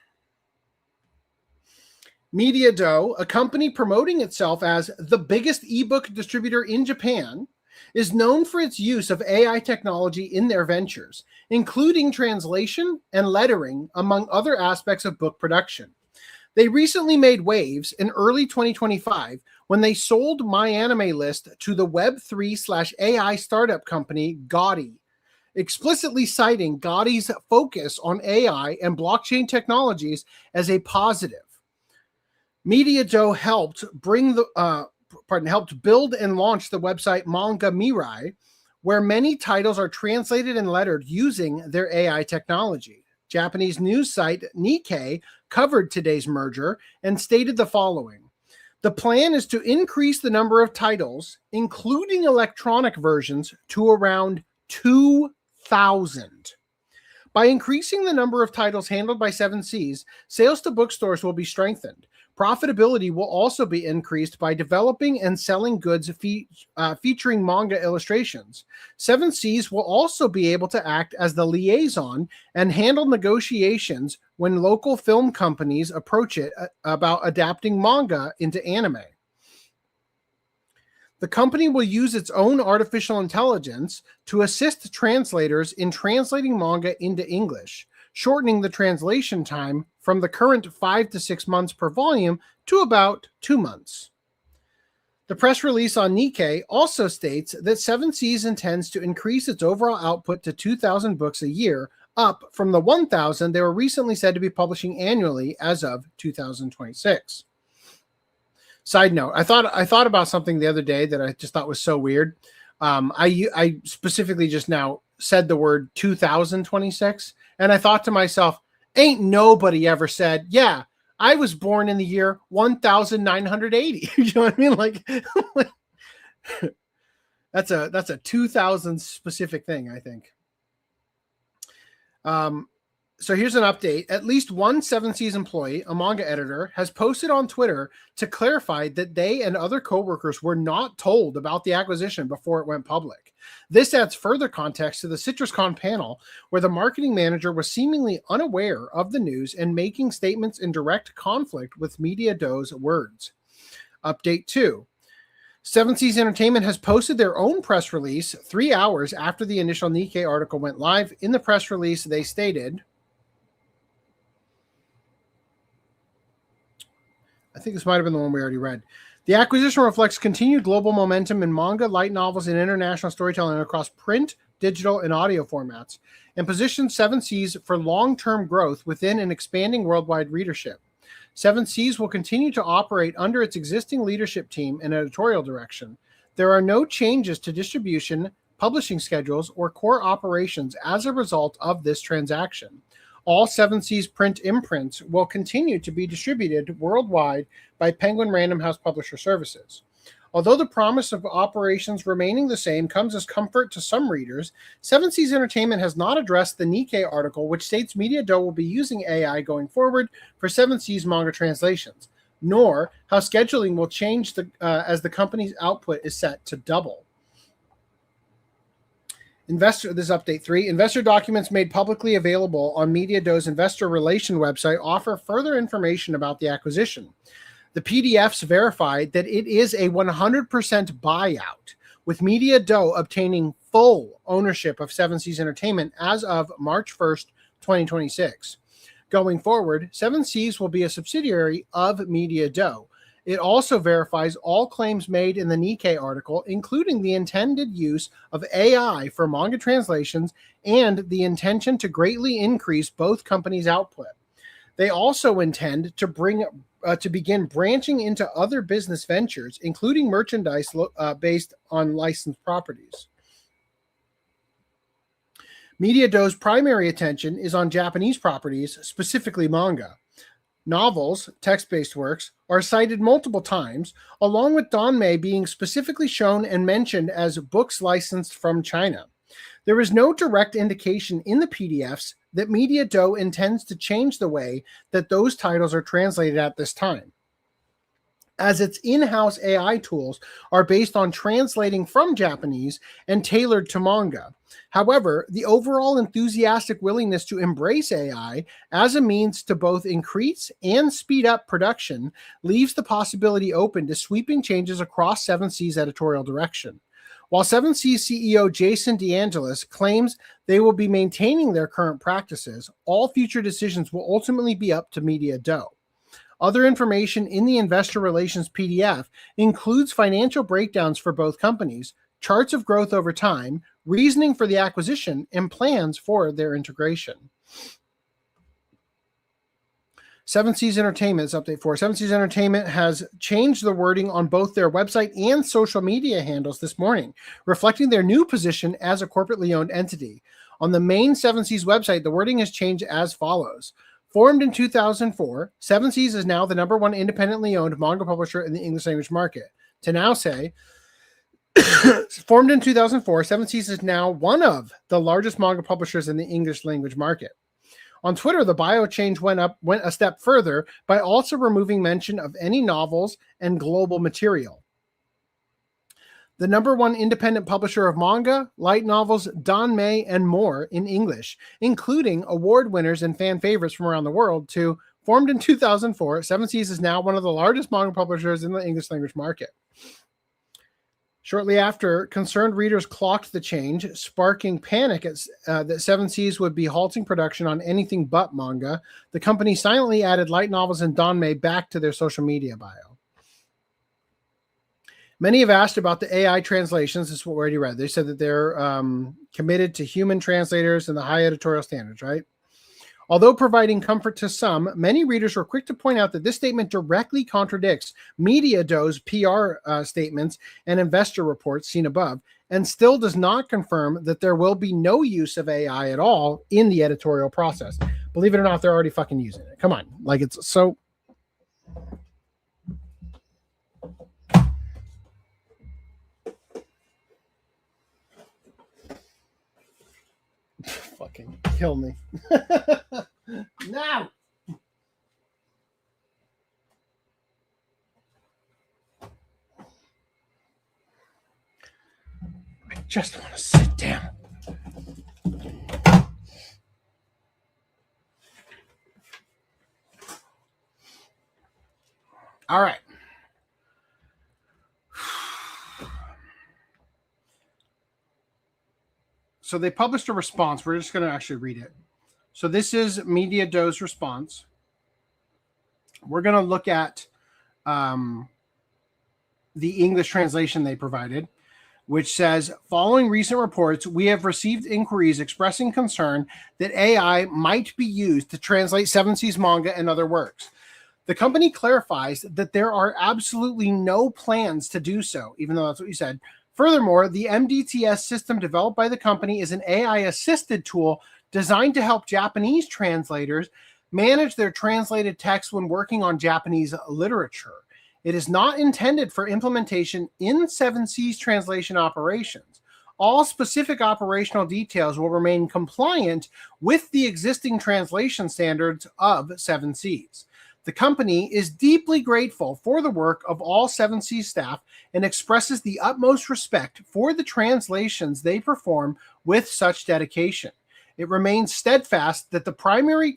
Media Doe, a company promoting itself as the biggest ebook distributor in Japan, is known for its use of AI technology in their ventures, including translation and lettering, among other aspects of book production. They recently made waves in early 2025 when they sold My Anime List to the Web3/AI startup company Gaudi, explicitly citing Gaudi's focus on AI and blockchain technologies as a positive. Media Doe helped build and launch the website Manga Mirai, where many titles are translated and lettered using their AI technology. Japanese news site Nikkei covered today's merger and stated the following. The plan is to increase the number of titles, including electronic versions, to around 2,000. By increasing the number of titles handled by 7 Seas, sales to bookstores will be strengthened. Profitability will also be increased by developing and selling goods featuring manga illustrations. 7 Seas will also be able to act as the liaison and handle negotiations when local film companies approach it about adapting manga into anime. The company will use its own artificial intelligence to assist translators in translating manga into English, shortening the translation time from the current 5 to 6 months per volume to about 2 months. The press release on Nikkei also states that Seven Seas intends to increase its overall output to 2,000 books a year, up from the 1,000 they were recently said to be publishing annually as of 2026. Side note, I thought about something the other day that I just thought was so weird. I specifically just now said the word 2026, and I thought to myself, ain't nobody ever said, yeah, I was born in the year 1980. You know what I mean? Like that's a 2000 specific thing, I think. So here's an update. At least one Seven Seas employee, a manga editor, has posted on Twitter to clarify that they and other coworkers were not told about the acquisition before it went public. This adds further context to the CitrusCon panel, where the marketing manager was seemingly unaware of the news and making statements in direct conflict with Media Do's words. Update 2. Seven Seas Entertainment has posted their own press release 3 hours after the initial Nikkei article went live. In the press release, they stated, I think this might have been the one we already read. The acquisition reflects continued global momentum in manga, light novels, and international storytelling across print, digital, and audio formats, and positions Seven Seas for long-term growth within an expanding worldwide readership. Seven Seas will continue to operate under its existing leadership team and editorial direction. There are no changes to distribution, publishing schedules, or core operations as a result of this transaction. All Seven Seas print imprints will continue to be distributed worldwide by Penguin Random House Publisher Services. Although the promise of operations remaining the same comes as comfort to some readers, Seven Seas Entertainment has not addressed the Nikkei article, which states Media Do will be using AI going forward for Seven Seas manga translations, nor how scheduling will change as the company's output is set to double. This is update 3. Investor documents made publicly available on Media Do's investor relation website offer further information about the acquisition. The PDFs verify that it is a 100% buyout, with Media Do obtaining full ownership of Seven Seas Entertainment as of March 1st, 2026. Going forward, Seven Seas will be a subsidiary of Media Do. It also verifies all claims made in the Nikkei article, including the intended use of AI for manga translations and the intention to greatly increase both companies' output. They also intend to begin branching into other business ventures, including merchandise based on licensed properties. Media Do's primary attention is on Japanese properties, specifically manga. Novels, text-based works, are cited multiple times, along with Danmei being specifically shown and mentioned as books licensed from China. There is no direct indication in the PDFs that Media Do intends to change the way that those titles are translated at this time, as its in-house AI tools are based on translating from Japanese and tailored to manga. However, the overall enthusiastic willingness to embrace AI as a means to both increase and speed up production leaves the possibility open to sweeping changes across Seven Seas' editorial direction. While Seven Seas CEO Jason DeAngelis claims they will be maintaining their current practices, all future decisions will ultimately be up to Media Do. Other information in the investor relations PDF includes financial breakdowns for both companies, charts of growth over time, reasoning for the acquisition, and plans for their integration. Seven Seas Entertainment's update 4. Seven Seas Entertainment has changed the wording on both their website and social media handles this morning, reflecting their new position as a corporately owned entity. On the main Seven Seas website, the wording has changed as follows. Formed in 2004, Seven Seas is now the #1 independently owned manga publisher in the English language market. To now say, formed in 2004, Seven Seas is now one of the largest manga publishers in the English language market. On Twitter, the bio change went a step further by also removing mention of any novels and global material. The #1 independent publisher of manga, light novels, Danmei, and more in English, including award winners and fan favorites from around the world, to formed in 2004, Seven Seas is now one of the largest manga publishers in the English language market. Shortly after, concerned readers clocked the change, sparking panic that Seven Seas would be halting production on anything but manga. The company silently added light novels and Danmei back to their social media bio. Many have asked about the AI translations. This is what we already read. They said that they're committed to human translators and the high editorial standards, right? Although providing comfort to some, many readers were quick to point out that this statement directly contradicts Media.do's PR statements and investor reports seen above, and still does not confirm that there will be no use of AI at all in the editorial process. Believe it or not, they're already fucking using it. Come on. Like, it's so... Fucking kill me. No! I just want to sit down. All right. So they published a response. We're just going to actually read it. So this is Media.do's response. We're going to look at the English translation they provided, which says, following recent reports, we have received inquiries expressing concern that AI might be used to translate Seven Seas manga and other works. The company clarifies that there are absolutely no plans to do so, even though that's what you said. Furthermore, the MDTS system developed by the company is an AI-assisted tool designed to help Japanese translators manage their translated text when working on Japanese literature. It is not intended for implementation in Seven Seas translation operations. All specific operational details will remain compliant with the existing translation standards of Seven Seas. The company is deeply grateful for the work of all Seven Seas staff and expresses the utmost respect for the translations they perform with such dedication. It remains steadfast that the primary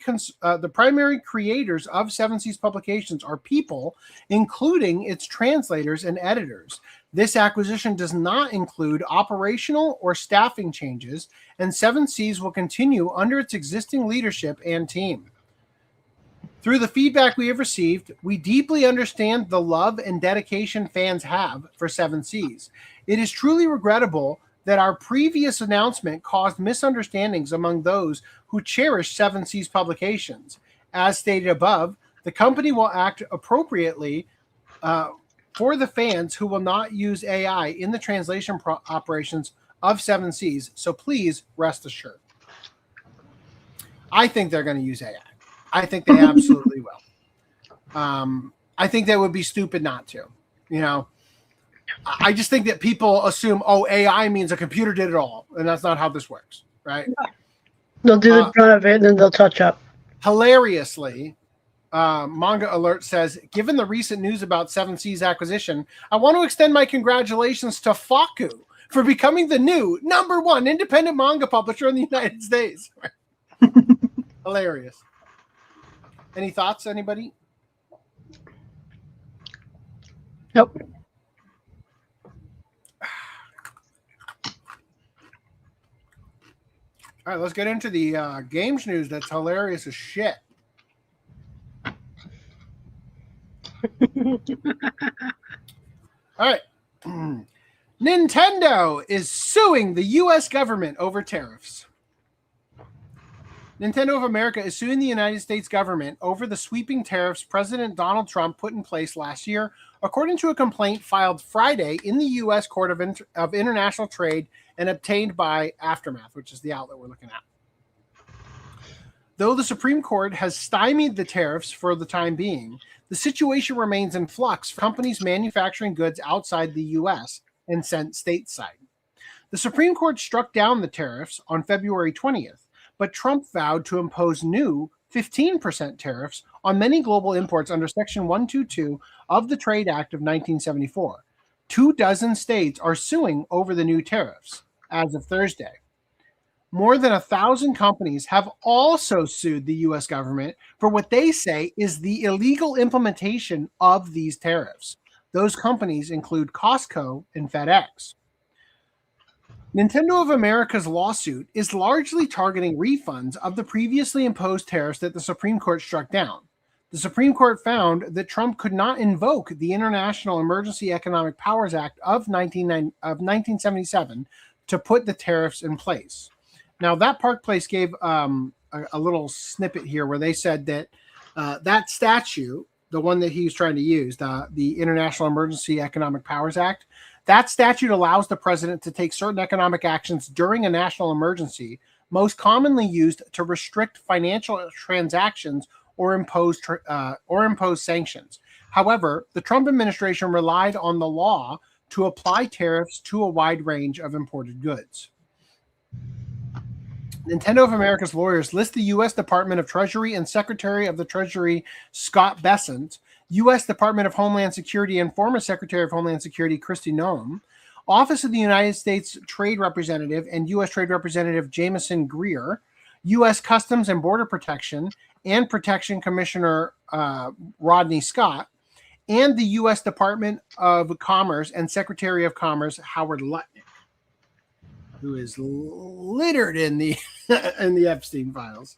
creators of Seven Seas publications are people, including its translators and editors. This acquisition does not include operational or staffing changes, and Seven Seas will continue under its existing leadership and team. Through the feedback we have received, we deeply understand the love and dedication fans have for Seven Seas. It is truly regrettable that our previous announcement caused misunderstandings among those who cherish Seven Seas publications. As stated above, the company will act appropriately for the fans who will not use AI in the translation operations of Seven Seas, so please rest assured. I think they're going to use AI. I think they absolutely will. I think they would be stupid not to. You know, I just think that people assume, oh, AI means a computer did it all, and that's not how this works, right? They'll do the front of it, and then they'll touch up. Hilariously, Manga Alert says, given the recent news about Seven Seas acquisition, I want to extend my congratulations to Faku for becoming the new #1 independent manga publisher in the United States. Hilarious. Any thoughts, anybody? Nope. All right, let's get into the games news. That's hilarious as shit. All right. Nintendo is suing the U.S. government over tariffs. Nintendo of America is suing the United States government over the sweeping tariffs President Donald Trump put in place last year, according to a complaint filed Friday in the U.S. Court of International Trade and obtained by Aftermath, which is the outlet we're looking at. Though the Supreme Court has stymied the tariffs for the time being, the situation remains in flux for companies manufacturing goods outside the U.S. and sent stateside. The Supreme Court struck down the tariffs on February 20th, but Trump vowed to impose new 15% tariffs on many global imports under Section 122 of the Trade Act of 1974. 24 states are suing over the new tariffs as of Thursday. More than 1,000 companies have also sued the U.S. government for what they say is the illegal implementation of these tariffs. Those companies include Costco and FedEx. Nintendo of America's lawsuit is largely targeting refunds of the previously imposed tariffs that the Supreme Court struck down. The Supreme Court found that Trump could not invoke the International Emergency Economic Powers Act of 1977 to put the tariffs in place. Now, that Park Place gave a little snippet here where they said that that statute, the one that he was trying to use, the International Emergency Economic Powers Act, that statute allows the president to take certain economic actions during a national emergency, most commonly used to restrict financial transactions or impose sanctions. However, the Trump administration relied on the law to apply tariffs to a wide range of imported goods. Nintendo of America's lawyers list the U.S. Department of Treasury and Secretary of the Treasury Scott Bessent, U.S. Department of Homeland Security and former Secretary of Homeland Security Kristi Noem, Office of the United States Trade Representative and U.S. Trade Representative Jameson Greer, U.S. Customs and Border Protection and Protection Commissioner Rodney Scott, and the U.S. Department of Commerce and Secretary of Commerce Howard Lutnick, who is littered in the in the Epstein files.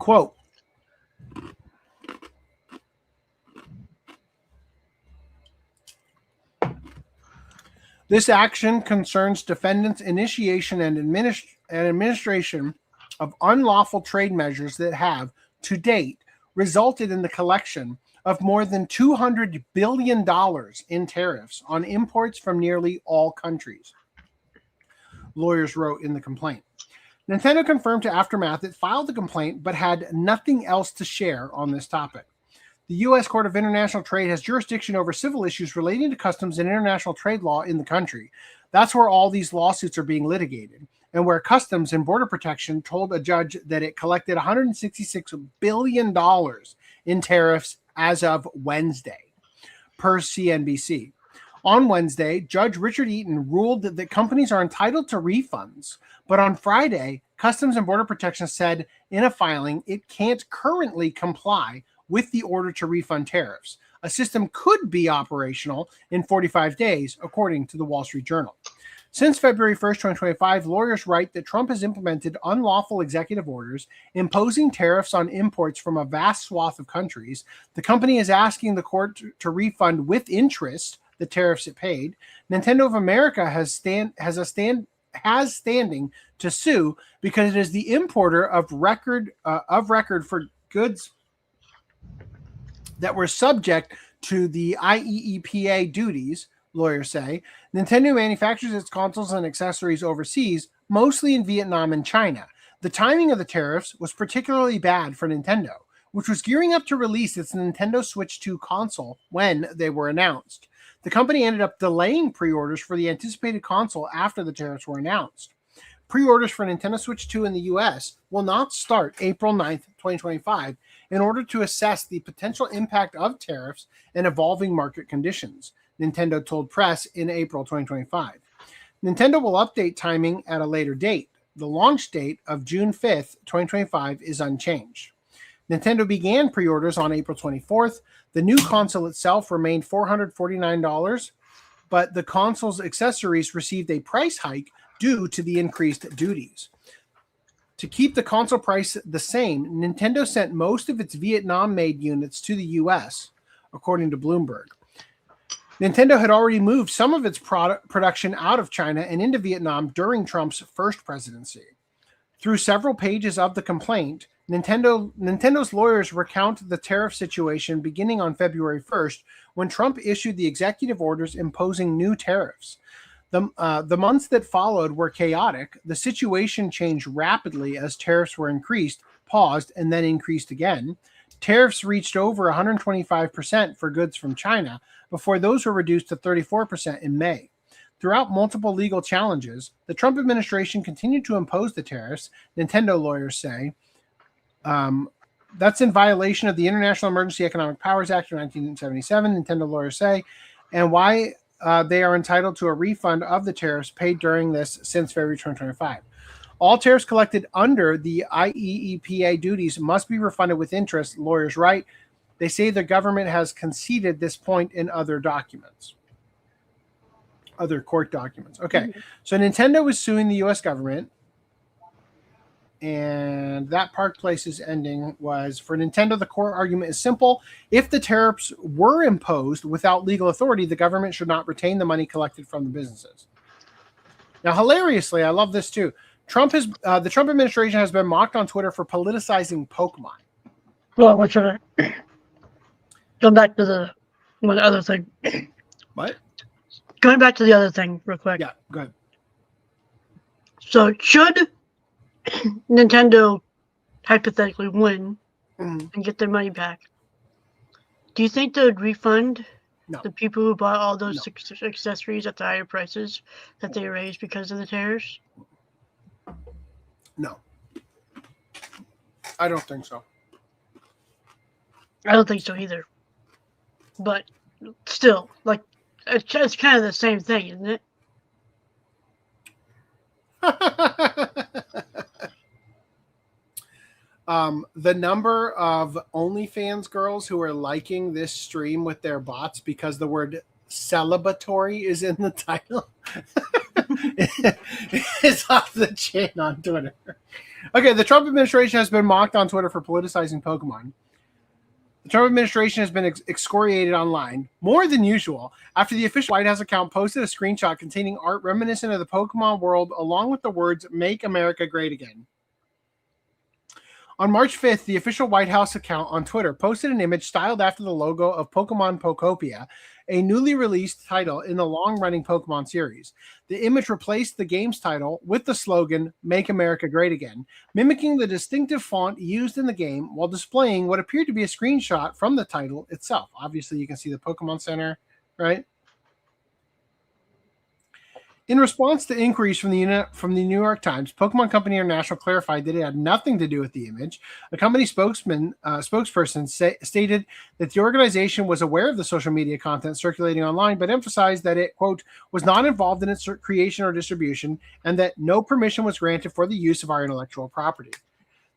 Quote, this action concerns defendants' initiation and administration of unlawful trade measures that have, to date, resulted in the collection of more than $200 billion in tariffs on imports from nearly all countries, lawyers wrote in the complaint. Nintendo confirmed to Aftermath it filed the complaint but had nothing else to share on this topic. The U.S. Court of International Trade has jurisdiction over civil issues relating to customs and international trade law in the country. That's where all these lawsuits are being litigated, and where Customs and Border Protection told a judge that it collected $166 billion in tariffs as of Wednesday, per CNBC. On Wednesday, Judge Richard Eaton ruled that companies are entitled to refunds, but on Friday, Customs and Border Protection said in a filing it can't currently comply with the order to refund tariffs. A system could be operational in 45 days, according to the Wall Street Journal. Since February 1st, 2025, lawyers write that Trump has implemented unlawful executive orders imposing tariffs on imports from a vast swath of countries. The company is asking the court to refund with interest the tariffs it paid. Nintendo of America has standing to sue because it is the importer of record for goods that were subject to the IIIrd duties, lawyers say. Nintendo manufactures its consoles and accessories overseas, mostly in Vietnam and China. The timing of the tariffs was particularly bad for Nintendo, which was gearing up to release its Nintendo Switch 2 console when they were announced. The company ended up delaying pre-orders for the anticipated console after the tariffs were announced. Pre-orders for Nintendo Switch 2 in the US will not start April 9th, 2025, in order to assess the potential impact of tariffs and evolving market conditions, Nintendo told press in April 2025. Nintendo will update timing at a later date. The launch date of June 5th, 2025 is unchanged. Nintendo began pre-orders on April 24th. The new console itself remained $449, but the console's accessories received a price hike due to the increased duties. To keep the console price the same, Nintendo sent most of its Vietnam-made units to the US, according to Bloomberg. Nintendo had already moved some of its production out of China and into Vietnam during Trump's first presidency. Through several pages of the complaint, Nintendo's lawyers recount the tariff situation beginning on February 1st, when Trump issued the executive orders imposing new tariffs. The months that followed were chaotic. The situation changed rapidly as tariffs were increased, paused, and then increased again. Tariffs reached over 125% for goods from China before those were reduced to 34% in May. Throughout multiple legal challenges, the Trump administration continued to impose the tariffs, Nintendo lawyers say. That's in violation of the International Emergency Economic Powers Act of 1977, Nintendo lawyers say, and why they are entitled to a refund of the tariffs paid during this since February 2025. All tariffs collected under the IIIrd duties must be refunded with interest, lawyers write. They say the government has conceded this point in other documents. Other court documents. Okay, so Nintendo is suing the U.S. government and that Park Place's ending was, for Nintendo, the core argument is simple. If the tariffs were imposed without legal authority, the government should not retain the money collected from the businesses. Now, hilariously, I love this too. The Trump administration has been mocked on Twitter for politicizing Pokemon. Well, what's your going back to the one other thing? What? Going back to the other thing real quick. Yeah, go ahead. So should Nintendo hypothetically win and get their money back, do you think they would refund the people who bought all those accessories at the higher prices that they raised because of the tariffs? No. I don't think so. I don't think so either. But still, like, it's kind of the same thing, isn't it? The number of OnlyFans girls who are liking this stream with their bots because the word celibatory is in the title is off the chain on Twitter. Okay, the Trump administration has been mocked on Twitter for politicizing Pokemon. The Trump administration has been excoriated online, more than usual, after the official White House account posted a screenshot containing art reminiscent of the Pokemon world, along with the words, "Make America Great Again." On March 5th, the official White House account on Twitter posted an image styled after the logo of Pokemon Pokopia, a newly released title in the long-running Pokemon series. The image replaced the game's title with the slogan, "Make America Great Again," mimicking the distinctive font used in the game while displaying what appeared to be a screenshot from the title itself. Obviously, you can see the Pokemon Center, right? In response to inquiries from the New York Times, Pokemon Company International clarified that it had nothing to do with the image. A company spokesperson stated that the organization was aware of the social media content circulating online, but emphasized that it, quote, was not involved in its creation or distribution, and that no permission was granted for the use of our intellectual property.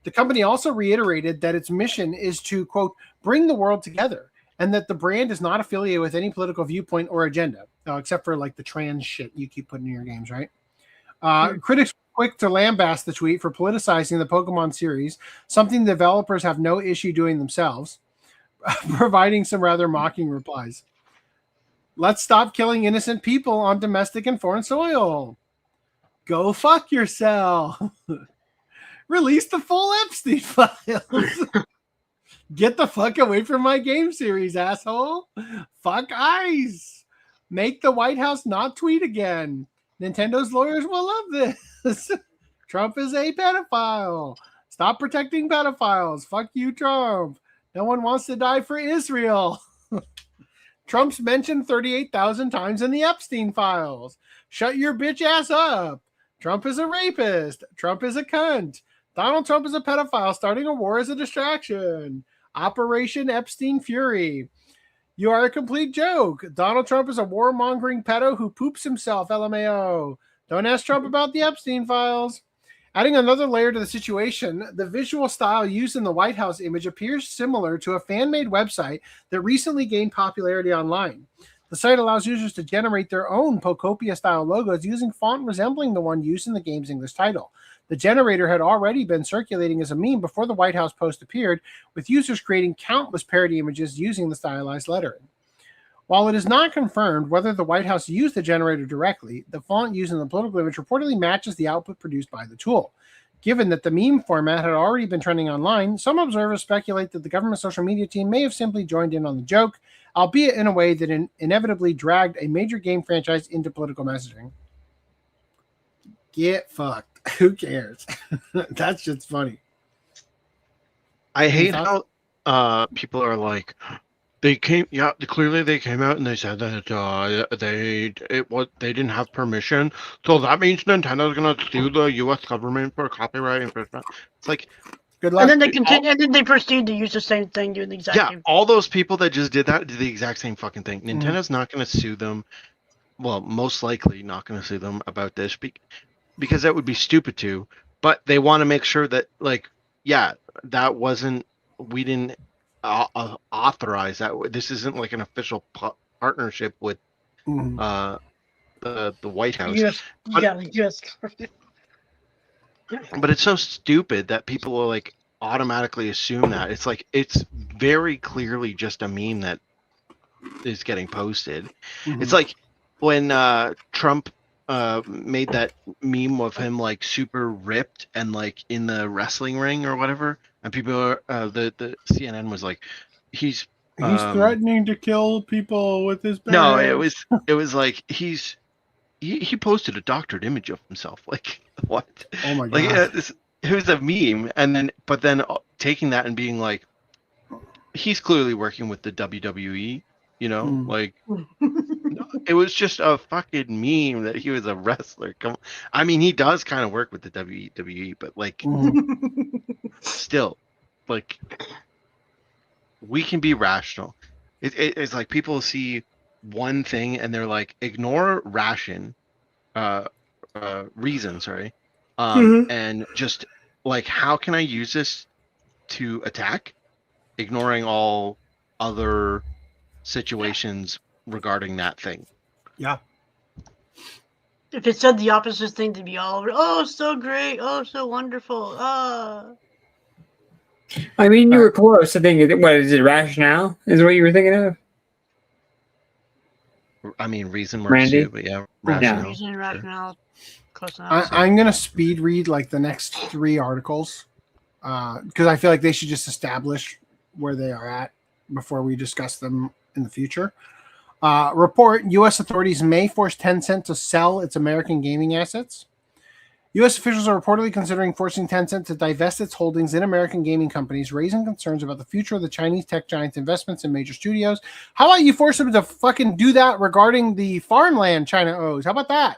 The company also reiterated that its mission is to, quote, bring the world together, and that the brand is not affiliated with any political viewpoint or agenda, except for like the trans shit you keep putting in your games, right? Critics were quick to lambaste the tweet for politicizing the Pokemon series, something developers have no issue doing themselves, providing some rather mocking replies. Let's stop killing innocent people on domestic and foreign soil. Go fuck yourself. Release the full Epstein files. Get the fuck away from my game series, asshole. Fuck ICE. Make the White House not tweet again. Nintendo's lawyers will love this. Trump is a pedophile. Stop protecting pedophiles. Fuck you, Trump. No one wants to die for Israel. Trump's mentioned 38,000 times in the Epstein files. Shut your bitch ass up. Trump is a rapist. Trump is a cunt. Donald Trump is a pedophile starting a war as a distraction. Operation Epstein Fury. You are a complete joke. Donald Trump is a warmongering pedo who poops himself, LMAO. Don't ask Trump about the Epstein files. Adding another layer to the situation, the visual style used in the White House image appears similar to a fan-made website that recently gained popularity online. The site allows users to generate their own Pokopia-style logos using font resembling the one used in the game's English title. The generator had already been circulating as a meme before the White House post appeared, with users creating countless parody images using the stylized lettering. While it is not confirmed whether the White House used the generator directly, the font used in the political image reportedly matches the output produced by the tool. Given that the meme format had already been trending online, some observers speculate that the government social media team may have simply joined in on the joke, albeit in a way that inevitably dragged a major game franchise into political messaging. Get fucked. Who cares? That's just funny. I hate how people are like, clearly they came out and they said that they didn't have permission, so that means Nintendo's gonna sue the U.S. government for copyright infringement. It's like, good luck. And then they continue, and then they proceed to use the same thing, doing the exact same. All those people that just did that did the exact same fucking thing. Nintendo's not gonna sue them. Well, most likely not gonna sue them about this because that would be stupid to. But they want to make sure that, like, that wasn't. We didn't authorize that. This isn't like an official partnership with the White House. Yes. But it's so stupid that people will like automatically assume that. It's like it's very clearly just a meme that is getting posted. It's like when Trump made that meme of him like super ripped and like in the wrestling ring or whatever, and people are the CNN was like, he's threatening to kill people with his bare no, hands. it was like he posted a doctored image of himself. Like what? Oh my Like god! it was a meme, and then taking that and being like, he's clearly working with the WWE. You know, like it was just a fucking meme that he was a wrestler. I mean, he does kind of work with the WWE, but like, still, like, we can be rational. It's like people see one thing and they're like, ignore reason, sorry, and just like, how can I use this to attack, ignoring all other situations regarding that thing. Yeah. If it said the opposite thing, to be all over, oh, so great, oh, so wonderful, I mean, you were close. I think, what is it, rationale is what you were thinking of? I mean, reason works Randy? too, but yeah, rationale. Reason, rationale, close enough. I'm going to speed read like the next 3 articles because I feel like they should just establish where they are at before we discuss them in the future. Report: U.S. authorities may force Tencent to sell its American gaming assets. U.S. officials are reportedly considering forcing Tencent to divest its holdings in American gaming companies, raising concerns about the future of the Chinese tech giant's investments in major studios. How about you force them to fucking do that regarding the farmland China owes? How about that?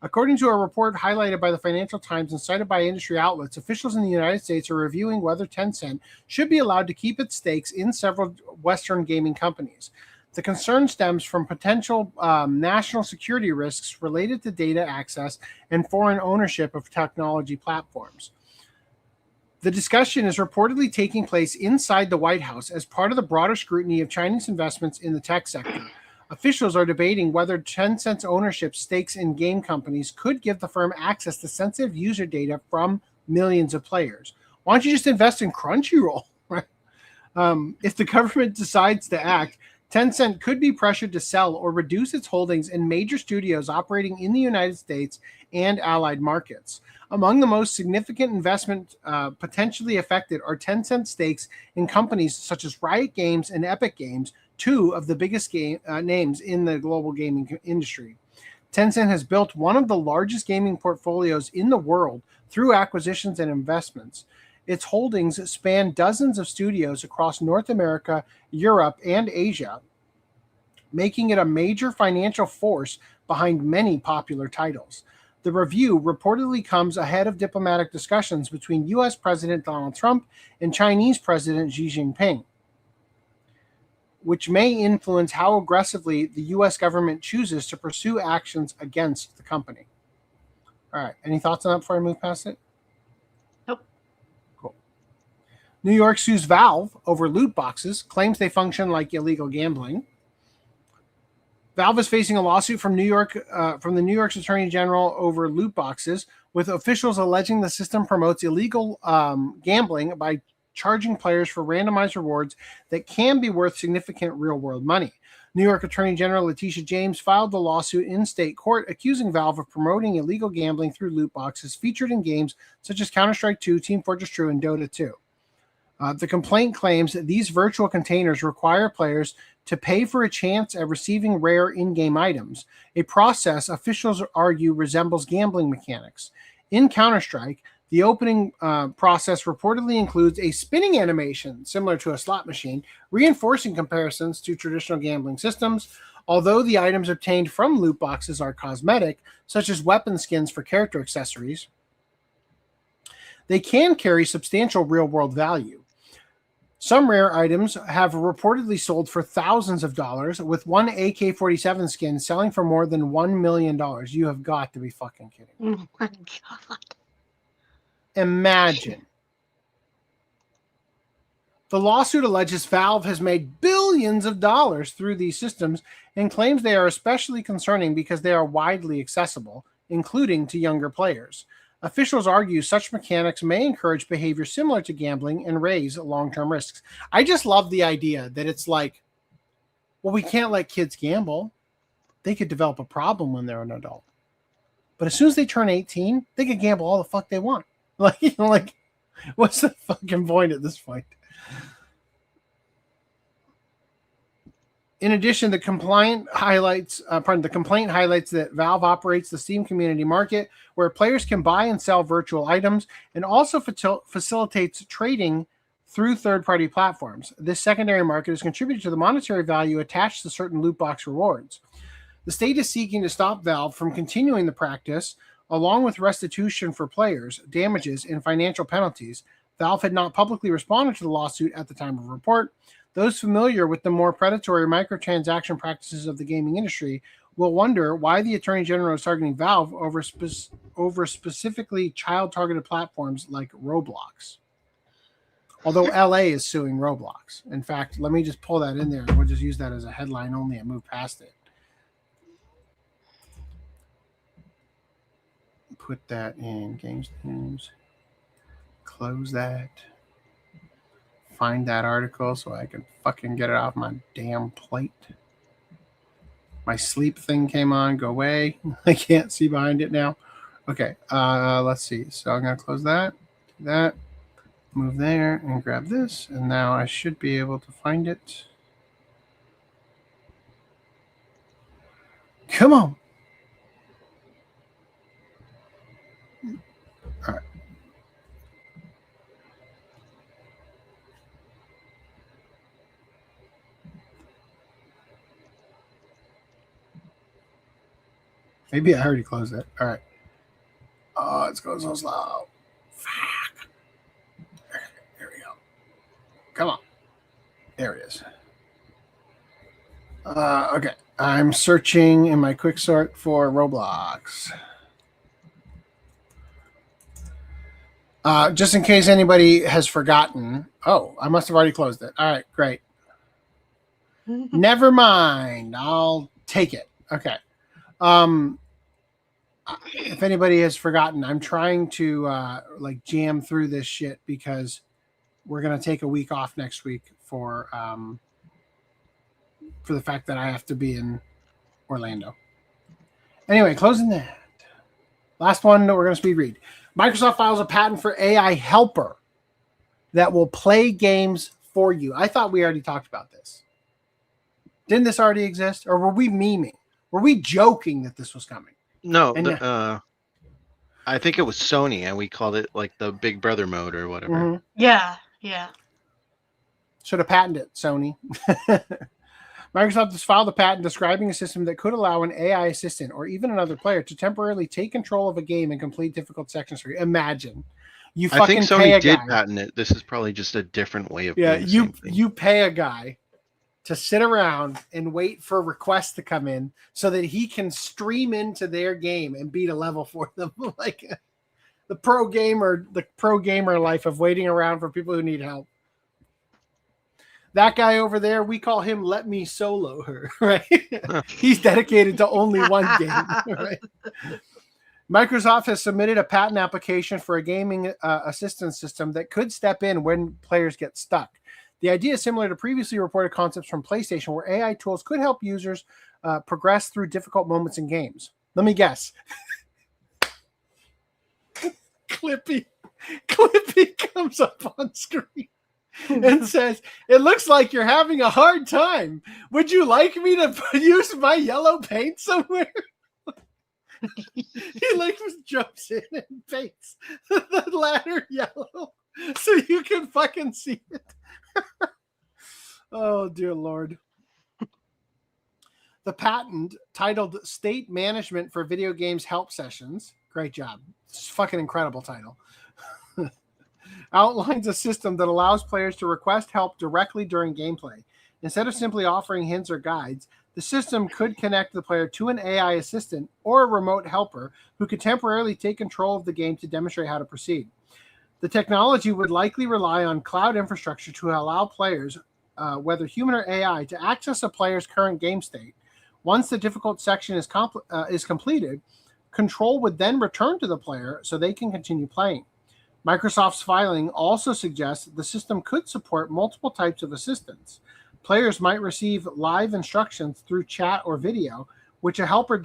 According to a report highlighted by the Financial Times and cited by industry outlets, officials in the United States are reviewing whether Tencent should be allowed to keep its stakes in several Western gaming companies. The concern stems from potential national security risks related to data access and foreign ownership of technology platforms. The discussion is reportedly taking place inside the White House as part of the broader scrutiny of Chinese investments in the tech sector. Officials are debating whether Tencent's ownership stakes in game companies could give the firm access to sensitive user data from millions of players. Why don't you just invest in Crunchyroll? Right? If the government decides to act, Tencent could be pressured to sell or reduce its holdings in major studios operating in the United States and allied markets. Among the most significant investment potentially affected are Tencent stakes in companies such as Riot Games and Epic Games, 2 of the biggest names in the global gaming industry. Tencent has built one of the largest gaming portfolios in the world through acquisitions and investments. Its holdings span dozens of studios across North America, Europe, and Asia, making it a major financial force behind many popular titles. The review reportedly comes ahead of diplomatic discussions between U.S. President Donald Trump and Chinese President Xi Jinping, which may influence how aggressively the U.S. government chooses to pursue actions against the company. All right, any thoughts on that before I move past it? New York sues Valve over loot boxes, claims they function like illegal gambling. Valve is facing a lawsuit from the New York's Attorney General over loot boxes, with officials alleging the system promotes illegal gambling by charging players for randomized rewards that can be worth significant real-world money. New York Attorney General Letitia James filed the lawsuit in state court, accusing Valve of promoting illegal gambling through loot boxes featured in games such as Counter-Strike 2, Team Fortress 2, and Dota 2. The complaint claims that these virtual containers require players to pay for a chance at receiving rare in-game items, a process officials argue resembles gambling mechanics. In Counter-Strike, the opening process reportedly includes a spinning animation similar to a slot machine, reinforcing comparisons to traditional gambling systems. Although the items obtained from loot boxes are cosmetic, such as weapon skins for character accessories, they can carry substantial real-world value. Some rare items have reportedly sold for thousands of dollars, with one AK-47 skin selling for more than $1 million. You have got to be fucking kidding. Oh my god. Imagine. The lawsuit alleges Valve has made billions of dollars through these systems and claims they are especially concerning because they are widely accessible, including to younger players. Officials argue such mechanics may encourage behavior similar to gambling and raise long-term risks. I just love the idea that it's like, well, we can't let kids gamble. They could develop a problem when they're an adult. But as soon as they turn 18, they can gamble all the fuck they want. Like, what's the fucking point at this point? In addition, the complaint highlights that Valve operates the Steam community market where players can buy and sell virtual items and also facilitates trading through third-party platforms. This secondary market has contributed to the monetary value attached to certain loot box rewards. The state is seeking to stop Valve from continuing the practice, along with restitution for players, damages, and financial penalties. Valve had not publicly responded to the lawsuit at the time of report. Those familiar with the more predatory microtransaction practices of the gaming industry will wonder why the Attorney General is targeting Valve over specifically child-targeted platforms like Roblox. Although LA is suing Roblox. In fact, let me just pull that in there. We'll just use that as a headline only and move past it. Put that in Games News. Close that. Find that article so I can fucking get it off my damn plate. My sleep thing came on. Go away. I can't see behind it now. Okay, let's see. So I'm going to close that. Do that. Move there and grab this. And now I should be able to find it. Come on. All right. Maybe I already closed it. All right. Oh, it's going so slow. Fuck. There we go. Come on. There it is. Okay. I'm searching in my quick sort for Roblox. Just in case anybody has forgotten. Oh, I must have already closed it. All right, great. Never mind. I'll take it. Okay. If anybody has forgotten, I'm trying to jam through this shit because we're gonna take a week off next week for the fact that I have to be in Orlando. Anyway, closing that. Last one that we're gonna speed read. Microsoft files a patent for AI helper that will play games for you. I thought we already talked about this. Didn't this already exist? Or were we memeing? Were we joking that this was coming? No, I think it was Sony, and we called it like the Big Brother mode or whatever. Mm-hmm. Yeah. Should have patented it, Sony. Microsoft has filed a patent describing a system that could allow an AI assistant or even another player to temporarily take control of a game and complete difficult sections for you. Imagine. I think Sony did patent it. This is probably just a different way of doing the same thing. You pay a guy to sit around and wait for requests to come in so that he can stream into their game and beat a level for them. Like the pro gamer life of waiting around for people who need help. That guy over there, we call him Let Me Solo Her, right? He's dedicated to only one game, right? Microsoft has submitted a patent application for a gaming assistance system that could step in when players get stuck. The idea is similar to previously reported concepts from PlayStation, where AI tools could help users progress through difficult moments in games. Let me guess. Clippy comes up on screen and says, "It looks like you're having a hard time. Would you like me to use my yellow paint somewhere?" He jumps in and paints the ladder yellow so you can fucking see it. Oh, dear Lord. The patent, titled State Management for Video Games Help Sessions, great job. It's a fucking incredible title, outlines a system that allows players to request help directly during gameplay. Instead of simply offering hints or guides, the system could connect the player to an AI assistant or a remote helper who could temporarily take control of the game to demonstrate how to proceed. The technology would likely rely on cloud infrastructure to allow players, whether human or AI, to access a player's current game state. Once the difficult section is completed, control would then return to the player so they can continue playing. Microsoft's filing also suggests that the system could support multiple types of assistance. Players might receive live instructions through chat or video, which a helper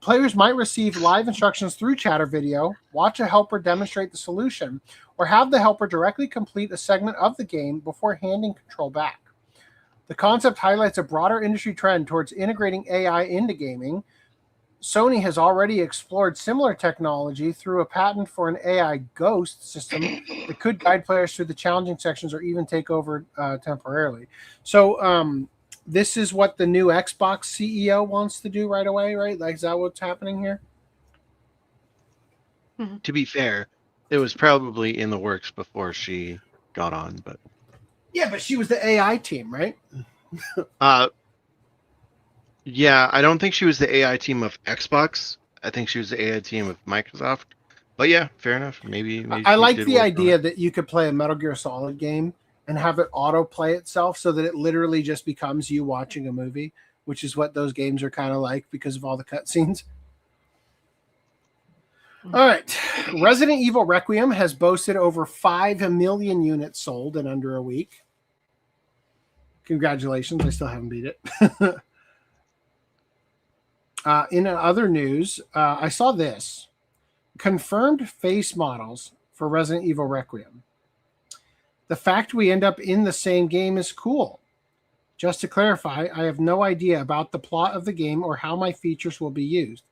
players might receive live instructions through chat or video, watch a helper demonstrate the solution, or have the helper directly complete a segment of the game before handing control back. The concept highlights a broader industry trend towards integrating AI into gaming. Sony has already explored similar technology through a patent for an AI ghost system that could guide players through the challenging sections or even take over temporarily. So this is what the new Xbox CEO wants to do right away, right? Like, is that what's happening here? To be fair, it was probably in the works before she got on, but yeah, but she was the AI team, right? Yeah, I don't think she was the AI team of Xbox. I think she was the AI team of Microsoft. But yeah, fair enough. Maybe I like the idea that you could play a Metal Gear Solid game and have it auto-play itself so that it literally just becomes you watching a movie, which is what those games are kind of like because of all the cutscenes. All right. Resident Evil Requiem has boasted over 5 million units sold in under a week. Congratulations. I still haven't beat it. In other news, I saw this. Confirmed face models for Resident Evil Requiem. The fact we end up in the same game is cool. Just to clarify, I have no idea about the plot of the game or how my features will be used.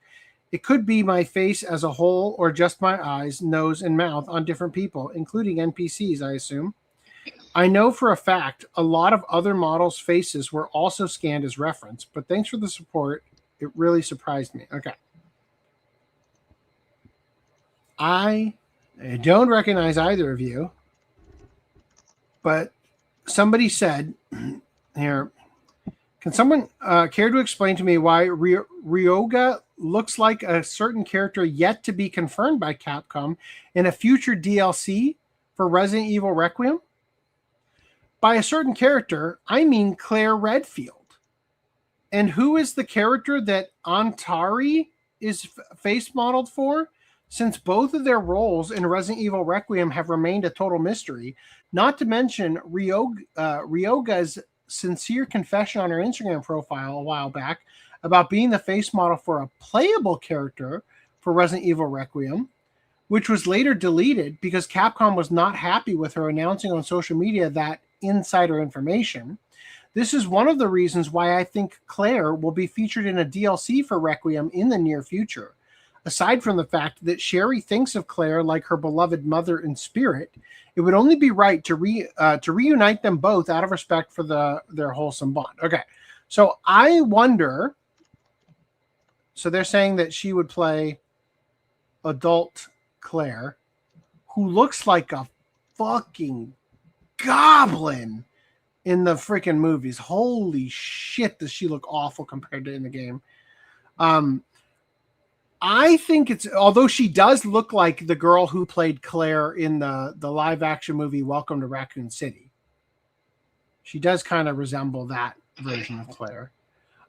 It could be my face as a whole or just my eyes, nose, and mouth on different people, including NPCs, I assume. I know for a fact a lot of other models' faces were also scanned as reference, but thanks for the support. It really surprised me. Okay. I don't recognize either of you, but somebody said here, can someone care to explain to me why Ryoga looks like a certain character yet to be confirmed by Capcom in a future DLC for Resident Evil Requiem? By a certain character, I mean Claire Redfield. And who is the character that Antari is face modeled for? Since both of their roles in Resident Evil Requiem have remained a total mystery, not to mention Ryoga's sincere confession on her Instagram profile a while back about being the face model for a playable character for Resident Evil Requiem, which was later deleted because Capcom was not happy with her announcing on social media that insider information. This is one of the reasons why I think Claire will be featured in a DLC for Requiem in the near future. Aside from the fact that Sherry thinks of Claire like her beloved mother in spirit, it would only be right to reunite them both out of respect for their wholesome bond. Okay, so I wonder. So they're saying that she would play adult Claire, who looks like a fucking goblin in the freaking movies. Holy shit, does she look awful compared to in the game. I think it's, although she does look like the girl who played Claire in the live action movie Welcome to Raccoon City. She does kind of resemble that version of Claire.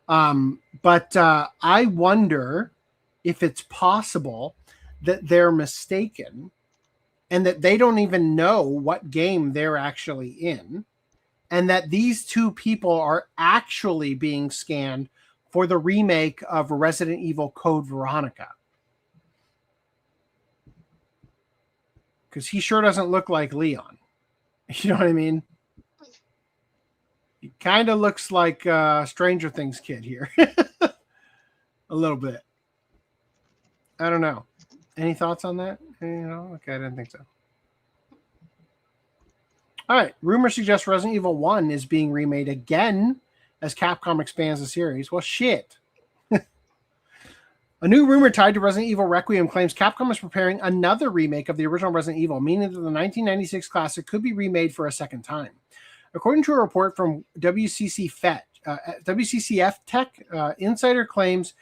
But I wonder if it's possible that they're mistaken and that they don't even know what game they're actually in, and that these two people are actually being scanned for the remake of Resident Evil Code Veronica. Because he sure doesn't look like Leon. You know what I mean? He kind of looks like Stranger Things kid here. A little bit. I don't know. Any thoughts on that? Okay, I didn't think so. All right. Rumor suggests Resident Evil 1 is being remade again as Capcom expands the series. Well, shit. A new rumor tied to Resident Evil Requiem claims Capcom is preparing another remake of the original Resident Evil, meaning that the 1996 classic could be remade for a second time. According to a report from WCCF Tech, insider claims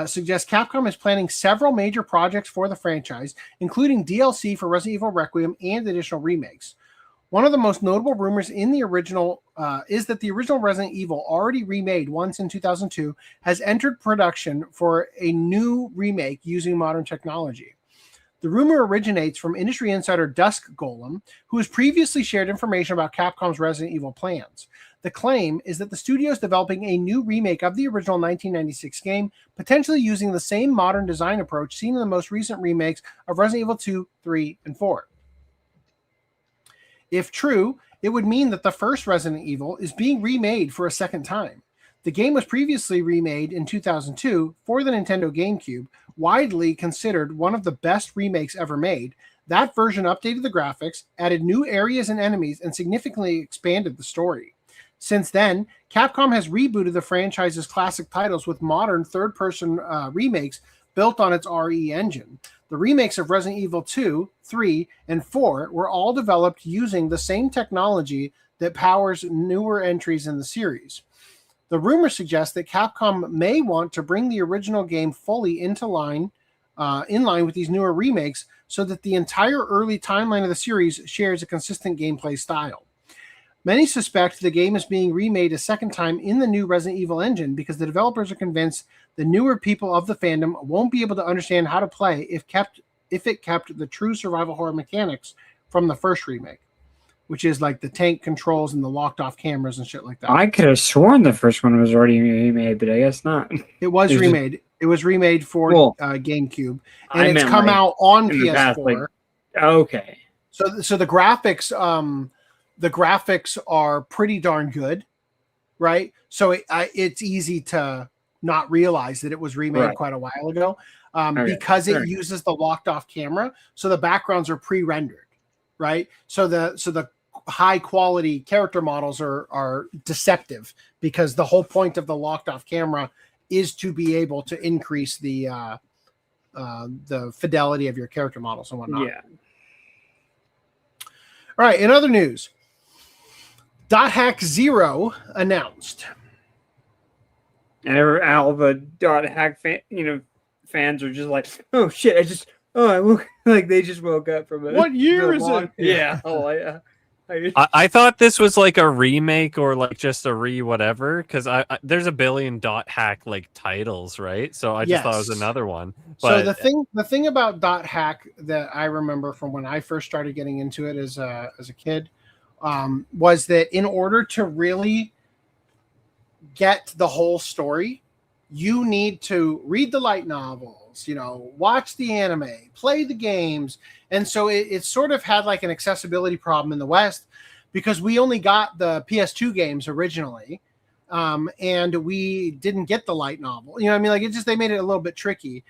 suggest Capcom is planning several major projects for the franchise, including DLC for Resident Evil Requiem and additional remakes. One of the most notable rumors in the original is that the original Resident Evil, already remade once in 2002, has entered production for a new remake using modern technology. The rumor originates from industry insider Dusk Golem, who has previously shared information about Capcom's Resident Evil plans. The claim is that the studio is developing a new remake of the original 1996 game, potentially using the same modern design approach seen in the most recent remakes of Resident Evil 2, 3, and 4. If true, it would mean that the first Resident Evil is being remade for a second time. The game was previously remade in 2002 for the Nintendo GameCube, widely considered one of the best remakes ever made. That version updated the graphics, added new areas and enemies, and significantly expanded the story. Since then, Capcom has rebooted the franchise's classic titles with modern third-person remakes built on its RE engine. The remakes of Resident Evil 2, 3, and 4 were all developed using the same technology that powers newer entries in the series. The rumor suggests that Capcom may want to bring the original game fully in line with these newer remakes so that the entire early timeline of the series shares a consistent gameplay style. Many suspect the game is being remade a second time in the new Resident Evil engine because the developers are convinced the newer people of the fandom won't be able to understand how to play if it kept the true survival horror mechanics from the first remake, which is like the tank controls and the locked off cameras and shit like that. I could have sworn the first one was already remade, but I guess not. It was remade. It was remade for GameCube, and it's come like, out on PS4. PS4. Okay. So the graphics, are pretty darn good, right? So it's easy to not realize that it was remade quite a while ago, because it uses the locked off camera. So the backgrounds are pre-rendered, right? So the high quality character models are deceptive because the whole point of the locked off camera is to be able to increase the fidelity of your character models and whatnot. Yeah. All right. In other news, .hack Z.E.R.O announced. And all the .hack fans are just like, oh shit! I woke like they just woke up from it. What year is it? Yeah. Oh yeah. I thought this was like a remake or like just a whatever because I there's a billion .hack like titles, right? So I just thought it was another one. But so the thing about .hack that I remember from when I first started getting into it as a kid was that in order to really get the whole story, you need to read the light novels, watch the anime, play the games. And so it sort of had like an accessibility problem in the West because we only got the PS2 games originally. And we didn't get the light novel. You know what I mean? Like they made it a little bit tricky.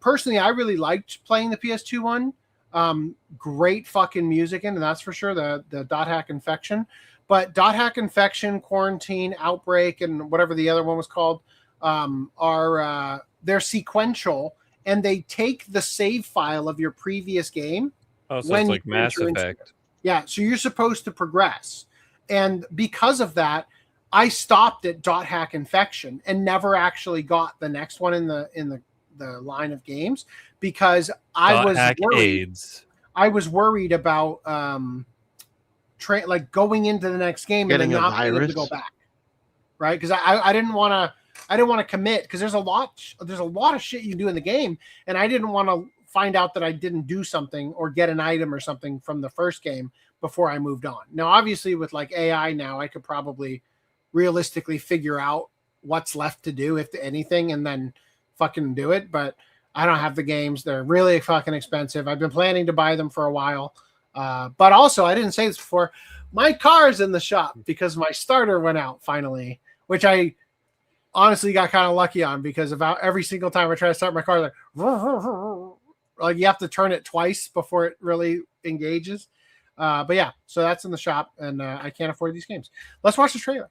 Personally, I really liked playing the PS2 one. Great fucking music in, and that's for sure, the .hack Infection. But .hack Infection, Quarantine, Outbreak, and whatever the other one was called, they're sequential, and they take the save file of your previous game. Oh, so it's like Mass Effect. Yeah, so you're supposed to progress. And because of that, I stopped at .hack Infection and never actually got the next one in the line of games because I was worried. AIDS. I was worried about going into the next game getting and then not being able to go back, right? Because I didn't want to commit because there's a lot of shit you do in the game, and I didn't want to find out that I didn't do something or get an item or something from the first game before I moved on. Now, obviously, with like AI now, I could probably realistically figure out what's left to do, if anything, and then fucking do it. But I don't have the games. They're really fucking expensive. I've been planning to buy them for a while. But also, I didn't say this before, my car's in the shop because my starter went out finally, which I honestly got kind of lucky on because about every single time I try to start my car, like you have to turn it twice before it really engages. But yeah, so that's in the shop, and I can't afford these games. Let's watch the trailer.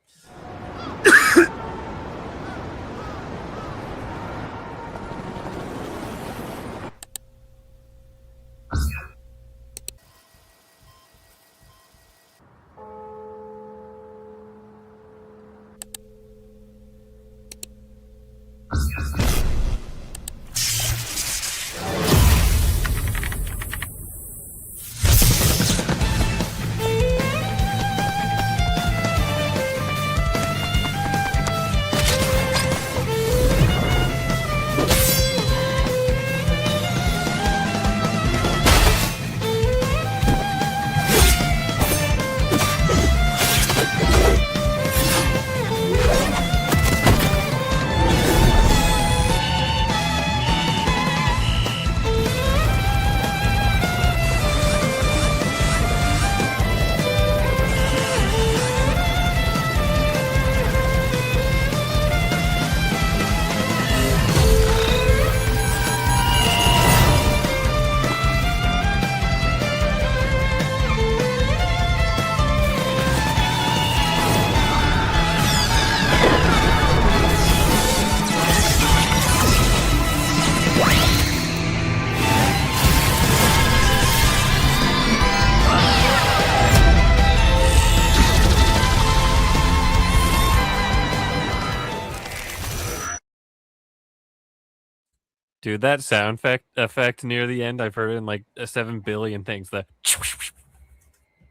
Dude, that sound effect near the end, I've heard it in like 7 billion things. That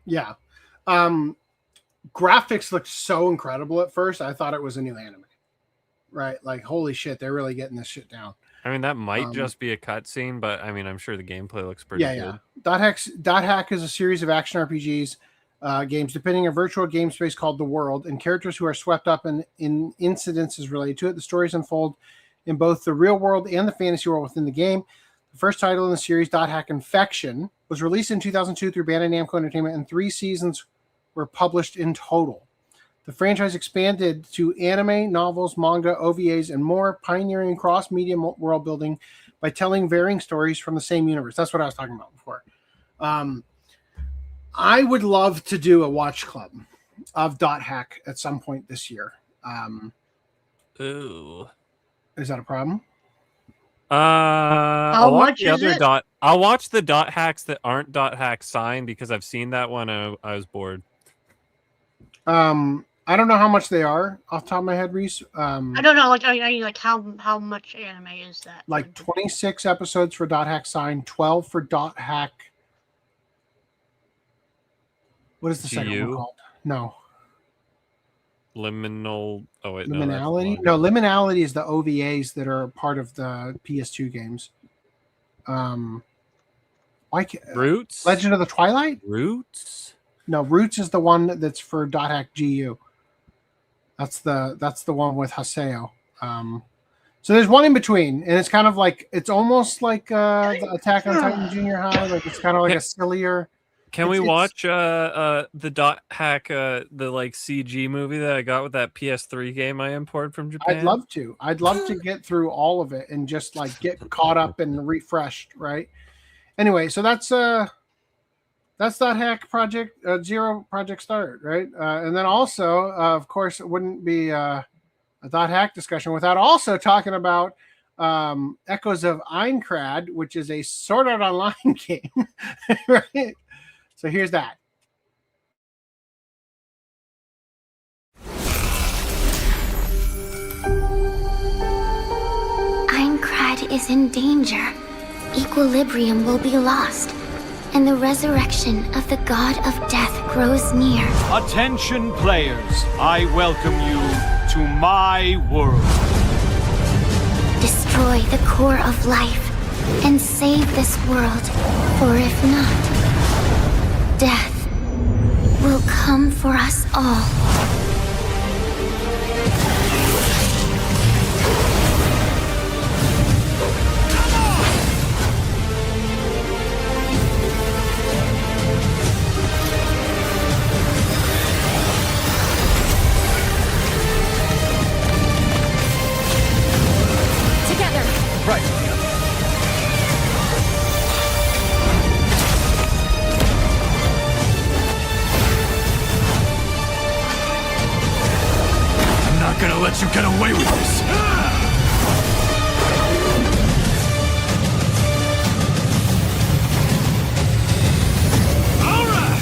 Yeah. Graphics looked so incredible at first. I thought it was a new anime. Right? Like, holy shit, they're really getting this shit down. I mean, that might just be a cutscene, but I mean, I'm sure the gameplay looks pretty good. Dot Hack is a series of action RPGs games depicting a virtual game space called the World and characters who are swept up in incidences related to it. The stories unfold in both the real world and the fantasy world within the game. The first title in the series, Dot Hack Infection, was released in 2002 through Bandai Namco Entertainment, and 3 seasons were published in total. The franchise expanded to anime, novels, manga, OVAs, and more, pioneering cross-media world building by telling varying stories from the same universe. That's what I was talking about before. I would love to do a watch club of Dot Hack at some point this year. Ooh. Is that a problem? How much is it? I'll watch the Dot Hacks that aren't Dot Hack signed because I've seen that one. I was bored. I don't know how much they are off the top of my head, Reese. I don't know. Like how much anime is that? Like 26 episodes for Dot Hack signed, 12 for Dot Hack. What is the second one called? No. Liminal. Oh wait, Liminality. No, Liminality is the OVAs that are part of the PS2 games. Roots. Legend of the Twilight. Roots. No, Roots is the one that's for Dot Hack GU. That's the one with Haseo. So there's one in between, and it's kind of like it's almost like the Attack on Titan Junior High. Like it's kind of like a sillier. Can we watch the Dot Hack the like CG movie that I got with that PS3 game I imported from Japan? I'd love to. I'd love to get through all of it and just like get caught up and refreshed, right? Anyway, so that's Dot Hack Project Z.E.R.O Project Start, right? And then also, of course, it wouldn't be a Dot Hack discussion without also talking about Echoes of IIIrd, which is a Sword Art Online game, right? So here's that. IIIrd is in danger. Equilibrium will be lost, and the resurrection of the god of death grows near. Attention players, I welcome you to my world. Destroy the core of life and save this world, for if not, death will come for us all. Right. I'm not gonna let you get away with this. All right.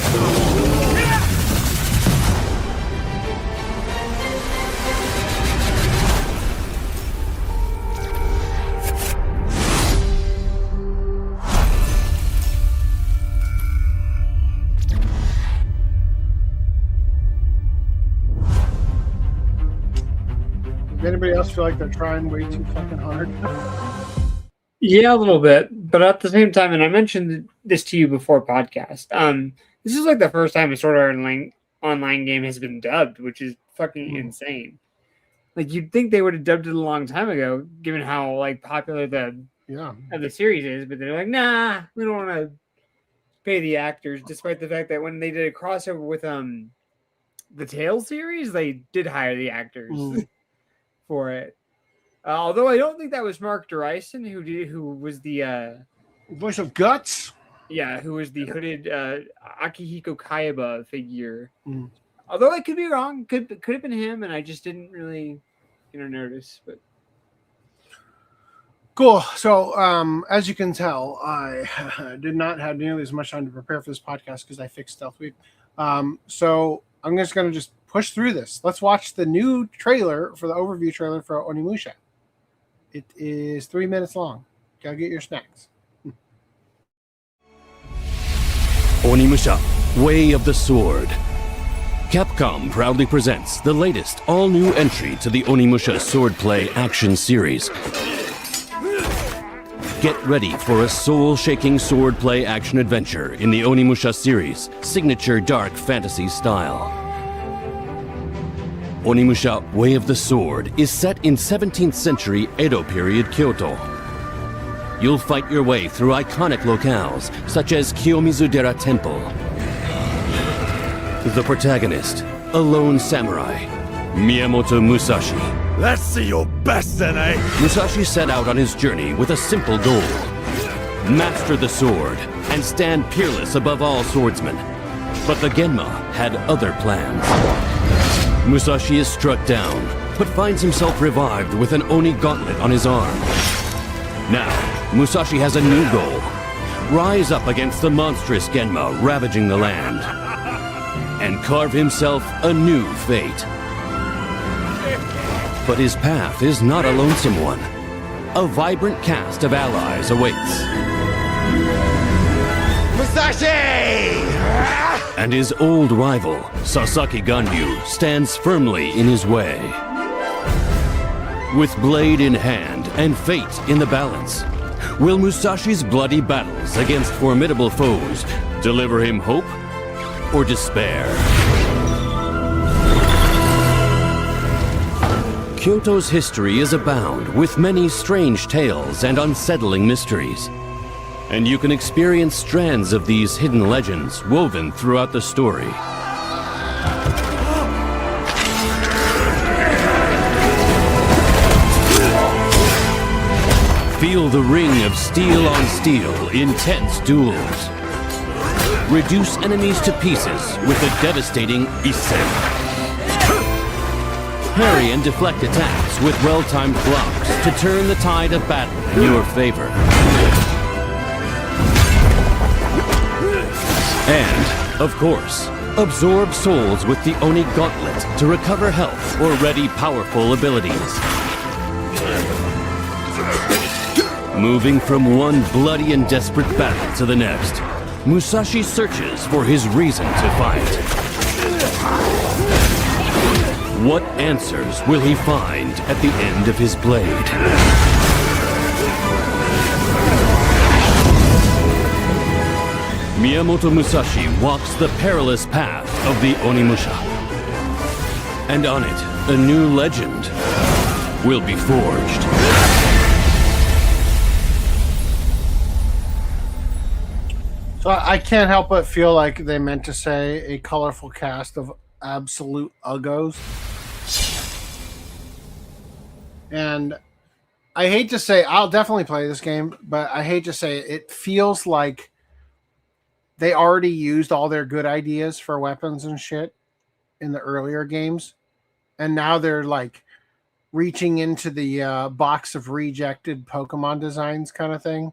Does anybody else feel like they're trying way too fucking hard? Yeah, a little bit, but at the same time, and I mentioned this to you before podcast. This is like the first time a Sword Art Online game has been dubbed, which is fucking insane. Like you'd think they would have dubbed it a long time ago, given how like popular the series is, but they're like, nah, we don't want to pay the actors, despite the fact that when they did a crossover with the Tales series, they did hire the actors for it. Although I don't think that was Mark Dryson who was the voice of Guts. Yeah, who was the hooded Akihiko Kaiba figure. Although I could be wrong, could have been him, and I just didn't really, notice. But cool. So as you can tell, I did not have nearly as much time to prepare for this podcast because I fixed Stealth Week. So I'm just going to just push through this. Let's watch the new trailer for the overview trailer for Onimusha. It is 3 minutes long. Go get your snacks. Onimusha, Way of the Sword. Capcom proudly presents the latest all-new entry to the Onimusha Swordplay action series. Get ready for a soul-shaking swordplay action adventure in the Onimusha series' signature dark fantasy style. Onimusha Way of the Sword is set in 17th century Edo period Kyoto. You'll fight your way through iconic locales such as Kiyomizu-dera Temple. The protagonist, a lone samurai, Miyamoto Musashi. Let's see your best, Zenai! Musashi set out on his journey with a simple goal: master the sword and stand peerless above all swordsmen. But the Genma had other plans. Musashi is struck down, but finds himself revived with an Oni gauntlet on his arm. Now, Musashi has a new goal: rise up against the monstrous Genma ravaging the land, and carve himself a new fate. But his path is not a lonesome one. A vibrant cast of allies awaits. Musashi! And his old rival, Sasaki Ganryu, stands firmly in his way. With blade in hand and fate in the balance, will Musashi's bloody battles against formidable foes deliver him hope or despair? Kyoto's history is abound with many strange tales and unsettling mysteries. And you can experience strands of these hidden legends woven throughout the story. Feel the ring of steel on steel, intense duels. Reduce enemies to pieces with a devastating Isen. Parry and deflect attacks with well-timed blocks to turn the tide of battle in your favor. And, of course, absorb souls with the Oni Gauntlet to recover health or ready powerful abilities. Moving from one bloody and desperate battle to the next, Musashi searches for his reason to fight. What answers will he find at the end of his blade? Miyamoto Musashi walks the perilous path of the Onimusha. And on it, a new legend will be forged. So I can't help but feel like they meant to say a colorful cast of absolute uggos. And I hate to say, I'll definitely play this game, but I hate to say it feels like they already used all their good ideas for weapons and shit in the earlier games. And now they're like reaching into the box of rejected Pokemon designs kind of thing,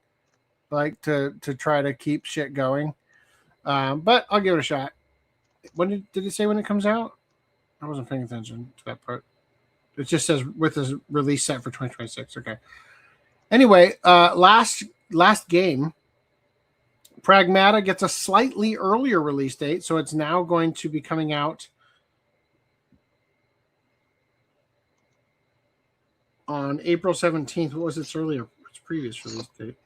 like to try to keep shit going. But I'll give it a shot. When did it say when it comes out? I wasn't paying attention to that part. It just says with a release set for 2026. Okay. Anyway, last game, Pragmata gets a slightly earlier release date, so it's now going to be coming out on April 17th. What was its previous release date?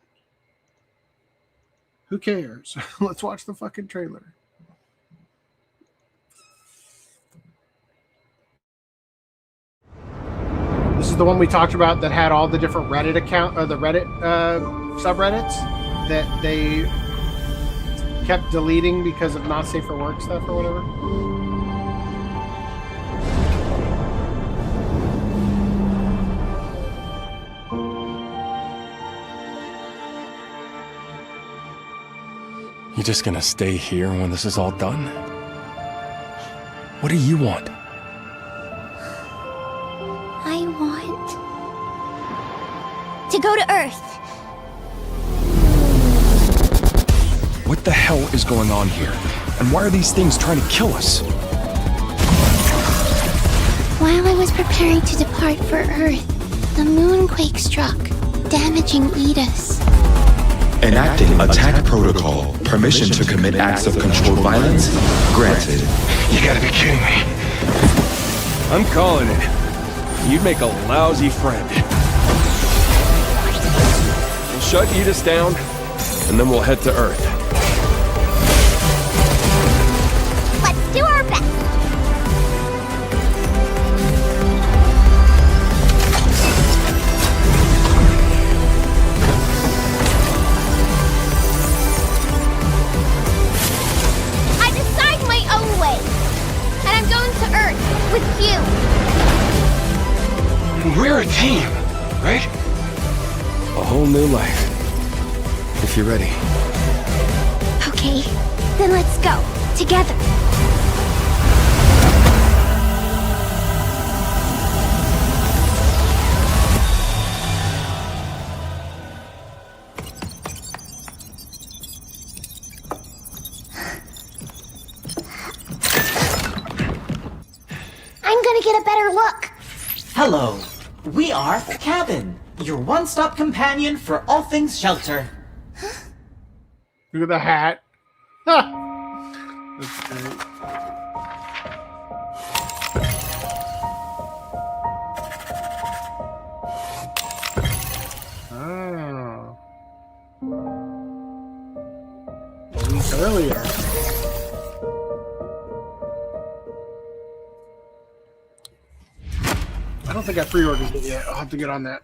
Who cares? Let's watch the fucking trailer. This is the one we talked about that had all the different Reddit the Reddit subreddits that they kept deleting because of not safe for work stuff or whatever. You just gonna stay here when this is all done? What do you want? I want to go to Earth. What the hell is going on here? And why are these things trying to kill us? While I was preparing to depart for Earth, the moonquake struck. damaging Edis. Enacting attack protocol. Permission to commit acts of controlled violence? Granted. You gotta be kidding me. I'm calling it. You'd make a lousy friend. We'll shut Edis down, and then we'll head to Earth. Let's do our best. I decide my own way. And I'm going to Earth with you. We're a team, right? A whole new life. If you're ready. Okay, then let's go. Together. I'm gonna get a better look. Hello. We are Cabin, your one-stop companion for all things shelter. Look at the hat. That's great. Oh. A week earlier. I don't think I pre-ordered it yet. I'll have to get on that.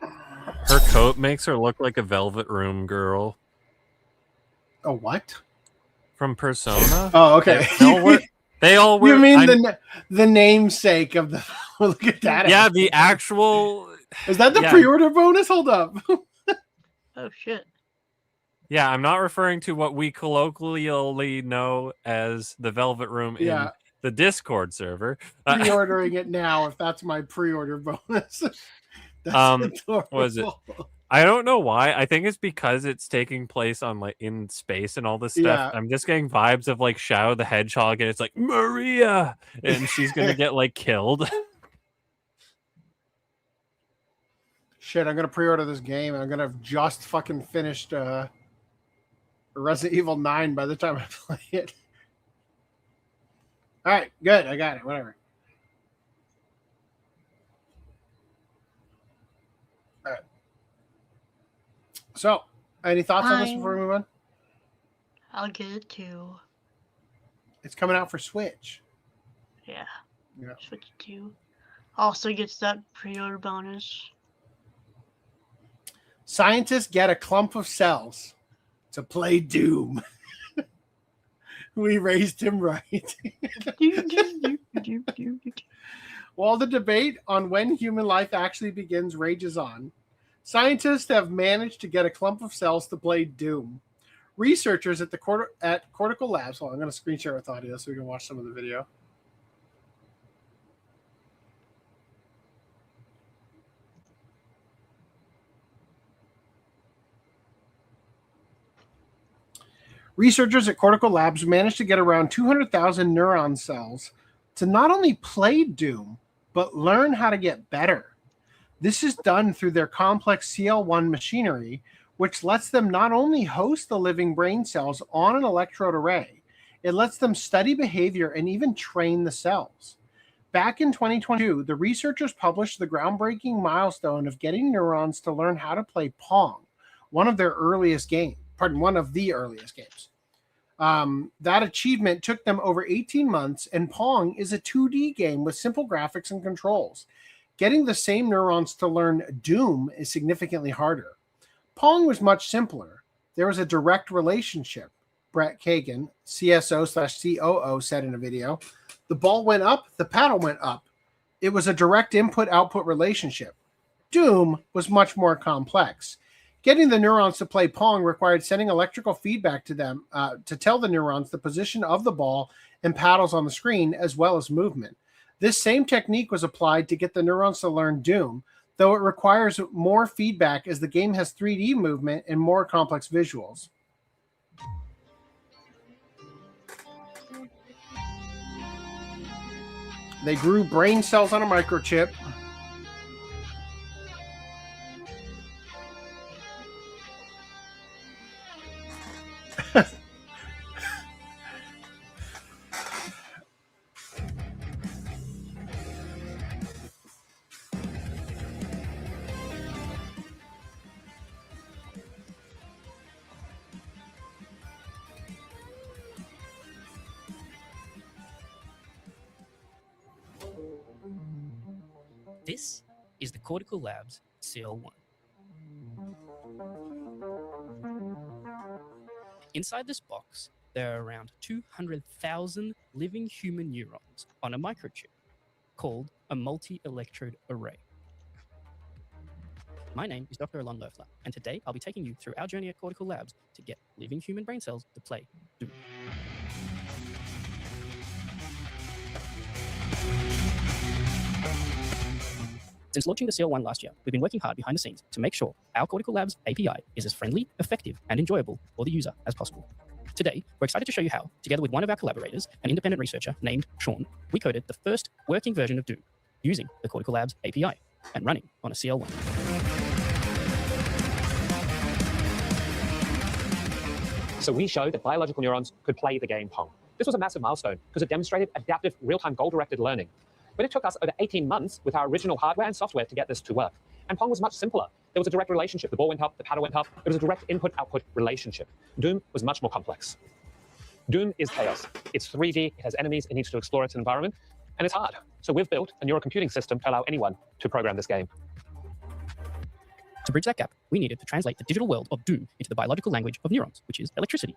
Her coat makes her look like a Velvet Room girl. A what? From Persona. Oh, okay. They all wear. You mean the namesake of the? Look at that. Yeah, the actual. Is that the pre-order bonus? Hold up. Oh shit. Yeah, I'm not referring to what we colloquially know as the Velvet Room in the Discord server. Pre-ordering it now if that's my pre-order bonus. That's what was it? I don't know why. I think it's because it's taking place on like in space and all this stuff. Yeah. I'm just getting vibes of like Shadow the Hedgehog, and it's like Maria, and she's gonna get like killed. Shit, I'm gonna pre-order this game, and I'm gonna have just fucking finished Resident Evil 9 by the time I play it. All right, good. I got it. Whatever. All right. So, any thoughts on this before we move on? I'll get it too. It's coming out for Switch. Yeah. Yeah. Switch 2. Also gets that pre-order bonus. Scientists get a clump of cells to play Doom. We raised him right. While the debate on when human life actually begins rages on, scientists have managed to get a clump of cells to play Doom. Researchers at Cortical Labs, I'm going to screen share with audio so we can watch some of the video. Researchers at Cortical Labs managed to get around 200,000 neuron cells to not only play Doom, but learn how to get better. This is done through their complex CL1 machinery, which lets them not only host the living brain cells on an electrode array, it lets them study behavior and even train the cells. Back in 2022, the researchers published the groundbreaking milestone of getting neurons to learn how to play Pong, one of the earliest games. That achievement took them over 18 months, and Pong is a 2D game with simple graphics and controls. Getting the same neurons to learn Doom is significantly harder. Pong was much simpler. There was a direct relationship. Brett Kagan, CSO/COO, said in a video. The ball went up, the paddle went up. It was a direct input-output relationship. Doom was much more complex. Getting the neurons to play Pong required sending electrical feedback to them to tell the neurons the position of the ball and paddles on the screen, as well as movement. This same technique was applied to get the neurons to learn Doom, though it requires more feedback as the game has 3D movement and more complex visuals. They grew brain cells on a microchip. This is the Cortical Labs CL1. Inside this box, there are around 200,000 living human neurons on a microchip called a multi-electrode array. My name is Dr. Alon Loeffler, and today I'll be taking you through our journey at Cortical Labs to get living human brain cells to play Doom. Since launching the CL1 last year, we've been working hard behind the scenes to make sure our Cortical Labs API is as friendly, effective, and enjoyable for the user as possible. Today, we're excited to show you how, together with one of our collaborators, an independent researcher named Sean, we coded the first working version of Doom using the Cortical Labs API and running on a CL1. So we showed that biological neurons could play the game Pong. This was a massive milestone because it demonstrated adaptive, real-time, goal-directed learning. But it took us over 18 months with our original hardware and software to get this to work. And Pong was much simpler. There was a direct relationship. The ball went up, the paddle went up. It was a direct input-output relationship. Doom was much more complex. Doom is chaos. It's 3D, it has enemies, it needs to explore its environment, and it's hard. So we've built a neurocomputing system to allow anyone to program this game. To bridge that gap, we needed to translate the digital world of Doom into the biological language of neurons, which is electricity.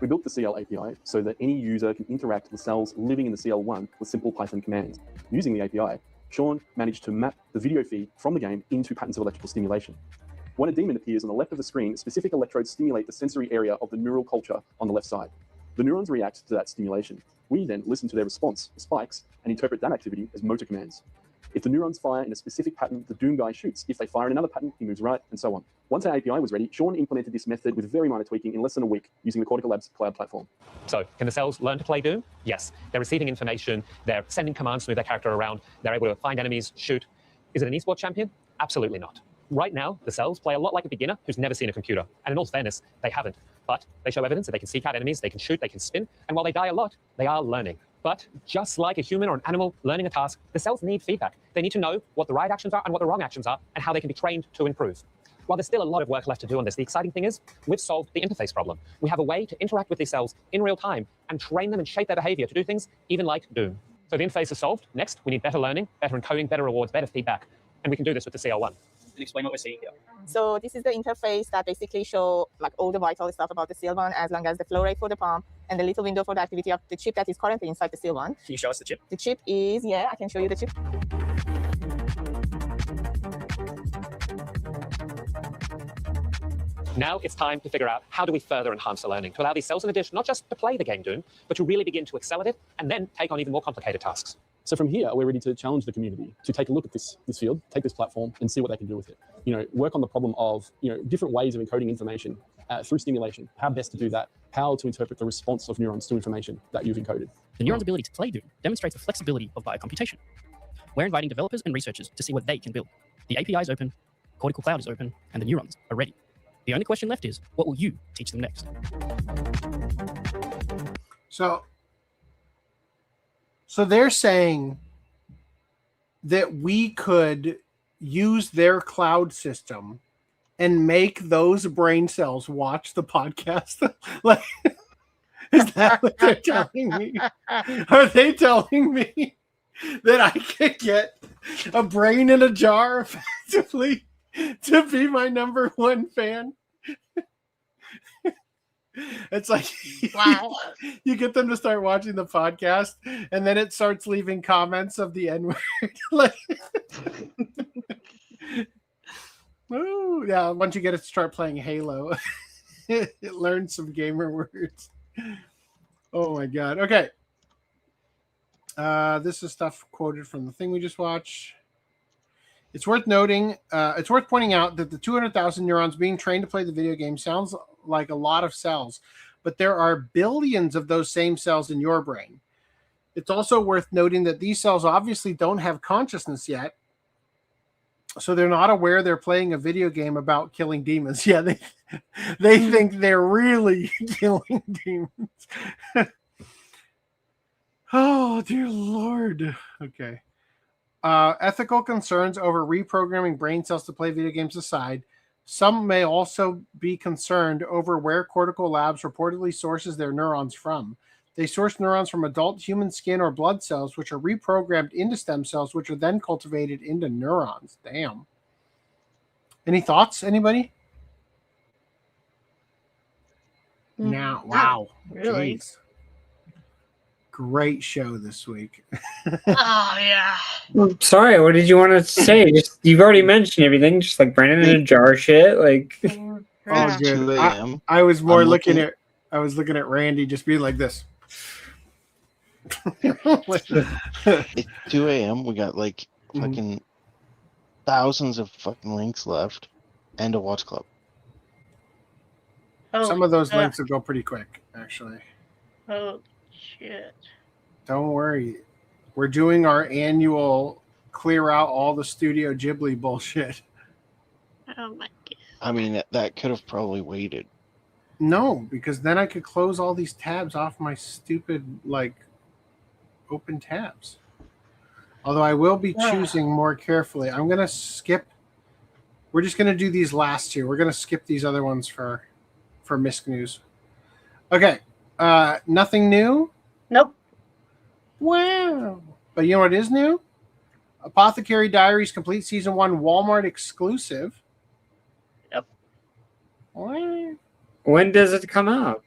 We built the CL API so that any user can interact with cells living in the CL1 with simple Python commands. Using the API, Sean managed to map the video feed from the game into patterns of electrical stimulation. When a demon appears on the left of the screen, specific electrodes stimulate the sensory area of the neural culture on the left side. The neurons react to that stimulation. We then listen to their response, the spikes, and interpret that activity as motor commands. If the neurons fire in a specific pattern, the Doom guy shoots. If they fire in another pattern, he moves right, and so on. Once our API was ready, Sean implemented this method with very minor tweaking in less than a week using the Cortical Labs cloud platform. So can the cells learn to play Doom? Yes. They're receiving information, they're sending commands to move their character around, they're able to find enemies, shoot. Is it an esports champion? Absolutely not. Right now, the cells play a lot like a beginner who's never seen a computer. And in all fairness, they haven't. But they show evidence that they can seek out enemies, they can shoot, they can spin, and while they die a lot, they are learning. But just like a human or an animal learning a task, the cells need feedback. They need to know what the right actions are and what the wrong actions are and how they can be trained to improve. While there's still a lot of work left to do on this, the exciting thing is we've solved the interface problem. We have a way to interact with these cells in real time and train them and shape their behavior to do things even like Doom. So the interface is solved. Next, we need better learning, better encoding, better rewards, better feedback. And we can do this with the CL1. Explain what we're seeing here. So this is the interface that basically show like all the vital stuff about the CL1, as long as the flow rate for the pump and the little window for the activity of the chip that is currently inside the CL1. Can you show us the chip? The chip is, yeah, I can show you the chip. Now it's time to figure out how do we further enhance the learning to allow these cells in the dish not just to play the game Doom, but to really begin to excel at it and then take on even more complicated tasks. So from here, we're ready to challenge the community to take a look at this field, take this platform, and see what they can do with it. Work on the problem of different ways of encoding information through stimulation, how best to do that, how to interpret the response of neurons to information that you've encoded. The neuron's ability to play Doom demonstrates the flexibility of biocomputation. We're inviting developers and researchers to see what they can build. The API is open, Cortical Cloud is open, and the neurons are ready. The only question left is, what will you teach them next? So they're saying that we could use their cloud system and make those brain cells watch the podcast. Like, is that what they're telling me? Are they telling me that I could get a brain in a jar effectively to be my #1 fan? It's like, wow. You get them to start watching the podcast, and then it starts leaving comments of the N-word. Like, oh yeah. Once you get it to start playing Halo, it learns some gamer words. Oh my god. Okay. This is stuff quoted from the thing we just watched. It's worth noting, it's worth pointing out that the 200,000 neurons being trained to play the video game sounds like a lot of cells, but there are billions of those same cells in your brain. It's also worth noting that these cells obviously don't have consciousness yet, So they're not aware they're playing a video game about killing demons. Yeah, they think they're really killing demons. Oh, dear Lord. Okay. Ethical concerns over reprogramming brain cells to play video games aside, some may also be concerned over where Cortical Labs reportedly sources their neurons from. They source neurons from adult human skin or blood cells, which are reprogrammed into stem cells, which are then cultivated into neurons. Damn. Any thoughts, anybody? Now, wow. Really? Jeez. Great show this week. Oh yeah. Sorry, what did you want to say? Just you've already mentioned everything. Just like Brandon in a jar shit. Like, Oh, good. 2 a.m. I was more I'm looking looking- at. I was looking at Randy just being like this. It's 2 a.m. We got like fucking thousands of fucking links left, and a watch club. Oh, Some of those links will go pretty quick, actually. Oh shit. Don't worry. We're doing our annual clear out all the Studio Ghibli bullshit. Oh my god. I mean, that could have probably waited. No, because then I could close all these tabs off my stupid, like, open tabs. Although I will be choosing more carefully. I'm going to skip. We're just going to do these last two. We're going to skip these other ones for Misc News. Okay. Nothing new? Nope. Wow. But you know what is new? Apothecary Diaries Complete Season 1 Walmart exclusive. Yep. What? when does it come out?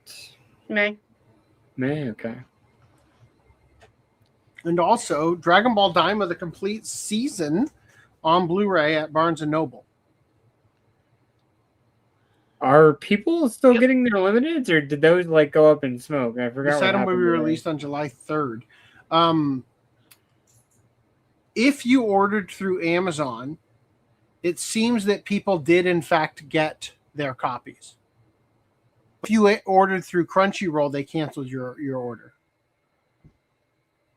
May. May, okay. And also Dragon Ball Daima, the complete season on Blu-ray at Barnes & Noble. Are people still getting their limiteds, or did those like go up in smoke? I forgot. This item will be released on July 3rd. If you ordered through Amazon, it seems that people did in fact get their copies. If you ordered through Crunchyroll, they canceled your order.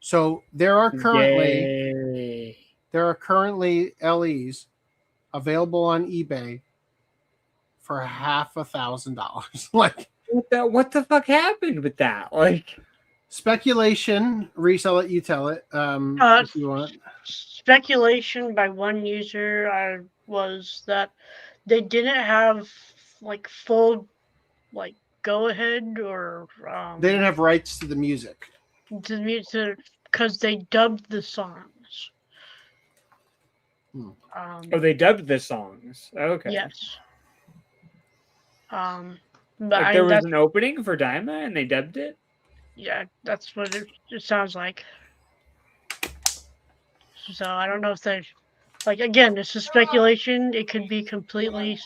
So there are currently LEs available on eBay for $5,000. Like, what the fuck happened with that? Like, speculation. Reese, I'll let you tell it if you want. Speculation by one user was that they didn't have like full like go ahead or they didn't have rights to the music. To music because they dubbed the songs. oh, they dubbed the songs. Okay. Yes. But Like there was an opening for Daima and they dubbed it? Yeah, that's what it sounds like. So I don't know if they, like, again, this is speculation. It could be completely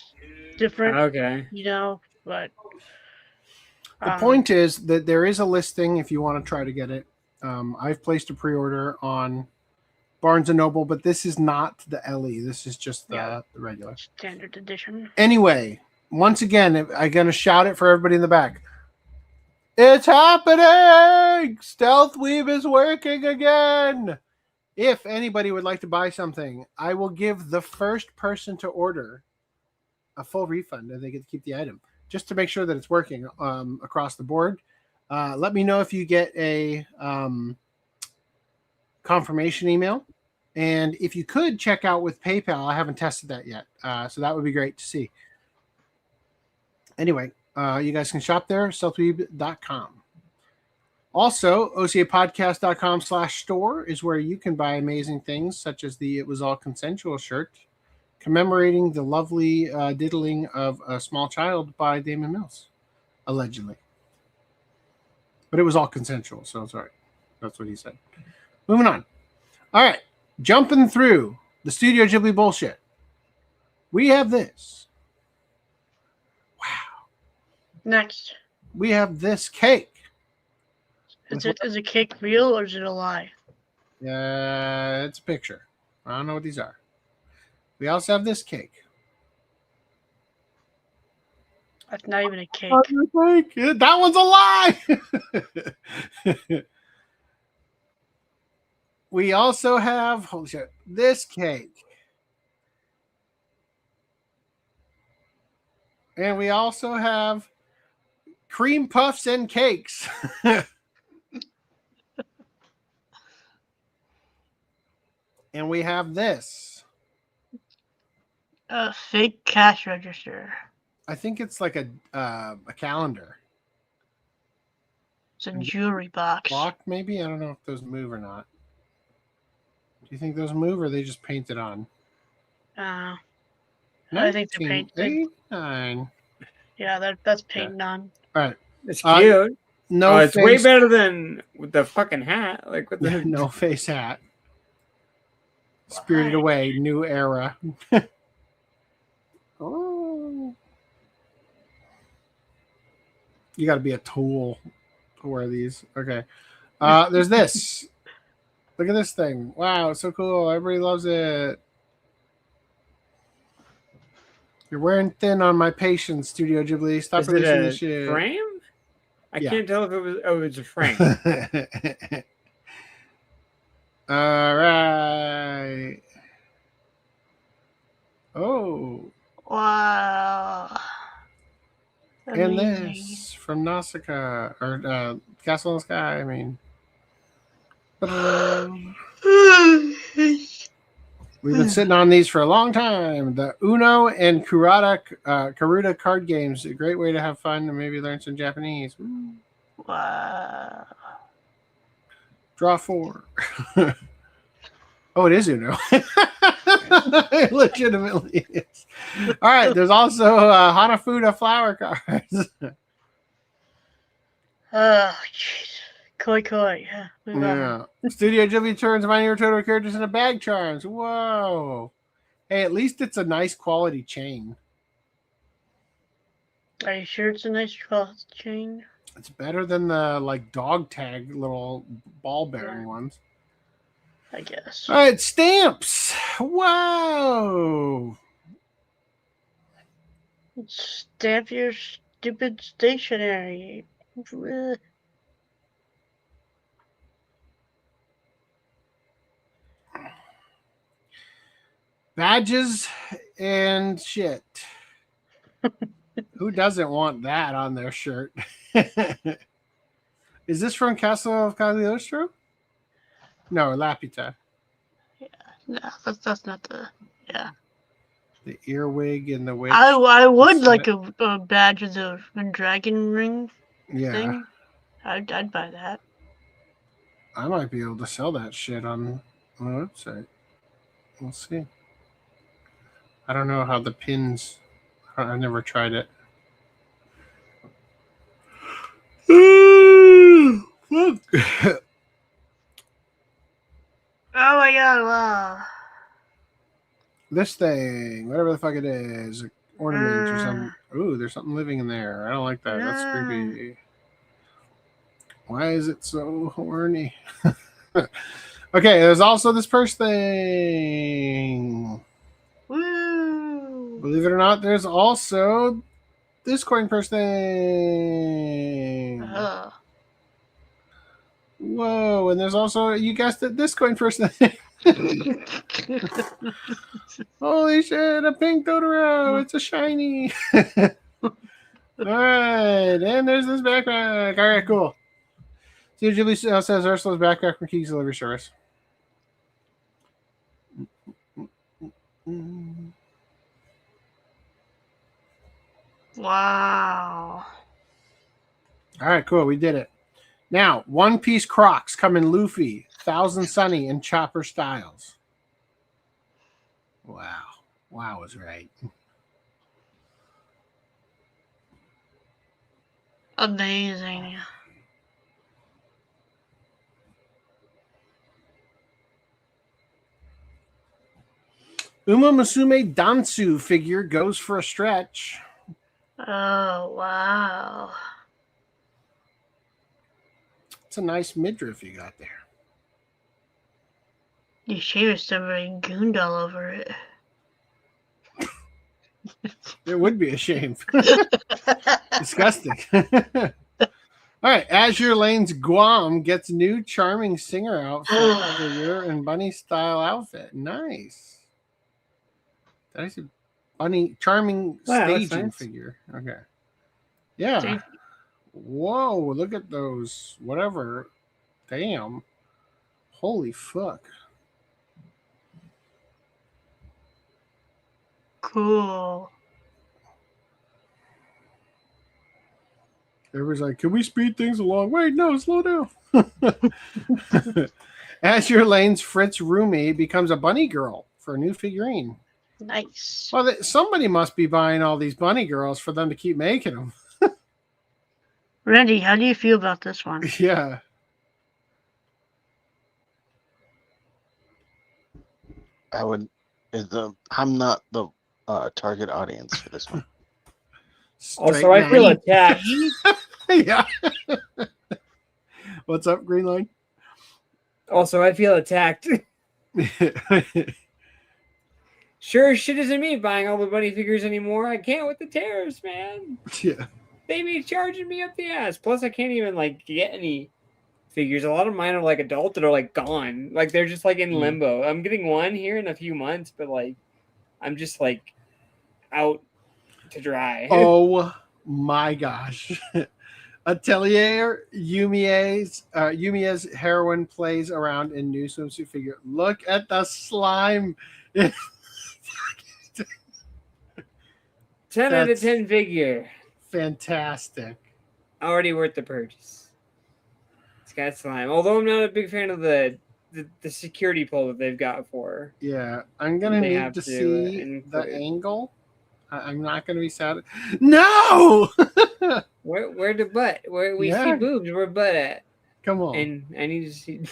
different. Okay. You know, but the point is that there is a listing if you want to try to get it. I've placed a pre-order on Barnes & Noble, but this is not the LE. This is just the regular. Standard edition. Anyway, once again, I'm going to shout it for everybody in the back. It's happening! Stealth Weave is working again! If anybody would like to buy something, I will give the first person to order a full refund and they get to keep the item, just to make sure that it's working across the board. Let me know if you get a confirmation email. And if you could check out with PayPal, I haven't tested that yet. So that would be great to see. Anyway, you guys can shop there, stealthweeb.com. Also, OCApodcast.com/store is where you can buy amazing things, such as the It Was All Consensual shirt, commemorating the lovely diddling of a small child by Damon Mills, allegedly. But it was all consensual, so it's all right. That's what he said. Moving on. All right. Jumping through the Studio Ghibli bullshit. We have this. Next. We have this cake. Is a cake real or is it a lie? It's a picture. I don't know what these are. We also have this cake. That's not even a cake. That one's a lie. We also have, holy shit, this cake. And we also have cream puffs and cakes. And we have this. A fake cash register. I think it's like a calendar. It's a jewelry box. Block, maybe? I don't know if those move or not. Do you think those move or they just paint it on? I think they're painted. 1989. Yeah, that's painted on. All right. It's cute. No, it's way better than with the fucking hat. Like with the no face hat. Spirited Away, new era. Oh. You got to be a tool to wear these. Okay. There's this. Look at this thing. Wow, it's so cool. Everybody loves it. You're wearing thin on my patience, Studio Ghibli. Stop releasing this shit. Frame? I can't tell if it was. Oh, it's a frame. All right. Oh. Wow. And Amazing. this from Nausicaa, or Castle in the Sky, I mean. We've been sitting on these for a long time. The Uno and Karuta card games. A great way to have fun and maybe learn some Japanese. Ooh. Wow. Draw 4. Oh, it is Uno. It legitimately is. All right, there's also Hanafuda flower cards. Oh, jeez. Koi. Yeah. Studio Ghibli turns My Hero Totoro characters into bag charms. Whoa. Hey, at least it's a nice quality chain. Are you sure it's a nice chain? It's better than the like dog tag little ball bearing ones. I guess. All right, stamps. Wow. Stamp your stupid stationery. Badges and shit. Who doesn't want that on their shirt? Is this from Castle of Cagliostro? No, Lapita. Yeah, no, that's not the. Yeah. The earwig and the witch. I would like a badge of the dragon ring thing. I'd buy that. I might be able to sell that shit on the website. We'll see. I don't know how the pins. I never tried it. Fuck. Oh my god! Wow. This thing, whatever the fuck it is, ornament or something. Ooh, there's something living in there. I don't like that. That's creepy. Why is it so horny? Okay, there's also this purse thing. Woo! Believe it or not, there's also this coin purse thing. Whoa, and there's also, you guessed it, this coin purse thing. Holy shit, a pink Totoro. It's a shiny. All right, and there's this backpack. All right, cool. Studio Ghibli says Ursula's backpack from Key's Delivery Service. Wow. All right, cool. We did it. Now, One Piece Crocs come in Luffy, Thousand Sunny, and Chopper styles. Wow. Wow was right. Amazing. Uma Musume Dansu figure goes for a stretch. Oh, wow. It's a nice midriff you got there. You shaved somebody gooned all over it. It would be a shame. Disgusting. All right, Azure Lane's Guam gets new charming singer outfit figure and bunny style outfit. Nice. Did I say charming Wow, that's staging nice. figure. Okay. Yeah. Whoa, look at those. Whatever. Damn. Holy fuck. Cool. Everybody's like, can we speed things along? Wait, no, slow down. Azure Lane's Fritz Rumi becomes a bunny girl for a new figurine. Nice. Well, somebody must be buying all these bunny girls for them to keep making them. Randy, how do you feel about this one? Yeah. I'm not the target audience for this one. Also, I feel attacked. Yeah. What's up, Green Line? Also, I feel attacked. Sure as shit isn't me buying all the bunny figures anymore. I can't with the tariffs, man. Yeah. They be charging me up the ass. Plus, I can't even like get any figures. A lot of mine are like adult that are like gone. Like they're just like in limbo. I'm getting one here in a few months, but like I'm just like out to dry. Oh my gosh. Atelier Yumiya's heroine plays around in new swimsuit figure. Look at the slime. 10 out of 10 figure. Fantastic. Already worth the purchase. It's got slime. Although I'm not a big fan of the security pole that they've got for her. Yeah, I'm gonna They need have to to see include. the angle. I'm not gonna be sad. No. Where the butt? Where we Yeah. see boobs? Where butt at? Come on. And I need to see.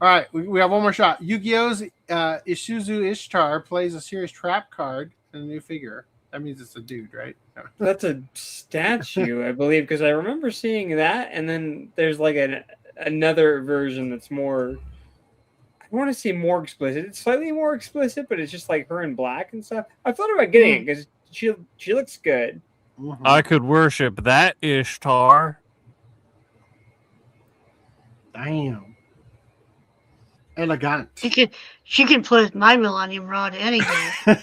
All right, we have one more shot. Yu-Gi-Oh's Isuzu Ishtar plays a serious trap card in a new figure. That means it's a dude, right? No. That's a statue, I believe, because I remember seeing that, and then there's like another version that's more. I want to say more explicit. It's slightly more explicit, but it's just like her in black and stuff. I thought about getting it because she looks good. I could worship that Ishtar. Damn. Elegant. She can play with my Millennium Rod any day.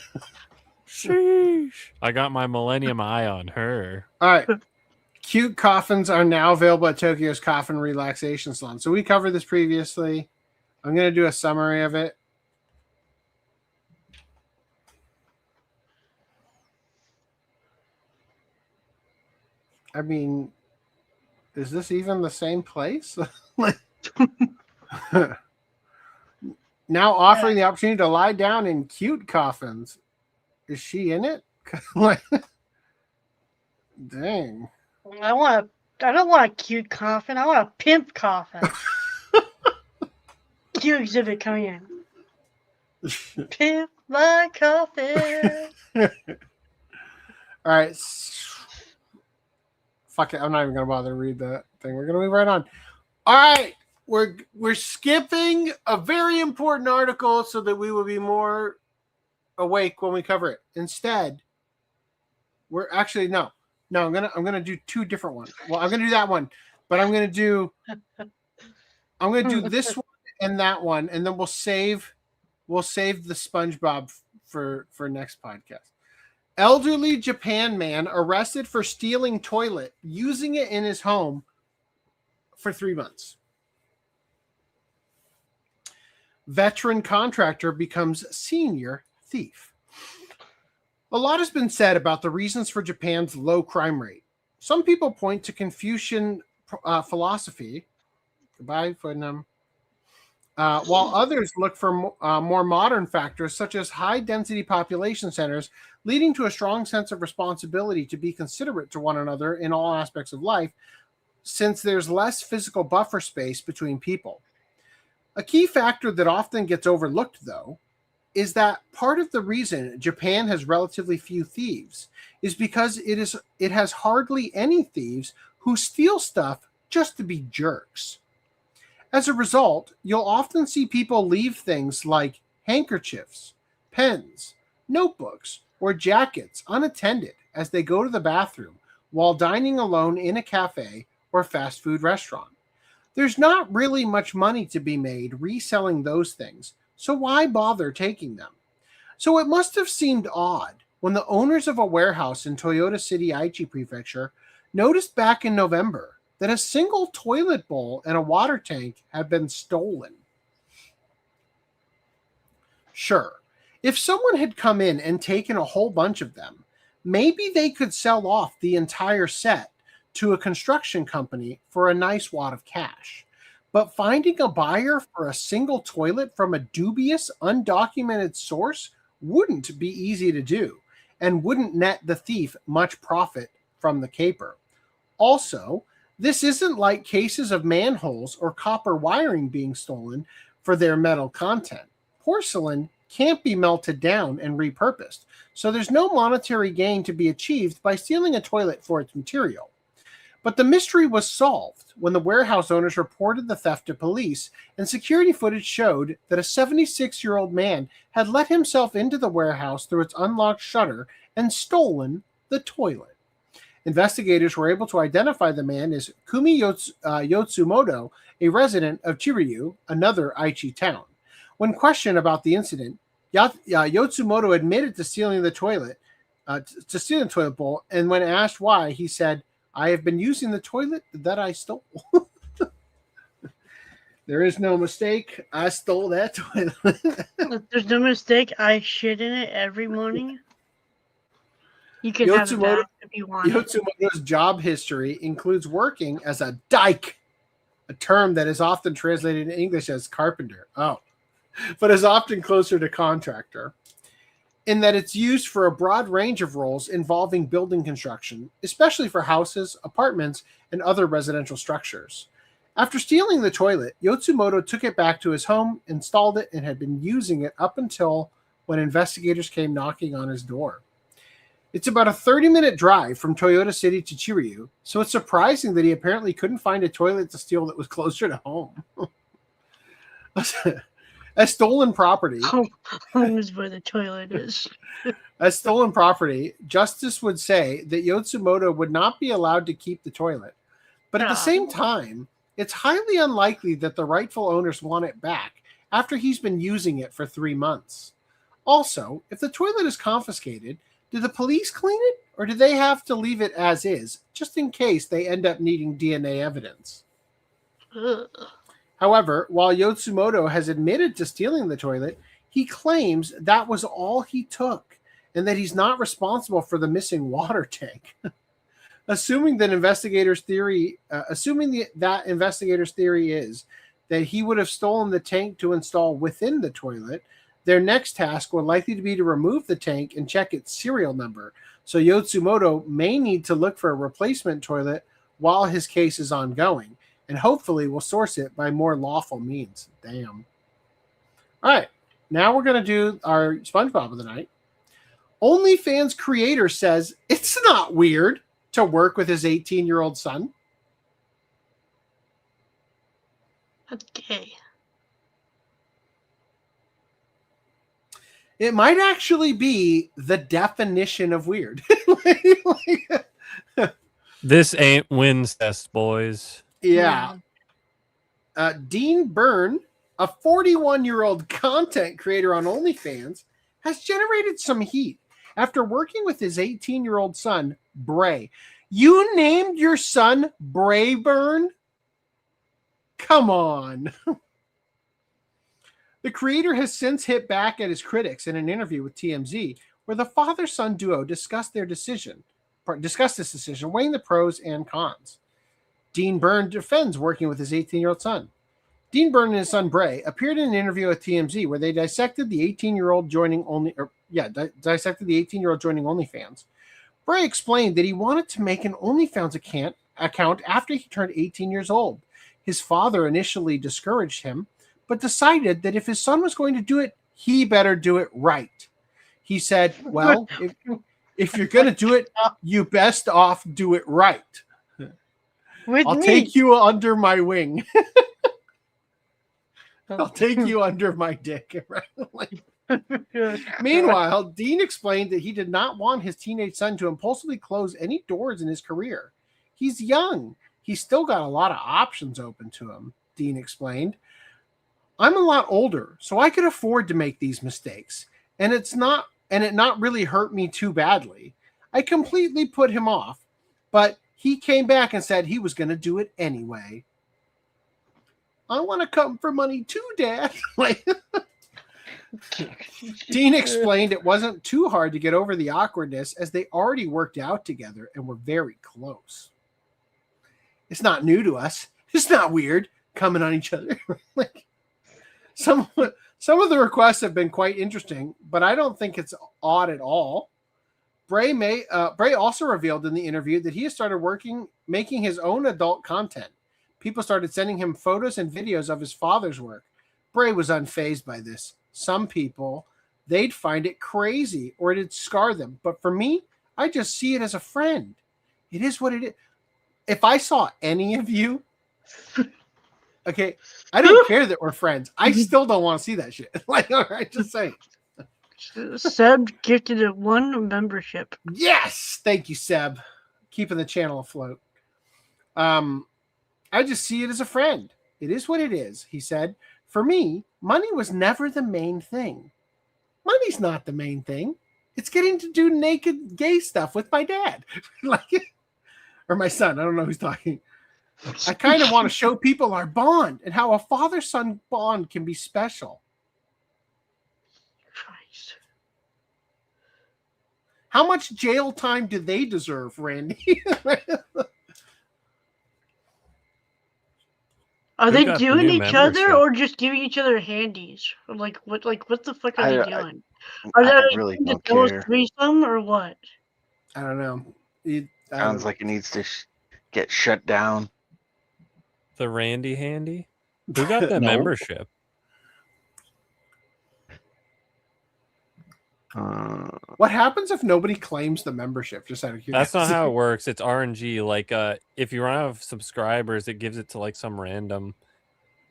Sheesh. I got my Millennium Eye on her. All right. Cute coffins are now available at Tokyo's Coffin Relaxation Salon. So we covered this previously. I'm going to do a summary of it. I mean, is this even the same place? Now offering the opportunity to lie down in cute coffins. Is she in it? Dang. I don't want a cute coffin. I want a pimp coffin. Cute exhibit coming in. Pimp my coffin. All right. Fuck it. I'm not even gonna bother to read that thing. We're gonna move right on. All right. We're skipping a very important article so that we will be more awake when we cover it. Instead, we're actually no. I'm gonna do two different ones. Well, I'm gonna do that one, but I'm gonna do this one and that one, and then we'll save the SpongeBob for next podcast. Elderly Japan man arrested for stealing toilet, using it in his home for 3 months. Veteran contractor becomes senior thief. A lot has been said about the reasons for Japan's low crime rate. Some people point to Confucian philosophy. Goodbye, Footnum. While others look for more modern factors such as high-density population centers, leading to a strong sense of responsibility to be considerate to one another in all aspects of life, since there's less physical buffer space between people. A key factor that often gets overlooked, though, is that part of the reason Japan has relatively few thieves is because it has hardly any thieves who steal stuff just to be jerks. As a result, you'll often see people leave things like handkerchiefs, pens, notebooks, or jackets unattended as they go to the bathroom while dining alone in a cafe or fast food restaurant. There's not really much money to be made reselling those things, so why bother taking them? So it must have seemed odd when the owners of a warehouse in Toyota City, Aichi Prefecture noticed back in November that a single toilet bowl and a water tank had been stolen. Sure, if someone had come in and taken a whole bunch of them, maybe they could sell off the entire set to a construction company for a nice wad of cash. But finding a buyer for a single toilet from a dubious, undocumented source wouldn't be easy to do and wouldn't net the thief much profit from the caper. Also, this isn't like cases of manholes or copper wiring being stolen for their metal content. Porcelain can't be melted down and repurposed, so there's no monetary gain to be achieved by stealing a toilet for its material. But the mystery was solved when the warehouse owners reported the theft to police, and security footage showed that a 76-year-old man had let himself into the warehouse through its unlocked shutter and stolen the toilet. Investigators were able to identify the man as Kumi Yotsumoto, a resident of Chiryu, another Aichi town. When questioned about the incident, Yotsumoto admitted to stealing the toilet bowl, and when asked why, he said, "I have been using the toilet that I stole." There is no mistake. I stole that toilet. There's no mistake. I shit in it every morning. You can have it back if you want. Yotsumoto's job history includes working as a dyke, a term that is often translated in English as carpenter. But is often closer to contractor, in that it's used for a broad range of roles involving building construction, especially for houses, apartments, and other residential structures. After stealing the toilet, Yotsumoto took it back to his home, installed it, and had been using it up until when investigators came knocking on his door. It's about a 30-minute drive from Toyota City to Chiryu, so it's surprising that he apparently couldn't find a toilet to steal that was closer to home. As stolen property, home is where the toilet is. As stolen property, justice would say that Yotsumoto would not be allowed to keep the toilet. But at the same time, it's highly unlikely that the rightful owners want it back after he's been using it for 3 months. Also, if the toilet is confiscated, do the police clean it, or do they have to leave it as is, just in case they end up needing DNA evidence? Ugh. However, while Yotsumoto has admitted to stealing the toilet, he claims that was all he took, and that he's not responsible for the missing water tank. Assuming that investigators' theory is that he would have stolen the tank to install within the toilet, their next task will likely to be to remove the tank and check its serial number. So Yotsumoto may need to look for a replacement toilet while his case is ongoing, and hopefully will source it by more lawful means. Damn. All right, now we're going to do our SpongeBob of the night. OnlyFans creator says it's not weird to work with his 18-year-old son. Okay. It might actually be the definition of weird. This ain't Wincest, boys. Yeah. Dean Byrne, a 41-year-old content creator on OnlyFans, has generated some heat after working with his 18-year-old son, Bray. You named your son Bray Byrne? Come on. The creator has since hit back at his critics in an interview with TMZ, where the father-son duo discussed this decision, weighing the pros and cons. Dean Byrne defends working with his 18-year-old son. Dean Byrne and his son Bray appeared in an interview with TMZ where they dissected the 18-year-old joining OnlyFans. Bray explained that he wanted to make an OnlyFans account after he turned 18 years old. His father initially discouraged him, but decided that if his son was going to do it, he better do it right. He said, well, if you're going to do it, you best off do it right. I'll take you under my wing. I'll take you under my dick. Meanwhile, Dean explained that he did not want his teenage son to impulsively close any doors in his career. He's young. He's still got a lot of options open to him, Dean explained. I'm a lot older, so I could afford to make these mistakes. And it's not and it not really hurt me too badly. I completely put him off, but he came back and said he was going to do it anyway. I want to come for money too, Dad. Like, Dean explained it wasn't too hard to get over the awkwardness as they already worked out together and were very close. It's not new to us. It's not weird coming on each other. Like, some of the requests have been quite interesting, but I don't think it's odd at all. Bray also revealed in the interview that he has started making his own adult content. People started sending him photos and videos of his father's work. Bray was unfazed by this. Some people, they'd find it crazy or it'd scar them. But for me, I just see it as a friend. It is what it is. If I saw any of you, okay, I don't care that we're friends. I still don't want to see that shit. Like, all right, just saying. Seb gifted it 1 membership. Yes, thank you, Seb, keeping the channel afloat. I just see it as a friend. It is what it is, he said. For me, money was never the main thing. Money's not the main thing. It's getting to do naked gay stuff with my dad. Like, or my son. I don't know who's talking. I kind of want to show people our bond and how a father-son bond can be special. Christ. How much jail time do they deserve, Randy? Are they doing each other or just giving each other handies? Or what the fuck are they doing? Are they really the don't care. threesome or what? I don't know. Sounds like it needs to get shut down. The Randy Handy? Who got that No. membership? What happens if nobody claims the membership? Just out of curiosity. That's not how it works. It's RNG. Like, if you run out of subscribers, it gives it to like some random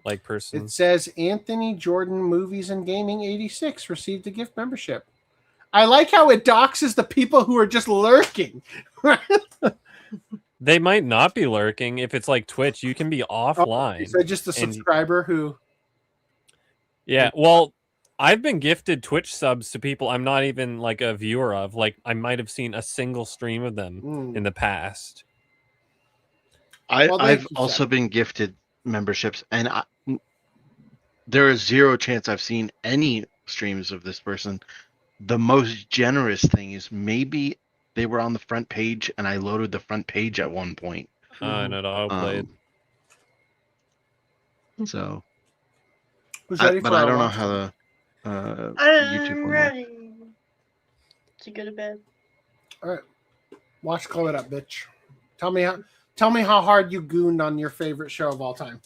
like person. It says Anthony Jordan Movies and Gaming 86 received a gift membership. I like how it doxes the people who are just lurking. They might not be lurking. If it's like Twitch, you can be offline. So just a subscriber who. Yeah, well, I've been gifted Twitch subs to people I'm not even like a viewer of. Like, I might have seen a single stream of them in the past. I've also been gifted memberships, and there is zero chance I've seen any streams of this person. The most generous thing is maybe they were on the front page, and I loaded the front page at one point. And it auto-played. So, Who's ready but for I our don't know watch? how the YouTube I'm one ready to go to bed. All right, watch. Call it up, bitch. Tell me how hard you gooned on your favorite show of all time.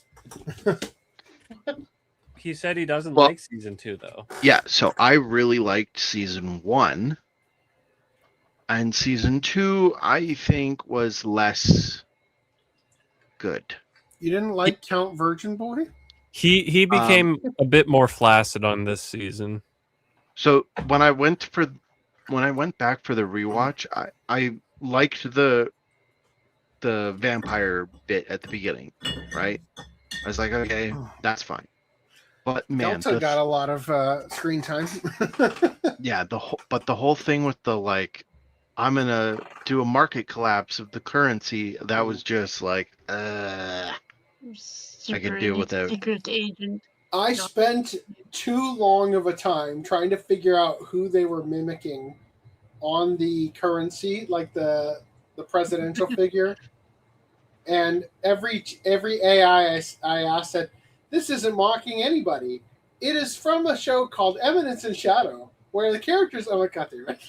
He said he doesn't like season 2, though. Yeah, so I really liked season 1, and season 2 I think was less good. You didn't like Count Virgin Boy? He became a bit more flaccid on this season. So when I went back for the rewatch, I liked the vampire bit at the beginning, right? I was like, okay, that's fine. But man, Delta got a lot of screen time. Yeah, the whole thing with the like, I'm gonna do a market collapse of the currency. That was just like, I could deal with it. Secret agent. I spent too long of a time trying to figure out who they were mimicking on the currency, like the presidential figure. And every AI I asked said, "This isn't mocking anybody. It is from a show called Eminence in Shadow, where the characters." Oh my god, they right.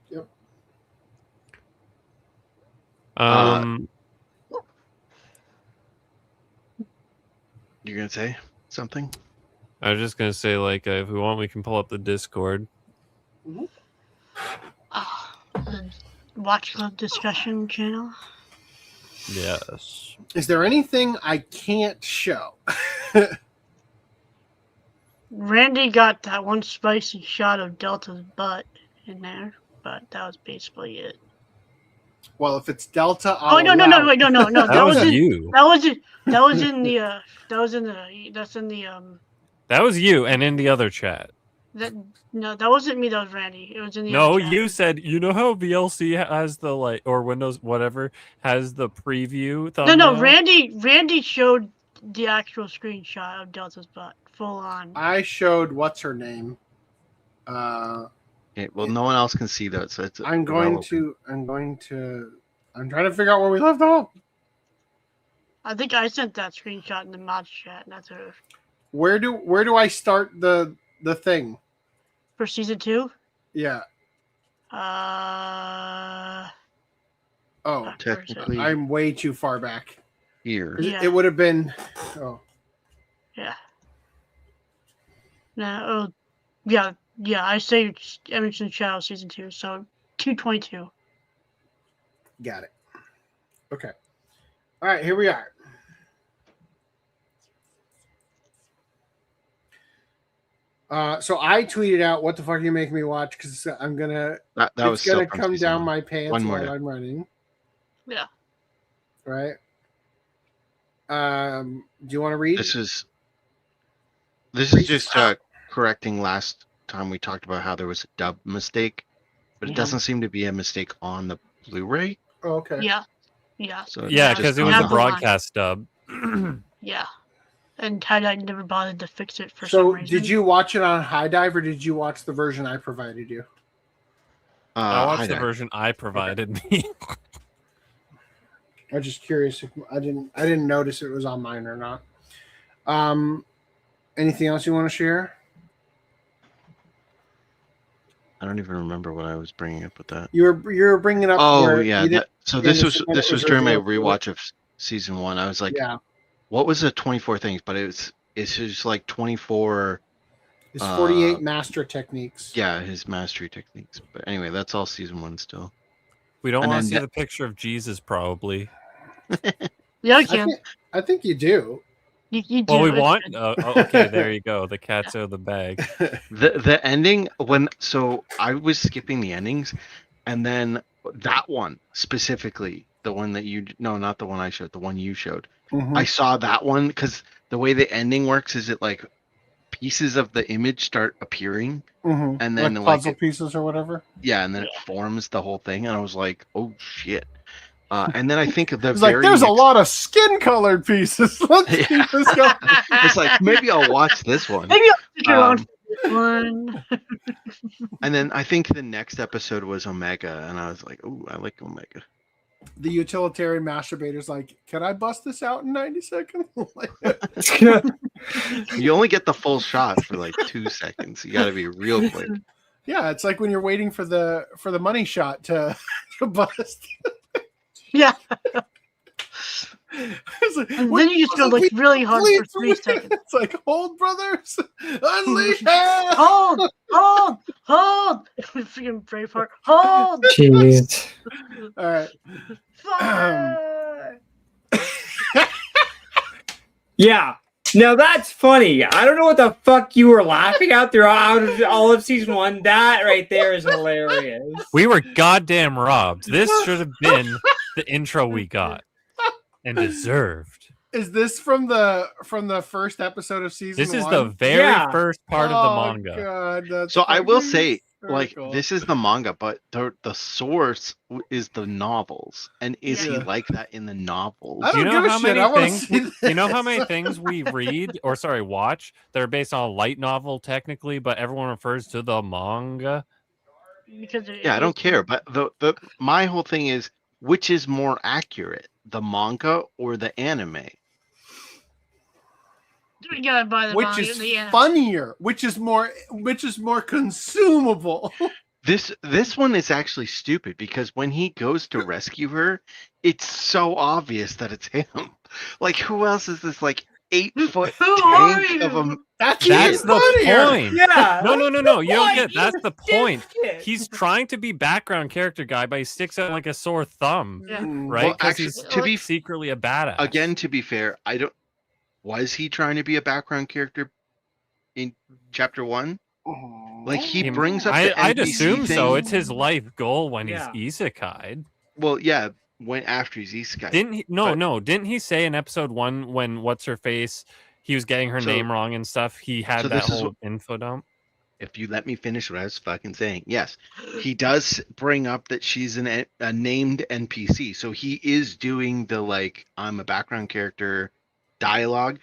Yep. You're gonna say something? I was just gonna say, like, if we want, we can pull up the Discord. The Watch Club discussion channel. Yes. Is there anything I can't show? Randy got that one spicy shot of Delta's butt in there, but that was basically it. Well, if it's Delta, Oh no! Wait, no! That was you. That was in the That was you, and in the other chat. No, that wasn't me. That was Randy. It was in the No, other chat. you said, you know how VLC has the or Windows whatever has the preview thumbnail? No, Randy showed the actual screenshot of Delta's butt, full on. I showed what's her name. Okay, well, no one else can see that, so it's. I'm trying to figure out where we left off. I think I sent that screenshot in the mod chat. That's her. Where do I start the thing For season 2? Yeah. Oh, technically, I'm way too far back. Here. Yeah. It would have been. Oh. Yeah. No. Yeah. I say Emerson Shadow season 2, so 222. Got it. Okay. All right, here we are. So I tweeted out, "What the fuck are you making me watch?" Because I'm gonna. It's gonna come down my pants while I'm running. Yeah. Right. Do you want to read? This is just correcting last time we talked about how there was a dub mistake, but it doesn't seem to be a mistake on the Blu-ray. Oh, okay. Yeah. So yeah, because it was a broadcast dub. Yeah. And Tie-Dye never bothered to fix it for some reason. Did you watch it on High Dive or did you watch the version I provided you? I watched the version I provided me. I'm just curious if I didn't notice it was on mine or not. Anything else you want to share? I don't even remember what I was bringing up with that. You were bringing up. Oh yeah. So this was during my rewatch of season 1. I was like, yeah. What was the 24 things? But it's just like 24. His 48 master techniques. Yeah, his mastery techniques. But anyway, that's all season 1 still. We don't want to see the picture of Jesus, probably. Yeah, I can. I think you do. You do. Well, we want. Okay, there you go. The cat's out of the bag. The ending so I was skipping the endings, and then that one specifically, the one that not the one I showed, the one you showed. Mm-hmm. I saw that one because the way the ending works is it like pieces of the image start appearing, and then like puzzle pieces or whatever. Yeah, and then it forms the whole thing, and I was like, "Oh shit!" And then I think there's a lot of skin-colored pieces. Let's keep this going. It's like maybe I'll watch this one. Maybe I'll stick around for this one. And then I think the next episode was Omega, and I was like, "Oh, I like Omega." The utilitarian masturbator's like, "Can I bust this out in 90 seconds?" You only get the full shot for like 2 seconds. You got to be real quick. Yeah, it's like when you're waiting for the money shot to bust. Yeah. Like, and then you just go like really hard for 3 seconds. It's like, hold, brothers, unleash hell. Hold. Freaking Braveheart. Hold. Jeez. All right. Yeah. Now that's funny. I don't know what the fuck you were laughing at throughout all of season 1. That right there is hilarious. We were goddamn robbed. This should have been the intro we got and deserved. Is this from the first episode of season 1? This is the very first part of the manga. God, so I will say, hysterical. this is the manga, but the source is the novels. And is he like that in the novels? I don't give a shit. I want to see this. You know how many things we watch that are based on a light novel technically, but everyone refers to the manga? I don't care. But my whole thing is, which is more accurate, the manga or the anime? We gotta buy the which manga, is the anime. funnier, which is more consumable. This one is actually stupid because when he goes to rescue her, it's so obvious that it's him. Like, who else is this 8-foot tank of a? That's the point. Yeah. No. You don't get. That's the point. He's trying to be background character guy, but he sticks out like a sore thumb, right? Well, Because actually, he's to be secretly a badass. Again, to be fair, I don't. Was he trying to be a background character in chapter 1? Like he brings up. I'd NPC assume thing. so. It's his life goal when he's isekai'd. Well, yeah. When after he's isekai. Didn't he? No. Didn't he say in episode 1 when what's her face he was getting her So- name wrong and stuff. He had So that this is whole info dump. If you let me finish what I was fucking saying, yes, he does bring up that she's a named NPC. So he is doing the like, I'm a background character dialogue,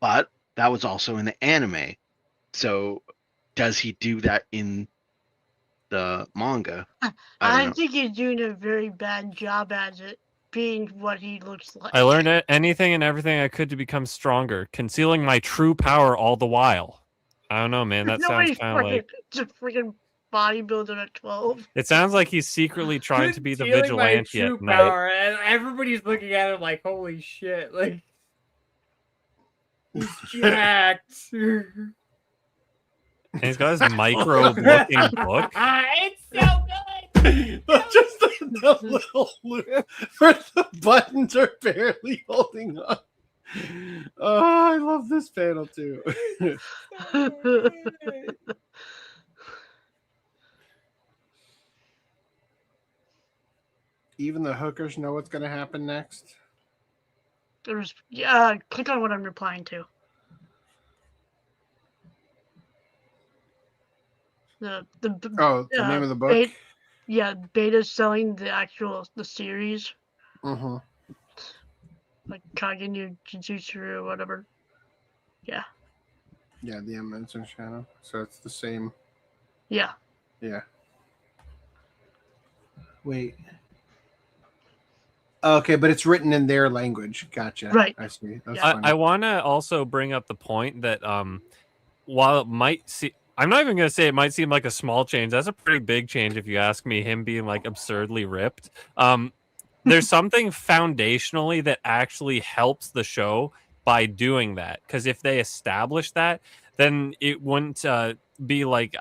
but that was also in the anime. So does he do that in the manga? I don't know. think he's doing a very bad job at it, being what he looks like. I learned anything and everything I could to become stronger, concealing my true power all the while. I don't know, man. That sounds Nobody's kind of like... just a freaking bodybuilder at 12. It sounds like he's secretly trying to be the Concealing my vigilante true at night. power, and everybody's looking at him like, holy shit, like he's jacked. And he's got his micro-looking book. It's so good. Just the little loop where the buttons are barely holding on. Oh, I love this panel too. Even the hookers know what's going to happen next. There's click on what I'm replying to. The name of the book. Beta's selling the series. Mm-hmm. Like Kage no Jujutsu or whatever. Yeah. Yeah, the Mention channel. So it's the same. Yeah. Yeah. Wait. Okay, but it's written in their language. Gotcha. Right. I see. I want to also bring up the point that while it might see, I'm not even going to say it might seem like a small change. That's a pretty big change if you ask me, him being like absurdly ripped. There's something foundationally that actually helps the show by doing that. Because if they establish that, then it wouldn't be like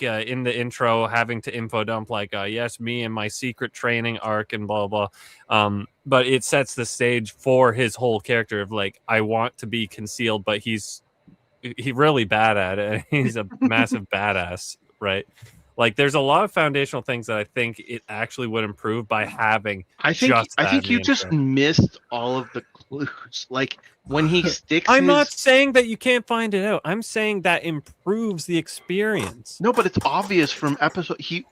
in the intro having to info dump like, yes, me and my secret training arc and blah, blah. But it sets the stage for his whole character of like, I want to be concealed, but he's really bad at it. He's a massive badass, right? Like, there's a lot of foundational things that I think it actually would improve by having. I think you just missed all of the clues. Like when he sticks. I'm not saying that you can't find it out. I'm saying that improves the experience. No, but it's obvious from episode. He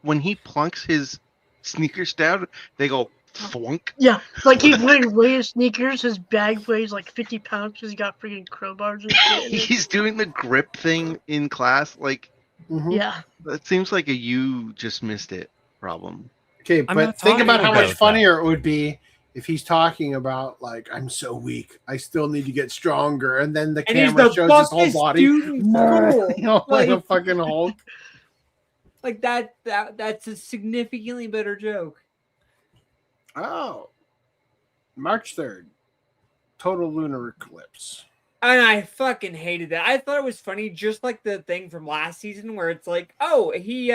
when he plunks his sneakers down, they go thwunk. Yeah, like he's wearing weighted sneakers. His bag weighs like 50 pounds because he got freaking crowbars and shit. He's doing the grip thing in class. Like, yeah, it seems like you just missed it problem. Okay, but think about how much funnier it would be if he's talking about like, I'm so weak, I still need to get stronger, and then the camera shows his whole body, you know, like a fucking Hulk. Like that's a significantly better joke. Oh, March 3rd, total lunar eclipse. And I fucking hated that. I thought it was funny, just like the thing from last season where it's like, oh, he's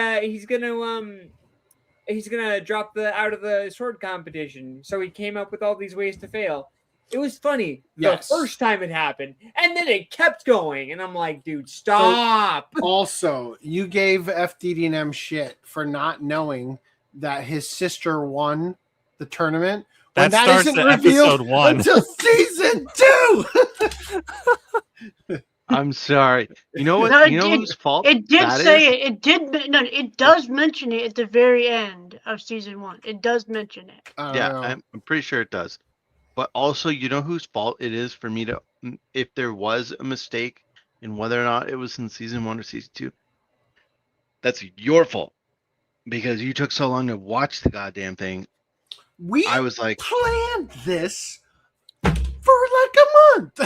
gonna drop out of the sword competition, so he came up with all these ways to fail. It was funny the first time it happened, and then it kept going, and I'm like, dude, stop. So, also, you gave FDD&M shit for not knowing that his sister won the tournament. That starts isn't at revealed episode 1 until season 2. I'm sorry. You know what? You know whose fault it did that say is? it. It did. No, it does mention it at the very end of season 1. It does mention it. Yeah, I'm pretty sure it does. But also, you know whose fault it is for me to, if there was a mistake in whether or not it was in season 1 or season 2, that's your fault because you took so long to watch the goddamn thing. I was like, planned this for like a month.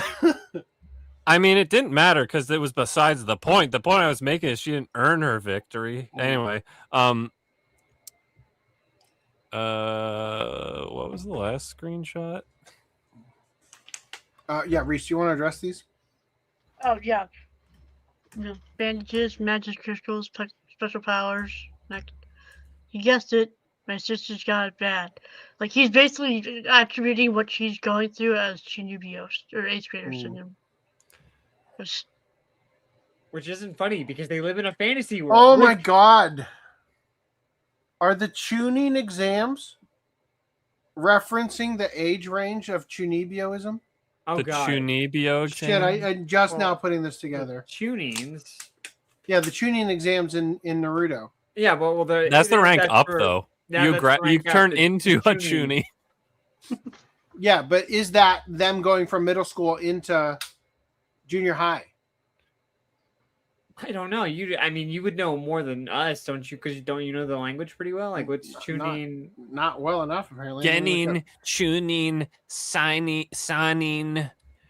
I mean, it didn't matter because it was besides the point. The point I was making is she didn't earn her victory. Anyway, what was the last screenshot? Yeah, Reese, you want to address these? Oh yeah. Bandages, magic crystals, special powers. You guessed it. My sister's got it bad. Like, he's basically attributing what she's going through as Shinubio or 8th grader syndrome. Which isn't funny because they live in a fantasy world. Oh my god. Are the tuning exams referencing the age range of Chunibyoism? Oh the god. Chunibyo exam. Shit, I'm just now putting this together. Tunings. Yeah, the tuning exams in Naruto. Yeah, well, that's the rank up for, though. Yeah, you that's the you rank up, turn the into a Chunin. Chuni. Yeah, but is that them going from middle school into junior high? I don't know. I mean, you would know more than us, don't you? Because don't you know the language pretty well? Like, what's tuning? Not well enough, apparently. Genin, tuning, signing.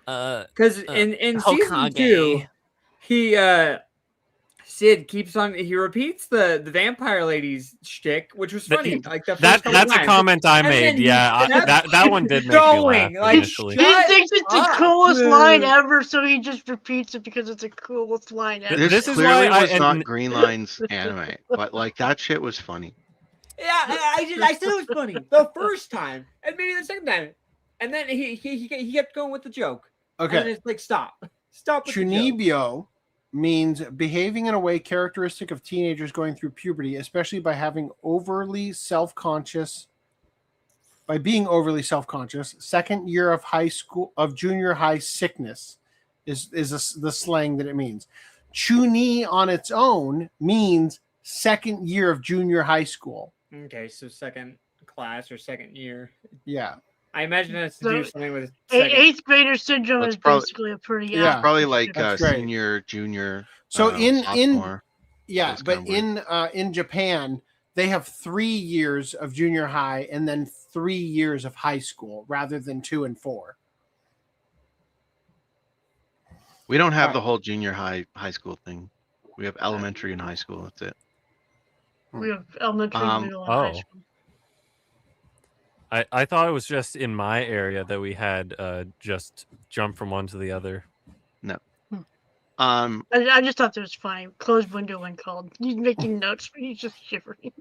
Because in season 2, he Sid keeps on. He repeats the vampire lady's shtick, which was funny. Like that's a comment I made. Yeah, that one did make me laugh initially. He thinks it's the coolest line ever, so he just repeats it because it's the coolest line ever. This clearly was not Green Line's anime, but like that shit was funny. Yeah, I said it was funny the first time, and maybe the second time, and then he kept going with the joke. Okay, and it's like stop with the joke. Chunibyo means behaving in a way characteristic of teenagers going through puberty, especially by being overly self-conscious. Second year of junior high sickness is the slang that it means. Chuni on its own means second year of junior high school. Okay, so second class or second year. Yeah. I imagine that's to do something with eighth grader syndrome is basically a pretty it's probably like senior, junior. So sophomore, in Japan they have 3 years of junior high and then 3 years of high school rather than 2 and 4. We don't have the whole junior high school thing. We have elementary and high school. That's it. We have elementary, middle, and high school. I thought it was just in my area that we had just jump from one to the other. No. I just thought it was fine. Closed window when called. He's making notes, but he's just shivering.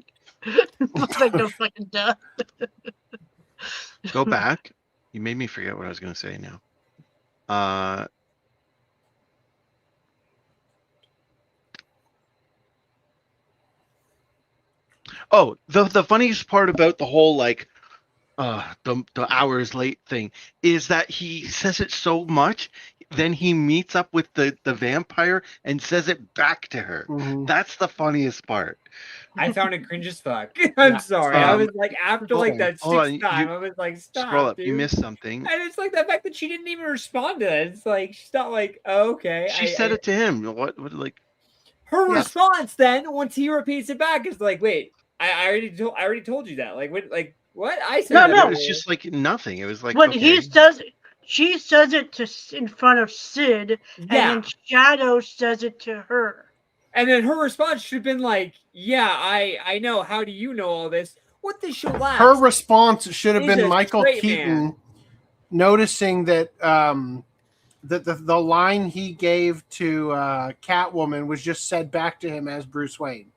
Looks like no fucking duh. Go back. You made me forget what I was going to say now. Oh, the funniest part about the whole like the hours late thing is that he says it so much, then he meets up with the vampire and says it back to her. That's the funniest part. I found it cringe as fuck. I'm sorry. I was like, after like that sixth time, I was like, stop. Scroll up. Dude. You missed something. And it's like the fact that she didn't even respond to that. It's like she's not like, oh, okay. She said it to him. What like her response then once he repeats it back is like, wait, I already told you that. Like what? I said no, that. No, it's just like nothing. It was like when okay. he says she says it in front of Sid, and then Shadow says it to her. And then her response should have been like, yeah, I know. How do you know all this? What the show lacks? Her response should have been Michael straight Keaton noticing that the line he gave to Catwoman was just said back to him as Bruce Wayne.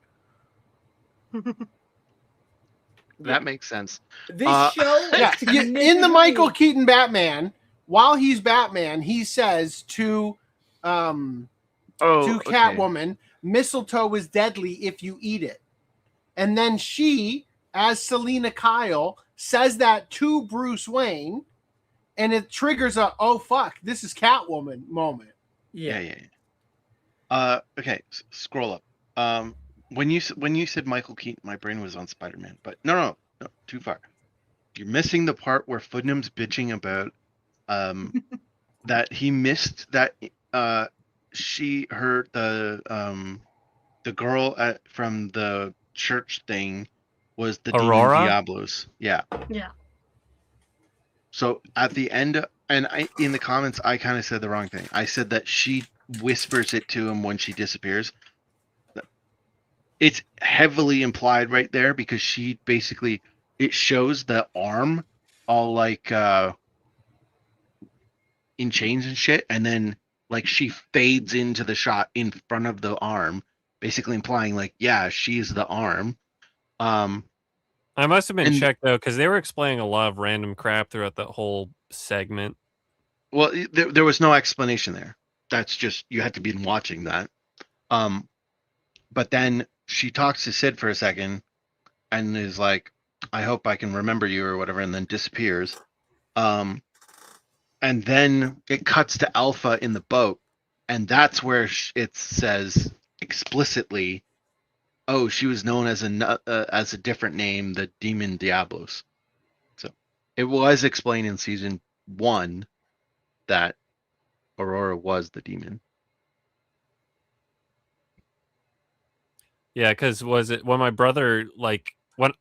That makes sense. This show, in the Michael Keaton Batman, while he's Batman, he says to Catwoman, mistletoe is deadly if you eat it. And then she, as Selena Kyle, says that to Bruce Wayne, and it triggers a oh fuck, this is Catwoman moment. Yeah. Okay, scroll up. When you said Michael Keaton, my brain was on Spider-Man, but no, too far. You're missing the part where Footnum's bitching about that he missed that the girl from the church thing was the Aurora? Demon Diablos. Yeah. So at the end, and in the comments, I kind of said the wrong thing. I said that she whispers it to him when she disappears. It's heavily implied right there because she basically, it shows the arm all like in chains and shit, and then like she fades into the shot in front of the arm, basically implying like, yeah, she's the arm. I must have been checked though, because they were explaining a lot of random crap throughout the whole segment. Well, there was no explanation there. That's just, you had to be watching that. But then she talks to Sid for a second and is like, I hope I can remember you or whatever, and then disappears. and then it cuts to Alpha in the boat, and that's where it says explicitly, "Oh, she was known as a different name, the Demon Diablos." So it was explained in season 1 that Aurora was the demon. Yeah, because was it when my brother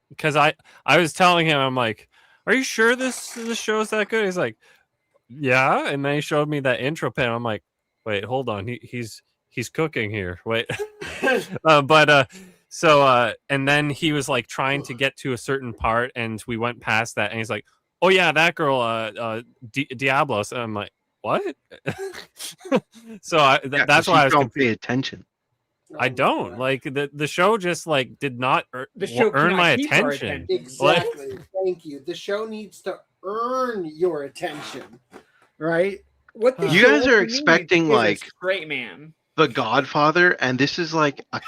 because I was telling him, I'm like, "Are you sure this show's that good?" He's like, "Yeah," and then he showed me that intro panel. I'm like, "Wait, hold on, he's cooking here." Wait, and then he was like trying to get to a certain part, and we went past that, and he's like, "Oh yeah, that girl, Diablos." And I'm like, "What?" So that's why I was don't pay attention. I don't like the show. Just like did not The show earn my cannot keep our attention. Exactly. Thank you. The show needs to earn your attention, right? What the You show guys are needs expecting is a like straight man. The Godfather, and this is like a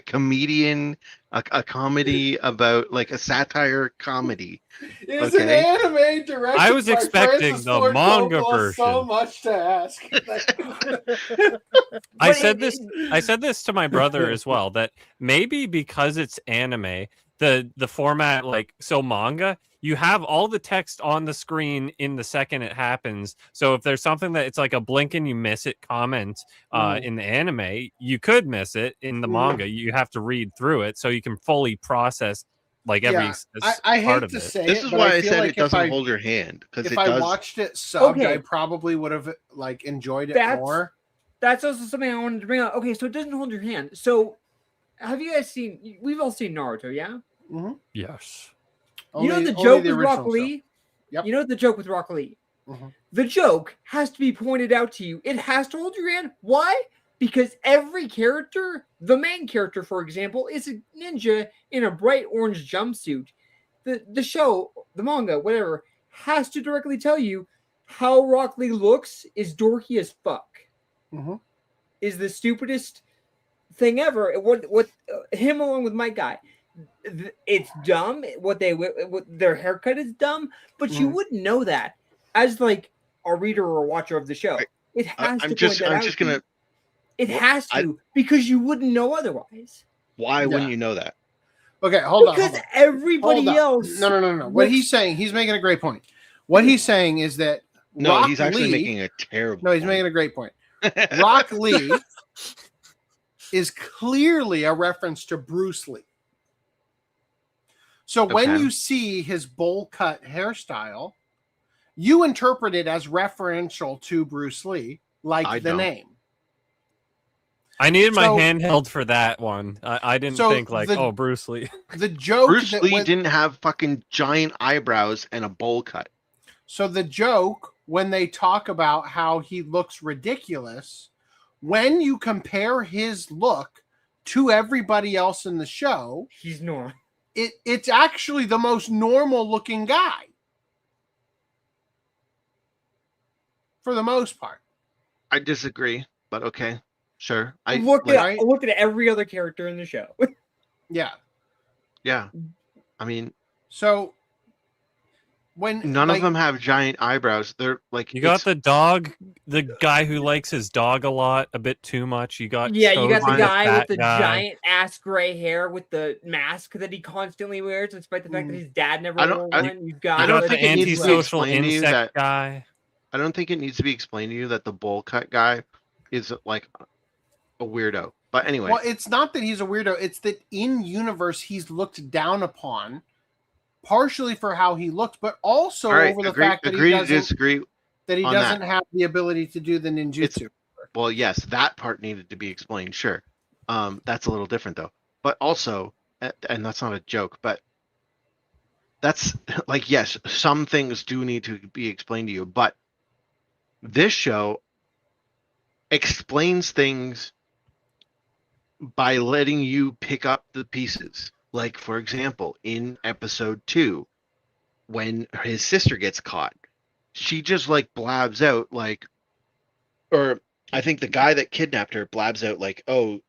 comedian, a comedy about like a satire comedy. Is an anime directed I was by expecting Francis the Ford manga Coppola. So version. much to ask. I said this to my brother as well, that maybe because it's anime, the format, like, so manga, you have all the text on the screen in the second it happens. So if there's something that it's like a blink and you miss it comment in the anime, you could miss it. In the manga, you have to read through it so you can fully process like every I part hate of to it. say This it, is but why I I feel said like it doesn't hold your hand, because if it I does. watched it subbed, Okay. I probably would have like enjoyed it That's more. That's also something I wanted to bring up. Okay, so it doesn't hold your hand. So, have you guys seen? We've all seen Naruto, yeah? Mm-hmm. Yes. You know the Only joke the with Rock original Lee? show. Yep. You know the joke with Rock Lee? Mm-hmm. The joke has to be pointed out to you. It has to hold your hand. Why? Because every character, the main character, for example, is a ninja in a bright orange jumpsuit. The show, the manga, whatever, has to directly tell you how Rock Lee looks is dorky as fuck. Mm-hmm. Is the stupidest thing ever. What him along with my guy. It's dumb. What their haircut is dumb, but you wouldn't know that as like a reader or a watcher of the show. It has to point that out. just gonna. It has to because you wouldn't know otherwise. Why wouldn't you know that? Okay, hold on. Because everybody else. No. What he's saying, he's making a great point. What he's saying is that No, Rock he's actually Lee, making a terrible. No, he's making a great point. Rock Lee is clearly a reference to Bruce Lee. So when you see his bowl cut hairstyle, you interpret it as referential to Bruce Lee, like the name. I needed my handheld for that one. I didn't think like, oh, Bruce Lee. The joke Bruce Lee didn't have fucking giant eyebrows and a bowl cut. So the joke when they talk about how he looks ridiculous, when you compare his look to everybody else in the show, he's normal. It's actually the most normal looking guy. For the most part. I disagree, but okay. Sure. I look at every other character in the show. Yeah. Yeah. I mean, so when none of them have giant eyebrows, they're like you got the dog, the guy who likes his dog a lot, a bit too much. You got you got the guy with the guy. giant ass gray hair with the mask that he constantly wears, despite the fact that his dad never wore one. You got the antisocial insect guy. I don't think it needs to be explained to you that the bowl cut guy is like a weirdo. But anyway. Well, it's not that he's a weirdo. It's that in universe he's looked down upon, partially for how he looks, but also over the fact that he doesn't have the ability to do the ninjutsu. Well, yes, that part needed to be explained. Sure, that's a little different though. But also, and that's not a joke, but that's like, yes, some things do need to be explained to you, but this show explains things by letting you pick up the pieces. Like, for example, in episode 2, when his sister gets caught, she just like blabs out like, or I think the guy that kidnapped her blabs out like, oh,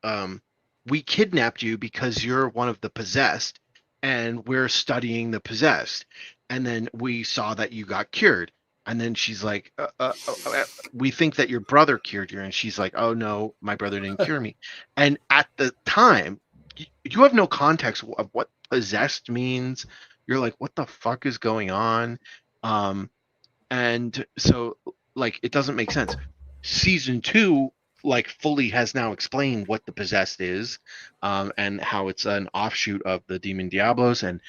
we kidnapped you because you're one of the possessed and we're studying the possessed. And then we saw that you got cured. And then she's like, we think that your brother cured you. And she's like, oh no, my brother didn't cure me. And at the time, you have no context of what possessed means. You're like, what the fuck is going on? And so like, it doesn't make sense. Season 2, like, fully has now explained what the possessed is, and how it's an offshoot of the Demon Diablos, and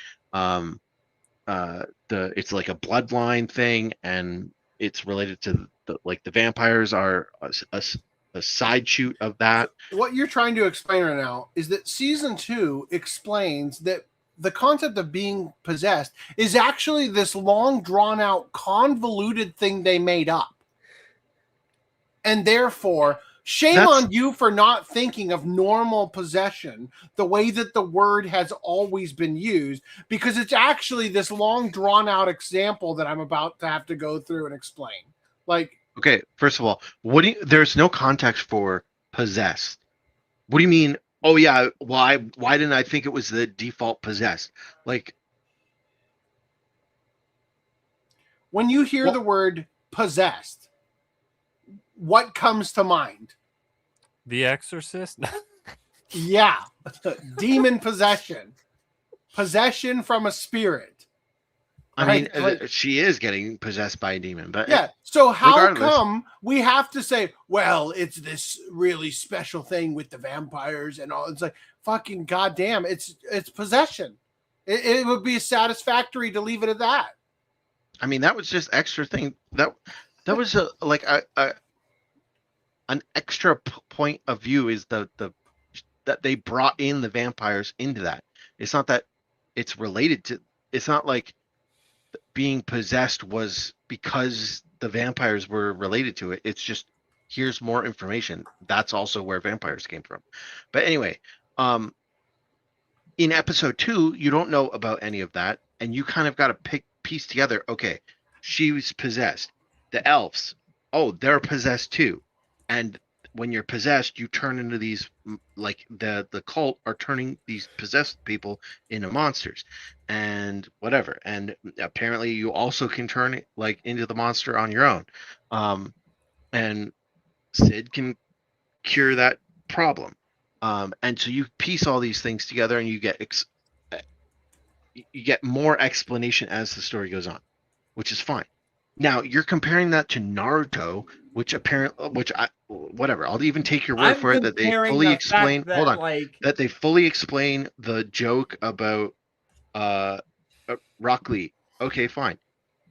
it's like a bloodline thing, and it's related to the vampires are a side shoot of that. What you're trying to explain right now is that season 2 explains that the concept of being possessed is actually this long drawn out convoluted thing they made up. And therefore, shame on you for not thinking of normal possession the way that the word has always been used, because it's actually this long drawn out example that I'm about to have to go through and explain. Like, okay, first of all, there's no context for possessed. What do you mean? Oh yeah, why didn't I think it was the default possessed? Like, when you hear the word possessed, what comes to mind? The Exorcist? Yeah. Demon possession. Possession from a spirit. I mean, she is getting possessed by a demon, but yeah. So how come we have to say, well, it's this really special thing with the vampires and all? It's like, fucking goddamn, it's possession. It would be satisfactory to leave it at that. I mean, that was just extra thing. That was an extra point of view is that they brought in the vampires into that. It's not that it's related to. It's not like being possessed was because the vampires were related to it. It's just, here's more information. That's also where vampires came from. But anyway, in episode 2, you don't know about any of that, and you kind of got to piece together. Okay, she was possessed. The elves, oh, they're possessed too. And when you're possessed, you turn into these, like the cult are turning these possessed people into monsters and whatever. And apparently you also can turn it like into the monster on your own. And Sid can cure that problem. And so you piece all these things together and you get more explanation as the story goes on, which is fine. Now you're comparing that to Naruto, whatever. I'll even take your word for it that they fully explain. Hold on, that they fully explain the joke about Rock Lee. Okay, fine.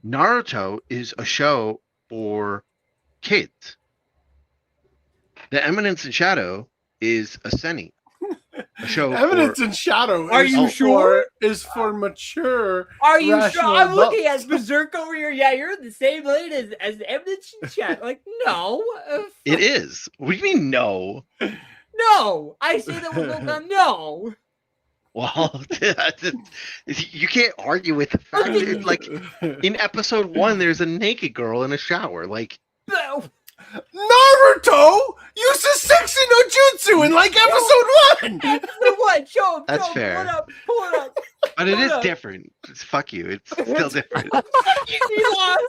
Naruto is a show for kids. The Eminence in Shadow is a seinen. A show. Eminence in Shadow. Are you sure? Is for mature. Are you sure? I'm adults. looking at Berserk over here. Yeah, you're in the same lane as Eminence in Shadow. Like, no. It is. What do you mean, no? No. I say that we're both on no. Well, you can't argue with the fact that, like, in episode 1, there's a naked girl in a shower. Like, no. Naruto uses sexy no jutsu in like episode 1. Episode 1, show him. That's fair. Pull it up. But it is different. Fuck you. It's still different. He lost.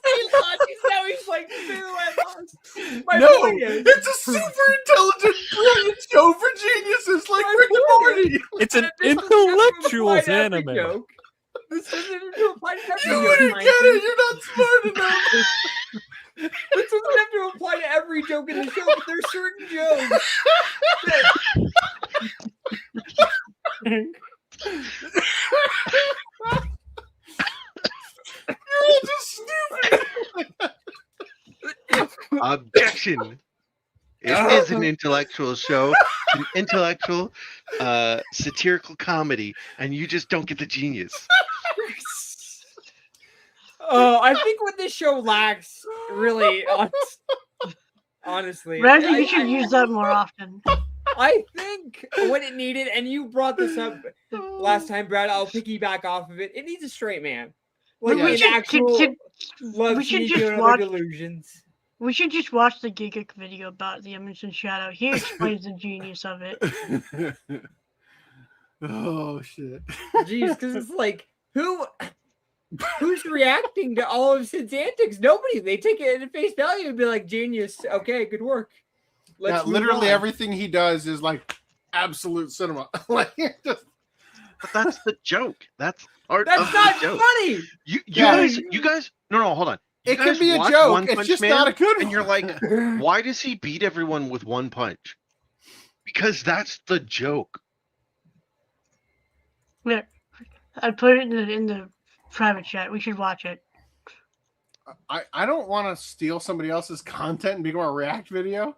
Now he's like, I lost. It's a super intelligent, brilliant show for geniuses like Rick and Morty. It's an intellectuals anime. Joke. This doesn't even apply to every You joke. wouldn't get it. You're not smart enough. This doesn't have to apply to every joke in the show, but there's certain jokes. You're all just stupid. Objection. It is an intellectual show. It's an intellectual, satirical comedy, and you just don't get the genius. Oh, I think what this show lacks, really, honestly. But I think you should use that more often. I think what it needed, and you brought this up last time, Brad, I'll piggyback off of it. It needs a straight man. Like We an should- actual could- love we should to just do watch- delusions. We should just watch the Giguk video about the Eminence in Shadow. He explains the genius of it. Oh shit. Jeez, because it's like, who who's reacting to all of Sid's antics? Nobody. They take it at face value and be like, genius. Okay, good work. Let's literally everything he does is like absolute cinema. Like, but that's the joke. That's art. That's not funny. You guys. No, hold on. It can be a joke. It's just not a good one. And you're like, why does he beat everyone with one punch? Because that's the joke. Yeah, I put it in the private chat. We should watch it. I don't want to steal somebody else's content and become a react video.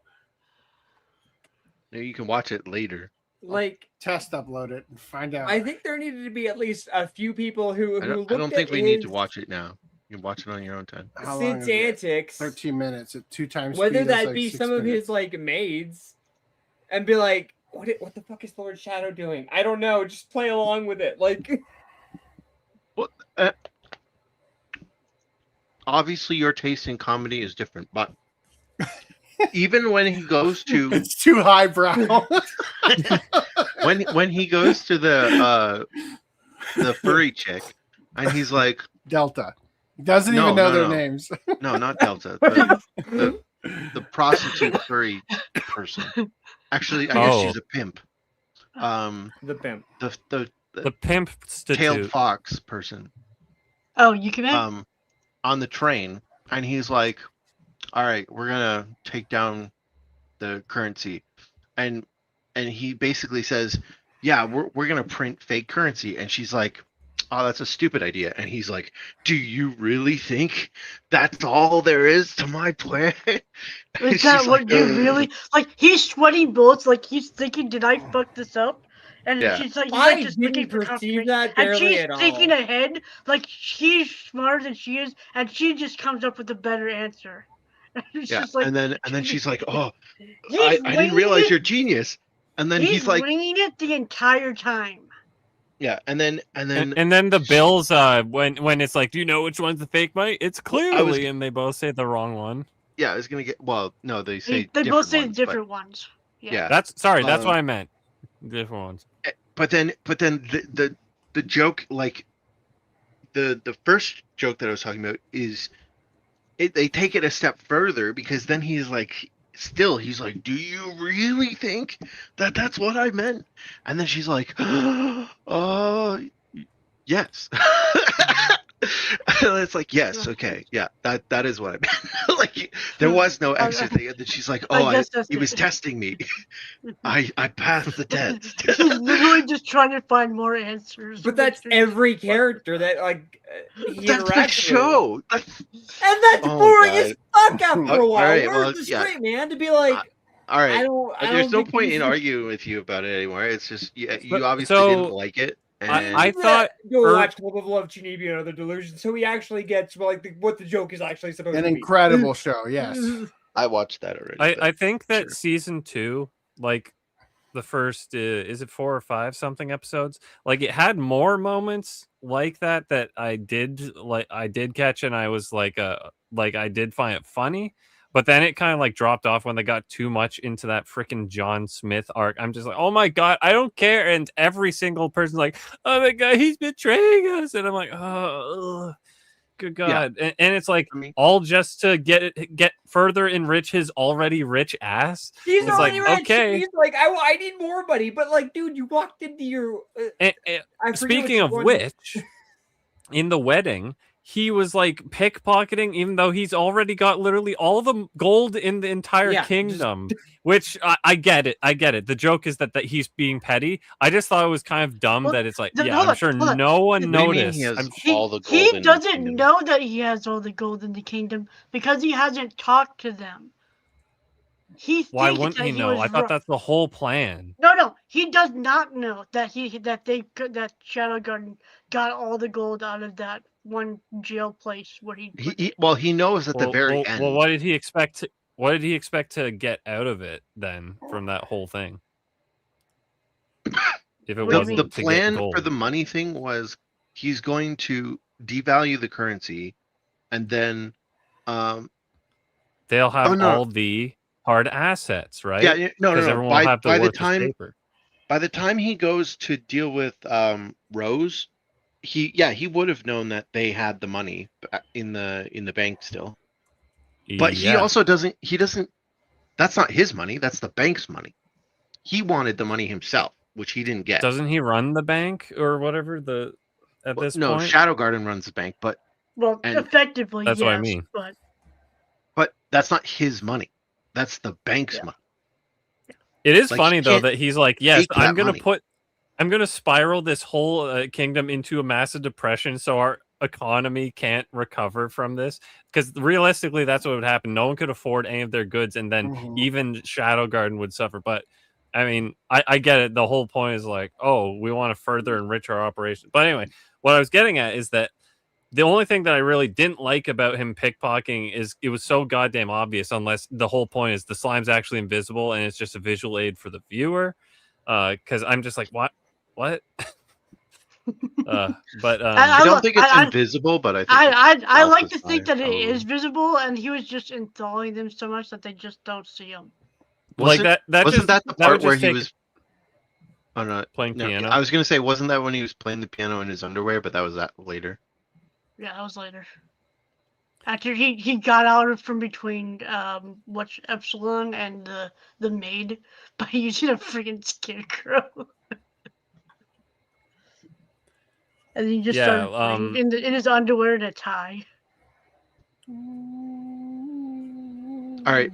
No, you can watch it later. Like, test upload it and find out. I think there needed to be at least a few people who I don't think we need to watch it now. You can watch it on your own time. Sid's antics. 13 minutes at 2 times. Whether speed, that like be 6 some of minutes. his like maids, and be like, what the fuck is Lord Shadow doing? I don't know. Just play along with it. Like, what? Obviously, your taste in comedy is different, but even when he goes to, it's too highbrow. when he goes to the furry chick, and he's like Delta. He doesn't even know their names. No, not Delta. The prostitute furry person. Actually, I guess she's a pimp. The pimp. The pimp tailed fox person. Oh, you can on the train, and he's like, all right, we're gonna take down the currency, and he basically says, yeah, we're gonna print fake currency, and she's like, oh, that's a stupid idea, and he's like, do you really think that's all there is to my plan? Is that what you really like? He's sweating bullets, like he's thinking, did I fuck this up? And she's like, I just didn't looking for perceive confirmation. that And barely she's at all. thinking ahead, like she's smarter than she is, and she just comes up with a better answer. It's Yeah, just like, and then she's like, oh, He's I didn't winging realize it. you're genius. And then he's like, winging it the entire time. yeah, and then the bills when it's like, do you know which one's the fake money? It's clearly, and they both say the wrong one. yeah, I was gonna get. Well, no, they say They both say ones, different ones. Yeah, That's what I meant. Different ones. But then the joke, like the first joke that I was talking about is they take it a step further, because then he's like, do you really think that that's what I meant? And then she's like, yes. And it's like, yes, okay, yeah, that is what I meant. Like, there was no extra thing, and then she's like, he was testing me. I passed the test. She's literally just trying to find more answers. But that's every character that like he That's the interacts show. with. And that's boring as fuck after a while. All right, Where's well, the yeah. straight man to be like? All right, I don't there's no think point you in should- arguing with you about it anymore. It's just, you But- obviously so, didn't like it. And I thought go watch Club of Love, Chinibi, and Other Delusions, so he actually gets like what the joke is actually supposed An to be. incredible show, yes. I watched that already. I think that season 2, like the first is it 4 or 5 something episodes, like it had more moments like that I did catch, and I was like I did find it funny. But then it kind of like dropped off when they got too much into that freaking John Smith arc. I'm just like, oh my god, I don't care. And every single person's like, oh my god, he's betraying us. And I'm like, oh, good god. And it's like all just to get further enrich his already rich ass. He's it's already like, rich. okay. He's like, I need more money. But like, dude, you walked into your. I forget Speaking of which, in the wedding, he was like pickpocketing, even though he's already got literally all the gold in the entire kingdom. Which I get it. The joke is that he's being petty. I just thought it was kind of dumb that it's like, I'm sure no one noticed. He doesn't know that he has all the gold in the kingdom because he hasn't talked to them. Why wouldn't he know? I thought that's the whole plan. No, he does not know that that Shadow Garden got all the gold out of that one jail place where he knows at the very end. Well, what did he expect? What did he expect to get out of it then from that whole thing? If it wasn't the to plan get gold. for the money thing was he's going to devalue the currency, and then they'll have all the hard assets, right? Yeah, no. Everyone will have to worth his paper. By the time he goes to deal with Rose he would have known that they had the money in the bank still. But he also doesn't. He doesn't. That's not his money. That's the bank's money. He wanted the money himself, which he didn't get. Doesn't he run the bank or whatever at this no, point? Shadow Garden runs the bank, but effectively, that's yes, what I mean. But that's not his money. That's the bank's money. It is Like, funny he though can't that he's like, yes, take that money. I'm gonna spiral this whole kingdom into a massive depression, so our economy can't recover from this. Because realistically, that's what would happen. No one could afford any of their goods, and then even Shadow Garden would suffer. But I mean, I get it. The whole point is like, oh, we want to further enrich our operation. But anyway, what I was getting at is that the only thing that I really didn't like about him pickpocketing is it was so goddamn obvious, unless the whole point is the slime's actually invisible and it's just a visual aid for the viewer. Because I'm just like, what? But I don't think it's invisible, but I think I like to think that it is visible, and he was just enthralling them so much that they just don't see him. Wasn't that the part where he was playing piano? I was gonna say, wasn't that when he was playing the piano in his underwear? But that was later. Yeah, that was later. After he got out from between what's Epsilon and the maid by using a freaking scarecrow. And he just started playing in his underwear and a tie. All right.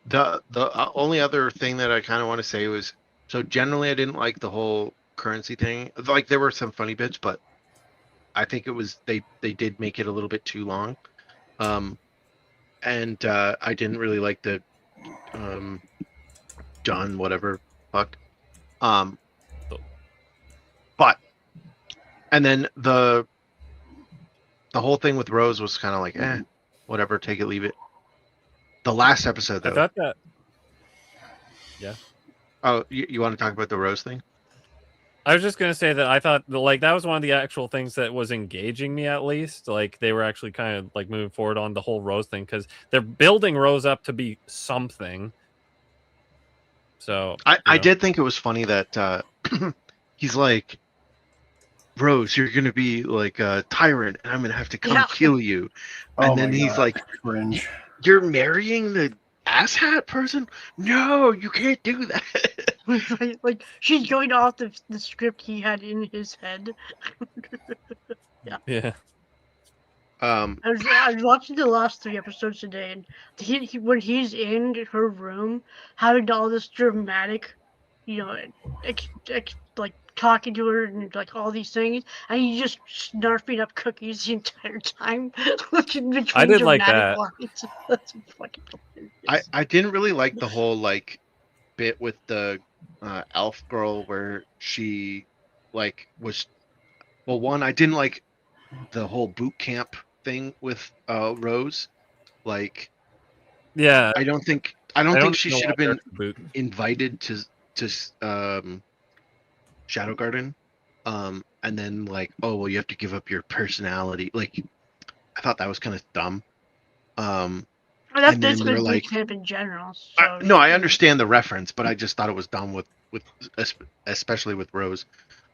The only other thing that I kind of want to say was, so generally I didn't like the whole currency thing. Like, there were some funny bits, but I think it was they did make it a little bit too long. And I didn't really like the John whatever fuck. But and then the whole thing with Rose was kind of like, whatever, take it, leave it. The last episode, though. I thought that. Yeah. Oh, you want to talk about the Rose thing? I was just gonna say that I thought that was one of the actual things that was engaging me, at least. Like, they were actually kind of like moving forward on the whole Rose thing, because they're building Rose up to be something. So I did think it was funny that he's like, Rose, you're gonna be like a tyrant, and I'm gonna have to come kill you. And then he's like, cringe. You're marrying the asshat person? No, you can't do that. like she's going off the script he had in his head. Yeah. I was watching the last 3 episodes today, and he when he's in her room having all this dramatic, like talking to her and like all these things, and he's just snarfing up cookies the entire time. I did like that. That's fucking hilarious. I didn't really like the whole like bit with the elf girl where she like was, well, one, I didn't like the whole boot camp thing with Rose. Like, yeah, I don't think she should have been invited to Shadow Garden, and then like, oh well, you have to give up your personality. Like, I thought that was kind of dumb. Well, that's basically boot camp in general. So. No, I understand the reference, but I just thought it was dumb with especially with Rose,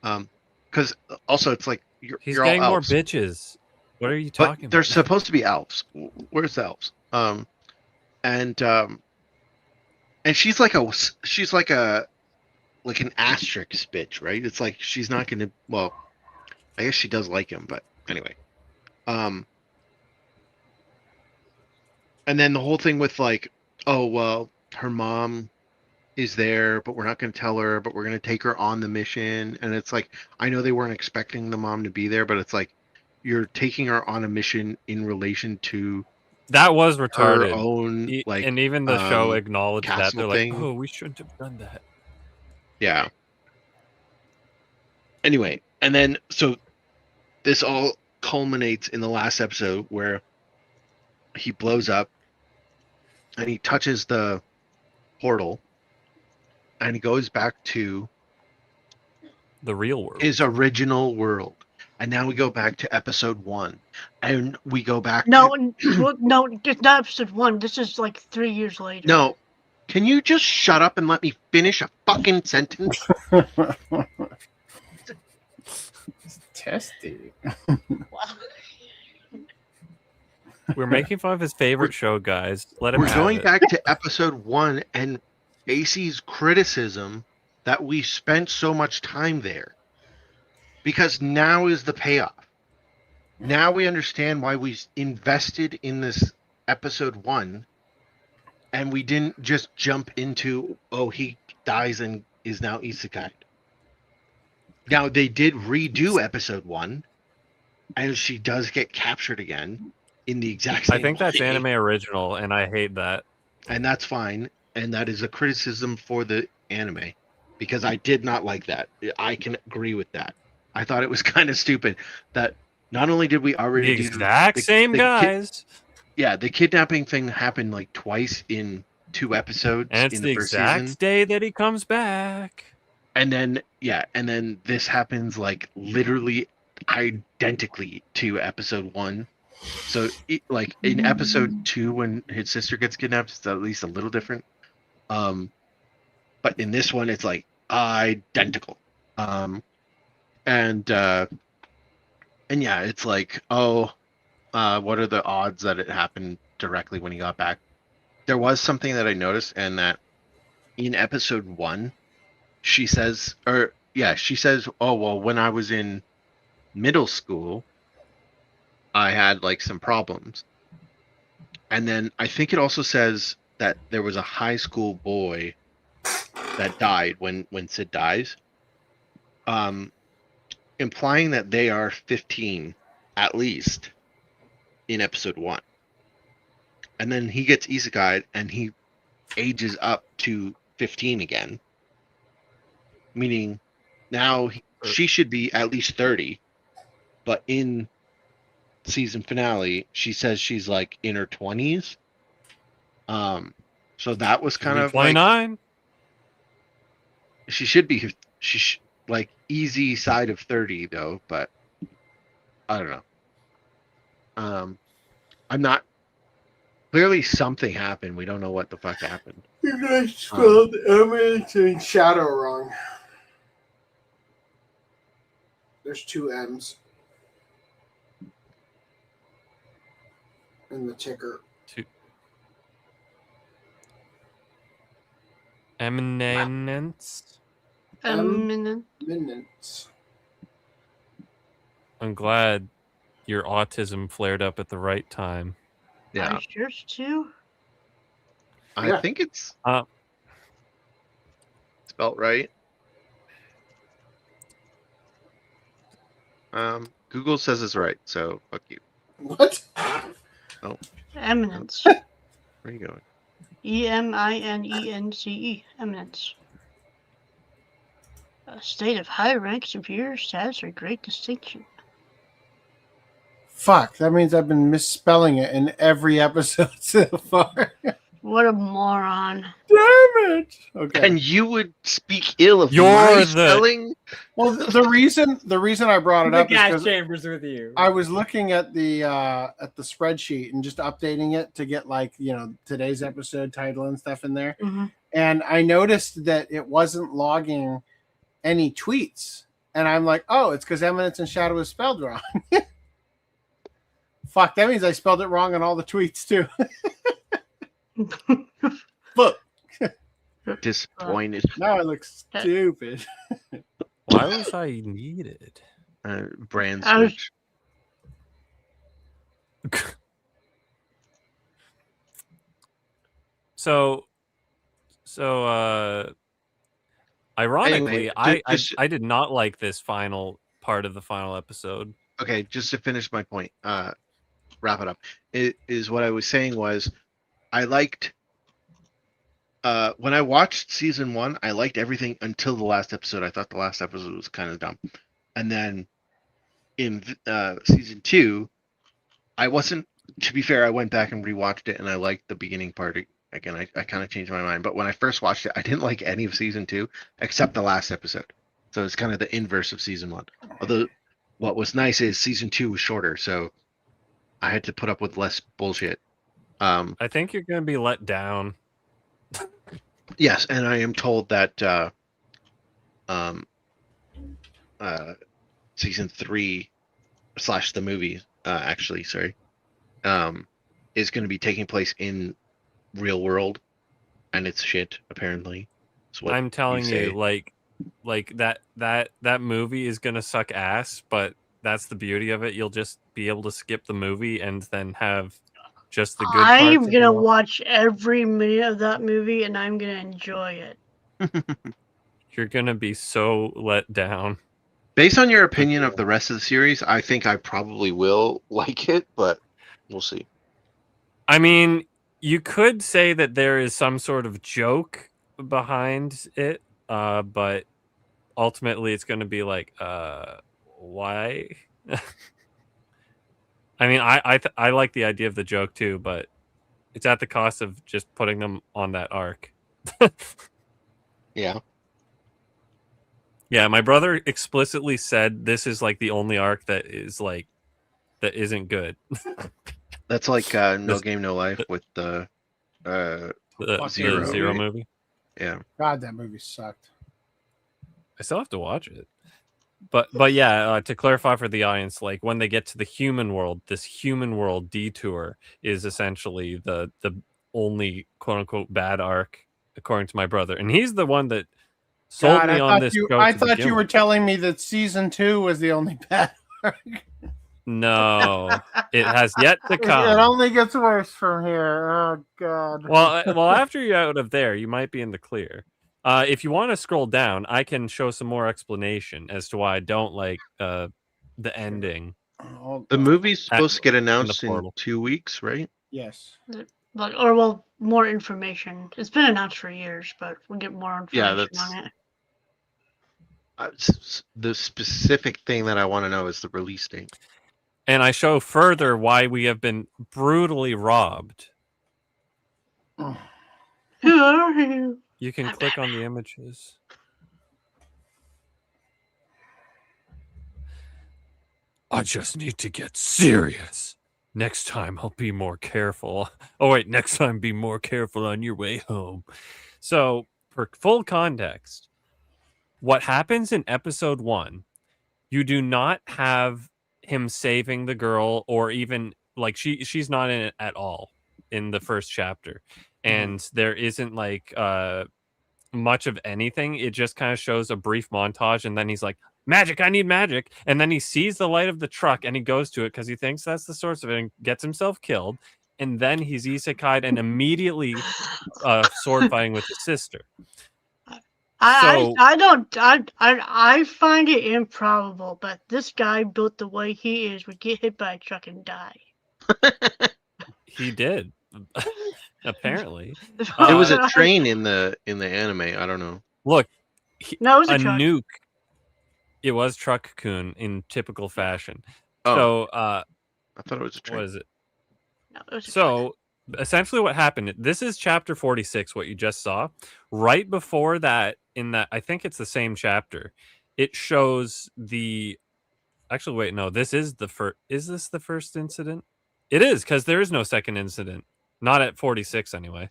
because also it's like he's you're getting all more elves. Bitches. What are you talking about? They're supposed to be elves. Where's the elves? And she's like an asterisk bitch, right? It's like she's not gonna. Well, I guess she does like him, but anyway. And then the whole thing with like, oh well, her mom is there, but we're not going to tell her, but we're going to take her on the mission. And it's like, I know they weren't expecting the mom to be there, but it's like, you're taking her on a mission in relation to that was retarded. Her own, like, and even the show acknowledged that. They're thing. like, oh, we shouldn't have done that. Yeah. Anyway, and then so this all culminates in the last episode where he blows up and he touches the portal and he goes back to the real world, his original world. And now we go back to episode 1 and we go back no, it's not episode 1. This is like 3 years later. No, Can you just shut up and let me finish a fucking sentence? Testy. We're making fun of his favorite show, guys. Let him We're have going it. back to episode 1 and AC's criticism that we spent so much time there. Because now is the payoff. Now we understand why we invested in this episode 1 and we didn't just jump into, oh, he dies and is now isekai. Now, they did redo episode 1, and she does get captured again in the exact same I think that's way. anime original, and I hate that. And that's fine, and that is a criticism for the anime, because I did not like that. I can agree with that. I thought it was kind of stupid that not only did we already The exact same guys. The kidnapping thing happened like twice in 2 episodes And it's in the the first exact season. day that he comes back. And then this happens like literally identically to episode 1. So like in episode 2 when his sister gets kidnapped, it's at least a little different. But in this one it's like identical. And yeah, it's like, what are the odds that it happened directly when he got back? There was something that I noticed, and that in episode 1, she says, oh, well, when I was in middle school, I had like some problems. And then I think it also says that there was a high school boy that died when Sid dies. Implying that they are 15 at least in episode 1. And then he gets isekai'd and he ages up to 15 again. Meaning now she should be at least 30. But in season finale, she says she's like in her 20s. So that was kind of 29. Like, she should be like easy side of 30 though, but I don't know. I'm not. Clearly something happened. We don't know what the fuck happened. You guys spelled Eminence and Shadow wrong. There's 2 M's in the ticker. Eminence. Eminence. I'm glad your autism flared up at the right time. Yeah. Yours too? I think it's spelled right. Google says it's right, so fuck you. What? Oh. Eminence. Where are you going? EMINENCE. Eminence. A state of high rank, superior status, or great distinction. Fuck, that means I've been misspelling it in every episode so far. What a moron. Damn it. Okay. And you would speak ill of my spelling? Well, the reason I brought it The up is gas 'cause chambers with you. I was looking at the spreadsheet and just updating it to get like, today's episode title and stuff in there. Mm-hmm. And I noticed that it wasn't logging any tweets. And I'm like, oh, it's because Eminence and Shadow is spelled wrong. Fuck, that means I spelled it wrong on all the tweets too. Look. Disappointed. Now I look stupid. Why was I needed? Brand switch. So ironically, Anyway, I did not like this final part of the final episode. Okay, just to finish my point, wrap it up. It is what I was saying was I liked when I watched season 1, I liked everything until the last episode. I thought the last episode was kind of dumb. And then in season 2, I wasn't, to be fair, I went back and rewatched it and I liked the beginning part. Again, I kind of changed my mind. But when I first watched it, I didn't like any of season 2 except the last episode. So it's kind of the inverse of season 1. Although what was nice is season 2 was shorter, so I had to put up with less bullshit. I think you're going to be let down. Yes, and I am told that season 3 / the movie, actually, sorry, is going to be taking place in real world, and it's shit. Apparently, is what I'm telling say. you, like that movie is gonna suck ass, but that's the beauty of it. You'll just be able to skip the movie and then have just the good parts. I'm gonna watch every minute of that movie, and I'm gonna enjoy it. You're gonna be so let down. Based on your opinion of the rest of the series, I think I probably will like it, but we'll see. I mean, you could say that there is some sort of joke behind it, but ultimately it's going to be like, why? I mean, I like the idea of the joke too, but it's at the cost of just putting them on that arc. Yeah. Yeah, my brother explicitly said this is like the only arc that isn't good. That's like No Game No Life with the Z.E.R.O movie. Yeah. God, that movie sucked. I still have to watch it. But yeah, to clarify for the audience, like when they get to the human world, this human world detour is essentially the only quote unquote bad arc, according to my brother, and he's the one that sold me on this show. I thought you were telling me that season 2 was the only bad arc. No, it has yet to come. It only gets worse from here. Oh God. Well, after you're out of there, you might be in the clear. If you want to scroll down, I can show some more explanation as to why I don't like the ending. The movie's supposed to get announced in 2 weeks, right? Yes. But more information. It's been announced for years, but we'll get more information on it. The specific thing that I want to know is the release date. And I show further why we have been brutally robbed. You can click on the images. I just need to get serious. Next time I'll be more careful. Oh wait, next time be more careful on your way home. So, for full context, what happens in episode 1, you do not have him saving the girl, or even like she's not in it at all in the first chapter. And there isn't like much of anything. It just kind of shows a brief montage, and then he's like, magic, I need magic. And then he sees the light of the truck and he goes to it because he thinks that's the source of it and gets himself killed. And then he's isekai'd and immediately sword fighting with his sister. I find it improbable, but this guy built the way he is would get hit by a truck and die. He did. Apparently. It was a train in the anime. I don't know. Look, no, it was a truck. Nuke. It was Truck-kun in typical fashion. Oh. So I thought it was a train. What is it? No, it was a so essentially what happened, this is chapter 46, what you just saw. Right before that, in that, I think it's the same chapter, it shows the actually wait, no, this is the first. Is this the first incident? It is, because there is no second incident. Not at 46 anyway.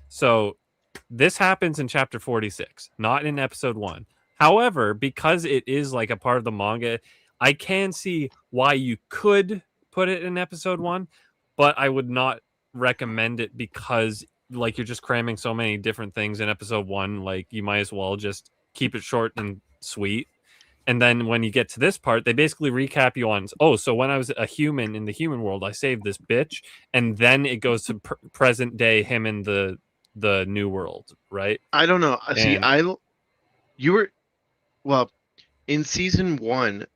So this happens in chapter 46, not in episode 1. However, because it is like a part of the manga, I can see why you could put it in episode 1, but I would not recommend it because like you're just cramming so many different things in episode 1. Like you might as well just keep it short and sweet. And then when you get to this part, they basically recap you on, oh, so when I was a human in the human world, I saved this bitch. And then it goes to present day him in the new world, right? I don't know. See, well, in season 1,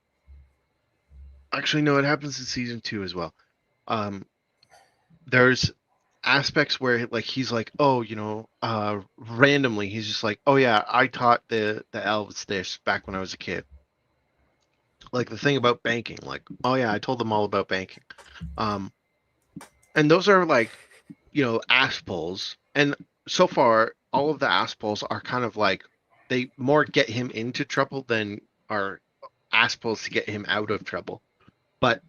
actually, no, it happens in season 2 as well. There's aspects where like he's like, oh, randomly, he's just like, oh yeah, I taught the elves this back when I was a kid. Like the thing about banking, like, oh yeah, I told them all about banking. And those are like, ass pulls. And so far, all of the ass pulls are kind of like, they more get him into trouble than are ass pulls to get him out of trouble. But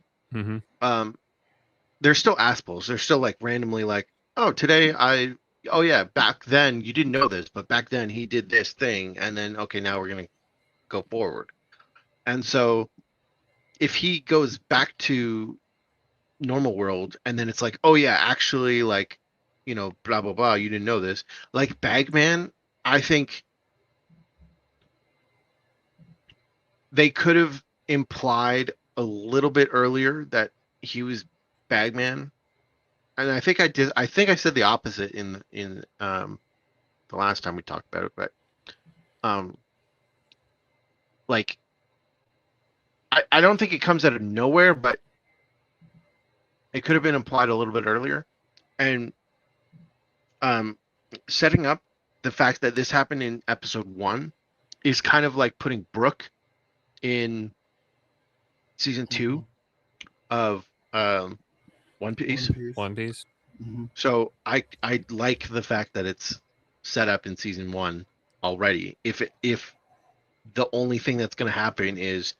they're still ass pulls. They're still like randomly like, oh, today I oh yeah, back then you didn't know this, but back then he did this thing, and then okay, now we're gonna go forward. And so if he goes back to normal world, and then it's like, oh yeah, actually, like, you know, blah blah blah, you didn't know this. Like Bagman, I think they could have implied a little bit earlier that he was Bagman. And I think I did. I think I said the opposite in the last time we talked about it, but like I don't think it comes out of nowhere, but it could have been implied a little bit earlier, and setting up the fact that this happened in episode 1 is kind of like putting Brooke in season 2 of One Piece. One Piece. So I like the fact that it's set up in season 1 already. If the only thing that's going to happen is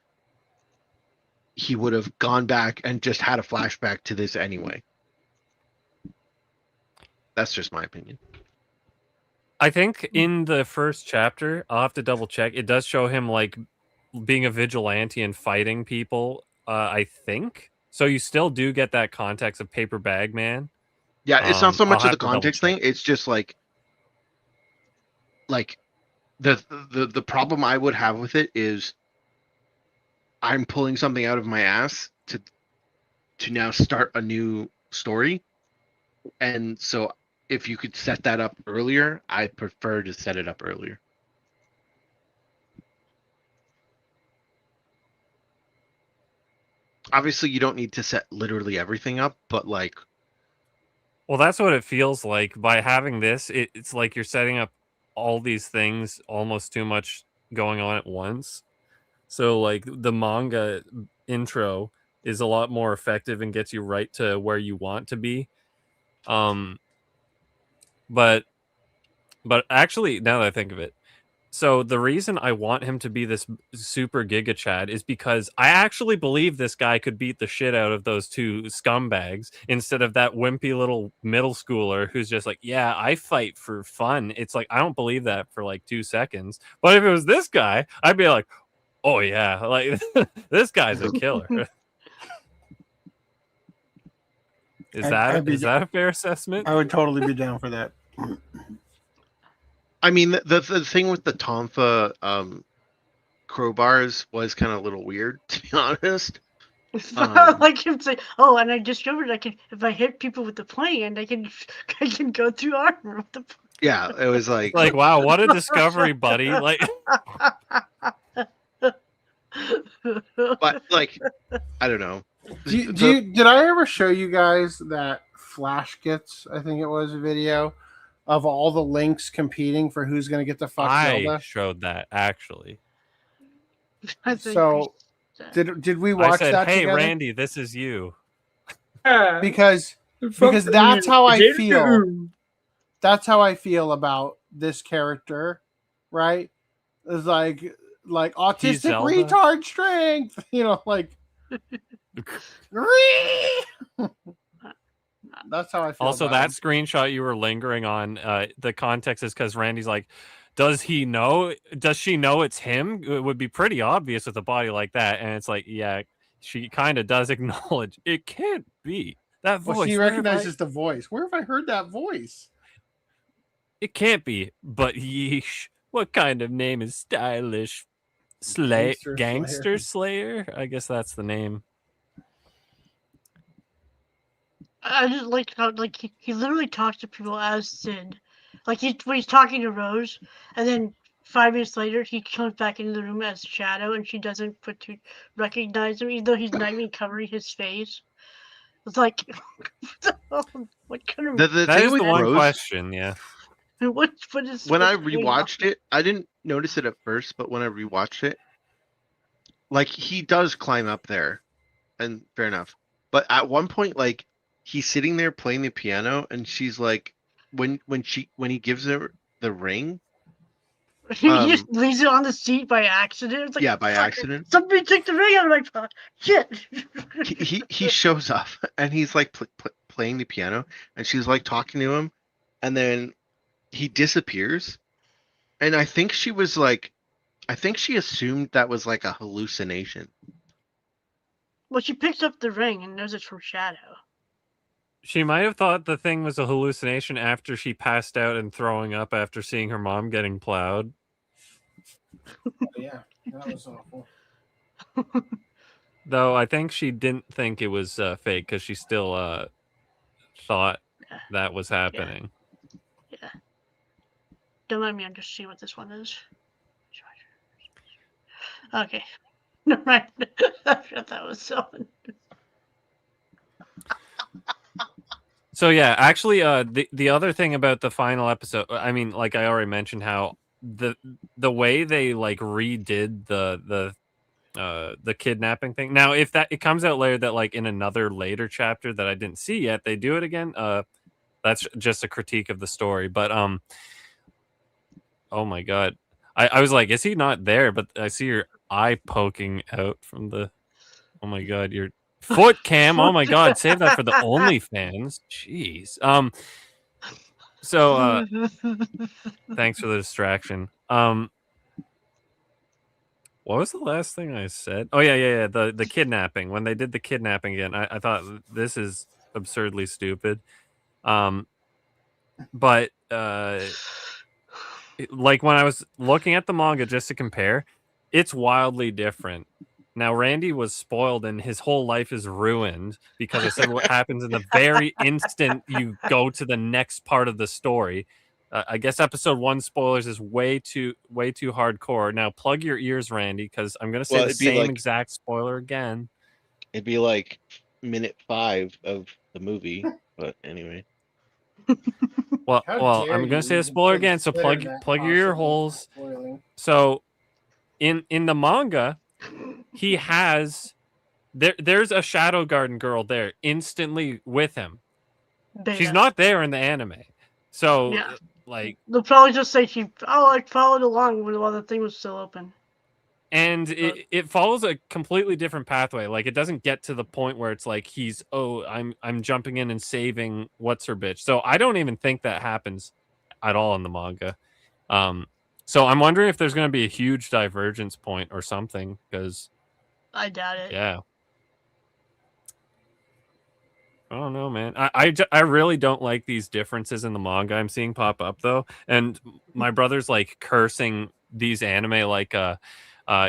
he would have gone back and just had a flashback to this anyway. That's just my opinion. I think in the first chapter, I'll have to double check. It does show him like being a vigilante and fighting people. I think so. You still do get that context of Paper Bag Man. Yeah, it's not so much I'll of have the to context thing. It's just like the problem I would have with it is I'm pulling something out of my ass to now start a new story. And so if you could set that up earlier, I prefer to set it up earlier. Obviously, you don't need to set literally everything up, but like... Well, that's what it feels like. By having this, it's like you're setting up all these things almost too much going on at once. So, like, the manga intro is a lot more effective and gets you right to where you want to be. But actually, now that I think of it, so the reason I want him to be this super Giga Chad is because I actually believe this guy could beat the shit out of those two scumbags instead of that wimpy little middle schooler who's just like, yeah, I fight for fun. It's like, I don't believe that for like 2 seconds. But if it was this guy, I'd be like, oh yeah, like this guy's a killer. Is that a fair assessment? I would totally be down for that. I mean, the thing with the Tonfa crowbars was kind of a little weird, to be honest. Like him say, "Oh, and I discovered I can, if I hit people with the plane, I can go through armor with the." Yeah, it was like, wow, what a discovery, buddy! Like, but like, I don't know. Did I ever show you guys that Flash Gets? I think it was a video of all the links competing for who's going to get the fuck Zelda. I showed that actually. So did we watch that? Hey, together? Randy, this is you. Because that's how I feel. That's how I feel about this character, right? It's like autistic retard strength, you know, like. That's how I feel. Also, that screenshot you were lingering on, the context is because Randy's like, does he know? Does she know it's him? It would be pretty obvious with a body like that. And it's like, yeah, she kind of does acknowledge it can't be that voice. Well, she recognizes the voice. Where have I heard that voice? It can't be, but yeesh. What kind of name is stylish? Gangster Slayer? I guess that's the name. I just like how he literally talks to people as Sid. Like when he's talking to Rose, and then 5 minutes later he comes back into the room as Shadow, and she doesn't recognize him, even though he's not even covering his face. It's like, what kind of that is the one question, yeah. What is when I rewatched it, I didn't notice it at first, but when I rewatched it, like he does climb up there, and fair enough. But at one point, like he's sitting there playing the piano, and she's like, when he gives her the ring, he just leaves it on the seat by accident. It's like, yeah, by accident. Somebody took the ring out of my pocket. Shit. he shows up and he's like playing the piano, and she's like talking to him, and then he disappears. And I think she was like, I think she assumed that was like a hallucination. Well, she picks up the ring and knows it's from Shadow. She might have thought the thing was a hallucination after she passed out and throwing up after seeing her mom getting plowed. Yeah, that was awful. Though I think she didn't think it was fake because she still thought that was happening. Yeah. Don't let me just see what this one is. Okay. Never mind. I thought that was someone. So yeah, actually, the other thing about the final episode, I mean, like I already mentioned, how the way they like redid the kidnapping thing. Now, if that it comes out later that like in another later chapter that I didn't see yet, they do it again. That's just a critique of the story. But oh my god, I was like, is he not there? But I see your eye poking out from the. Oh my god, your foot cam. Oh my god, save that for the OnlyFans. Jeez. So thanks for the distraction. What was the last thing I said? Oh yeah. The kidnapping. When they did the kidnapping again, I thought this is absurdly stupid. But like when I was looking at the manga just to compare, it's wildly different. Now Randy was spoiled and his whole life is ruined because I said what happens in the very instant you go to the next part of the story. I guess episode 1 spoilers is way too hardcore. Now plug your ears, Randy, because I'm gonna say the same exact spoiler again. It'd be like minute 5 of the movie, but anyway. Well, I'm gonna say the spoiler again. So plug your ear holes. So, in the manga, he has there's a Shadow Garden girl there instantly with him. She's not there in the anime. So yeah. Like they'll probably just say I followed along while the thing was still open. And it follows a completely different pathway. Like it doesn't get to the point where it's like I'm jumping in and saving what's her bitch. So I don't even think that happens at all in the manga. So I'm wondering if there's going to be a huge divergence point or something because I doubt it. Yeah. I don't know, man. I really don't like these differences in the manga I'm seeing pop up though. And my brother's like cursing these anime like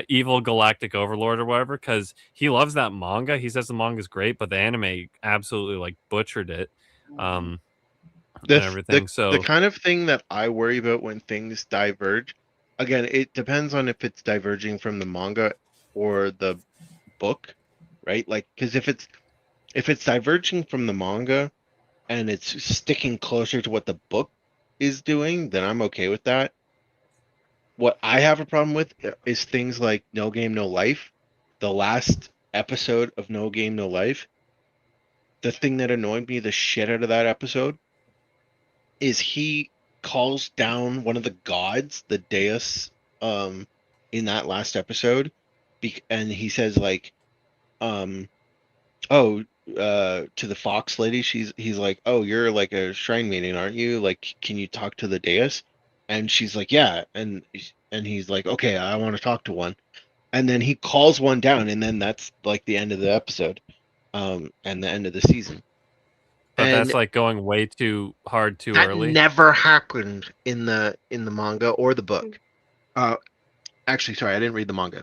Evil Galactic Overlord or whatever because he loves that manga. He says the manga's great, but the anime absolutely like butchered it. And everything. So the kind of thing that I worry about when things diverge, again, it depends on if it's diverging from the manga or the book, right? Like, because if it's diverging from the manga and it's sticking closer to what the book is doing, then I'm okay with that. What I have a problem with is things like No Game, No Life. The last episode of No Game, No Life, the thing that annoyed me the shit out of that episode is he calls down one of the gods, the Deus, in that last episode, and he says like, to the fox lady, he's like, oh, you're like a shrine maiden, aren't you? Like, can you talk to the Deus? And she's like, yeah, and he's like, okay, I want to talk to one, and then he calls one down, and then that's like the end of the episode, and the end of the season. But that's like going way too hard too early. That never happened in the manga or the book. Actually, sorry, I didn't read the manga.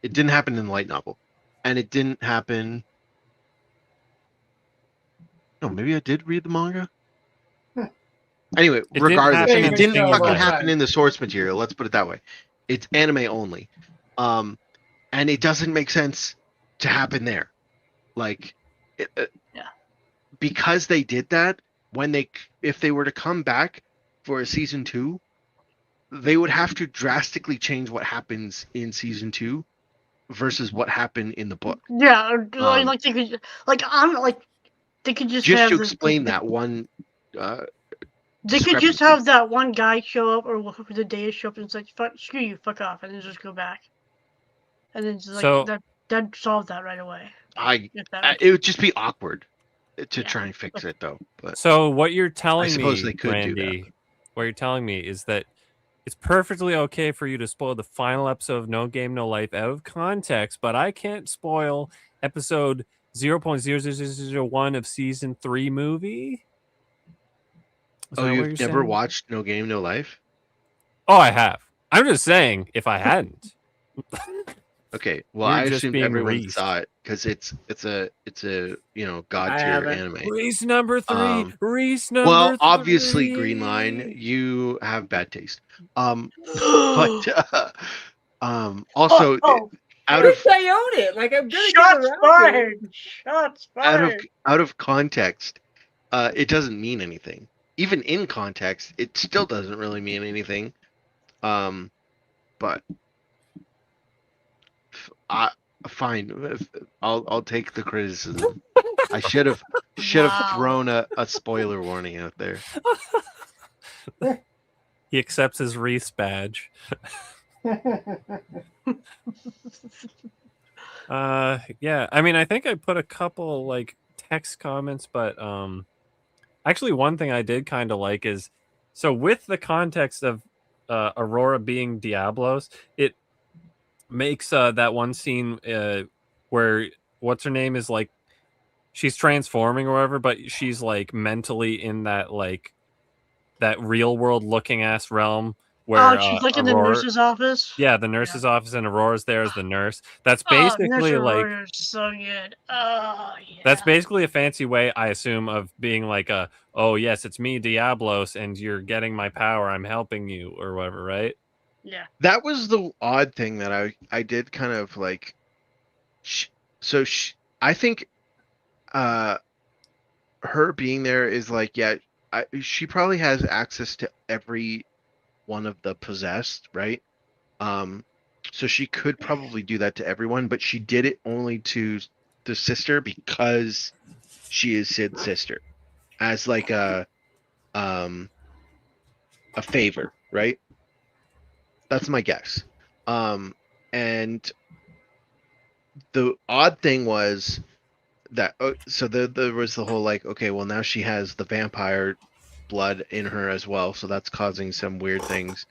It didn't happen in the light novel, and it didn't happen. No, maybe I did read the manga. Anyway, regardless, it didn't fucking happen in the source material. Let's put it that way. It's anime only, and it doesn't make sense to happen there. Like, because they did that, if they were to come back for a season 2, they would have to drastically change what happens in season 2 versus what happened in the book. Yeah, like they could, they could just have to explain that one. They could just have that one guy show up, or the Deus show up and say, "Screw you, fuck off," and then just go back, and then just, like that solve that right away. It would just be awkward. to try and fix it though. But So what you're telling suppose me, they could do that. Randy, what you're telling me is that it's perfectly okay for you to spoil the final episode of No Game No Life out of context, but I can't spoil episode 0.00001 of season 3 movie. Is Oh, that what you've you're never saying? watched No Game No Life? Oh, I have. I'm just saying, if I hadn't. Okay, well, You're I just assumed being everyone Reese. saw it because it's a god I tier haven't. anime. Reese number 3. Reese number Well, 3. obviously, Green Line, you have bad taste. But also out At of least I own it. Like I'm gonna Shots give around fired. Shots fired. out of context, it doesn't mean anything. Even in context, it still doesn't really mean anything. But fine. I'll take the criticism. I should have thrown a spoiler warning out there. He accepts his Reese badge. Yeah, I mean, I think I put a couple like text comments, but actually one thing I did kind of like is, so with the context of Aurora being Diablos, it makes that one scene where what's her name is like she's transforming or whatever, but she's like mentally in that like that real world looking ass realm where she's like in the Aurora, nurse's office. yeah, the nurse's office, and Aurora's there as the nurse. That's Nurse basically like Aurora is so good. Oh yeah. that's basically a fancy way, I assume, of being like a, oh yes, it's me, Diablos, and you're getting my power. I'm helping you or whatever, right? Yeah. That was the odd thing that I did kind of like. I think her being there is like, yeah, she probably has access to every one of the possessed, right? So she could probably do that to everyone, but she did it only to the sister because she is Sid's sister, as like a favor, right? That's my guess. And the odd thing was that so there was the whole like, okay, well now she has the vampire blood in her as well, so that's causing some weird things.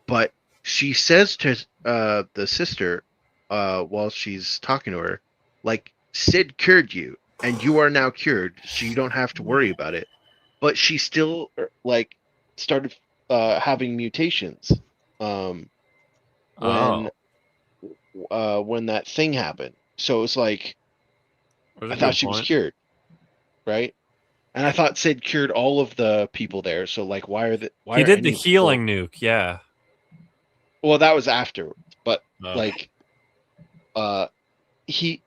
But she says to the sister while she's talking to her, like, Sid cured you and you are now cured, so you don't have to worry about it. But she still like started having mutations when that thing happened. So it's like, I thought she was cured, right? And I thought Sid cured all of the people there. So like, why He are did the any healing nuke, yeah. Well, that was afterwards, but like, he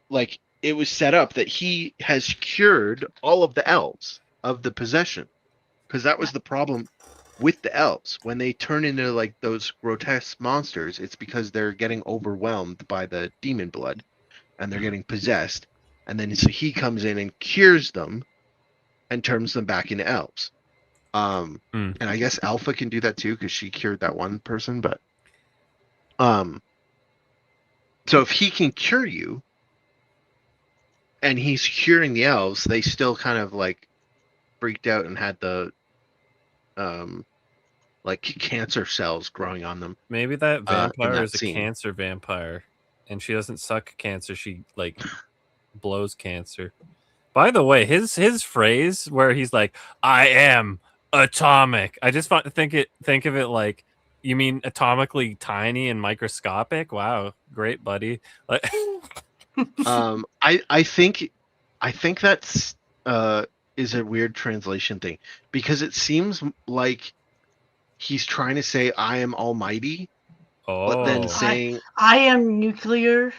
like it was set up that he has cured all of the elves of the possession, because that was the problem with the elves when they turn into like those grotesque monsters. It's because they're getting overwhelmed by the demon blood, and they're getting possessed, and then so he comes in and cures them, and turns them back into elves. And I guess Alpha can do that too because she cured that one person, but so if he can cure you and he's curing the elves, they still kind of like freaked out and had the like cancer cells growing on them. Maybe that vampire is a scene. cancer vampire, and she doesn't suck cancer, she like blows cancer. By the way, his phrase where he's like, I am atomic, I just think of it like, you mean atomically tiny and microscopic? Wow, great, buddy. Like, I think that's is a weird translation thing, because it seems like he's trying to say I am almighty, but then saying I am nuclear.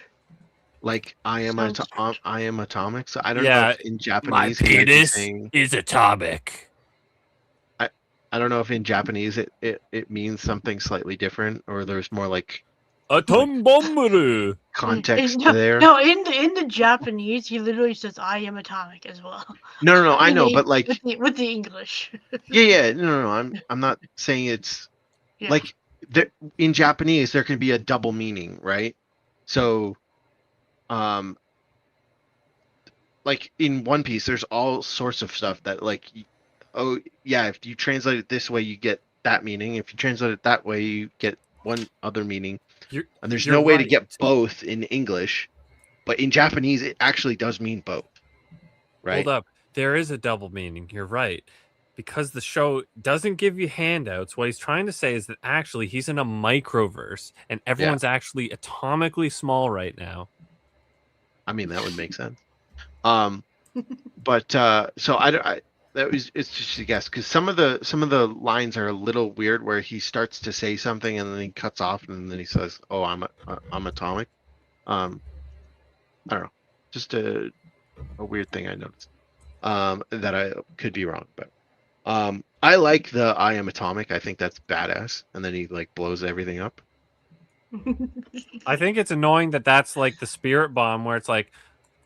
Like I am atomic. So I don't yeah, know if in Japanese my he might be penis saying, is atomic. I don't know if in Japanese it means something slightly different, or there's more like atom bomb context no, there. No, in the Japanese, he literally says "I am atomic" as well. No, I know, but like with the English. yeah, no. I'm not saying it's like in Japanese there can be a double meaning, right? So, like in One Piece, there's all sorts of stuff that like, oh yeah, if you translate it this way, you get that meaning. If you translate it that way, you get one other meaning. And there's you're no way to right. get both in English, but in Japanese, it actually does mean both. Right? Hold up. There is a double meaning. You're right. Because the show doesn't give you handouts, what he's trying to say is that actually he's in a microverse and everyone's actually atomically small right now. I mean, that would make sense. But so it's just a guess because some of the lines are a little weird where he starts to say something and then he cuts off and then he says, "Oh, I'm atomic." I don't know, just a weird thing I noticed. That I could be wrong, but I like the "I am atomic." I think that's badass, and then he like blows everything up. I think it's annoying that that's like the spirit bomb where it's like,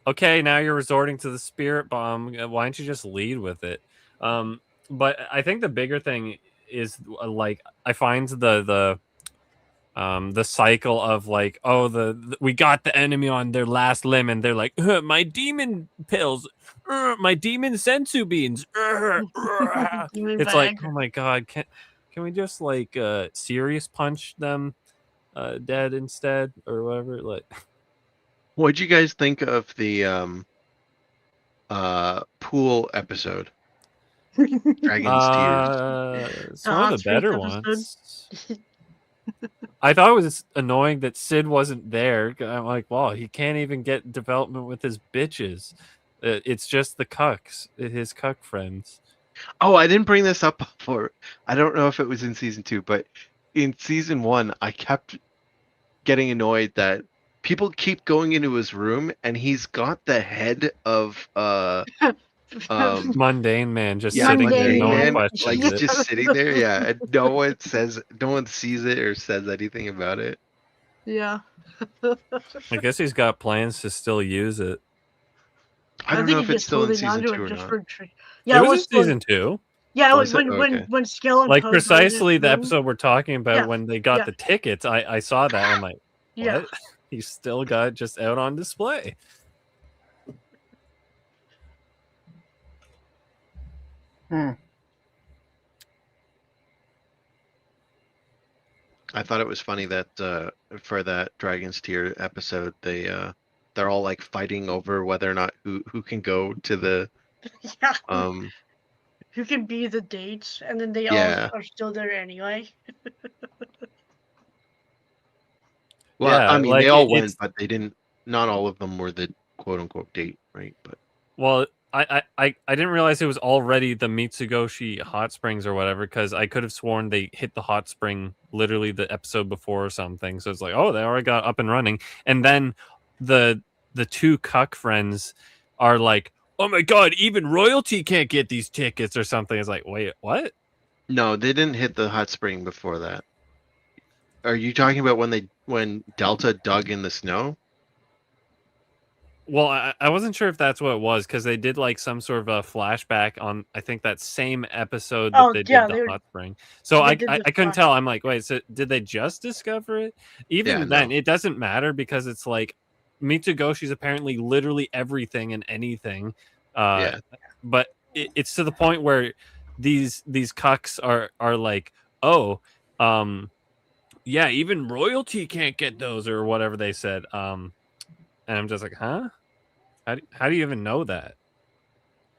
okay, now you're resorting to the spirit bomb. Why don't you just lead with it? But I think the bigger thing is like I find the cycle of like, oh, we got the enemy on their last limb, and they're like, my demon pills, my demon sensu beans. It's like, oh my god, can we just like serious punch them dead instead or whatever? Like, What'd you guys think of the pool episode? Dragon's Tears. It's one of the better ones. I thought it was annoying that Sid wasn't there. I'm like, wow, he can't even get development with his bitches. It's just the cucks, his cuck friends. Oh, I didn't bring this up before. I don't know if it was in season 2, but in season 1, I kept getting annoyed that people keep going into his room and he's got the head of mundane man just sitting there, no one questions like it. just sitting there, yeah. And no one sees it or says anything about it. Yeah. I guess he's got plans to still use it. I don't know if it's still in season 2 or not. Yeah, it was in season 2. Yeah, Was it? when Skill and like Poe precisely the room. episode we're talking about Yeah, when they got yeah. the tickets. I saw that. I'm like, what? Yeah. He's still got it just out on display. I thought it was funny that for that Dragon's Tear episode, they're all like fighting over whether or not who can go to the Yeah. Who can be the dates, and then they all Yeah. are still there anyway. Well, Yeah, I mean, like, they all it's- went, but they didn't. Not all of them were the quote unquote date, right? But Well, I didn't realize it was already the Mitsugoshi hot springs or whatever, because I could have sworn they hit the hot spring literally the episode before or something. So it's like, oh, they already got up and running. And then the two cuck friends are like, oh my god, even royalty can't get these tickets or something. It's like, wait, what? no, they didn't hit the hot spring before that. Are you talking about when Delta dug in the snow? Well, I wasn't sure if that's what it was, because they did like some sort of a flashback on, I think, that same episode that Oh, they yeah, did they the were- hot spring. So they I did the couldn't flash- tell. I'm like, wait, so did they just discover it? Even Yeah, then, no. it doesn't matter because it's like Mitsugoshi's apparently literally everything and anything. Yeah. But it's to the point where these cucks are like, oh, yeah, even royalty can't get those or whatever they said. And I'm just like, huh? How do you even know that?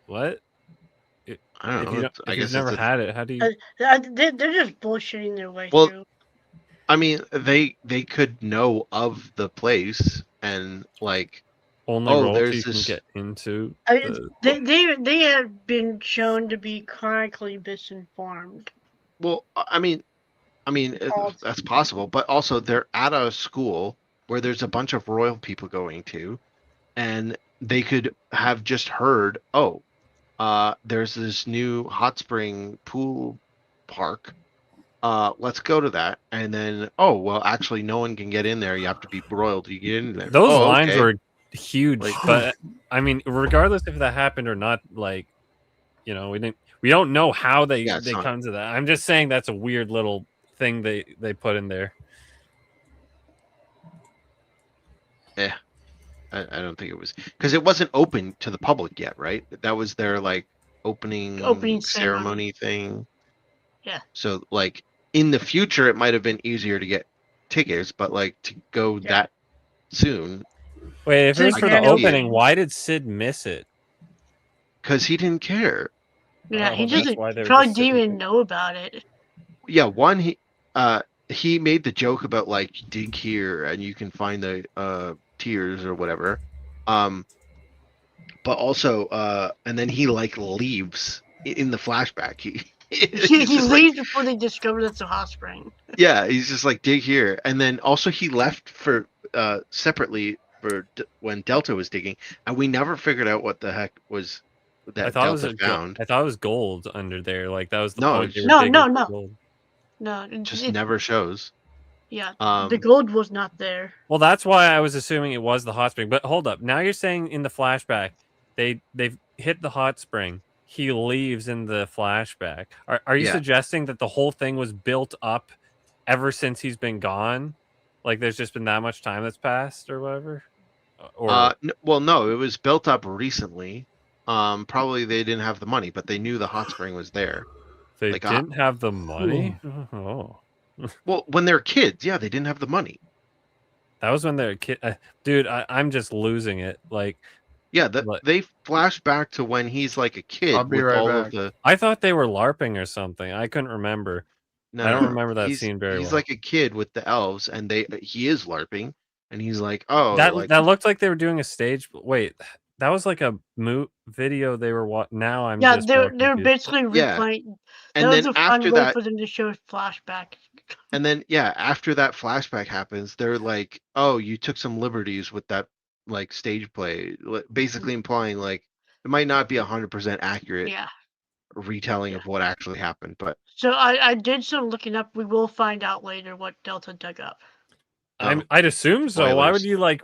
What? I don't know. If I you've guess never it's a- had it, how do you? They're just bullshitting their way Well, through. I mean, they could know of the place and like Only oh, royalty there's can this. get into. I mean, they have been shown to be chronically misinformed. Well, I mean, that's possible, but also they're at a school where there's a bunch of royal people going to, and they could have just heard, oh, there's this new hot spring pool park. Let's go to that, and then oh well, actually, no one can get in there. You have to be royalty to get in there. Those Oh, lines okay. were huge, Like- but I mean, regardless if that happened or not, like, you know, we don't know how they it's not- come to that. I'm just saying that's a weird little thing they put in there. Yeah. I don't think it was because it wasn't open to the public yet, right? That was their like opening ceremony thing. Yeah. So like in the future, it might have been easier to get tickets, but like to go that soon. Wait, if it was I for the can see it. opening, why did Sid miss it? Because he didn't care. Yeah, he Oh, that's doesn't why they were probably just didn't sitting even know about it. Yeah, one he made the joke about like dig here and you can find the tears or whatever. But also and then he like leaves in the flashback. He He just leaves before they discover that's a hot spring. yeah, he's just like dig here, and then also he left for separately for when Delta was digging, and we never figured out what the heck was I that thought Delta it was found. I thought it was gold under there. Like that was the No, point. They were No, digging no, for no. gold. No, just never shows. Yeah, the gold was not there. Well, that's why I was assuming it was the hot spring. But hold up, now you're saying in the flashback they've hit the hot spring. He leaves in the flashback. Are you Yeah. suggesting that the whole thing was built up ever since he's been gone? Like there's just been that much time that's passed or whatever? Or Well, no, it was built up recently. Probably they didn't have the money, but they knew the hot spring was there. they Like, didn't have the money? Oh. well, when they're kids, yeah, they didn't have the money. That was when they're a kid. Dude, I'm just losing it. Like, yeah, they flash back to when he's like a kid I'll be with right all back. of the. I thought they were LARPing or something. I couldn't remember. I don't remember that scene very well. He's like a kid with the elves, and he is LARPing, and he's like, oh, that like, looked like they were doing a stage. Wait, that was like a video they were. Now I'm just they more were confused. basically Yeah. replaying. And That was then a fun after way that- for them to show flashback. And then after that flashback happens, they're like, oh, you took some liberties with that like stage play, basically implying like it might not be 100% accurate Yeah. retelling of what actually happened, but So I did some looking up. We will find out later what Delta dug up. I'd assume so. Why would Spoilers. you like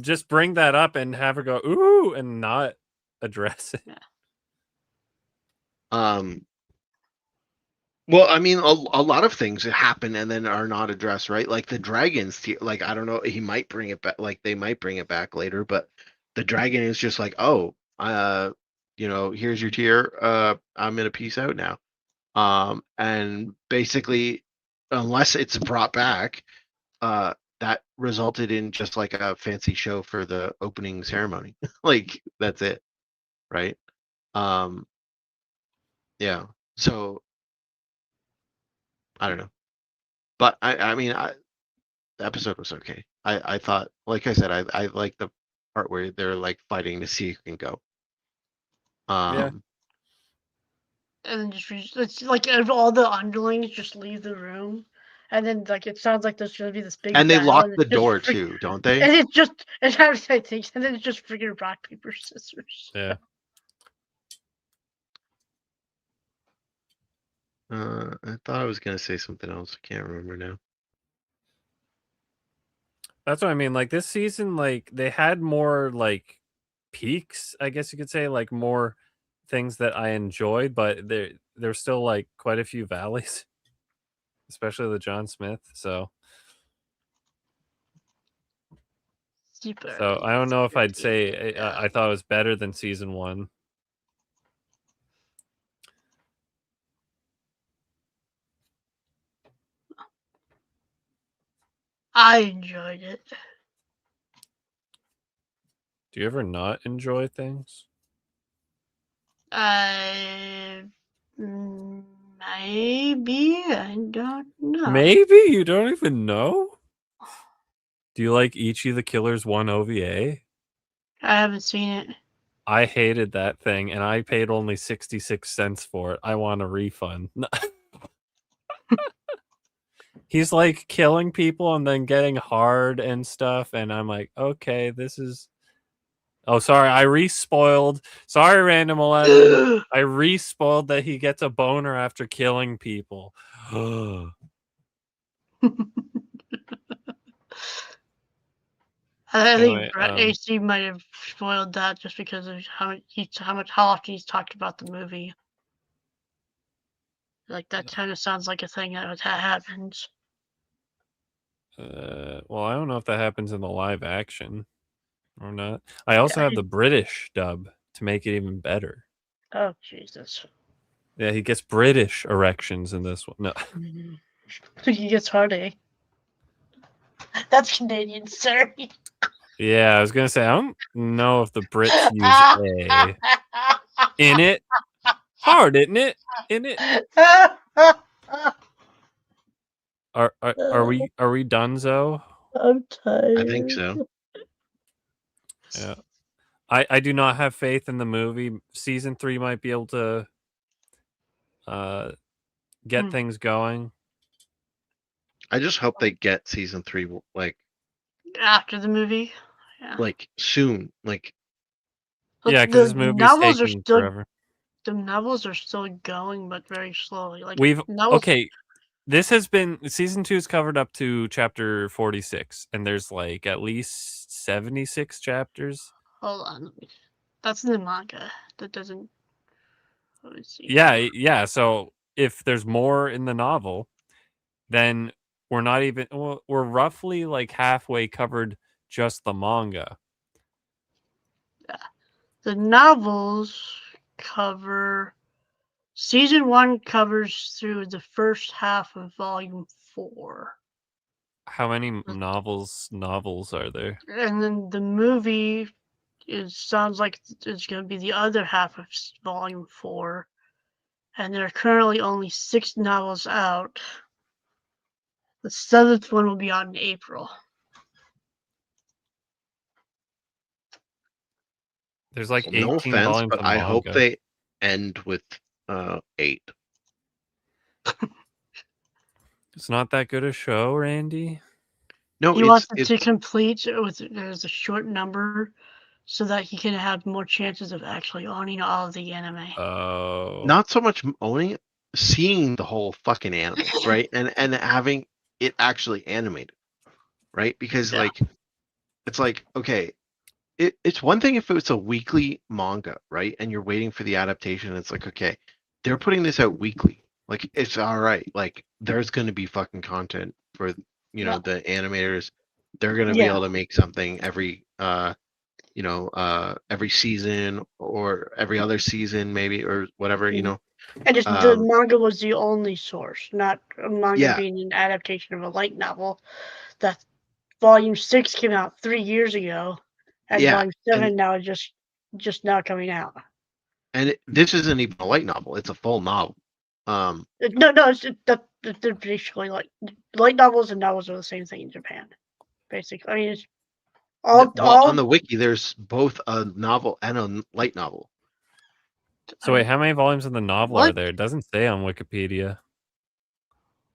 just bring that up and have her go ooh and not address it? Well, I mean, a lot of things happen and then are not addressed, right? Like the dragons, like I don't know, he might bring it back, like they might bring it back later, but the dragon is just like, oh, here's your tier. I'm gonna peace out now. And basically, unless it's brought back, that resulted in just like a fancy show for the opening ceremony. Like that's it, right? Yeah. So I don't know, but I mean, the episode was okay. I thought, like I said, I like the part where they're like fighting to see who can go. Yeah. And then it's like all the underlings just leave the room, and then like it sounds like there's gonna be this big. And they battle, lock and the it's just door too, don't they? And it's just and then it's just freaking rock paper scissors. Yeah. I thought I was gonna say something else. I can't remember now. That's what I mean. Like this season, like they had more like peaks, I guess you could say, like more things that I enjoyed, but there's still like quite a few valleys, especially the John Smith. So I don't know if I'd say I thought it was better than season 1. I enjoyed it. Do you ever not enjoy things? Maybe I don't know. Maybe you don't even know. Do you like Ichi the Killer's 1 OVA? I haven't seen it. I hated that thing, and I paid only 66 cents for it. I want a refund. He's like killing people and then getting hard and stuff, and I'm like, okay, this is. Oh, sorry, I re-spoiled. Sorry, Random 11. I re-spoiled that he gets a boner after killing people. I Anyway, think Brett AC might have spoiled that just because of how often he's talked about the movie. Like that kind of sounds like a thing that happens. Well, I don't know if that happens in the live action. Or not. I also have the British dub to make it even better. Oh Jesus! Yeah, he gets British erections in this one. No. I think he gets heartache. That's Canadian, sir. Yeah, I was gonna say I don't know if the Brits use A in it. Hard, isn't it? In it. Are we donezo? I'm tired. I think so. Yeah. I do not have faith in the movie. Season 3 might be able to get things going. I just hope they get season 3 like After the movie. Yeah. like soon. Like yeah, because this movie's taking forever. The novels are still going, but very slowly. Like okay. This has been season 2 is covered up to chapter 46, and there's like at least 76 chapters. Hold on, that's in the manga. That doesn't. Let me see. Yeah. So if there's more in the novel, then we're not even. Well, we're roughly like halfway covered just the manga. Yeah, the novels cover. Season 1 covers through the first half of volume 4. How many novels are there? And then the movie sounds like it's going to be the other half of volume 4. And there are currently only 6 novels out. The 7th one will be out in April. There's like 18 no offense, volumes but of I manga. hope they end with 8. It's not that good a show, Randy. No, he wants it to complete there's a short number so that he can have more chances of actually owning all of the anime. Oh. Not so much owning it, seeing the whole fucking anime, right? And having it actually animated, right? Because like it's like, okay, it's one thing if it's a weekly manga, right? And you're waiting for the adaptation, it's like, okay, they're putting this out weekly. Like it's all right. Like there's gonna be fucking content for the animators. They're gonna be able to make something every every season or every other season maybe or whatever, And the manga was the only source, not a manga being an adaptation of a light novel. That volume 6 came out 3 years ago, and volume 7 now is just now coming out. And this isn't even a light novel; it's a full novel. No, they're basically like light novels and novels are the same thing in Japan. Basically, I mean, it's all on the wiki. There's both a novel and a light novel. So wait, how many volumes of the novel are there? It doesn't say on Wikipedia.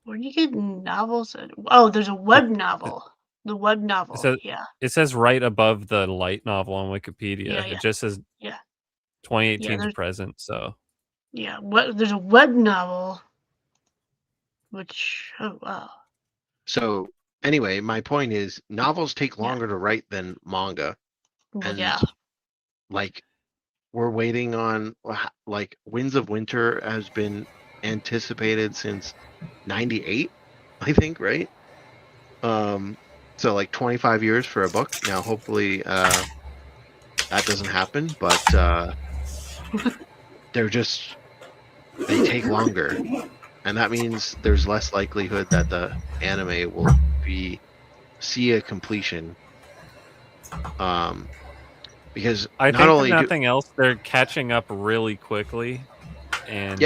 Where do you get novels? Oh, there's a web novel. The web novel. It says right above the light novel on Wikipedia. It just says 2018 to present. So there's a web novel. Which So anyway, my point is novels take longer to write than manga, and like we're waiting on like Winds of Winter has been anticipated since '98, I think, right? So like 25 years for a book. Now, hopefully, that doesn't happen, but they take longer, and that means there's less likelihood that the anime will see a completion. Because I think if nothing else, they're catching up really quickly, and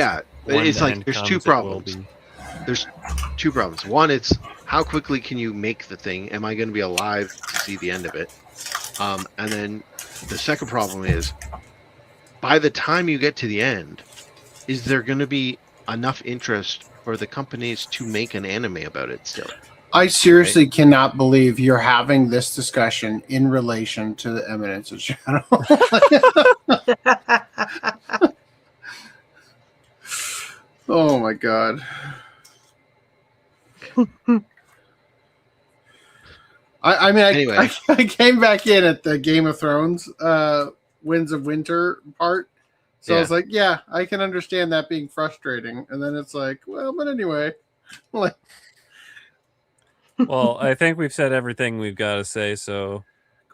it's like there's two problems. There's two problems. One, it's how quickly can you make the thing? Am I going to be alive to see the end of it? And then the second problem is, by the time you get to the end, is there going to be enough interest for the companies to make an anime about it still? I seriously cannot believe you're having this discussion in relation to the Eminence of Shadow. Oh my god. I came back in at the Game of Thrones Winds of Winter part. So I was like, yeah, I can understand that being frustrating. And then it's like, well, but anyway. Like, well, I think we've said everything we've got to say, so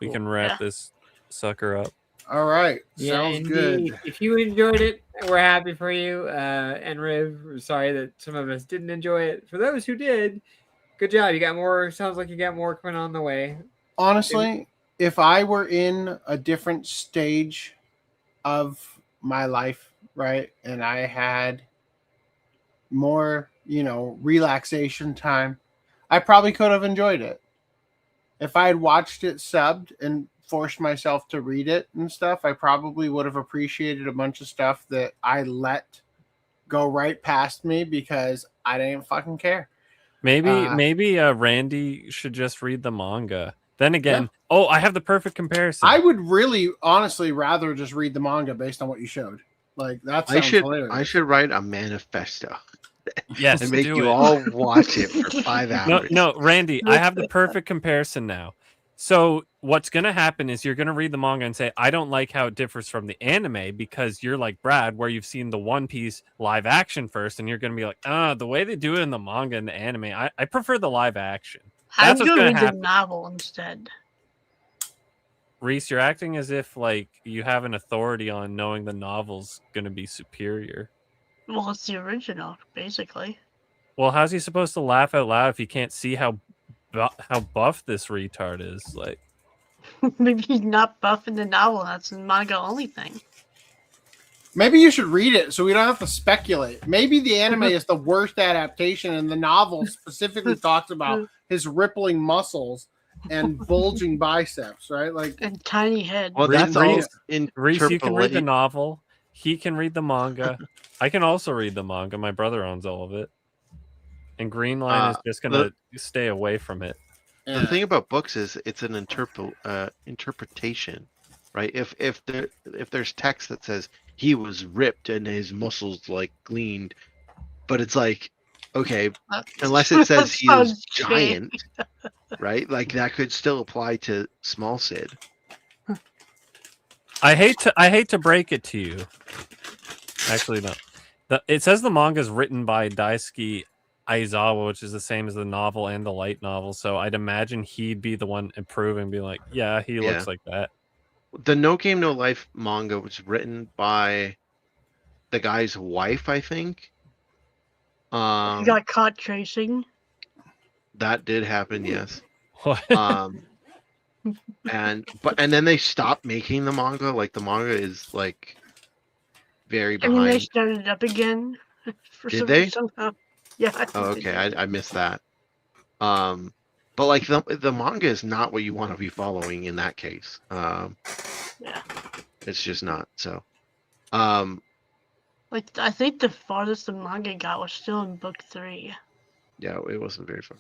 we can wrap this suck her up. All right. Yeah, Sounds indeed. good. If you enjoyed it, we're happy for you. And Riv, we're sorry that some of us didn't enjoy it. For those who did, good job. You got more. Sounds like you got more coming on the way. Honestly, if I were in a different stage of my life, right, and I had more, relaxation time, I probably could have enjoyed it. If I had watched it subbed and forced myself to read it and stuff, I probably would have appreciated a bunch of stuff that I let go right past me because I didn't fucking care. Maybe Randy should just read the manga. Then again, I have the perfect comparison. I would really, honestly, rather just read the manga based on what you showed. Like that sounds hilarious. I should write a manifesto. Yes, and make do you it. all watch it for 5 hours. No, Randy, I have the perfect comparison now. So what's going to happen is you're going to read the manga and say, I don't like how it differs from the anime because you're like Brad, where you've seen the One Piece live action first, and you're going to be like, the way they do it in the manga and the anime, I prefer the live action. I'm going to read the novel instead. Reese, you're acting as if like you have an authority on knowing the novel's going to be superior. Well, it's the original, basically. Well, how's he supposed to laugh out loud if he can't see how buff this retard is? Like, maybe he's not buff in the novel. That's a manga only thing. Maybe you should read it so we don't have to speculate. Maybe the anime is the worst adaptation, and the novel specifically talks about his rippling muscles and bulging biceps, right? Like and tiny head. Well, that's all in Reese, you can read the novel. He can read the manga. I can also read the manga. My brother owns all of it. And Green Line is just gonna stay away from it. The thing about books is it's an interpretation, right? If there's text that says he was ripped and his muscles like gleamed, but it's like, okay, unless it says he was giant, right? Like that could still apply to small Sid. I hate to break it to you. Actually, no. It says the manga is written by Daisuke Aizawa, which is the same as the novel and the light novel. So I'd imagine he'd be the one improving, be like, yeah, he looks like that. The No Game No Life manga was written by the guy's wife, I think. He got caught chasing. That did happen, yes. And then they stopped making the manga. Like the manga is like very behind. And then they started it up again. Did they? Somehow. Yeah. Oh, okay, I missed that. But like the manga is not what you want to be following in that case. Yeah. It's just not. So. Like I think the farthest the manga got was still in book 3. Yeah, it wasn't very far.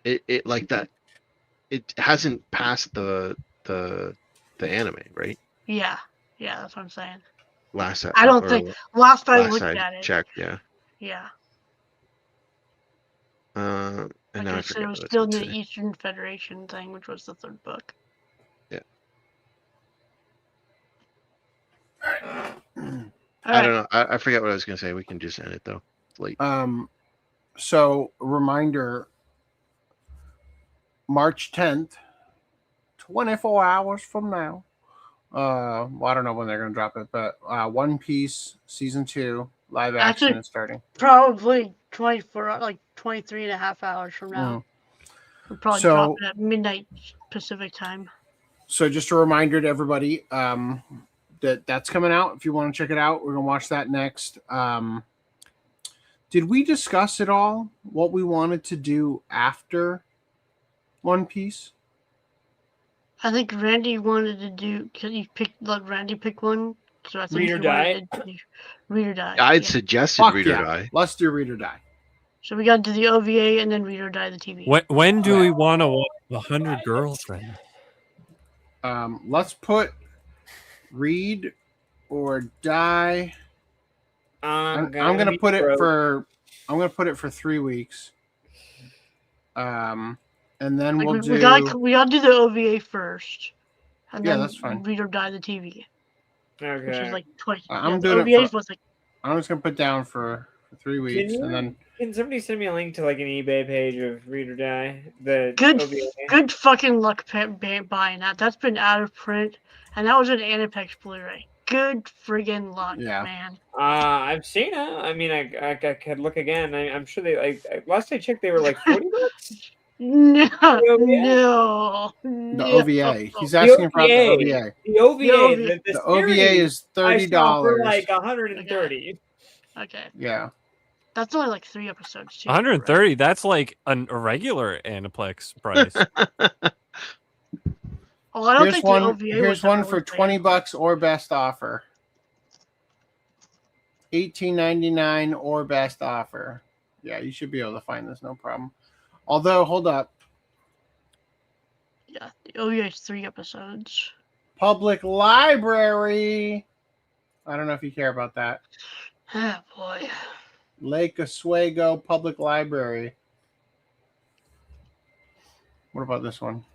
It like that. It hasn't passed the anime, right? Yeah, that's what I'm saying. Last I don't think last I looked at it. Checked, yeah. Yeah. And like now I I said, forget it was what still in was the gonna say. Eastern Federation thing, which was the 3rd book. Yeah. I don't know. I forget what I was gonna say. We can just end it though. It's late. So reminder, March 10th, 24 hours from now. Well, I don't know when they're gonna drop it, but One Piece season 2 live action is starting. Probably 24, like 23 and a half hours from now. We'll probably drop it at midnight Pacific time. So just a reminder to everybody that's coming out. If you want to check it out, we're gonna watch that next. Did we discuss at all what we wanted to do after One Piece? I think Randy wanted to do. Can you let Randy pick one? So I think Read or Die. Read or Die. I'd suggested Read or Die. Let's do Read or Die. So we got to do the OVA and then Read or Die the TV. When do we want to watch 100 Girlfriends? Let's put Read or Die. I'm gonna put it for 3 weeks. And then like we gotta do the OVA first. And then that's fine. Read or Die the TV. Okay. Which is like 20. I'm the doing OVA it. was like. I'm just gonna put down for 3 weeks, and then Can somebody send me a link to like an eBay page of Read or Die? The Good, OVA? good fucking luck buying that. That's been out of print, and that was an Aniplex Blu-ray. Good friggin' luck, man. I've seen it. I mean, I could look again. I'm sure they like. Last I checked, they were like $40. No, The The no. OVA. He's asking about the OVA. The OVA. The OVA is I saw for $30. like 130. Okay. Yeah. That's only like 3 episodes too. 130. That's like a regular Aniplex price. Oh, I don't Here's think one. the OVA Here's was one for $20 or best offer. $18.99 or best offer. Yeah, you should be able to find this, no problem. Although, hold up. Yeah, the OVA is 3 episodes. Public Library. I don't know if you care about that. Oh boy. Lake Oswego Public Library. What about this one?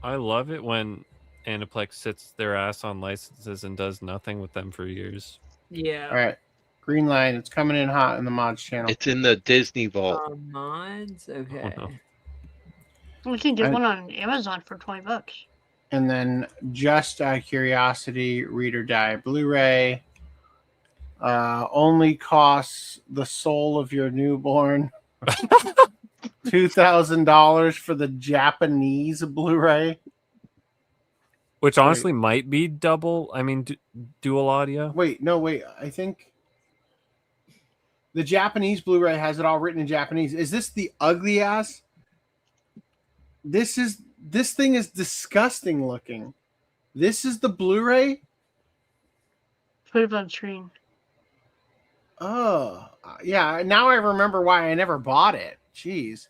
I love it when Aniplex sits their ass on licenses and does nothing with them for years. Yeah. All right. Green Line. It's coming in hot in the mods channel. It's in the Disney Vault. Mods? Okay. Oh, no. We can get one on Amazon for $20. And then just out of curiosity, Read or Die Blu-ray. Only costs the soul of your newborn. $2,000 for the Japanese Blu-ray. Which honestly might be double. I mean, dual audio. Wait. I think the Japanese Blu-ray has it all written in Japanese. Is this the ugly ass? This thing is disgusting looking. This is the Blu-ray? Put it on screen. Oh, yeah. Now I remember why I never bought it. Jeez.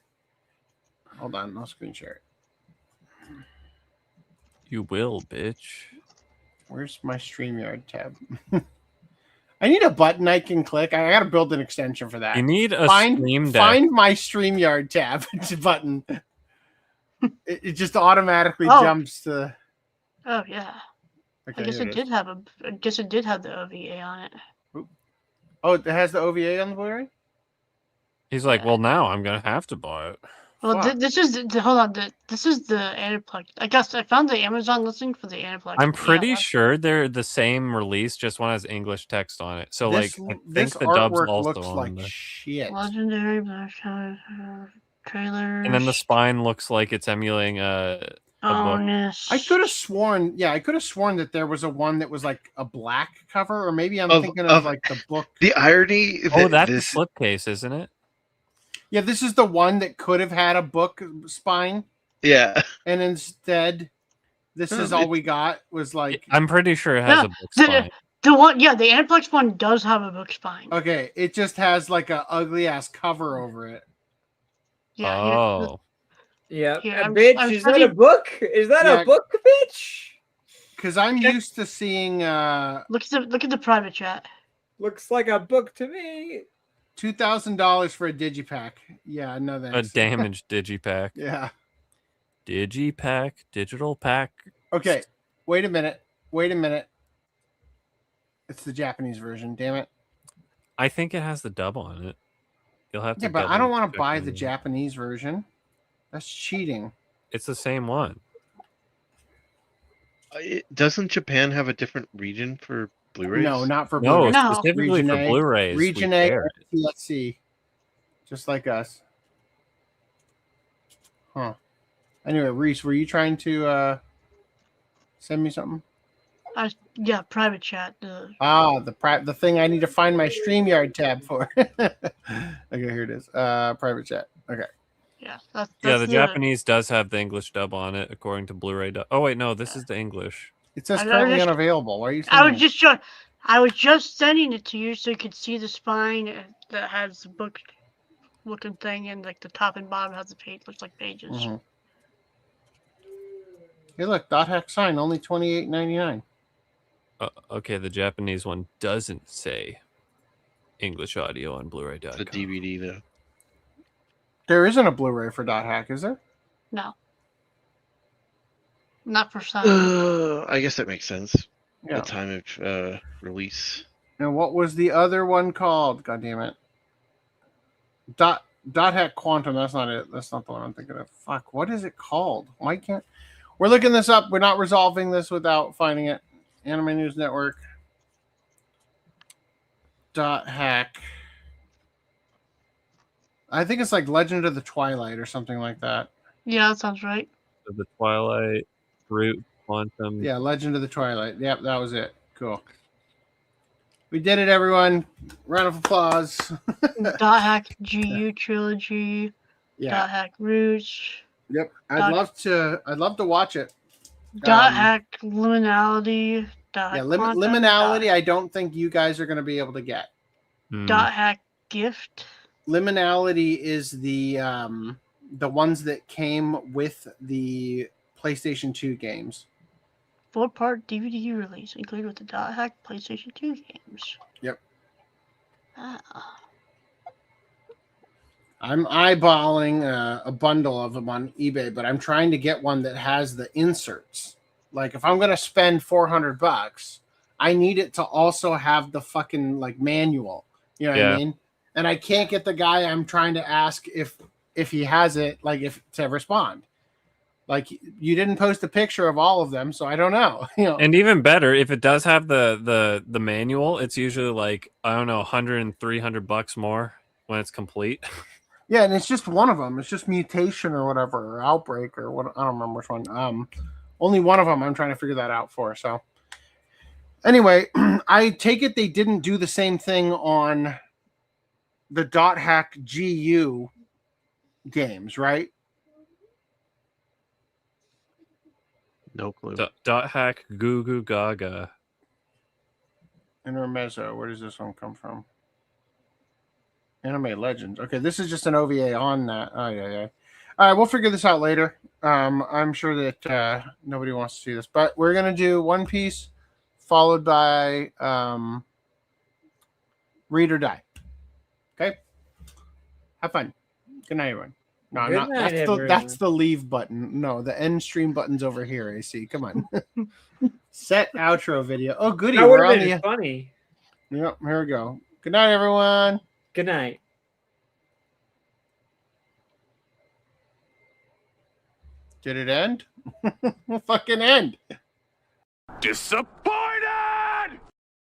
Hold on. No screen share. You will, bitch. Where's my StreamYard tab? I need a button I can click. I gotta build an extension for that. You need a Stream Deck. Find my StreamYard tab button. It just automatically jumps to. Oh yeah. Okay, I guess it did have the OVA on it. Oh, it has the OVA on the Blu-ray? He's like, well, now I'm gonna have to buy it. Well, this is this is the Aniplex. I guess I found the Amazon listing for the Aniplex. I'm pretty sure they're the same release, just one has English text on it. So, This- like, I this think the dub's artwork also looks on like there. shit. Legendary Black trailers. And then the spine looks like it's emulating a book. I could have sworn, that there was a one that was like a black cover, or maybe I'm thinking of like the book. The irony. Oh, that's the slipcase, isn't it? Yeah, this is the one that could have had a book spine. Yeah. And instead, this is all we got was like. I'm pretty sure it has a book spine. The one, yeah, the Aniplex one does have a book spine. Okay, it just has like a ugly ass cover over it. Yeah. Oh. Yeah. Here, Bitch, is that a book? Is that a book, bitch? Because I'm used to seeing. Look at the private chat. Looks like a book to me. $2,000 for a digipack. Yeah, no A thanks. damaged digipack. Yeah. Digipack, digital pack. Okay, wait a minute. It's the Japanese version. Damn it. I think it has the dub on it. You'll have to. Yeah, but I don't want to double buy check the it. Japanese version. That's cheating. It's the same one. Doesn't Japan have a different region for Blu-rays? No, not for No, Blu-rays. specifically for Blu-rays. we Region A, shared it. TSC. Just like us. Huh. Anyway, Reese, were you trying to send me something? Yeah, private chat. The thing I need to find my StreamYard tab for. Okay, here it is. Private chat. Okay. Yeah, that's The Japanese does have the English dub on it, according to Blu-ray dub. Oh wait, no, this is the English. It says currently unavailable. Why are you saying I was just sending it to you so you could see the spine that has the book looking thing, and like the top and bottom has the page, looks like pages. Mm-hmm. Hey, look, dot hack sign only $28.99. Okay, the Japanese one doesn't say English audio on Blu-ray.com. The DVD though. There isn't a Blu-ray for dot hack, is there? No. Not for some. I guess that makes sense. Yeah. The time of release. And what was the other one called? God damn it. Dot Hack Quantum. That's not it. That's not the one I'm thinking of. Fuck. What is it called? Why can't... We're looking this up. We're not resolving this without finding it. Anime News Network. Hack. I think it's like Legend of the Twilight or something like that. Yeah, that sounds right. The Twilight, Root, Quantum. Yeah, Legend of the Twilight. Yep, that was it. Cool. We did it, everyone. Round of applause. Dot Hack GU trilogy. Yeah. Dot Hack Roots. Yep. I'd love to watch it. Dot Hack Liminality. Yeah, Liminality, I don't think you guys are going to be able to get. Dot Hack Gift. Liminality is the ones that came with the PlayStation 2 games. 4-part DVD release, included with the Dot Hack PlayStation 2 games. Yep. I'm eyeballing a bundle of them on eBay, but I'm trying to get one that has the inserts. Like, if I'm going to spend $400, I need it to also have the fucking, like, manual. You know what I mean? And I can't get the guy I'm trying to ask if he has it, like, if to respond. Like, you didn't post a picture of all of them, so I don't know. You know. And even better, if it does have the manual, it's usually like, I don't know, $100-$300 more when it's complete. Yeah, and it's just one of them. It's just Mutation or whatever, or Outbreak or what. I don't remember which one. Only one of them I'm trying to figure that out for. So anyway, I take it they didn't do the same thing on the Dot Hack GU games, right? No clue. Dot Hack Goo Goo Gaga. Intermezzo. Where does this one come from? Anime Legends. Okay, this is just an OVA on that. Oh, yeah. All right, we'll figure this out later. I'm sure that nobody wants to see this, but we're going to do One Piece followed by Read or Die. Okay? Have fun. Good night, everyone. No, I'm not. That's the leave button. No, the end stream button's over here, AC. Come on. Set outro video. Oh, goody. That would We're have on been the... funny. Yep, here we go. Good night, everyone. Good night. Did it end? Fucking end. Disappoint!